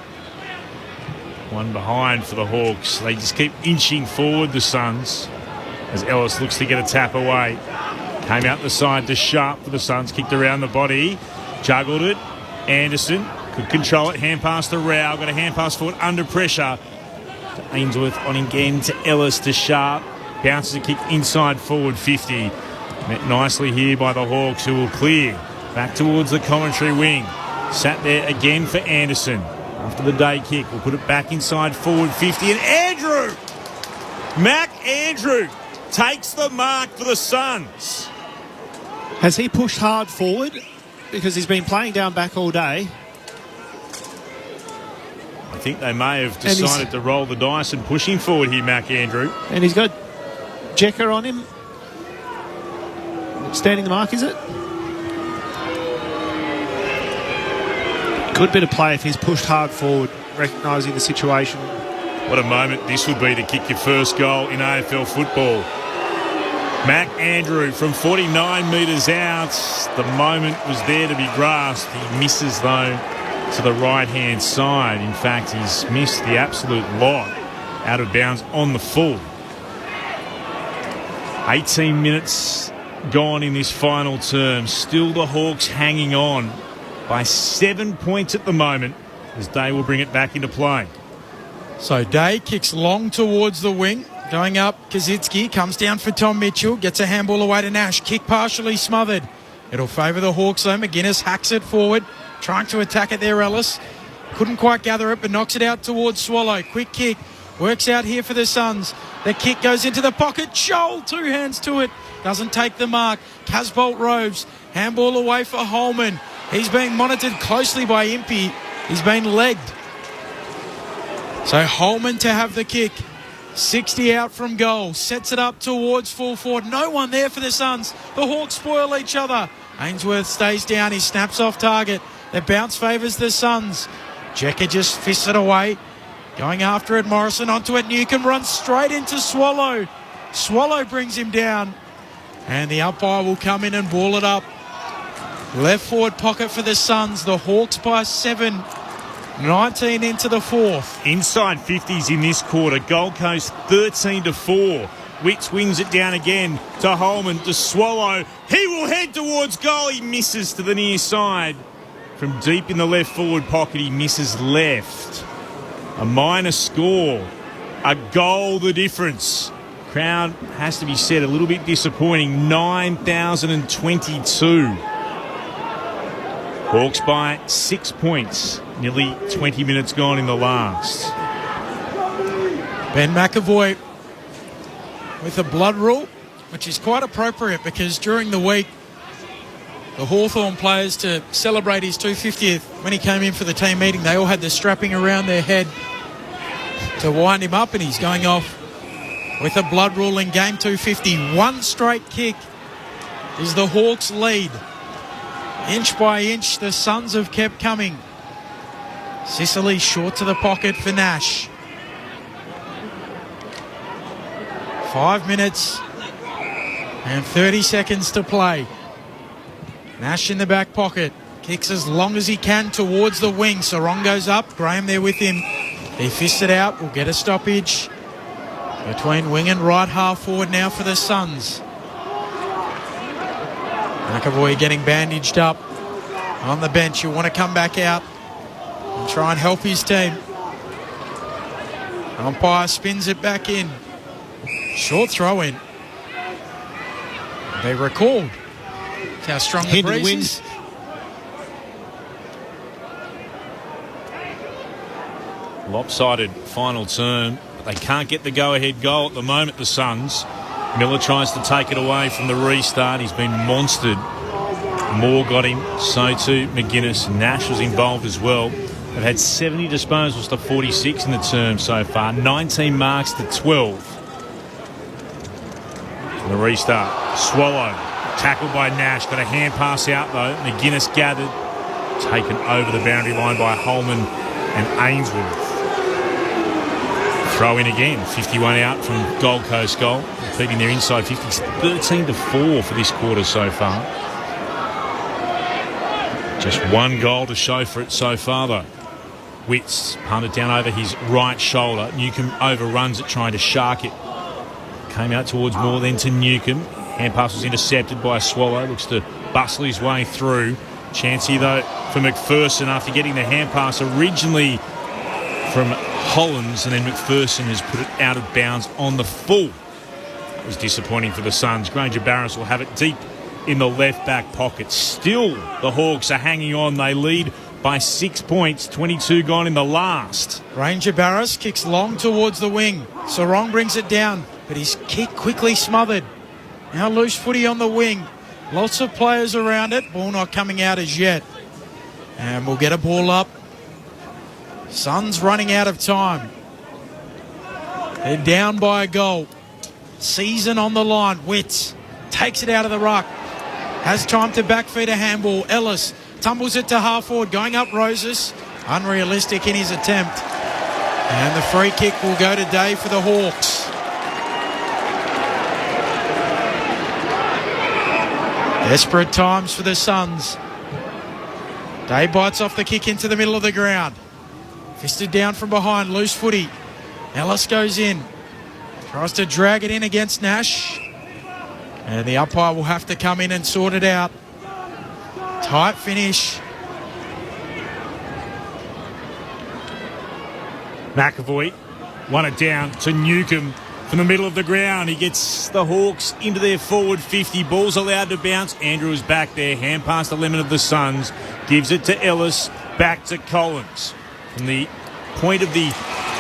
One behind for the Hawks. They just keep inching forward, the Suns, as Ellis looks to get a tap away. Came out the side to Sharp for the Suns. Kicked around the body. Juggled it. Anderson could control it. Hand pass to Rao. Got a hand pass forward under pressure. To Ainsworth on again to Ellis to Sharp. Bounces a kick inside forward 50. Met nicely here by the Hawks, who will clear back towards the commentary wing. Sat there again for Anderson. After the day kick, we'll put it back inside forward 50. And Mac Andrew takes the mark for the Suns.
Has he pushed hard forward? Because he's been playing down back all day.
I think they may have decided to roll the dice and push him forward here, Mac Andrew.
And he's got Jecker on him. Standing the mark, is it? Good bit of play if he's pushed hard forward, recognising the situation.
What a moment this would be to kick your first goal in AFL football. Mac Andrew from 49 metres out. The moment was there to be grasped. He misses, though, to the right-hand side. In fact, he's missed the absolute lot out of bounds on the full. 18 minutes gone in this final term. Still the Hawks hanging on by 7 points at the moment, as Day will bring it back into play.
So Day kicks long towards the wing. Going up, Kazitsky comes down for Tom Mitchell. Gets a handball away to Nash. Kick partially smothered. It'll favour the Hawks though. McGuinness hacks it forward. Trying to attack it there, Ellis. Couldn't quite gather it, but knocks it out towards Swallow. Quick kick. Works out here for the Suns. The kick goes into the pocket. Joel, 2 hands to it. Doesn't take the mark. Casbolt Robes. Handball away for Holman. He's being monitored closely by Impey. He's been legged. So Holman to have the kick. 60 out from goal. Sets it up towards full forward. No one there for the Suns. The Hawks spoil each other. Ainsworth stays down. He snaps off target. The bounce favours the Suns. Jecker just fists it away. Going after it. Morrison onto it. Newcomb runs straight into Swallow. Swallow brings him down. And the umpire will come in and ball it up. Left forward pocket for the Suns. The Hawks by 7. 19 into the fourth.
Inside 50s in this quarter. Gold Coast 13-4. Wicks wings it down again to Holman, to Swallow. He will head towards goal. He misses to the near side. From deep in the left forward pocket, he misses left. A minor score. A goal the difference. Crowd has to be said a little bit disappointing. 9,022. Hawks by 6 points. Nearly 20 minutes gone in the last.
Ben McAvoy with a blood rule, which is quite appropriate because during the week, the Hawthorn players, to celebrate his 250th, when he came in for the team meeting, they all had the strapping around their head to wind him up, and he's going off with a blood rule in game 250. One straight kick is the Hawks' lead. Inch by inch, the Suns have kept coming. Sicily short to the pocket for Nash. 5 minutes and 30 seconds to play. Nash in the back pocket. Kicks as long as he can towards the wing. Sarong goes up. Graham there with him. He fists it out. We'll get a stoppage between wing and right half forward now for the Suns. McAvoy getting bandaged up on the bench. He'll want to come back out and try and help his team. Umpire spins it back in. Short throw in. They recalled. That's how strong the breeze is.
Lopsided final term. They can't get the go-ahead goal at the moment, the Suns. Miller tries to take it away from the restart. He's been monstered. Moore got him. So too McGuinness. Nash was involved as well. They've had 70 disposals to 46 in the term so far. 19 marks to 12. And the restart. Swallow. Tackled by Nash. Got a hand pass out though. McGuinness gathered. Taken over the boundary line by Holman and Ainsworth. Throw in again, 51 out from Gold Coast goal, beating their inside 50s, 13-4 for this quarter so far. Just one goal to show for it so far, though. Witts punted down over his right shoulder. Newcomb overruns it, trying to shark it. Came out towards Moore, then to Newcomb. Hand pass was intercepted by Swallow. Looks to bustle his way through. Chance here, though, for McPherson after getting the hand pass originally from Hollands, and then McPherson has put it out of bounds on the full. It was disappointing for the Suns. Granger Barris will have it deep in the left-back pocket. Still, the Hawks are hanging on. They lead by 6 points, 22 gone in the last.
Granger Barris kicks long towards the wing. Sarong brings it down, but his kick quickly smothered. Now loose footy on the wing. Lots of players around it. Ball not coming out as yet. And we'll get a ball up. Suns running out of time. They're down by a goal. Season on the line. Witts takes it out of the ruck. Has time to backfeed a handball. Ellis tumbles it to half forward. Going up Roses. Unrealistic in his attempt. And the free kick will go today for the Hawks. Desperate times for the Suns. Day bites off the kick into the middle of the ground. Fisted down from behind, loose footy. Ellis goes in. Tries to drag it in against Nash. And the umpire will have to come in and sort it out. Tight finish.
McAvoy won it down to Newcomb from the middle of the ground. He gets the Hawks into their forward 50. Ball's allowed to bounce. Andrew is back there. Hand past the limit of the Suns. Gives it to Ellis. Back to Collins. From the point of the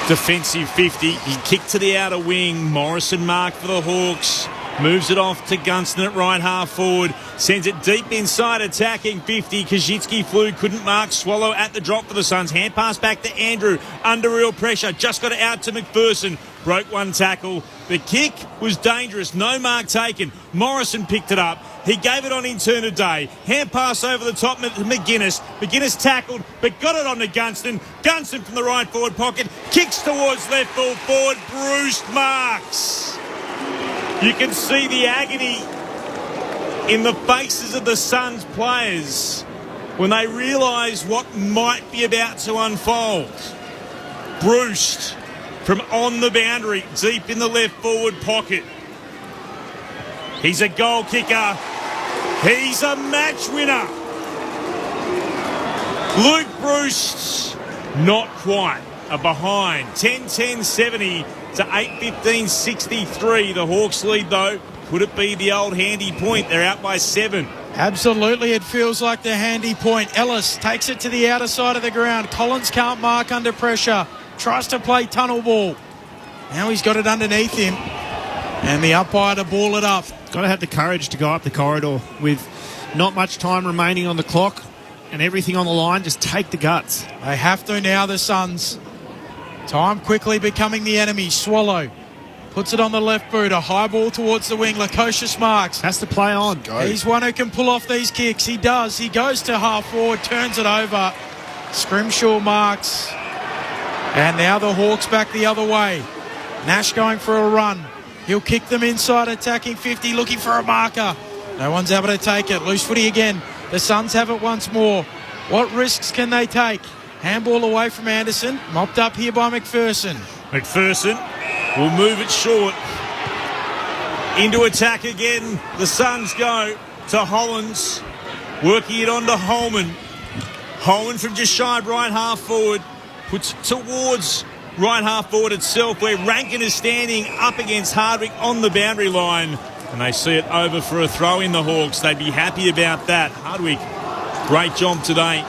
defensive 50, he kicked to the outer wing. Morrison marked for the Hawks. Moves it off to Gunston at right half forward. Sends it deep inside, attacking 50. Kaczynski flew, couldn't mark. Swallow at the drop for the Suns. Hand pass back to Andrew. Under real pressure. Just got it out to McPherson. Broke one tackle. The kick was dangerous. No mark taken. Morrison picked it up. He gave it on in turn of day. Hand pass over the top to McGuinness. McGuinness tackled, but got it on to Gunston. Gunston from the right forward pocket. Kicks towards left full forward. Bruce marks. You can see the agony in the faces of the Suns players when they realise what might be about to unfold. Bruce from on the boundary, deep in the left forward pocket. He's a goal kicker. He's a match winner. Luke Bruce, not quite. A behind. 10-10-70 to 8-15-63. The Hawks lead, though. Could it be the old handy point? They're out by 7.
Absolutely, it feels like the handy point. Ellis takes it to the outer side of the ground. Collins can't mark under pressure. Tries to play tunnel ball. Now he's got it underneath him. And the umpire to ball it up.
Got to have the courage to go up the corridor with not much time remaining on the clock and everything on the line. Just take the guts.
They have to now, the Suns. Time quickly becoming the enemy. Swallow puts it on the left boot. A high ball towards the wing. Lukosius marks.
Has to play on.
He's one who can pull off these kicks. He does. He goes to half forward, turns it over. Scrimshaw marks. And now the Hawks back the other way. Nash going for a run. He'll kick them inside, attacking 50, looking for a marker. No one's able to take it. Loose footy again. The Suns have it once more. What risks can they take? Handball away from Anderson. Mopped up here by McPherson.
McPherson will move it short. Into attack again. The Suns go to Hollands. Working it on to Holman. Holman from just shy of right half forward. Puts it towards right half forward itself, where Rankin is standing up against Hardwick on the boundary line. And they see it over for a throw in, the Hawks. They'd be happy about that. Hardwick, great job today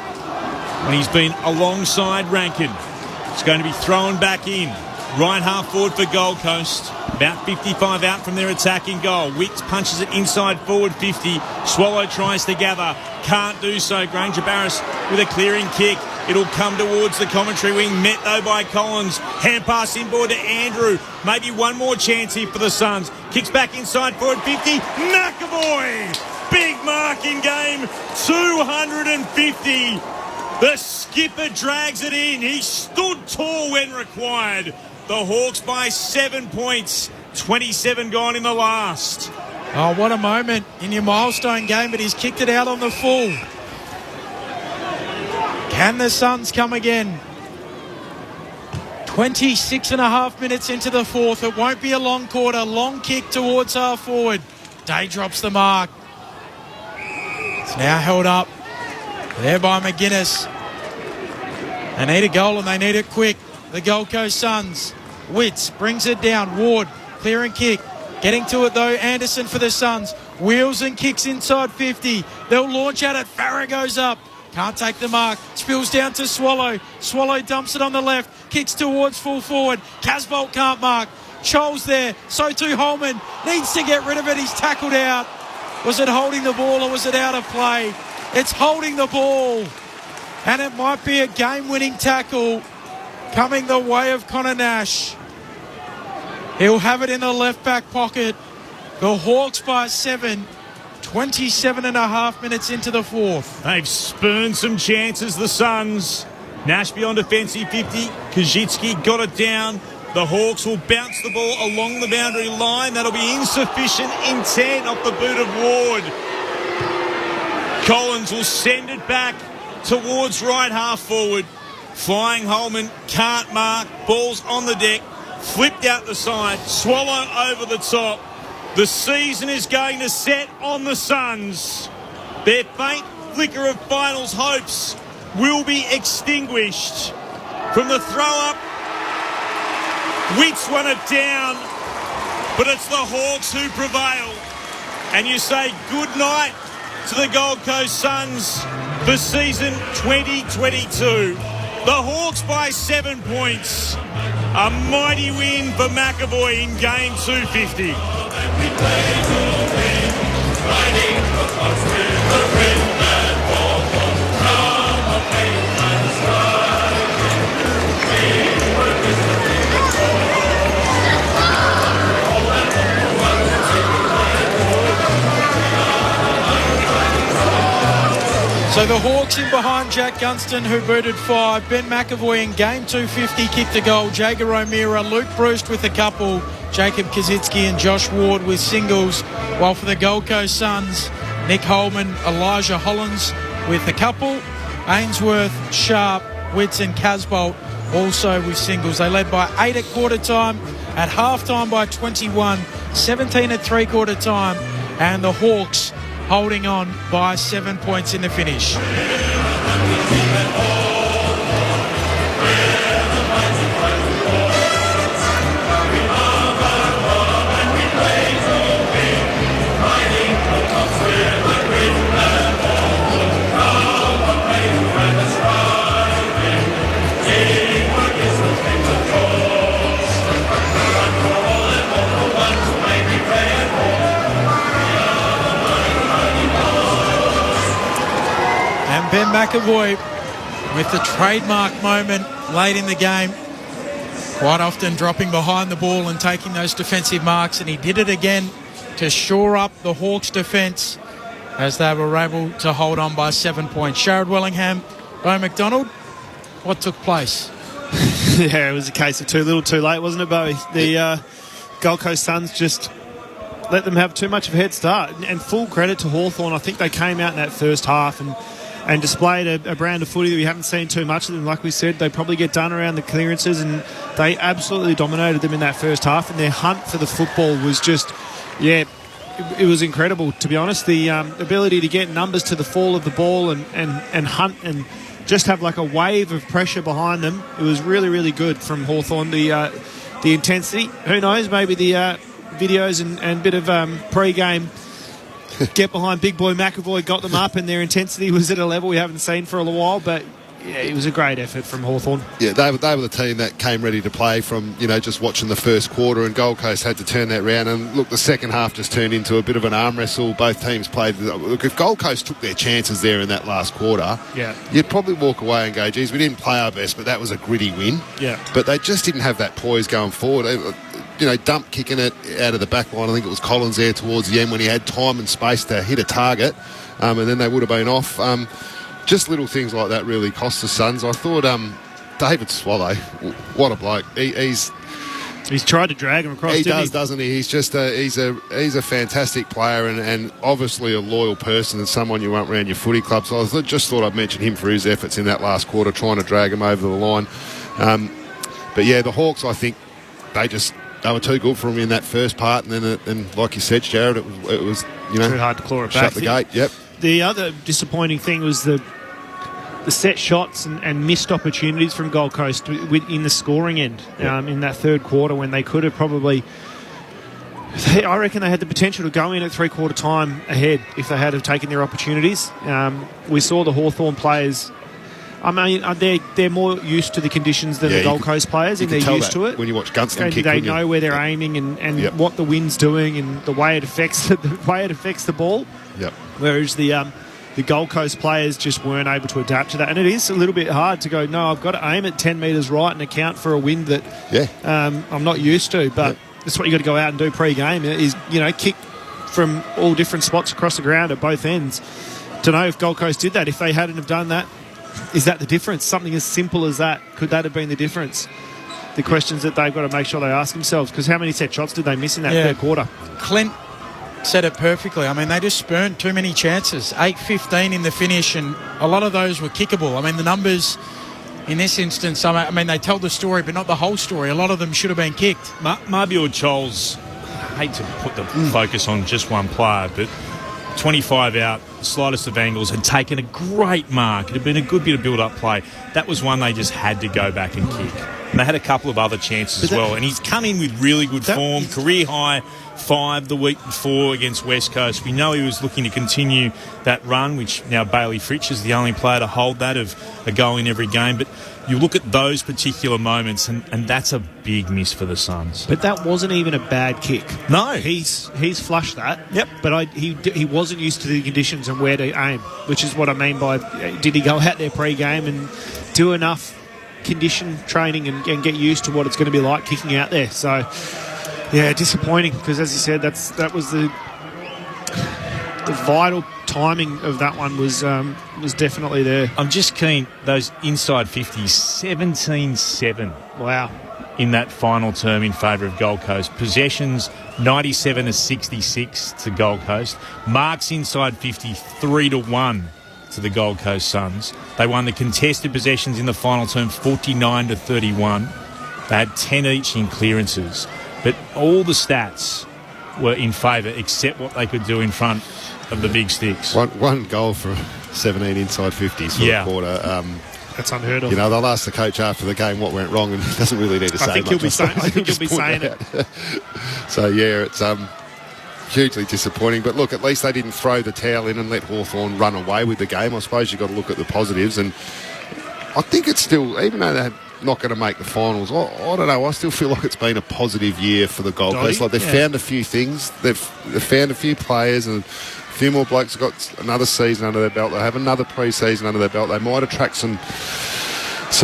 when he's been alongside Rankin. It's going to be thrown back in. Right half forward for Gold Coast. About 55 out from their attacking goal. Witts punches it inside forward 50. Swallow tries to gather. Can't do so. Granger Barris with a clearing kick. It'll come towards the commentary wing. Met though by Collins. Hand pass inboard to Andrew. Maybe one more chance here for the Suns. Kicks back inside forward 50. McAvoy! Big mark in game. 250. The skipper drags it in. He stood tall when required. The Hawks by 7 points. 27 gone in the last.
Oh, what a moment in your milestone game, but he's kicked it out on the full. Can the Suns come again? 26 and a half minutes into the fourth. It won't be a long quarter. Long kick towards half forward. Day drops the mark. It's now held up there by McGuinness. They need a goal and they need it quick. The Gold Coast Suns. Witts brings it down. Ward, clear and kick. Getting to it though, Anderson for the Suns. Wheels and kicks inside 50. They'll launch at it. Farah goes up. Can't take the mark. Spills down to Swallow. Swallow dumps it on the left. Kicks towards full forward. Casbolt can't mark. Scholes there. So too Holman. Needs to get rid of it. He's tackled out. Was it holding the ball or was it out of play? It's holding the ball. And it might be a game-winning tackle coming the way of Connor Nash. He'll have it in the left back pocket. The Hawks by 7. 27 and a half minutes into the fourth.
They've spurned some chances, the Suns. Nash beyond defensive 50. Kajitsky got it down. The Hawks will bounce the ball along the boundary line. That'll be insufficient intent off the boot of Ward. Collins will send it back towards right half forward. Flying Holman can't mark. Ball's on the deck. Flipped out the side. Swallow over the top. The season is going to set on the Suns. Their faint flicker of finals hopes will be extinguished. From the throw-up, Witts won it down, but it's the Hawks who prevail. And you say good night to the Gold Coast Suns for season 2022. The Hawks by 7 points. A mighty win for McAvoy in game 250.
So the Hawks in behind Jack Gunston, who booted 5. Ben McAvoy in game 250 kicked a goal. Jager O'Meara, Luke Bruce with a couple. Jacob Kazitsky and Josh Ward with singles. While for the Gold Coast Suns, Nick Holman, Elijah Hollins with a couple. Ainsworth, Sharp, Witts and Casbolt also with singles. They led by 8 at quarter time, at half time by 21, 17 at three-quarter time, and the Hawks holding on by 7 points in the finish. Ben McAvoy with the trademark moment late in the game, quite often dropping behind the ball and taking those defensive marks, and he did it again to shore up the Hawks' defence as they were able to hold on by 7 points. Sharad Wellingham, Bo McDonald, what took place?
Yeah, it was a case of too little too late, wasn't it, Bowie? The Gold Coast Suns just let them have too much of a head start, and full credit to Hawthorn. I think they came out in that first half and displayed a brand of footy that we haven't seen too much of them. Like we said, they probably get done around the clearances, and they absolutely dominated them in that first half, and their hunt for the football was just, it was incredible, to be honest. The ability to get numbers to the fall of the ball and hunt and just have like a wave of pressure behind them. It was really, really good from Hawthorn. The intensity, who knows, maybe the videos and bit of pre-game get behind Big Boy McAvoy got them up, and their intensity was at a level we haven't seen for a while. But yeah, it was a great effort from Hawthorn.
Yeah, they were the team that came ready to play from, just watching the first quarter, and Gold Coast had to turn that round. And look, the second half just turned into a bit of an arm wrestle. Both teams played. Look, if Gold Coast took their chances there in that last quarter, you'd probably walk away and go, geez, we didn't play our best, but that was a gritty win.
Yeah.
But they just didn't have that poise going forward. Dump kicking it out of the back line. I think it was Collins there towards the end when he had time and space to hit a target, and then they would have been off. Just little things like that really cost the Suns. I thought David Swallow, what a bloke. He's
He's tried to drag him across.
He does, doesn't he? He's just he's a fantastic player and obviously a loyal person and someone you want around your footy club. So I just thought I'd mention him for his efforts in that last quarter, trying to drag him over the line. But yeah, the Hawks, I think they were too good for him in that first part, and then like you said, Jared, it was too
hard to claw it
shut
back.
The gate. Yep.
The other disappointing thing was the set shots and missed opportunities from Gold Coast in the scoring end in that third quarter when they could have probably. I reckon they had the potential to go in at three-quarter time ahead if they had have taken their opportunities. We saw the Hawthorn players. I mean, they're more used to the conditions than the Gold Coast players, and they're used to it.
When you watch Gunston kick,
they know where they're aiming and what the wind's doing and the way it affects the ball.
Yep.
Whereas the Gold Coast players just weren't able to adapt to that, and it is a little bit hard to go. No, I've got to aim at 10 metres right and account for a wind that I'm not used to. But that's what you got to go out and do pre-game is kick from all different spots across the ground at both ends. To know if Gold Coast did that, if they hadn't have done that. Is that the difference? Something as simple as that. Could that have been the difference? The questions that they've got to make sure they ask themselves, because how many set shots did they miss in that third quarter?
Clint said it perfectly. I mean, they just spurned too many chances. 8-15 in the finish, and a lot of those were kickable. I mean, the numbers in this instance, I mean, they tell the story, but not the whole story. A lot of them should have been kicked.
Marby Charles, I hate to put the focus on just one player, but 25 out, slightest of angles, had taken a great mark. It had been a good bit of build-up play. That was one they just had to go back and kick. And they had a couple of other chances as well. And he's come in with really good form. Career high 5 the week before against West Coast. We know he was looking to continue that run, which now Bailey Fritsch is the only player to hold that of a goal in every game. But you look at those particular moments, and that's a big miss for the Suns.
But that wasn't even a bad kick.
No.
He's flushed that.
Yep.
But he wasn't used to the conditions and where to aim, which is what I mean by did he go out there pre-game and do enough condition training and get used to what it's going to be like kicking out there. So, yeah, disappointing because, as you said, that was the vital timing of that one was definitely there.
I'm just keen, those inside 50s, 17-7.
Wow.
In that final term in favour of Gold Coast. Possessions, 97-66 to Gold Coast. Marks inside 50, 3-1 to the Gold Coast Suns. They won the contested possessions in the final term, 49-31. They had 10 each in clearances. But all the stats were in favour except what they could do in front of the big sticks.
One goal for 17 inside 50s for the quarter.
That's unheard of.
They'll ask the coach after the game what went wrong, and he doesn't really need to say much.
I think he'll be saying it.
So, yeah, it's hugely disappointing. But, look, at least they didn't throw the towel in and let Hawthorn run away with the game. I suppose you've got to look at the positives. And I think it's still, even though they're not going to make the finals, I don't know, I still feel like it's been a positive year for the Gold Coast. Like, they've found a few things. They've found a few players, and a few more blokes have got another season under their belt. They have another pre-season under their belt. They might attract some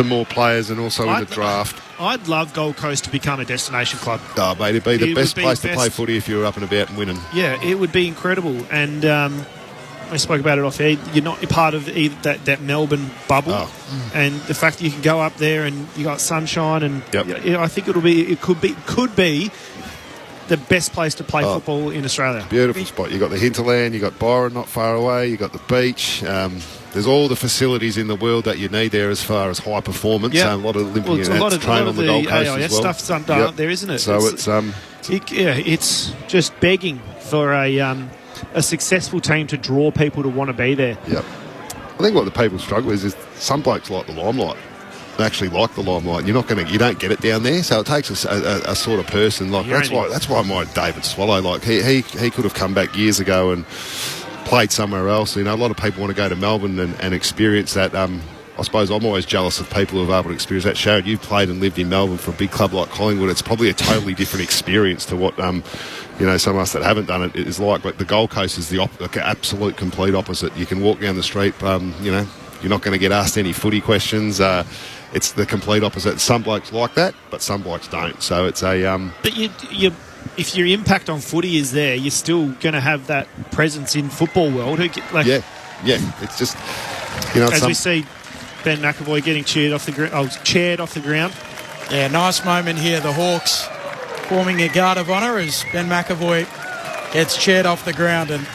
more players, and also in the draft.
I'd love Gold Coast to become a destination club.
Oh, mate, it'd be the best place to play footy if you were up and about and winning.
Yeah, it would be incredible. And I spoke about it off air. You're not part of either that Melbourne bubble, and the fact that you can go up there and you got sunshine, and I think it could be the best place to play football in Australia.
Beautiful spot. You got the hinterland, you got Byron not far away, you got the beach. There's all the facilities in the world that you need there as far as high performance. A lot of Olympic
a lot of the
Gold Coast
AIS
as well.
stuff's done up there, isn't it?
So
it's just begging for a successful team to draw people to want to be there.
Yep. I think what the people struggle is some blokes like the limelight. They actually like the limelight. You don't get it down there, so it takes a sort of person like that's why my David Swallow, like he could have come back years ago and played somewhere else. A lot of people want to go to Melbourne and experience that. I suppose I'm always jealous of people who are able to experience that. Sharon, you've played and lived in Melbourne for a big club like Collingwood. It's probably a totally different experience to what some of us that haven't done it is like. But the Gold Coast is the absolute complete opposite. You can walk down the street, you're not going to get asked any footy questions. It's the complete opposite. Some blokes like that, but some blokes don't. So it's a...
But if your impact on footy is there, you're still going to have that presence in football world.
Yeah. It's just...
as we see Ben McAvoy getting chaired off the ground.
Yeah, nice moment here. The Hawks forming a guard of honour as Ben McAvoy gets chaired off the ground. And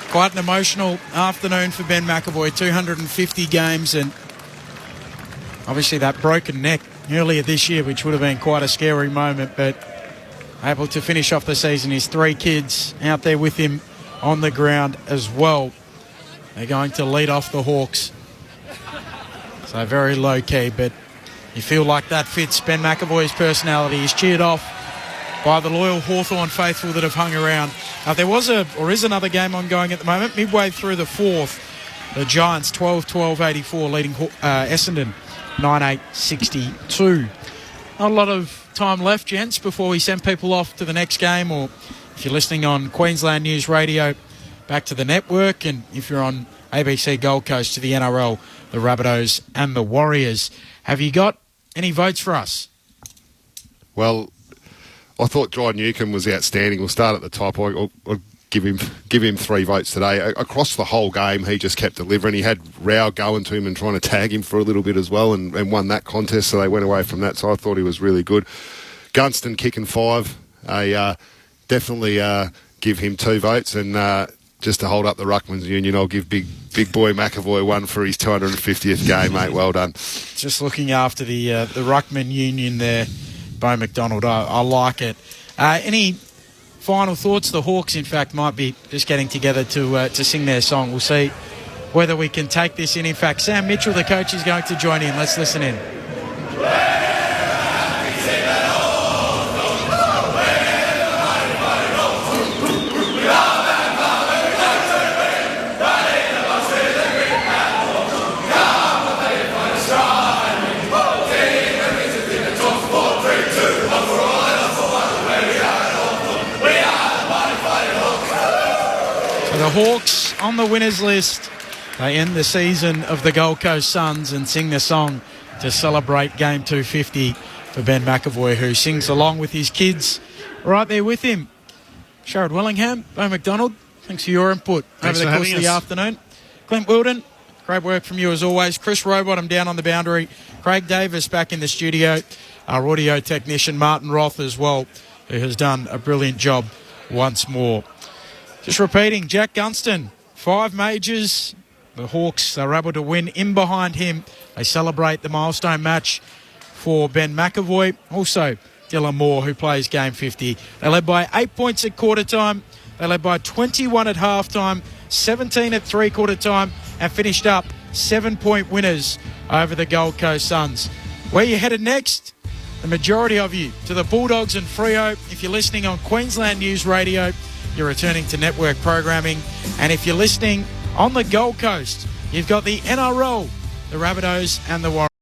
quite an emotional afternoon for Ben McAvoy, 250 games, and obviously that broken neck earlier this year, which would have been quite a scary moment, but able to finish off the season. His 3 kids out there with him on the ground as well. They're going to lead off the Hawks. So very low key, but you feel like that fits Ben McAvoy's personality. He's cheered off by the loyal Hawthorn faithful that have hung around. There is another game ongoing at the moment. Midway through the 4th, the Giants 12-12-84 leading Essendon 9-8-62. Not a lot of time left, gents, before we send people off to the next game, or if you're listening on Queensland News Radio, back to the network, and if you're on ABC Gold Coast, to the NRL, the Rabbitohs and the Warriors. Have you got any votes for us?
Well, I thought Dry Newcomb was outstanding. We'll start at the top. I'll give him 3 votes today. Across the whole game, he just kept delivering. He had Rao going to him and trying to tag him for a little bit as well, and won that contest, so they went away from that. So I thought he was really good. Gunston kicking 5. I definitely give him 2 votes, and just to hold up the Ruckman's Union, I'll give big boy McAvoy 1 for his 250th game, mate. Well done.
Just looking after the Ruckman Union there, Bo McDonald. I like it. Any final thoughts? The Hawks, in fact, might be just getting together to sing their song. We'll see whether we can take this in. In fact, Sam Mitchell, the coach, is going to join in. Let's listen in. The Hawks on the winners list. They end the season of the Gold Coast Suns and sing the song to celebrate Game 250 for Ben McAvoy, who sings along with his kids right there with him. Sherrod Willingham, Bo McDonald, thanks for your input over the course of the afternoon. Clint Wilden, great work from you as always. Chris Rowbottom down on the boundary. Craig Davis back in the studio. Our audio technician Martin Roth as well, who has done a brilliant job once more. Just repeating, Jack Gunston, 5 majors. The Hawks are able to win in behind him. They celebrate the milestone match for Ben McAvoy. Also, Dylan Moore, who plays Game 50. They led by 8 points at quarter time. They led by 21 at half time, 17 at three-quarter time, and finished up 7-point winners over the Gold Coast Suns. Where you headed next? The majority of you to the Bulldogs and Freo. If you're listening on Queensland News Radio, you're returning to network programming. And if you're listening on the Gold Coast, you've got the NRL, the Rabbitohs and the Warriors.